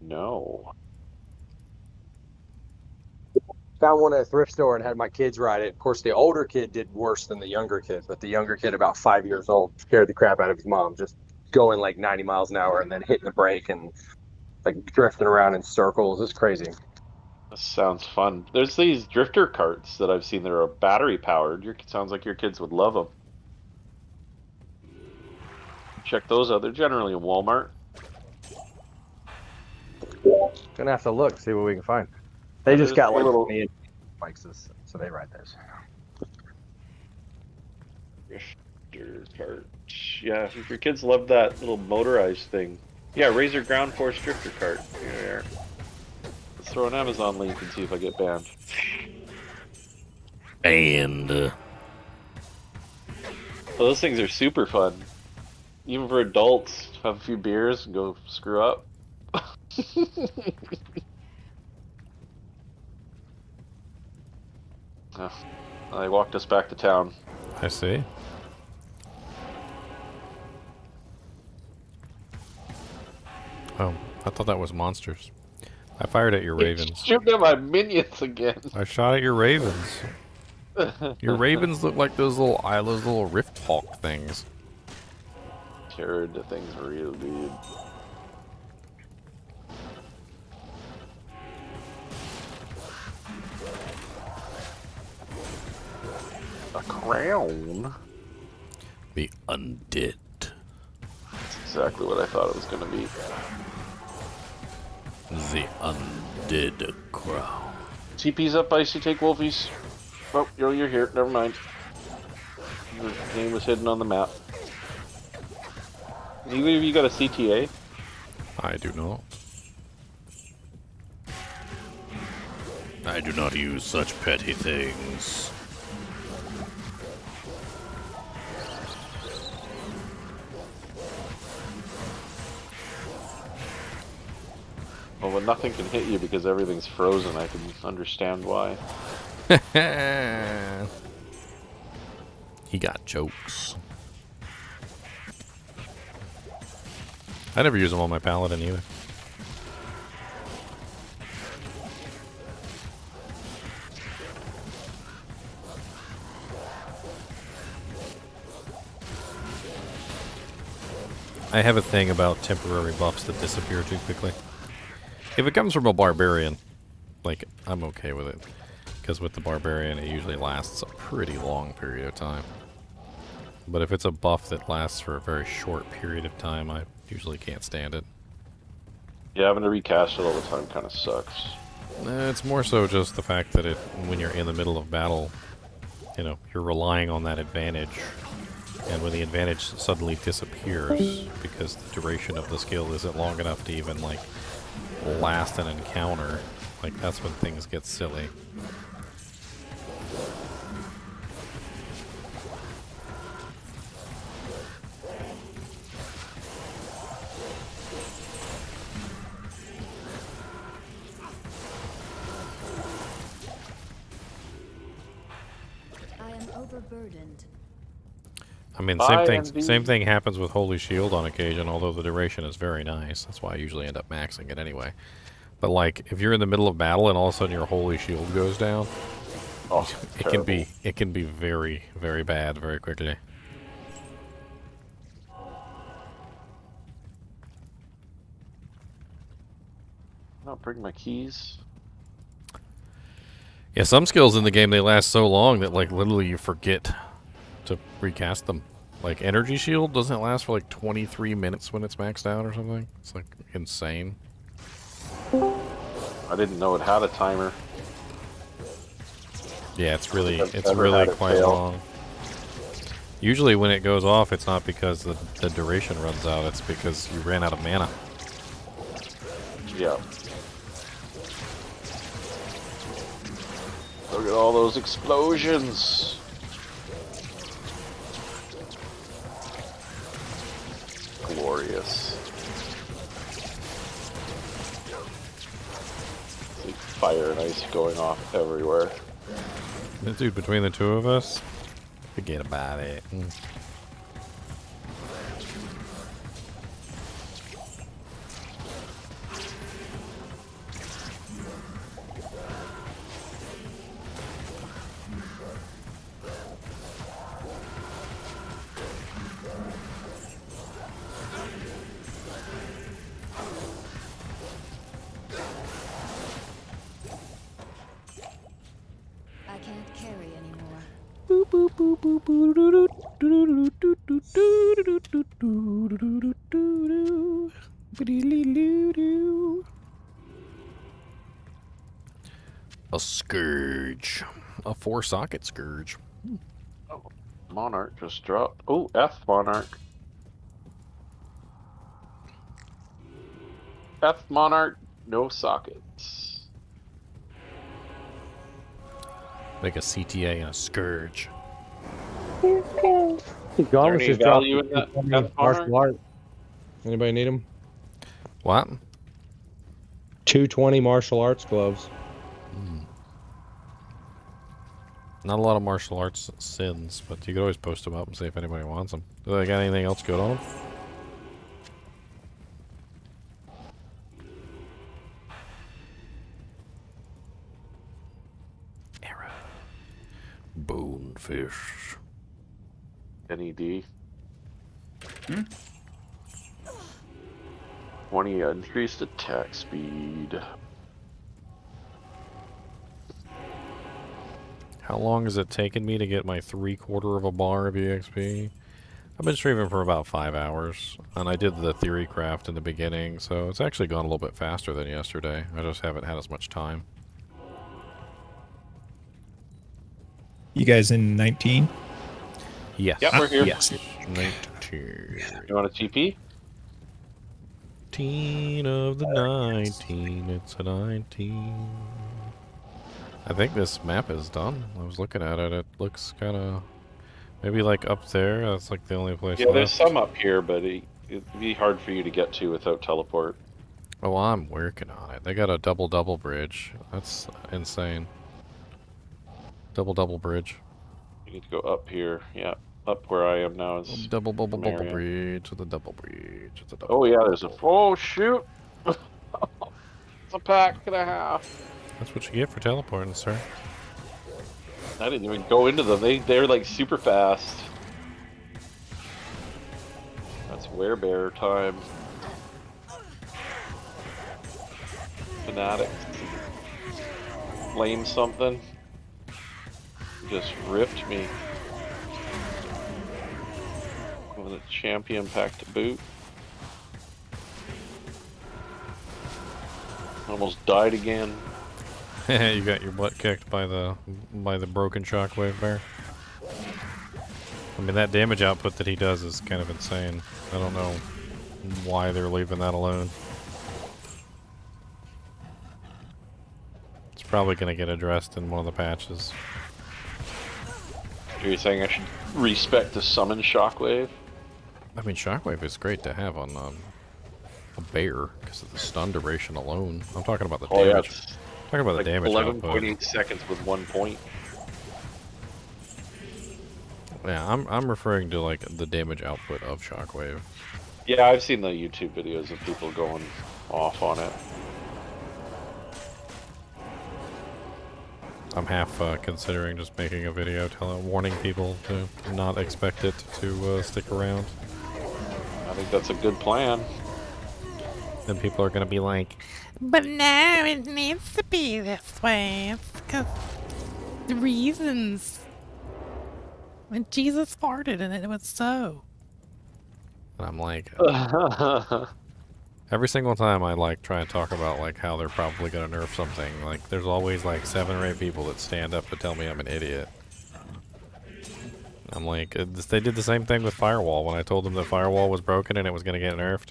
No. Found one at a thrift store and had my kids ride it. Of course, the older kid did worse than the younger kid, but the younger kid, about 5 years old, scared the crap out of his mom, just going like 90 miles an hour and then hitting the brake and like drifting around in circles. It's crazy. That sounds fun. There's these drifter carts that I've seen that are battery powered. Sounds like your kids would love them. Check those out. They're generally in Walmart. Gonna have to look, see what we can find. They just got like little bikes, so they ride those. Drifter cart. Yeah, if your kids love that little motorized thing. Yeah, Razor Ground Force drifter cart. Here. Let's throw an Amazon link and see if I get banned. And well, those things are super fun. Even for adults, have a few beers and go screw up. They walked us back to town. I see. Oh, I thought that was monsters. I fired at your ravens. Shooting at my minions again. I shot at your ravens. Your ravens look like those little rift hawk things. Carried the thing's real, dude. A crown? The undead. That's exactly what I thought it was going to be. The undead crown. TP's up, Icy. Take Wolfies. Oh, you're here. Never mind. Your name was hidden on the map. Either of you got a CTA? I do not. I do not use such petty things. Well, when nothing can hit you because everything's frozen, I can understand why. He got jokes. I never use them on my Paladin either. I have a thing about temporary buffs that disappear too quickly. If it comes from a barbarian, like, I'm okay with it. Because with the barbarian, it usually lasts a pretty long period of time. But if it's a buff that lasts for a very short period of time, I usually can't stand it. Yeah, having to recast it all the time kind of sucks. It's more so just the fact that when you're in the middle of battle, you know, you're relying on that advantage. And when the advantage suddenly disappears, because the duration of the skill isn't long enough to even, like, last an encounter, like, that's when things get silly. I am overburdened. I mean, same thing happens with Holy Shield on occasion, although the duration is very nice. That's why I usually end up maxing it anyway. But, like, if you're in the middle of battle and all of a sudden your Holy Shield goes down, it can be very, very bad very quickly. I'll bring my keys. Yeah, some skills in the game, they last so long that, like, literally you forget to recast them. Like, Energy Shield doesn't last for like 23 minutes when it's maxed out or something. It's like insane. I didn't know it had a timer. Yeah, it's really Never had it quite fail. long. Usually when it goes off, it's not because the duration runs out, it's because you ran out of mana. Yeah. Look at all those explosions. Glorious. See fire and ice going off everywhere. Dude, between the two of us, forget about it. I can't carry anymore. A scourge. A 4-socket scourge. Oh, Monarch just dropped. Oh, F Monarch. F Monarch, no sockets. Like a CTA and a scourge. Gauntlet any just dropped value in that the F martial art. Anybody need them? What? 220 martial arts gloves. Not a lot of martial arts sins, but you could always post them up and see if anybody wants them. Do they got anything else good on them? Arrow. Bonefish. NED. 20 increased attack speed. How long has it taken me to get my 3/4 of a bar of EXP? I've been streaming for about 5 hours, and I did the theory craft in the beginning, so it's actually gone a little bit faster than yesterday. I just haven't had as much time. You guys in 19? Yes. Yep, we're here. Yes. 19. You want a TP? 19 of the 19, it's a 19. I think this map is done. I was looking at it, it looks kind of... Maybe like up there, that's like the only place Yeah, left. there's some up here, but it'd be hard for you to get to without teleport. Oh, I'm working on it. They got a double bridge. That's insane. Double bridge. You need to go up here. Yeah, up where I am now is Double an area. bridge with a double bridge with a double. Oh yeah, there's a... Oh shoot! It's a pack and a half. That's what you get for teleporting, sir. I didn't even go into them. They're like super fast. That's werebear time. Fanatics. Flame something. Just ripped me. With a champion pack to boot. Almost died again. You got your butt kicked by the broken shockwave bear. I mean, that damage output that he does is kind of insane. I don't know why they're leaving that alone. It's probably going to get addressed in one of the patches. Are you saying I should respect the summon shockwave? I mean, shockwave is great to have on a bear because of the stun duration alone. I'm talking about the damage. Yeah, Talking about like the damage 11.8 seconds with 1 point. Yeah, I'm referring to like the damage output of shockwave. Yeah, I've seen the YouTube videos of people going off on it. I'm half considering just making a video warning people to not expect it to stick around. I think that's a good plan. Then people are going to be like, but now it needs to be this way. It's because the reasons. When Jesus farted and it was so. and I'm like, every single time I like try and talk about like how they're probably going to nerf something, like there's always like 7 or 8 people that stand up and tell me I'm an idiot. I'm like, they did the same thing with Firewall when I told them the Firewall was broken and it was going to get nerfed.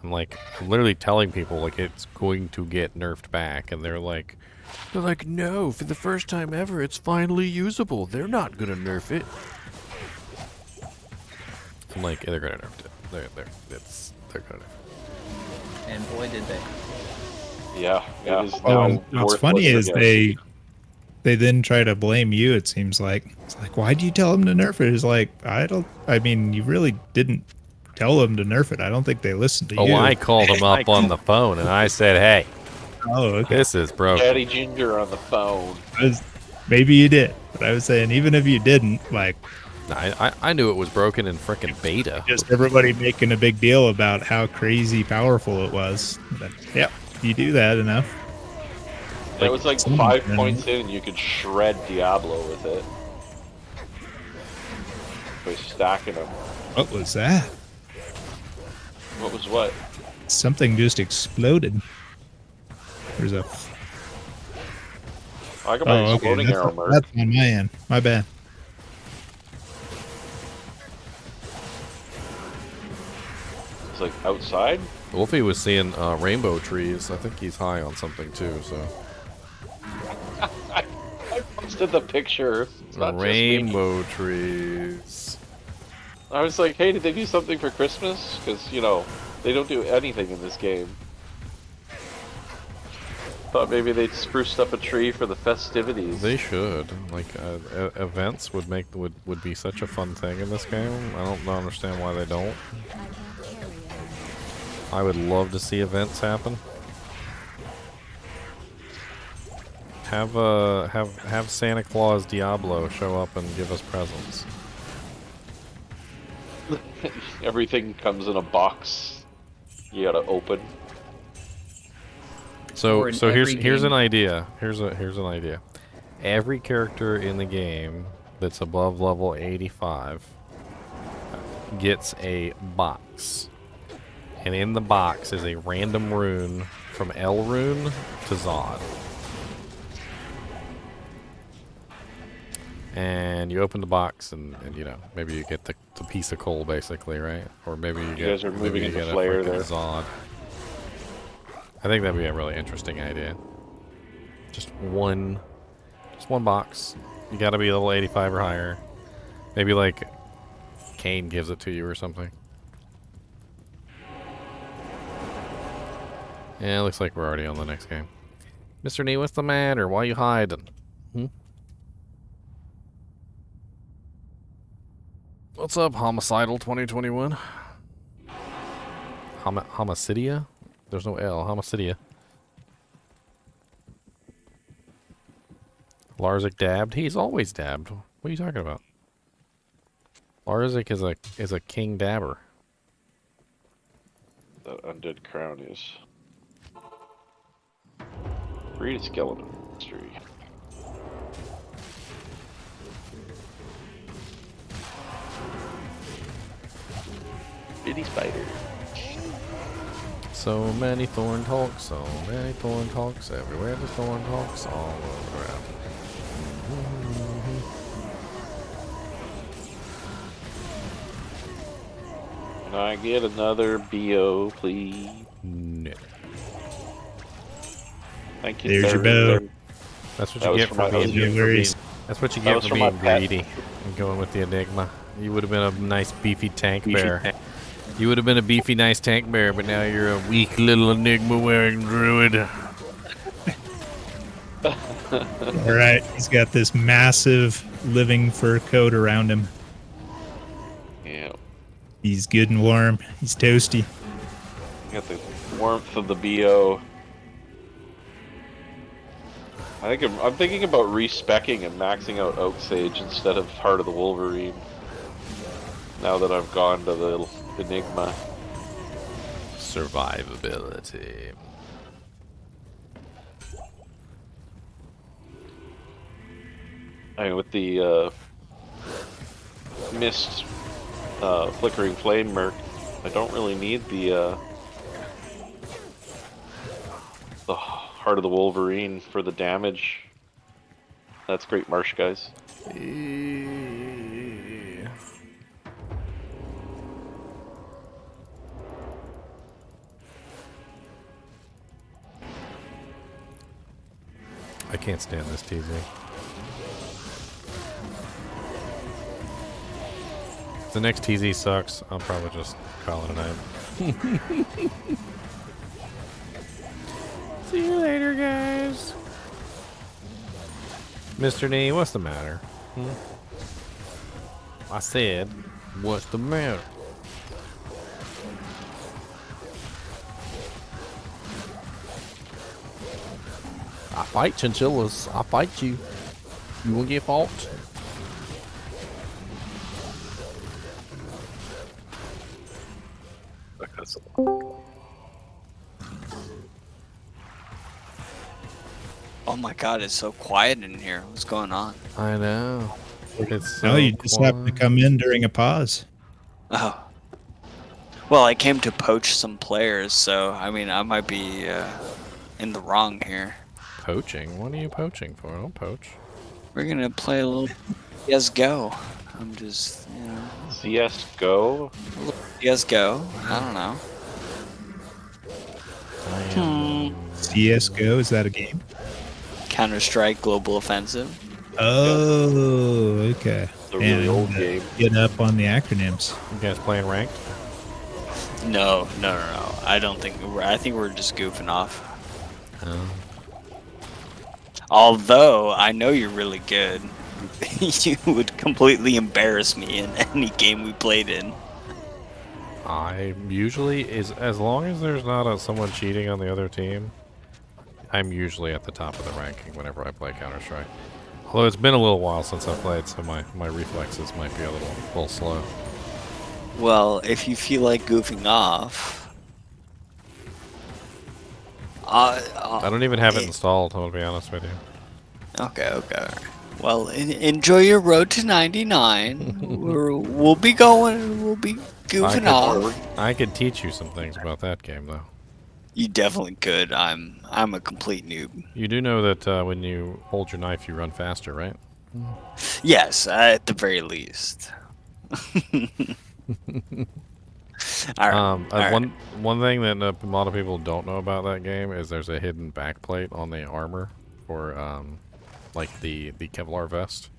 I'm like, I'm literally telling people like it's going to get nerfed back, and they're like, no, for the first time ever, it's finally usable. They're not gonna nerf it. I'm like, they're gonna nerf it. They're gonna nerf it. And boy, did they. Yeah, it is what's funny is they then try to blame you. It seems like it's like, why do you tell them to nerf it? It's like, I mean, you really didn't tell them to nerf it. I don't think they listened to you. Oh, I called them up on the phone and I said, hey, this is broken. Daddy Ginger on the phone. Maybe you did, but I was saying, even if you didn't, like, I knew it was broken in frickin' beta. Just everybody making a big deal about how crazy powerful it was. But, yep, you do that enough. It was like 5 points in and you could shred Diablo with it. By stacking them. What was that? What was what? Something just exploded. There's a... I got my exploding arrow mark. That's on my end. My bad. It's like outside? Wolfie was seeing rainbow trees. I think he's high on something too, so... I posted the picture. It's not rainbow trees. I was like, hey, did they do something for Christmas? Because, you know, they don't do anything in this game. Thought maybe they'd spruced up a tree for the festivities. They should. Like events would be such a fun thing in this game. I don't understand why they don't. I would love to see events happen. Have Santa Claus Diablo show up and give us presents. Everything comes in a box. You gotta open. So here's an idea. Here's an idea. Every character in the game that's above level 85 gets a box. And in the box is a random rune from L rune to Zod. And you open the box and you know, maybe you get the piece of coal basically, right? Or maybe you get, guys are moving maybe you into get flare a there. Zod. I think that'd be a really interesting idea. Just one box. You gotta be level 85 or higher. Maybe like Kane gives it to you or something. Yeah, it looks like we're already on the next game. Mr. Nee, what's the matter? Why you hiding? What's up, Homicidal 2021? Homicidia? There's no L. Homicidia. Larzik dabbed? He's always dabbed. What are you talking about? Larzik is a king dabber. That undead crown is. Read a skeleton history. Bitty spider. So many thorn talks, everywhere the thorn talks, all around. Can I get another BO, please? No. Thank you. There's your sir. bow. That's what That you was get for for my being. husband. No worries. That's what you That get was for for my being pet. greedy and going with the Enigma. You would have been a nice beefy tank bear. You would have been a beefy, nice tank bear, but now you're a weak little Enigma wearing druid. Alright, he's got this massive living fur coat around him. Yeah. He's good and warm. He's toasty. Got the warmth of the BO. I think I'm thinking about respecking and maxing out Oak Sage instead of Heart of the Wolverine. Now that I've gone to the Enigma. Survivability. I mean, with the mist flickering flame merc, I don't really need the Heart of the Wolverine for the damage. That's great marsh, guys. I can't stand this TZ. If the next TZ sucks, I'll probably just call it a night. See you later, guys. Mr. Nee, what's the matter? I said, what's the matter? I fight chinchillas. I fight you. You wanna get fought? Oh my god, it's so quiet in here. What's going on? I know. It's so No, you just have to come in during a pause. Oh. Well, I came to poach some players, so I mean, I might be in the wrong here. Poaching? What are you poaching for? Don't poach. We're gonna play a little CS:GO. I'm just, you know. CS:GO? CS:GO. I don't know. CS:GO, is that a game? Counter-Strike Global Offensive. Oh, okay. The really old game. Get up on the acronyms. You guys playing ranked? No. I don't think. I think we're just goofing off. Although I know you're really good, you would completely embarrass me in any game we played in. I usually as long as there's not someone cheating on the other team, I'm usually at the top of the ranking whenever I play Counter-Strike. Although it's been a little while since I played, so my reflexes might be a little slow. Well, if you feel like goofing off, I don't even have it installed, I'm gonna be honest with you. Okay. Well, enjoy your road to 99. We'll be goofing off. I could teach you some things about that game, though. You definitely could. I'm a complete noob. You do know that when you hold your knife, you run faster, right? Yes, at the very least. All right. One thing that a lot of people don't know about that game is there's a hidden backplate on the armor for like the Kevlar vest.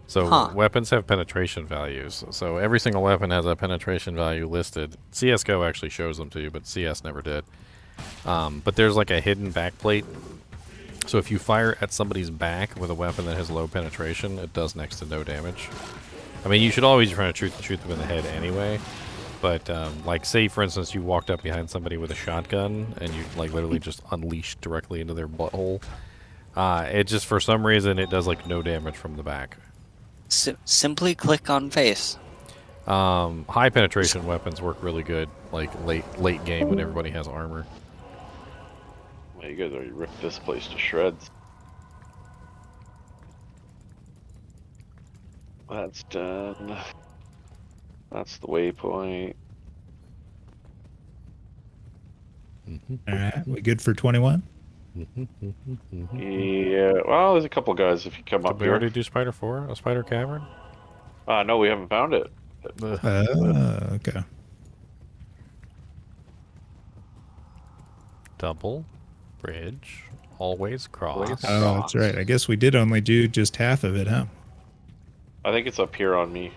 So weapons have penetration values. So every single weapon has a penetration value listed. CS:GO actually shows them to you, but CS never did. But there's like a hidden backplate. So if you fire at somebody's back with a weapon that has low penetration, it does next to no damage. I mean, you should always try to shoot them in the head anyway. But like, say for instance, you walked up behind somebody with a shotgun and you like literally just unleashed directly into their butthole. It just for some reason it does like no damage from the back. Simply click on face. High penetration weapons work really good, like late game when everybody has armor. Well, you guys already ripped this place to shreds. That's done. That's the waypoint. Alright, we good for 21? Yeah, well, there's a couple guys if you come up Did we here. already do Spider 4? A Spider Cavern? No, we haven't found it. Okay. Double bridge, always cross. Oh, that's right. I guess we did only do just half of it, huh? I think it's up here on me.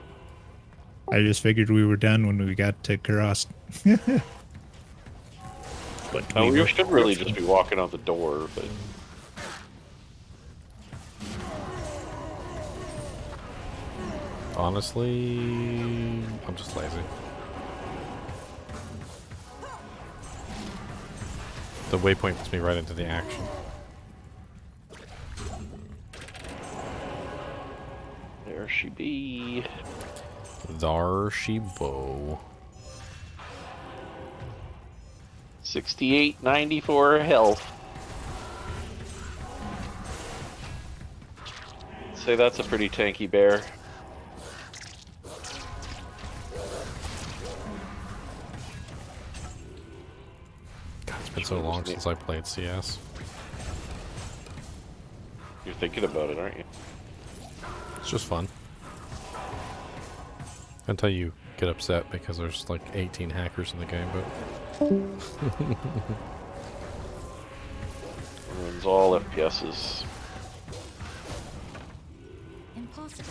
I just figured we were done when we got to cross. But No, we should really just be walking out the door, but... Honestly, I'm just lazy. The waypoint puts me right into the action. There she be. There she bo. 68.94 health. Say that's a pretty tanky bear. God, it's been so long since I played CS. You're thinking about it, aren't you? It's just fun. Until you get upset because there's like 18 hackers in the game, but... Ruins all FPSs. Impossible.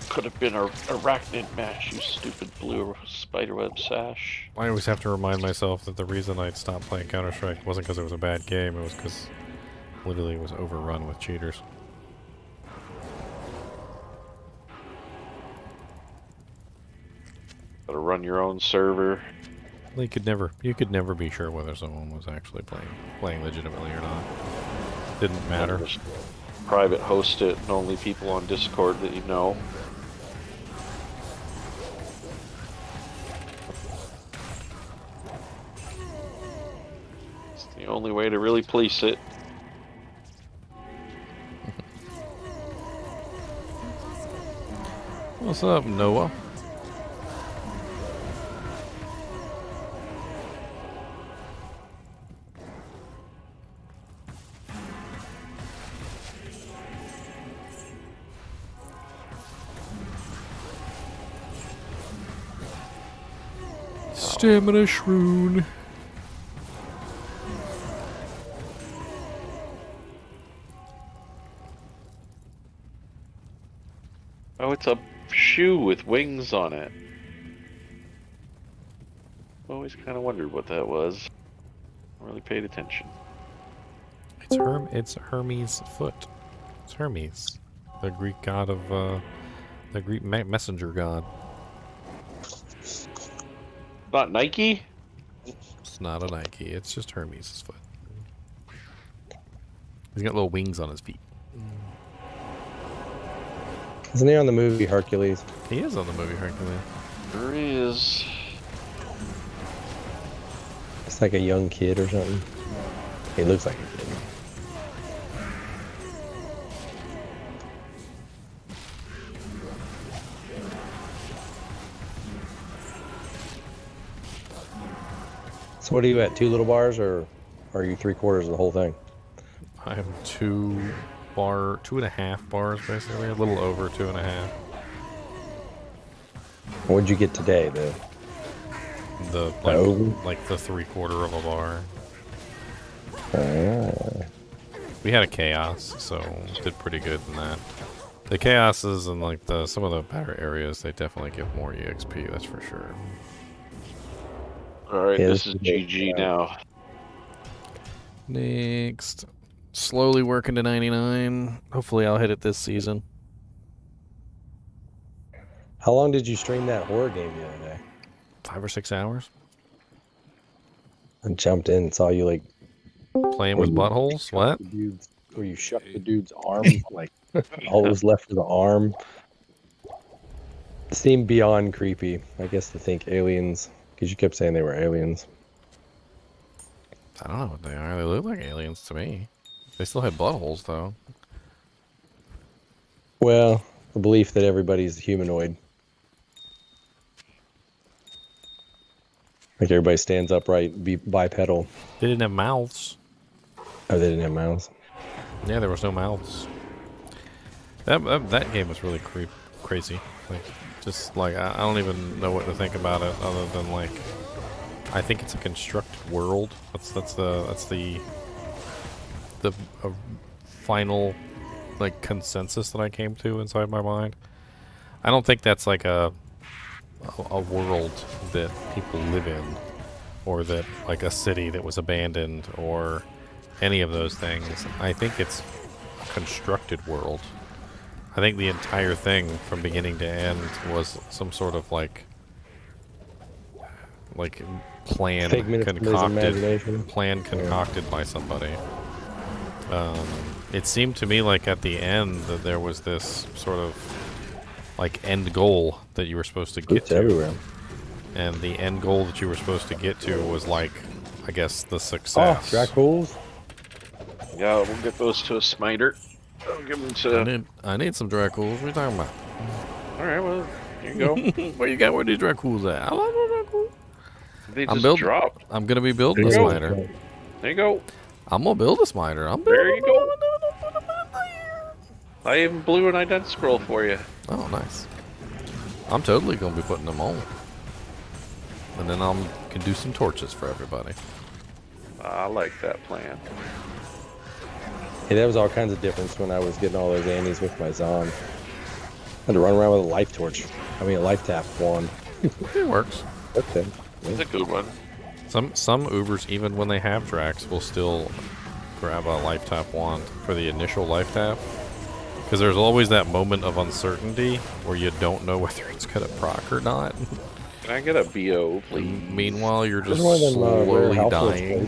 Could have been a arachnid mash, you stupid blue spiderweb sash. I always have to remind myself that the reason I stopped playing Counter-Strike wasn't because it was a bad game, it was because literally it was overrun with cheaters. Gotta run your own server. You could never be sure whether someone was actually playing legitimately or not. Didn't matter. Just private host it and only people on Discord that you know. It's the only way to really police it. What's up, Noah? Stamina shroon. Oh, it's a shoe with wings on it. Always kind of wondered what that was. Never really paid attention. It's Hermes' foot. It's Hermes, the Greek god of the Greek messenger god. Not Nike? It's not a Nike. It's just Hermes' foot. He's got little wings on his feet. Isn't he on the movie Hercules? He is on the movie Hercules. There he is. It's like a young kid or something. He looks like a kid. So what are you at, 2 little bars, or are you 3/4 of the whole thing? I am 2.5 bars, basically. A little over 2.5. What'd you get today? The like the 3/4 of a bar. We had a chaos, so did pretty good in that. The chaoses and like some of the better areas, they definitely give more EXP. That's for sure. All right, this is GG now. Next, slowly working to 99. Hopefully, I'll hit it this season. How long did you stream that horror game the other day? 5 or 6 hours. I jumped in and saw you like playing with buttholes. What? Or you shucked the dude's arm, like all that was left of the arm. It seemed beyond creepy. I guess to think aliens, because you kept saying they were aliens. I don't know what they are. They look like aliens to me. They still had buttholes, though. Well, the belief that everybody's humanoid. Like everybody stands upright, bipedal. They didn't have mouths. Oh, they didn't have mouths? Yeah, there was no mouths. That game was really crazy. Like, just like I don't even know what to think about it, other than like, I think it's a constructed world. That's the final like consensus that I came to inside my mind. I don't think that's like a world that people live in, or that like a city that was abandoned, or any of those things. I think it's a constructed world. I think the entire thing from beginning to end was some sort of like plan concocted by somebody. It seemed to me like at the end that there was this sort of like end goal that you were supposed to get to. Everywhere. And the end goal that you were supposed to get to was like, I guess, the success. Oh, Dracools? Yeah, we'll get those to a smiter. I'll give them to... I need some Dracools. What are you talking about? Alright, well, here you go. Where you got where these Dracools at? I love Dracools. They just dropped. I'm going to be building a smiter. There you go. I'm going to build a smiter. There you go. I even blew an ident scroll for you. Oh, nice. I'm totally going to be putting them on. And then I can do some torches for everybody. I like that plan. Hey, that was all kinds of difference when I was getting all those Annies with my Zon. I had to run around with a life torch. I mean, a life tap wand. It works. Okay. It's a good one. Some Ubers, even when they have Drax, will still grab a life tap wand for the initial life tap. Because there's always that moment of uncertainty where you don't know whether it's going to proc or not. Can I get a BO, please? Meanwhile, you're just There's one of them, slowly rare dying.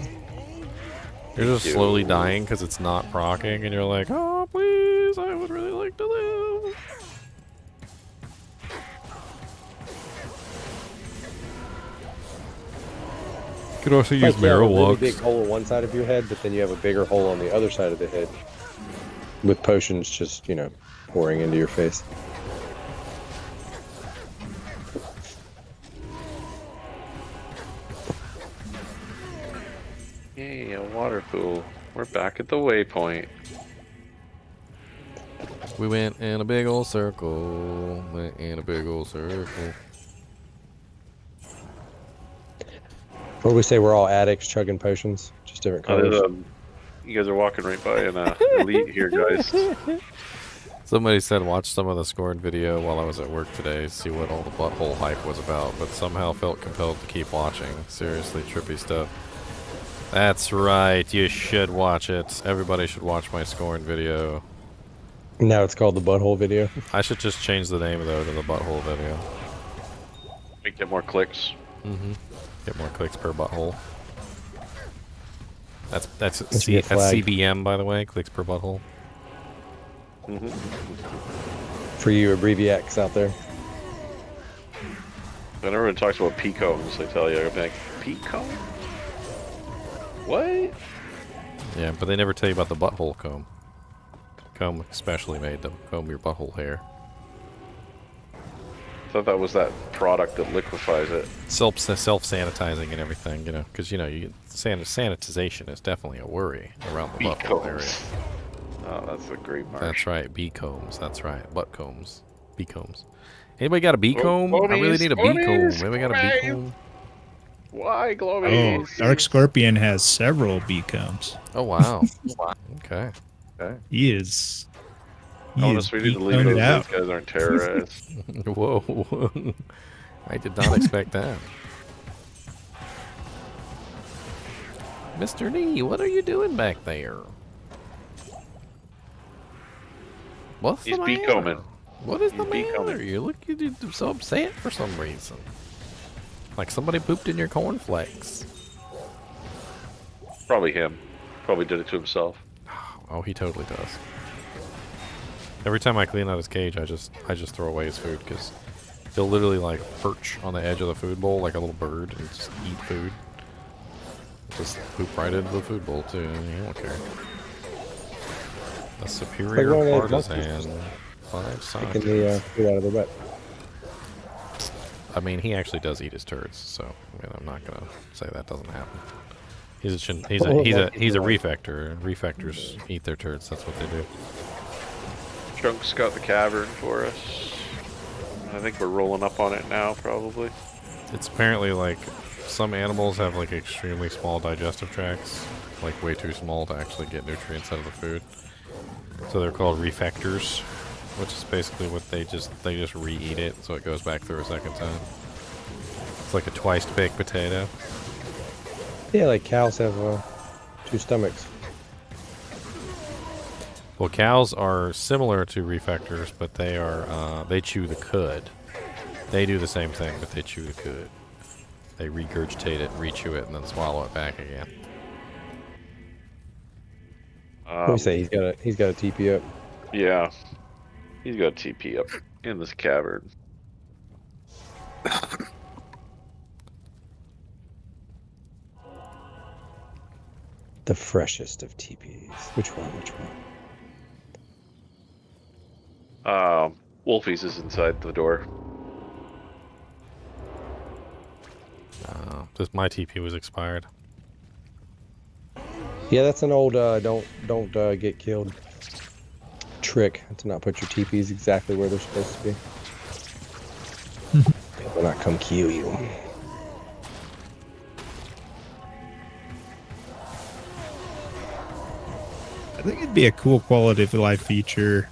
You're just slowly dying because it's not procking, and you're like, oh, please, I would really like to live. You could also use marrow You have a really walks. big hole on one side of your head, but then you have a bigger hole on the other side of the head. With potions just, pouring into your face. Yay, a water pool. We're back at the waypoint. We went in a big old circle. Went in a big old circle. What do we say? We're all addicts chugging potions, just different colors. You guys are walking right by an elite here, guys. Somebody said watch some of the scored video while I was at work today, see what all the butthole hype was about, but somehow felt compelled to keep watching. Seriously trippy stuff. That's right. You should watch it. Everybody should watch my scoring video. Now it's called the butthole video. I should just change the name though to the butthole video. Get more clicks. Mm-hmm. Get more clicks per butthole. That's That's CBM, by the way. Clicks per butthole. Mm-hmm. For you abbreviacs out there. Whenever everyone talks about pea combs, I tell you, I'm like, pea comb? What? Yeah, but they never tell you about the butthole comb. Comb especially made to comb your butthole hair. I thought that was that product that liquefies it. Self-sanitizing and everything, you know, because you know, sanitization is definitely a worry around the Bee butthole combs. area. Oh, that's a great mark. That's right, bee combs. That's right, butt combs, bee combs. Anybody got a bee comb? I really need a bee comb. Anybody got a bee comb? Why, Oh, Globies? Dark Scorpion has several bee combs. Oh wow. Okay. He is. Honest, we need to leave those guys aren't terrorists. Whoa. I did not expect that. Mr. Nee, what are you doing back there? What's He's the bee matter? combing. What is the He's bee matter? combing. You look so upset for some reason. Like somebody pooped in your cornflakes. Probably him. Probably did it to himself. Oh, he totally does. Every time I clean out his cage, I just throw away his food because he'll literally like perch on the edge of the food bowl like a little bird and just eat food. Just poop right into the food bowl too. He won't care. A superior partisan. 5 Taking the food out of their butt. I mean, he actually does eat his turds, so I mean, I'm not gonna say that doesn't happen. He's a refector. Refectors eat their turds. That's what they do. Chunk's got the cavern for us. I think we're rolling up on it now, probably. It's apparently like some animals have like extremely small digestive tracts, like way too small to actually get nutrients out of the food. So they're called refectors, which is basically what they just re-eat it, so it goes back through a second time. It's like a twice baked potato. Yeah, like cows have 2 stomachs. Well, cows are similar to refectors, but they are they chew the cud. They do the same thing, but they chew the cud. They regurgitate it, re-chew it, and then swallow it back again. What do you say? He's got a TP up. Yeah. He's got TP up in this cavern. The freshest of TPs. Which one? Wolfie's is inside the door. My TP was expired. Yeah, that's an old don't get killed trick to not put your TPs exactly where they're supposed to be. They'll not come kill you. I think it'd be a cool quality of life feature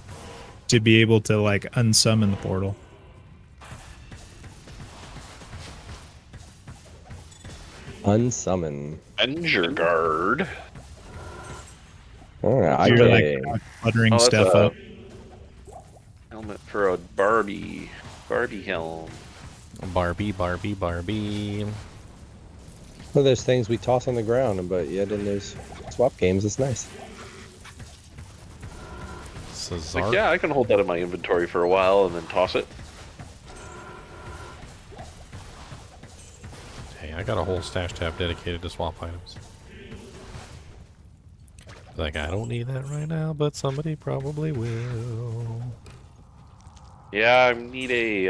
to be able to like unsummon the portal. Unsummon. Avenger guard. Oh, I You're can. like cluttering stuff up. Helmet for a Barbie helm. Barbie. Well, there's things we toss on the ground, but yet in those swap games, it's nice. Like, yeah, I can hold that in my inventory for a while and then toss it. Hey, I got a whole stash tab dedicated to swap items. Like, I don't need that right now, but somebody probably will. Yeah, I need a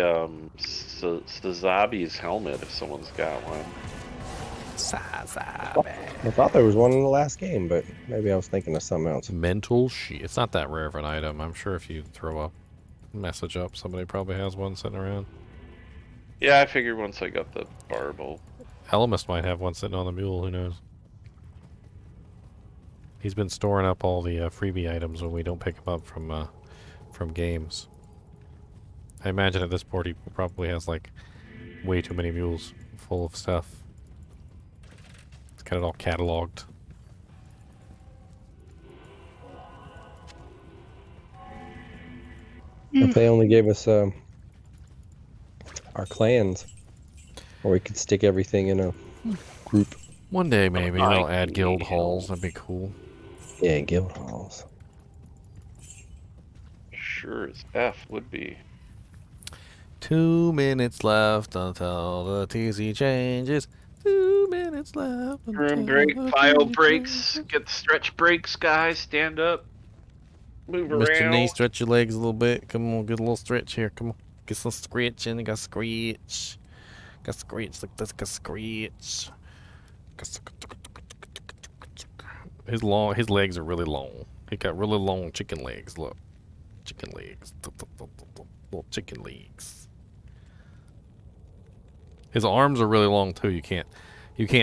Sazabi's helmet if someone's got one. I thought there was one in the last game, but maybe I was thinking of something else. Mental sheet. It's not that rare of an item. I'm sure if you throw a message up, somebody probably has one sitting around. Yeah, I figured once I got the barbel. Elemist might have one sitting on the mule. Who knows? He's been storing up all the freebie items when we don't pick them up from games. I imagine at this point he probably has like way too many mules full of stuff. got it all cataloged. If they only gave us our clans, or we could stick everything in a group. One day maybe they'll add guild halls. That'd be cool. Yeah, guild halls. Sure as F would be. 2 minutes left until the TC changes. 2 minutes left. Room break, file breaks, get the stretch breaks, guys. Stand up. Move Mr. around. Knee, stretch your legs a little bit. Come on, get a little stretch here. Come on. Get some scratch in. Got scratch. Got scratch like this. Got scratch. His legs are really long. He got really long chicken legs. Look. Chicken legs. Little chicken legs. His arms are really long too. You can't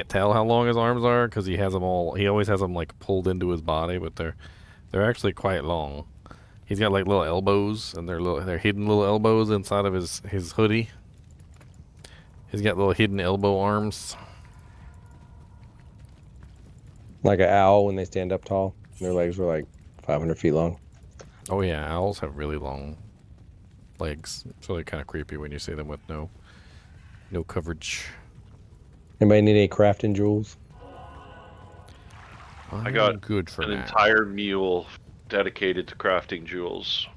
tell how long his arms are because he always has them like pulled into his body, but they're actually quite long. He's got like little elbows, and they're hidden little elbows inside of his hoodie. He's got little hidden elbow arms. Like an owl when they stand up tall. Their legs were like 500 feet long. Oh yeah, owls have really long legs. It's really kind of creepy when you see them with no coverage. Anybody need any crafting jewels? I got good for an now. entire mule dedicated to crafting jewels.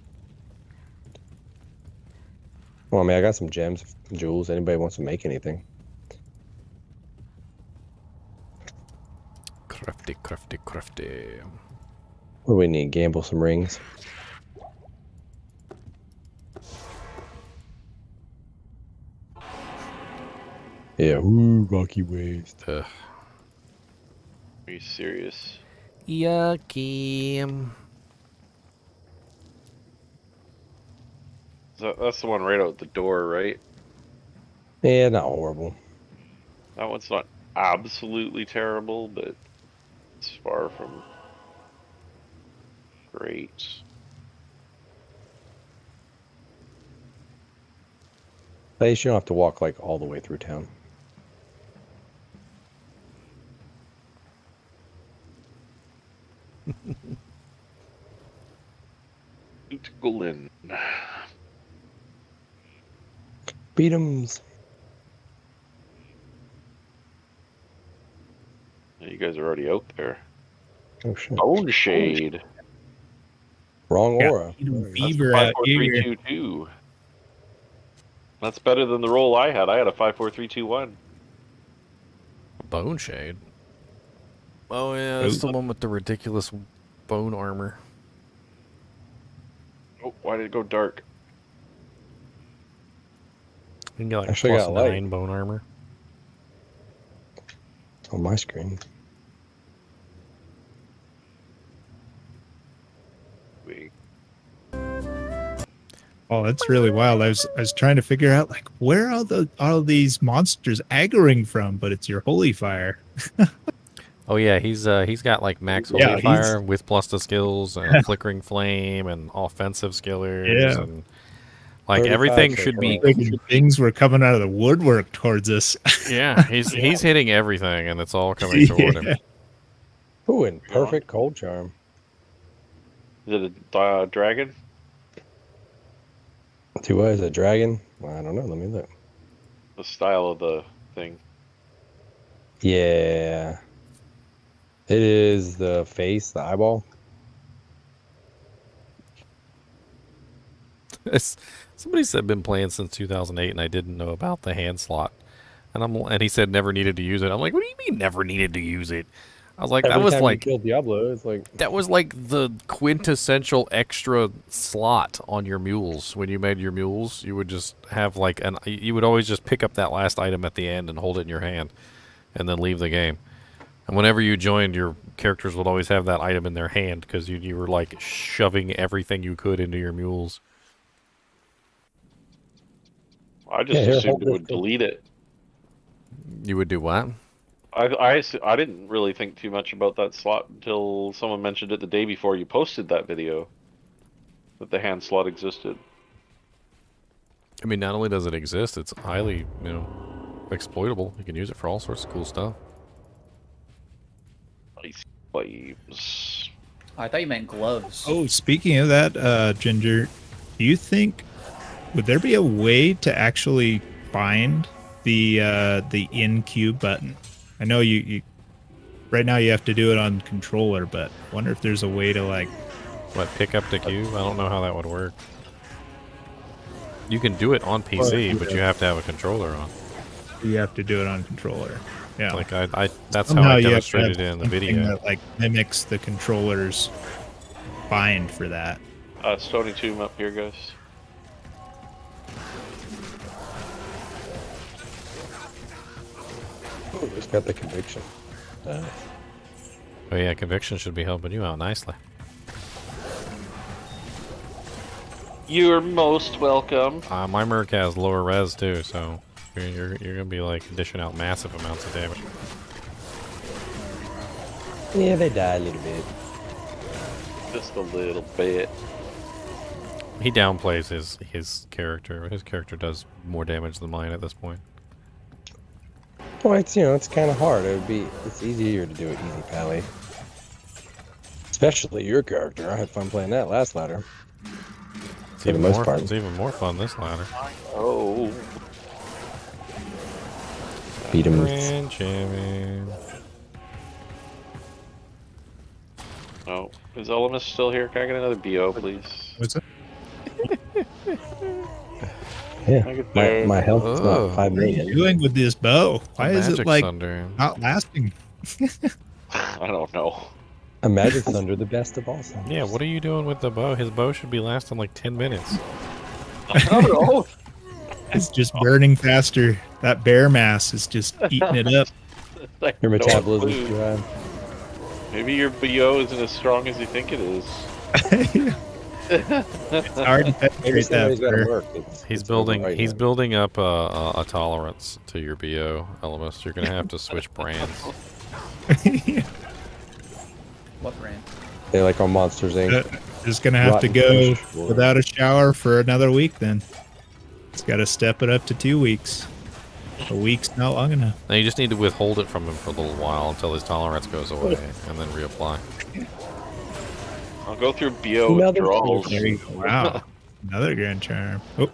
Well, I mean, I got some gems, jewels. Anybody wants to make anything? Crafty. What do we need? Gamble some rings. Yeah, ooh, rocky waste. Are you serious? Yucky. That's the one right out the door, right? Yeah, not horrible. That one's not absolutely terrible, but it's far from great. At least you don't have to walk like all the way through town. Golden. Beat 'ems. You guys are already out there. Oh shit. Bone shade. Wrong Yeah, aura. Fever out here. 54322. That's better than the roll I had. I had a 54321. Bone shade. Oh yeah, that's the one with the ridiculous bone armor. Oh, why did it go dark? You can get like Actually plus got light. 9 bone armor. On my screen. Wait. Oh, that's really wild. I was trying to figure out like where are all these monsters aggroing from, but it's your holy fire. Oh yeah, he's got like max holy Yeah, fire with plus the skills and flickering flame and offensive skillers Yeah. and like 35 everything so should be. Freaking things were coming out of the woodwork towards us. Yeah, he's hitting everything and it's all coming toward him. Ooh, and perfect cold charm. Is it a dragon? Two eyes, a dragon? Well, I don't know. Let me look. The style of the thing. Yeah. It is the face, the eyeball. Somebody said been playing since 2008 and I didn't know about the hand slot, and he said never needed to use it. I'm like, what do you mean never needed to use it? I was like, Every that was time you like kill Diablo, it's like that was like the quintessential extra slot on your mules. When you made your mules, you would just have like you would always just pick up that last item at the end and hold it in your hand, and then leave the game. And whenever you joined, your characters would always have that item in their hand because you were like shoving everything you could into your mules. I just assumed it would delete it. You would do what? I didn't really think too much about that slot until someone mentioned it the day before you posted that video, that the hand slot existed. I mean, not only does it exist, it's highly, exploitable. You can use it for all sorts of cool stuff. Ice waves. I thought you meant gloves. Oh, speaking of that, Ginger, do you think would there be a way to actually find the in queue button? I know you right now you have to do it on controller, but I wonder if there's a way to like pick up the queue? I don't know how that would work. You can do it on PC, but you have to have a controller on. You have to do it on controller. Yeah, like I that's Somehow how I you have to demonstrated have it in the something video. that like mimics the controller's bind for that. Stony Tomb up here, guys. Oh, it's got the conviction. Oh yeah, conviction should be helping you out nicely. You're most welcome. My Merc has lower res too, so you're gonna be like dishing out massive amounts of damage. Yeah, they die a little bit. Just a little bit. He downplays his character. His character does more damage than mine at this point. Well, it's it's kind of hard. It's easier to do it easy, Pally. Especially your character. I had fun playing that last ladder. It's even more fun this ladder. Oh. Beat him. Benjamin. Oh, is Olamus still here? Can I get another BO, please? What's up? Yeah, my health is not 5 What are million. you doing with this bow? Why is it Magic like Thunder. not lasting? I don't know. A magic thunder, the best of all. Sounds. Yeah, what are you doing with the bow? His bow should be lasting like 10 minutes. I don't know. It's just burning faster. That bear mass is just eating it up. Like, Your no metabolism clue. is too high. Maybe your BO isn't as strong as you think it is. It's hard to penetrate that. Bear. He's building up a tolerance to your BO, Elemus. You're gonna have to switch brands. What brand? They like on Monsters Inc. Just gonna have to go without a shower for another week then. It's got to step it up to 2 weeks. A week's not long enough. Now you just need to withhold it from him for a little while until his tolerance goes away, and then reapply. I'll go through BO withdrawals. There you go. Wow. Another Grand Charm. Oh.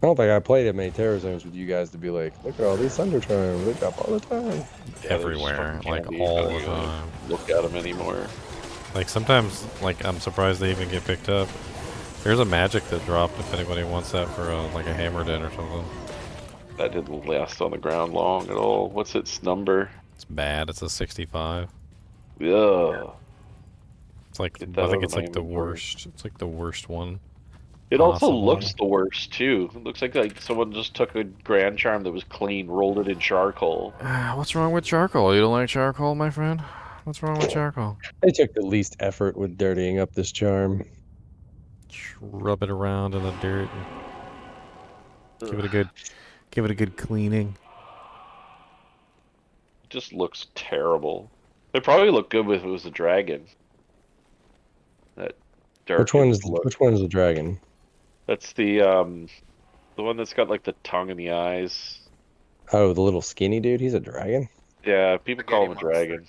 I don't think I played that many Terror Zones with you guys to be like, look at all these Thunder Charms. They drop all the time. Everywhere, like all the time. Look at them anymore. Like sometimes, like I'm surprised they even get picked up. There's a magic that dropped if anybody wants that for like a hammered in or something. That didn't last on the ground long at all. What's its number? It's bad. It's a 65. Yeah. It's like Get that I think out it's of my like the inventory. worst. It's like the worst one. It also possible. looks the worst too. It looks like someone just took a Grand Charm that was clean, rolled it in charcoal. What's wrong with charcoal? You don't like charcoal, my friend? What's wrong with charcoal? They took the least effort with dirtying up this charm. Rub it around in the dirt. And give it a good cleaning. It just looks terrible. It probably look good if it was a dragon. That dark. Which one's the dragon? That's the one that's got like the tongue in the eyes. Oh, the little skinny dude. He's a dragon. Yeah, people call him a dragon.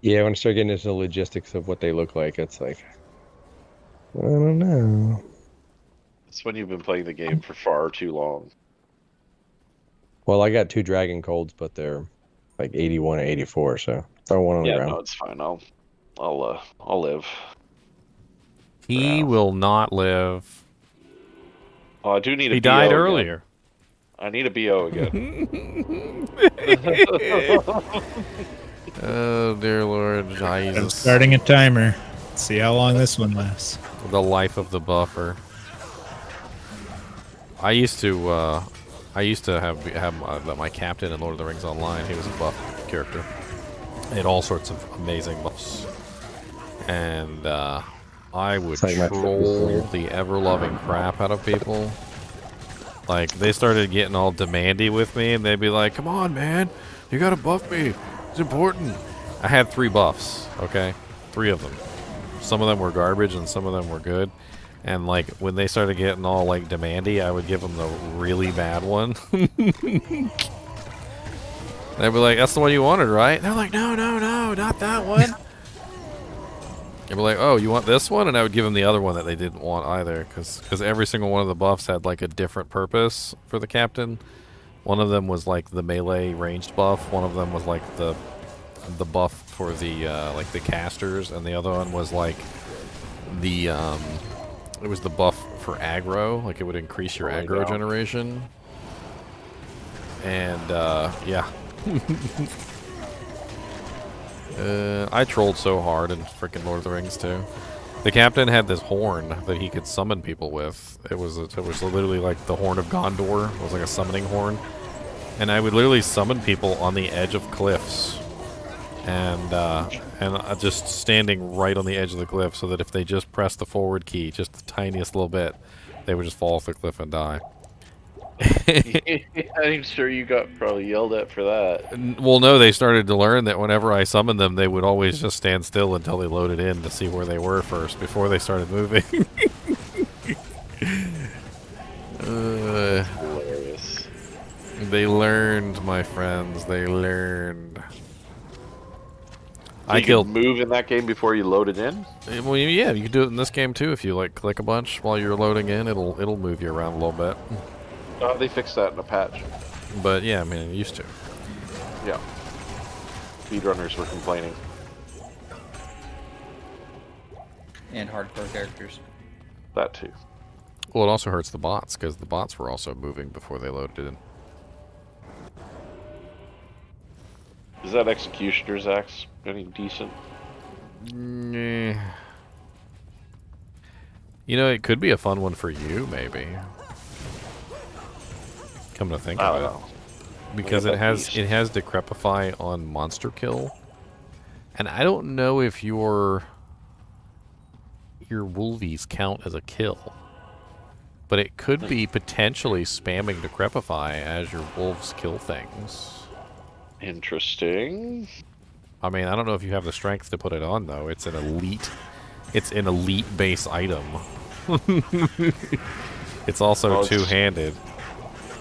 Yeah, when I start getting into the logistics of what they look like, it's like, I don't know. It's when you've been playing the game for far too long. Well, I got 2 dragon colds, but they're like 81 and 84, so throw one on the Yeah, ground. no, it's fine. I'll live. He will not live. Oh, I do need a He BO died again. earlier. I need a BO again. Oh dear Lord, I'm Jesus. starting a timer. Let's see how long this one lasts. The life of the buffer. I used to have my captain in Lord of the Rings Online. He was a buff character. He had all sorts of amazing buffs, and I would like my troll the ever-loving crap out of people. Like they started getting all demandy with me, and they'd be like, "Come on, man, you gotta buff me. It's important." I had 3 buffs. Okay, 3 of them. Some of them were garbage, and some of them were good. And like when they started getting all like demandy, I would give them the really bad one. They'd be like, "That's the one you wanted, right?" And they're like, "No, no, no, not that one." They'd be like, "Oh, you want this one?" And I would give them the other one that they didn't want either, because every single one of the buffs had like a different purpose for the captain. One of them was like the melee ranged buff. One of them was like the buff for the like the casters, and the other one was like the it was the buff for aggro, like it would increase your aggro generation. And yeah. I trolled so hard in freaking Lord of the Rings too. The captain had this horn that he could summon people with. It was literally like the horn of Gondor. It was like a summoning horn, and I would literally summon people on the edge of cliffs, and just standing right on the edge of the cliff, so that if they just press the forward key just the tiniest little bit, they would just fall off the cliff and die. I'm sure you got probably yelled at for that. Well, no, they started to learn that whenever I summoned them, they would always just stand still until they loaded in to see where they were first before they started moving. Hilarious. They learned, my friends. They learned. So you could move in that game before you loaded in? Well, yeah, you can do it in this game too. If you like click a bunch while you're loading in, it'll move you around a little bit. They fixed that in a patch. But yeah, I mean, it used to. Yeah. Speedrunners were complaining. And hardcore characters. That too. Well, it also hurts the bots, because the bots were also moving before they loaded in. Is that Executioner's Axe any decent? You know, it could be a fun one for you, maybe. Come to think of it, because it has Decrepify on monster kill, and I don't know if your wolvies count as a kill, but it could be potentially spamming Decrepify as your wolves kill things. Interesting. I mean, I don't know if you have the strength to put it on though. It's an elite base item. It's also two-handed.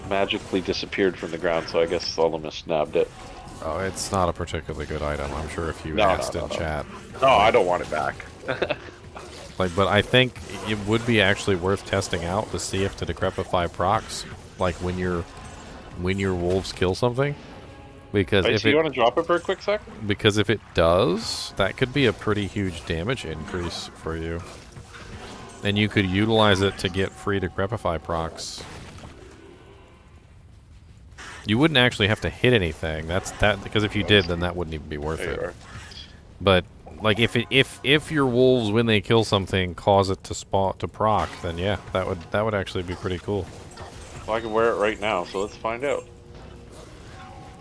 Magically disappeared from the ground, so I guess Solomon snapped it. Oh, it's not a particularly good item. I'm sure if you asked in chat. No, I don't want it back. But I think it would be actually worth testing out to see if the Decrepify procs, like when your wolves kill something. Because if you want to drop it for a quick sec? Because if it does, that could be a pretty huge damage increase for you. And you could utilize it to get free Decrepify procs. You wouldn't actually have to hit anything. Because if you did, then that wouldn't even be worth it. But like if your wolves, when they kill something, cause it to proc, then yeah, that would actually be pretty cool. Well, I can wear it right now, so let's find out.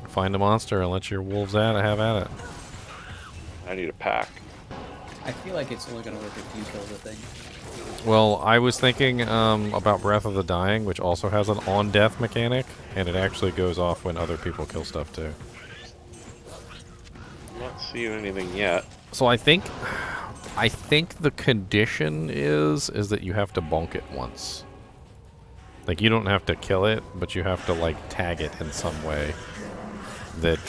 Find a monster and let your wolves have at it. I need a pack. I feel like it's only going to work if you kill the thing. Well, I was thinking about Breath of the Dying, which also has an on-death mechanic, and it actually goes off when other people kill stuff too. I'm not seeing anything yet. So I think the condition is that you have to bonk it once. Like, you don't have to kill it, but you have to like tag it in some way that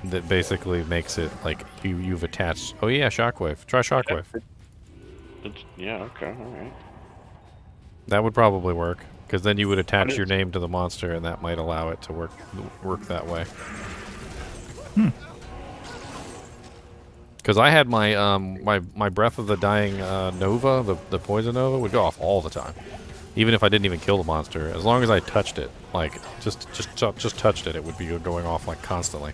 that basically makes it like you've attached. Oh yeah, Shockwave. Try Shockwave. Yeah, okay, alright. That would probably work, because then you would attach your name to the monster, and that might allow it to work that way. Because I had my my Breath of the Dying Nova, the Poison Nova, would go off all the time, even if I didn't even kill the monster. As long as I touched it, like just touched it, it would be going off like constantly.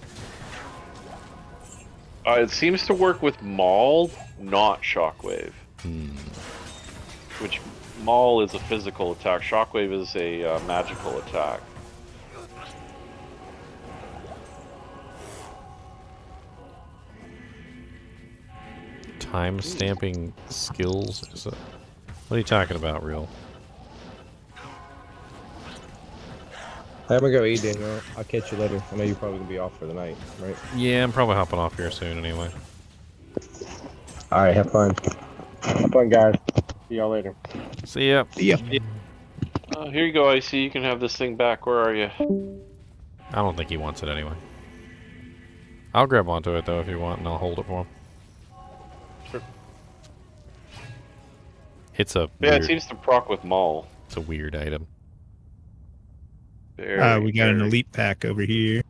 It seems to work with Maul, not Shockwave. Which Maul is a physical attack. Shockwave is a magical attack. Time stamping skills? Is it? What are you talking about, Real? I'm gonna go eat, Daniel. I'll catch you later. I know you're probably gonna be off for the night, right? Yeah, I'm probably hopping off here soon anyway. Alright, have fun. Have fun, guys. See y'all later. See ya. See ya. Here you go, Icy. You can have this thing back. Where are you? I don't think he wants it anyway. I'll grab onto it though if you want, and I'll hold it for him. Sure. It's a Yeah, weird, it seems to proc with Maul. it's a weird item. We got an elite pack over here.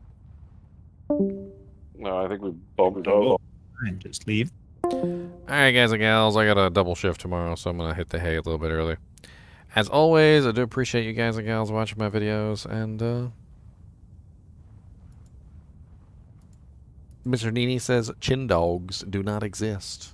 No, I think we bumped up. And just leave. Alright, guys and gals, I got a double shift tomorrow, so I'm going to hit the hay a little bit early. As always, I do appreciate you guys and gals watching my videos, and, Mr. NiNi says, chin dogs do not exist.